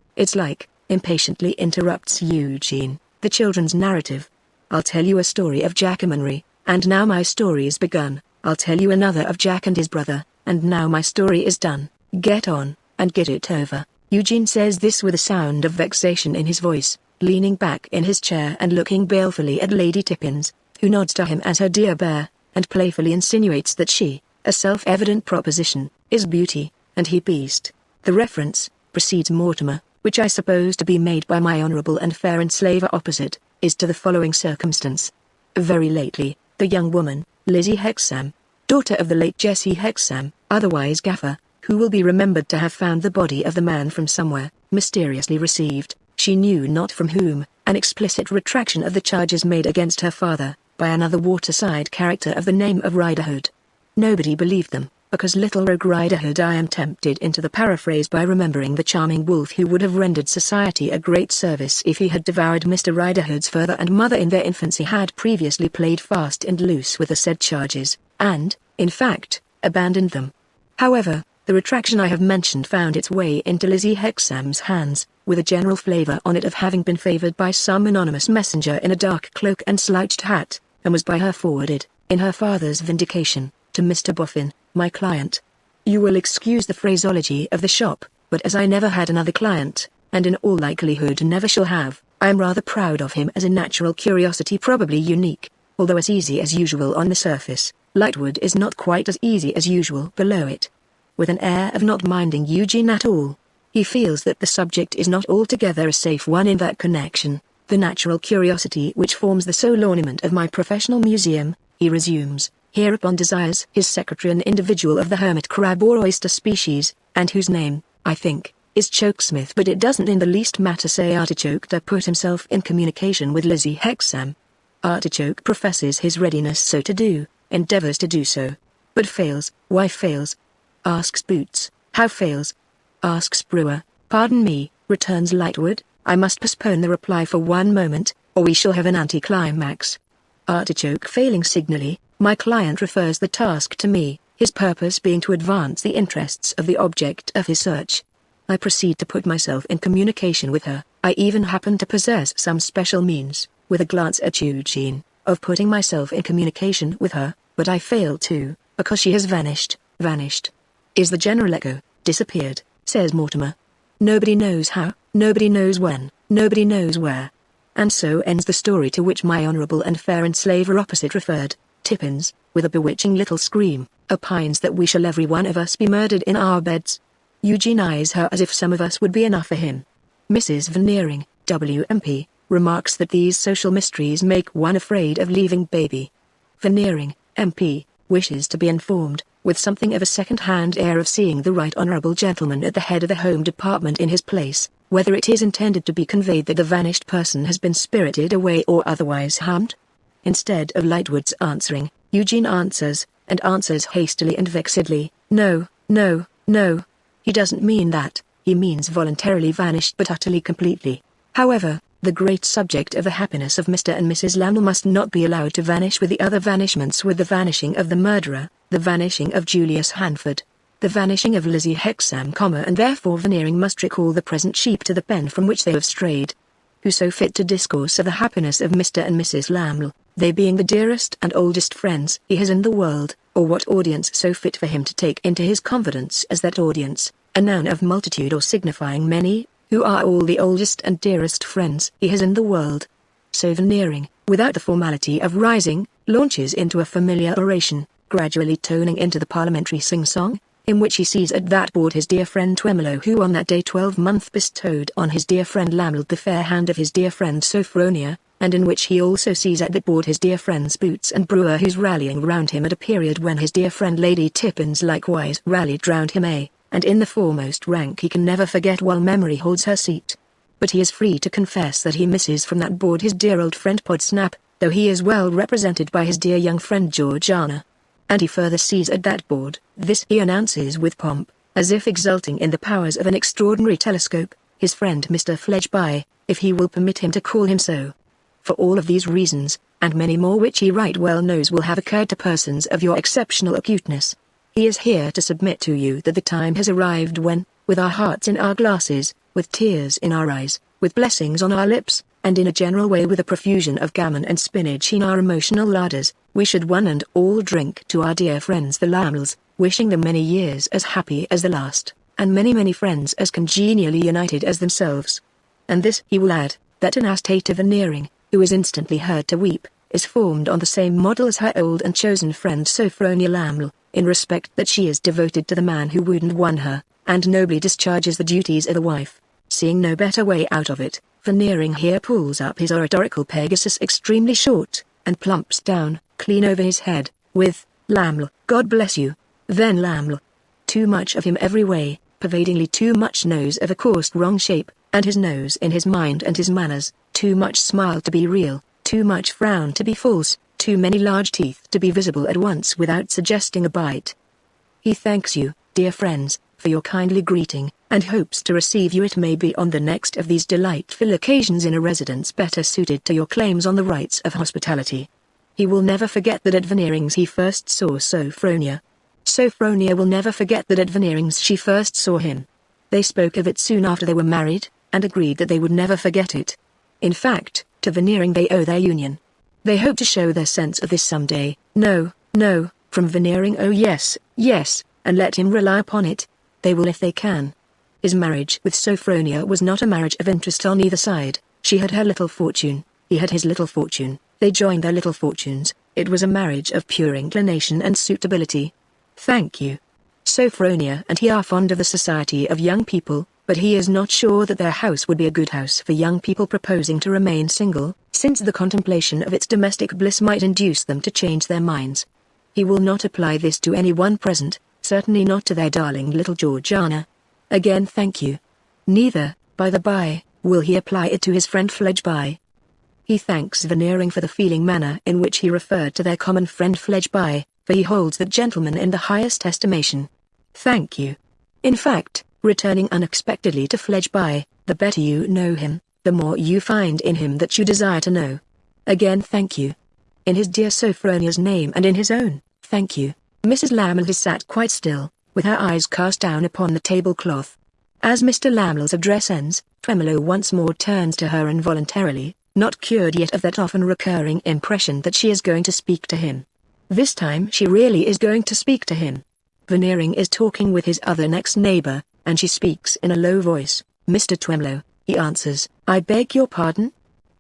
impatiently interrupts Eugene, the children's narrative. I'll tell you a story of Jack Amonry, and now my story is begun. I'll tell you another of Jack and his brother, and now my story is done. Get on, and get it over. Eugene says this with a sound of vexation in his voice, leaning back in his chair and looking balefully at Lady Tippins, who nods to him as her dear bear, and playfully insinuates that she, a self-evident proposition, is beauty, and he beast. The reference, proceeds Mortimer, which I suppose to be made by my honourable and fair enslaver opposite, is to the following circumstance. Very lately, the young woman, Lizzie Hexam, daughter of the late Jessie Hexam, otherwise Gaffer, who will be remembered to have found the body of the man from somewhere, mysteriously received, she knew not from whom, an explicit retraction of the charges made against her father, by another waterside character of the name of Riderhood. Nobody believed them, because little rogue Riderhood I am tempted into the paraphrase by remembering the charming wolf who would have rendered society a great service if he had devoured Mr. Riderhood's father and mother in their infancy, had previously played fast and loose with the said charges, and, in fact, abandoned them. However, the retraction I have mentioned found its way into Lizzie Hexam's hands, with a general flavour on it of having been favoured by some anonymous messenger in a dark cloak and slouched hat, and was by her forwarded, in her father's vindication, to Mr. Boffin, my client. You will excuse the phraseology of the shop, but as I never had another client, and in all likelihood never shall have, I am rather proud of him as a natural curiosity, probably unique, although as easy as usual on the surface. Lightwood is not quite as easy as usual below it. With an air of not minding Eugene at all, he feels that the subject is not altogether a safe one in that connection. The natural curiosity which forms the sole ornament of my professional museum, he resumes, hereupon desires his secretary, an individual of the hermit crab or oyster species, and whose name, I think, is Chokesmith, but it doesn't in the least matter, say Artichoke, to put himself in communication with Lizzie Hexam. Artichoke professes his readiness so to do, endeavours to do so, but fails. Why fails? Asks Boots. How fails? Asks Brewer. Pardon me, returns Lightwood, I must postpone the reply for one moment, or we shall have an anticlimax. Artichoke failing signally, my client refers the task to me, his purpose being to advance the interests of the object of his search. I proceed to put myself in communication with her. I even happen to possess some special means, with a glance at Eugene, of putting myself in communication with her, but I fail to, because she has vanished. Is the general echo, disappeared, says Mortimer. Nobody knows how, nobody knows when, nobody knows where. And so ends the story to which my honourable and fair enslaver opposite referred. Tippins, with a bewitching little scream, opines that we shall every one of us be murdered in our beds. Eugene eyes her as if some of us would be enough for him. Mrs. Veneering, WMP, remarks that these social mysteries make one afraid of leaving baby. Veneering, MP, wishes to be informed, with something of a second-hand air of seeing the right honourable gentleman at the head of the Home Department in his place, whether it is intended to be conveyed that the vanished person has been spirited away or otherwise harmed. Instead of Lightwood's answering, Eugene answers, and answers hastily and vexedly, no, no, no. He doesn't mean that, he means voluntarily vanished but utterly completely. However, the great subject of the happiness of Mr. and Mrs. Laml must not be allowed to vanish with the other vanishments, with the vanishing of the murderer, the vanishing of Julius Hanford, the vanishing of Lizzie Hexam, and therefore Veneering must recall the present sheep to the pen from which they have strayed. Who so fit to discourse of the happiness of Mr. and Mrs. Laml, they being the dearest and oldest friends he has in the world, or what audience so fit for him to take into his confidence as that audience, a noun of multitude or signifying many, who are all the oldest and dearest friends he has in the world. So Veneering, without the formality of rising, launches into a familiar oration, gradually toning into the parliamentary sing-song, in which he sees at that board his dear friend Twemlow, who on that day 12-month bestowed on his dear friend Laml the fair hand of his dear friend Sophronia, and in which he also sees at that board his dear friends Boots and Brewer, who's rallying round him at a period when his dear friend Lady Tippins likewise rallied round him, and in the foremost rank he can never forget while memory holds her seat. But he is free to confess that he misses from that board his dear old friend Podsnap, though he is well represented by his dear young friend Georgiana. And he further sees at that board, this he announces with pomp, as if exulting in the powers of an extraordinary telescope, his friend Mr. Fledgeby, if he will permit him to call him so. For all of these reasons, and many more which he right well knows will have occurred to persons of your exceptional acuteness, he is here to submit to you that the time has arrived when, with our hearts in our glasses, with tears in our eyes, with blessings on our lips, and in a general way with a profusion of gammon and spinach in our emotional larders, we should one and all drink to our dear friends the Lamls, wishing them many years as happy as the last, and many friends as congenially united as themselves. And this he will add, that Anastasia Veneering, who is instantly heard to weep, is formed on the same model as her old and chosen friend Sophronia Laml, in respect that she is devoted to the man who wooed and won her, and nobly discharges the duties of a wife. Seeing no better way out of it, Veneering here pulls up his oratorical Pegasus extremely short, and plumps down, clean over his head, with, Laml, God bless you. Then Laml. Too much of him every way, pervadingly too much nose of a coarse wrong shape, and his nose in his mind and his manners, too much smile to be real, too much frown to be false, too many large teeth to be visible at once without suggesting a bite. He thanks you, dear friends, for your kindly greeting, and hopes to receive you it may be on the next of these delightful occasions in a residence better suited to your claims on the rights of hospitality. He will never forget that at Veneering's he first saw Sophronia. Sophronia will never forget that at Veneering's she first saw him. They spoke of it soon after they were married, and agreed that they would never forget it. In fact, to Veneering they owe their union. They hope to show their sense of this some day. No, from Veneering, oh yes, and let him rely upon it. They will if they can. His marriage with Sophronia was not a marriage of interest on either side. She had her little fortune, he had his little fortune, they joined their little fortunes. It was a marriage of pure inclination and suitability. Thank you. Sophronia and he are fond of the society of young people, but he is not sure that their house would be a good house for young people proposing to remain single, since the contemplation of its domestic bliss might induce them to change their minds. He will not apply this to anyone present, certainly not to their darling little Georgiana. Again thank you. Neither, by the by, will he apply it to his friend Fledgeby. He thanks Veneering for the feeling manner in which he referred to their common friend Fledgeby, for he holds that gentleman in the highest estimation. Thank you. In fact, returning unexpectedly to Fledgeby, the better you know him, the more you find in him that you desire to know. Again thank you. In his dear Sophronia's name and in his own, thank you. Mrs. Laml has sat quite still, with her eyes cast down upon the tablecloth. As Mr. Laml's address ends, Tremolo once more turns to her involuntarily, not cured yet of that often recurring impression that she is going to speak to him. This time she really is going to speak to him. Veneering is talking with his other next neighbor, and she speaks in a low voice. Mr. Twemlow, he answers, I beg your pardon?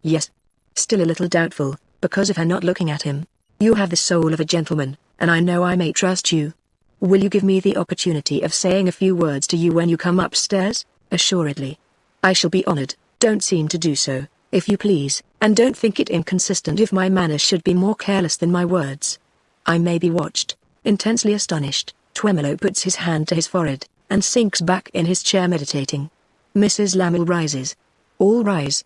Yes. Still a little doubtful, because of her not looking at him. You have the soul of a gentleman, and I know I may trust you. Will you give me the opportunity of saying a few words to you when you come upstairs? Assuredly. I shall be honored. Don't seem to do so, if you please, and don't think it inconsistent if my manner should be more careless than my words. I may be watched. Intensely astonished, Twemlow puts his hand to his forehead, and sinks back in his chair meditating. Mrs. Lamel rises. All rise.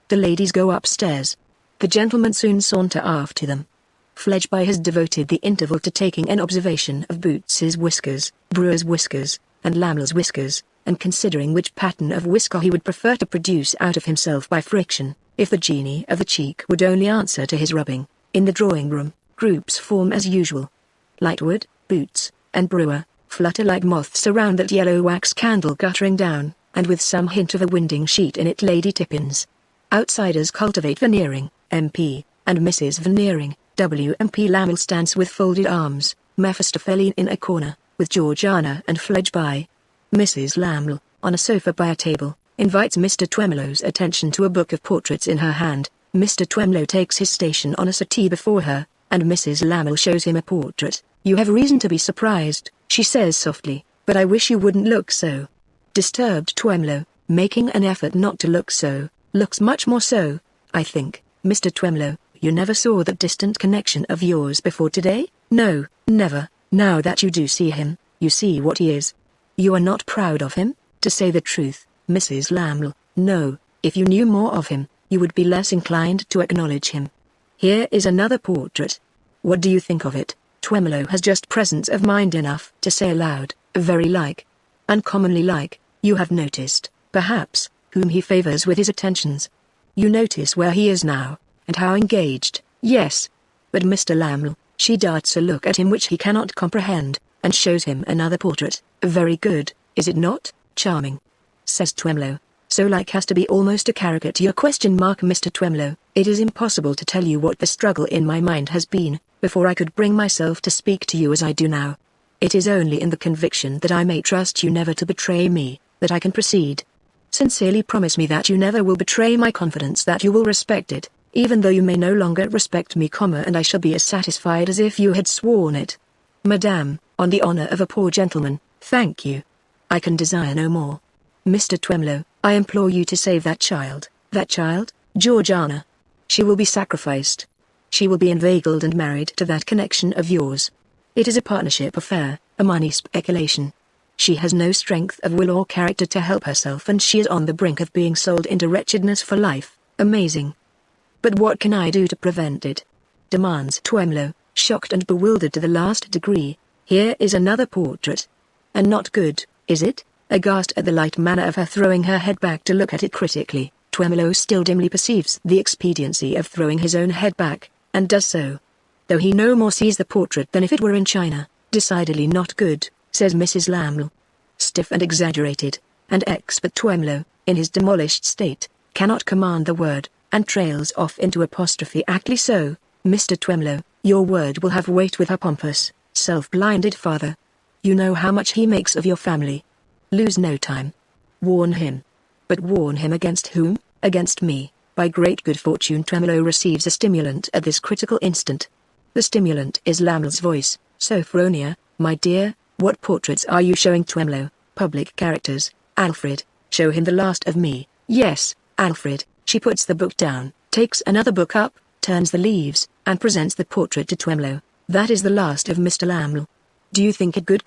The ladies go upstairs. The gentlemen soon saunter after them. Fledgeby has devoted the interval to taking an observation of Boots's whiskers, Brewer's whiskers, and Lamel's whiskers, and considering which pattern of whisker he would prefer to produce out of himself by friction, if the genie of the cheek would only answer to his rubbing. In the drawing-room, groups form as usual. Lightwood, Boots, and Brewer flutter like moths around that yellow wax candle guttering down, and with some hint of a winding sheet in it Lady Tippins. Outsiders cultivate Veneering, MP, and Mrs. Veneering. W.M.P. Lamel stands with folded arms, Mephistopheline in a corner, with Georgiana and Fledgeby. Mrs. Lamel, on a sofa by a table, invites Mr. Twemlow's attention to a book of portraits in her hand. Mr. Twemlow takes his station on a settee before her, and Mrs. Lamel shows him a portrait. You have reason to be surprised, she says softly, but I wish you wouldn't look so. Disturbed Twemlow, making an effort not to look so, looks much more so, I think. Mr. Twemlow, you never saw that distant connection of yours before today? No, never. Now that you do see him, you see what he is. You are not proud of him, to say the truth, Mrs. Lamel. No, if you knew more of him, you would be less inclined to acknowledge him. Here is another portrait. What do you think of it? Twemlow has just presence of mind enough to say aloud, very like. Uncommonly like, you have noticed, perhaps, whom he favors with his attentions. You notice where he is now, and how engaged. Yes. But Mr. Lamel, she darts a look at him which he cannot comprehend, and shows him another portrait. Very good, is it not? Charming, says Twemlow. So like as to be almost a caricature? Mr. Twemlow, it is impossible to tell you what the struggle in my mind has been, before I could bring myself to speak to you as I do now. It is only in the conviction that I may trust you never to betray me, that I can proceed. Sincerely promise me that you never will betray my confidence, that you will respect it, even though you may no longer respect me, and I shall be as satisfied as if you had sworn it. Madame, on the honor of a poor gentleman, thank you. I can desire no more. Mr. Twemlow, I implore you to save that child. That child, Georgiana. She will be sacrificed. She will be inveigled and married to that connection of yours. It is a partnership affair, a money speculation. She has no strength of will or character to help herself, and she is on the brink of being sold into wretchedness for life. Amazing. But what can I do to prevent it? Demands Twemlow, shocked and bewildered to the last degree. Here is another portrait. And not good, is it? Aghast at the light manner of her throwing her head back to look at it critically, Twemlow still dimly perceives the expediency of throwing his own head back, and does so. Though he no more sees the portrait than if it were in China. Decidedly not good, says Mrs. Lamel. Stiff and exaggerated, and expert Twemlow, in his demolished state, cannot command the word, and trails off into apostrophe. Actly so, Mr. Twemlow, your word will have weight with her pompous, self-blinded father. You know how much he makes of your family. Lose no time. Warn him. But warn him against whom? Against me. By great good fortune Twemlow receives a stimulant at this critical instant. The stimulant is Lamel's voice. Sophronia, my dear, what portraits are you showing Twemlow? Public characters. Alfred, show him the last of me. Yes, Alfred. She puts the book down, takes another book up, turns the leaves, and presents the portrait to Twemlow. That is the last of Mr. Lamel. Do you think it good?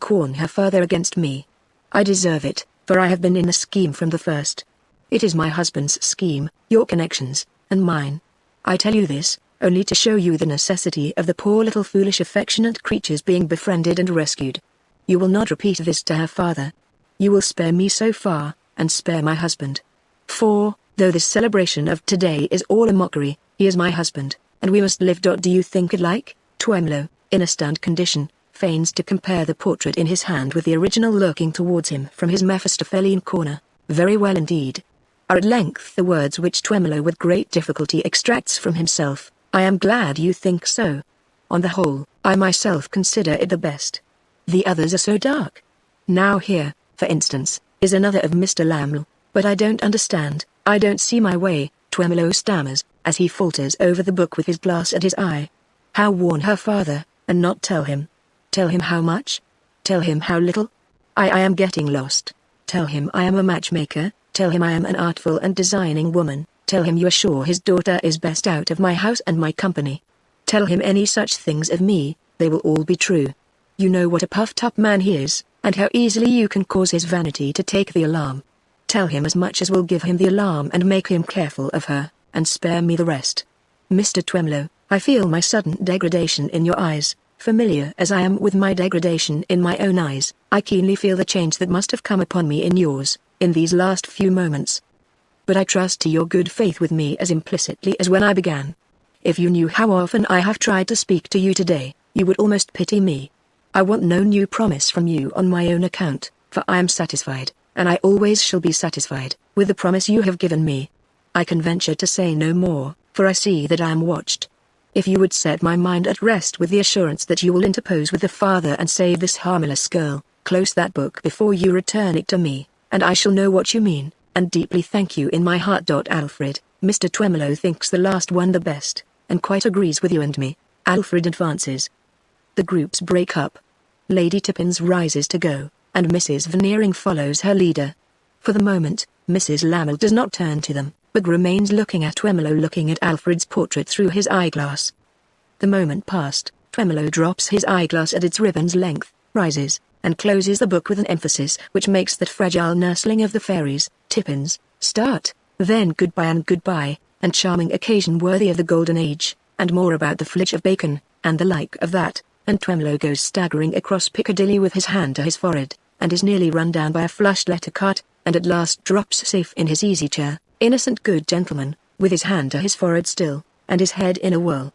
Warn her further against me. I deserve it, for I have been in the scheme from the first. It is my husband's scheme, your connections, and mine. I tell you this, only to show you the necessity of the poor little foolish affectionate creature's being befriended and rescued. You will not repeat this to her father. You will spare me so far, and spare my husband. For, though this celebration of today is all a mockery, he is my husband, and we must live. Do you think it like? Twemlow, in a stunned condition, feigns to compare the portrait in his hand with the original lurking towards him from his Mephistopheline corner. Very well indeed. Are at length the words which Twemlow with great difficulty extracts from himself. I am glad you think so. On the whole, I myself consider it the best. The others are so dark. Now here, for instance, is another of Mr. Lamel, but I don't understand, I don't see my way, Twemlow stammers, as he falters over the book with his glass at his eye. How warn her father, and not tell him? Tell him how much? Tell him how little? I am getting lost. Tell him I am a matchmaker, tell him I am an artful and designing woman, tell him you are sure his daughter is best out of my house and my company. Tell him any such things of me, they will all be true. You know what a puffed-up man he is, and how easily you can cause his vanity to take the alarm. Tell him as much as will give him the alarm and make him careful of her, and spare me the rest. Mr. Twemlow, I feel my sudden degradation in your eyes. Familiar as I am with my degradation in my own eyes, I keenly feel the change that must have come upon me in yours, in these last few moments. But I trust to your good faith with me as implicitly as when I began. If you knew how often I have tried to speak to you today, you would almost pity me. I want no new promise from you on my own account, for I am satisfied, and I always shall be satisfied, with the promise you have given me. I can venture to say no more, for I see that I am watched. If you would set my mind at rest with the assurance that you will interpose with the father and save this harmless girl, close that book before you return it to me, and I shall know what you mean, and deeply thank you in my heart. Alfred, Mr. Twemlow thinks the last one the best, and quite agrees with you and me. Alfred advances. The groups break up. Lady Tippins rises to go, and Mrs. Veneering follows her leader. For the moment, Mrs. Lamel does not turn to them, but remains looking at Twemlow, looking at Alfred's portrait through his eyeglass. The moment past, Twemlow drops his eyeglass at its ribbon's length, rises, and closes the book with an emphasis which makes that fragile nursling of the fairies, Tippins, start, then goodbye, and charming occasion worthy of the golden age, and more about the flitch of bacon, and the like of that, and Twemlow goes staggering across Piccadilly with his hand to his forehead, and is nearly run down by a flushed letter cart, and at last drops safe in his easy chair, innocent good gentleman, with his hand to his forehead still, and his head in a whirl.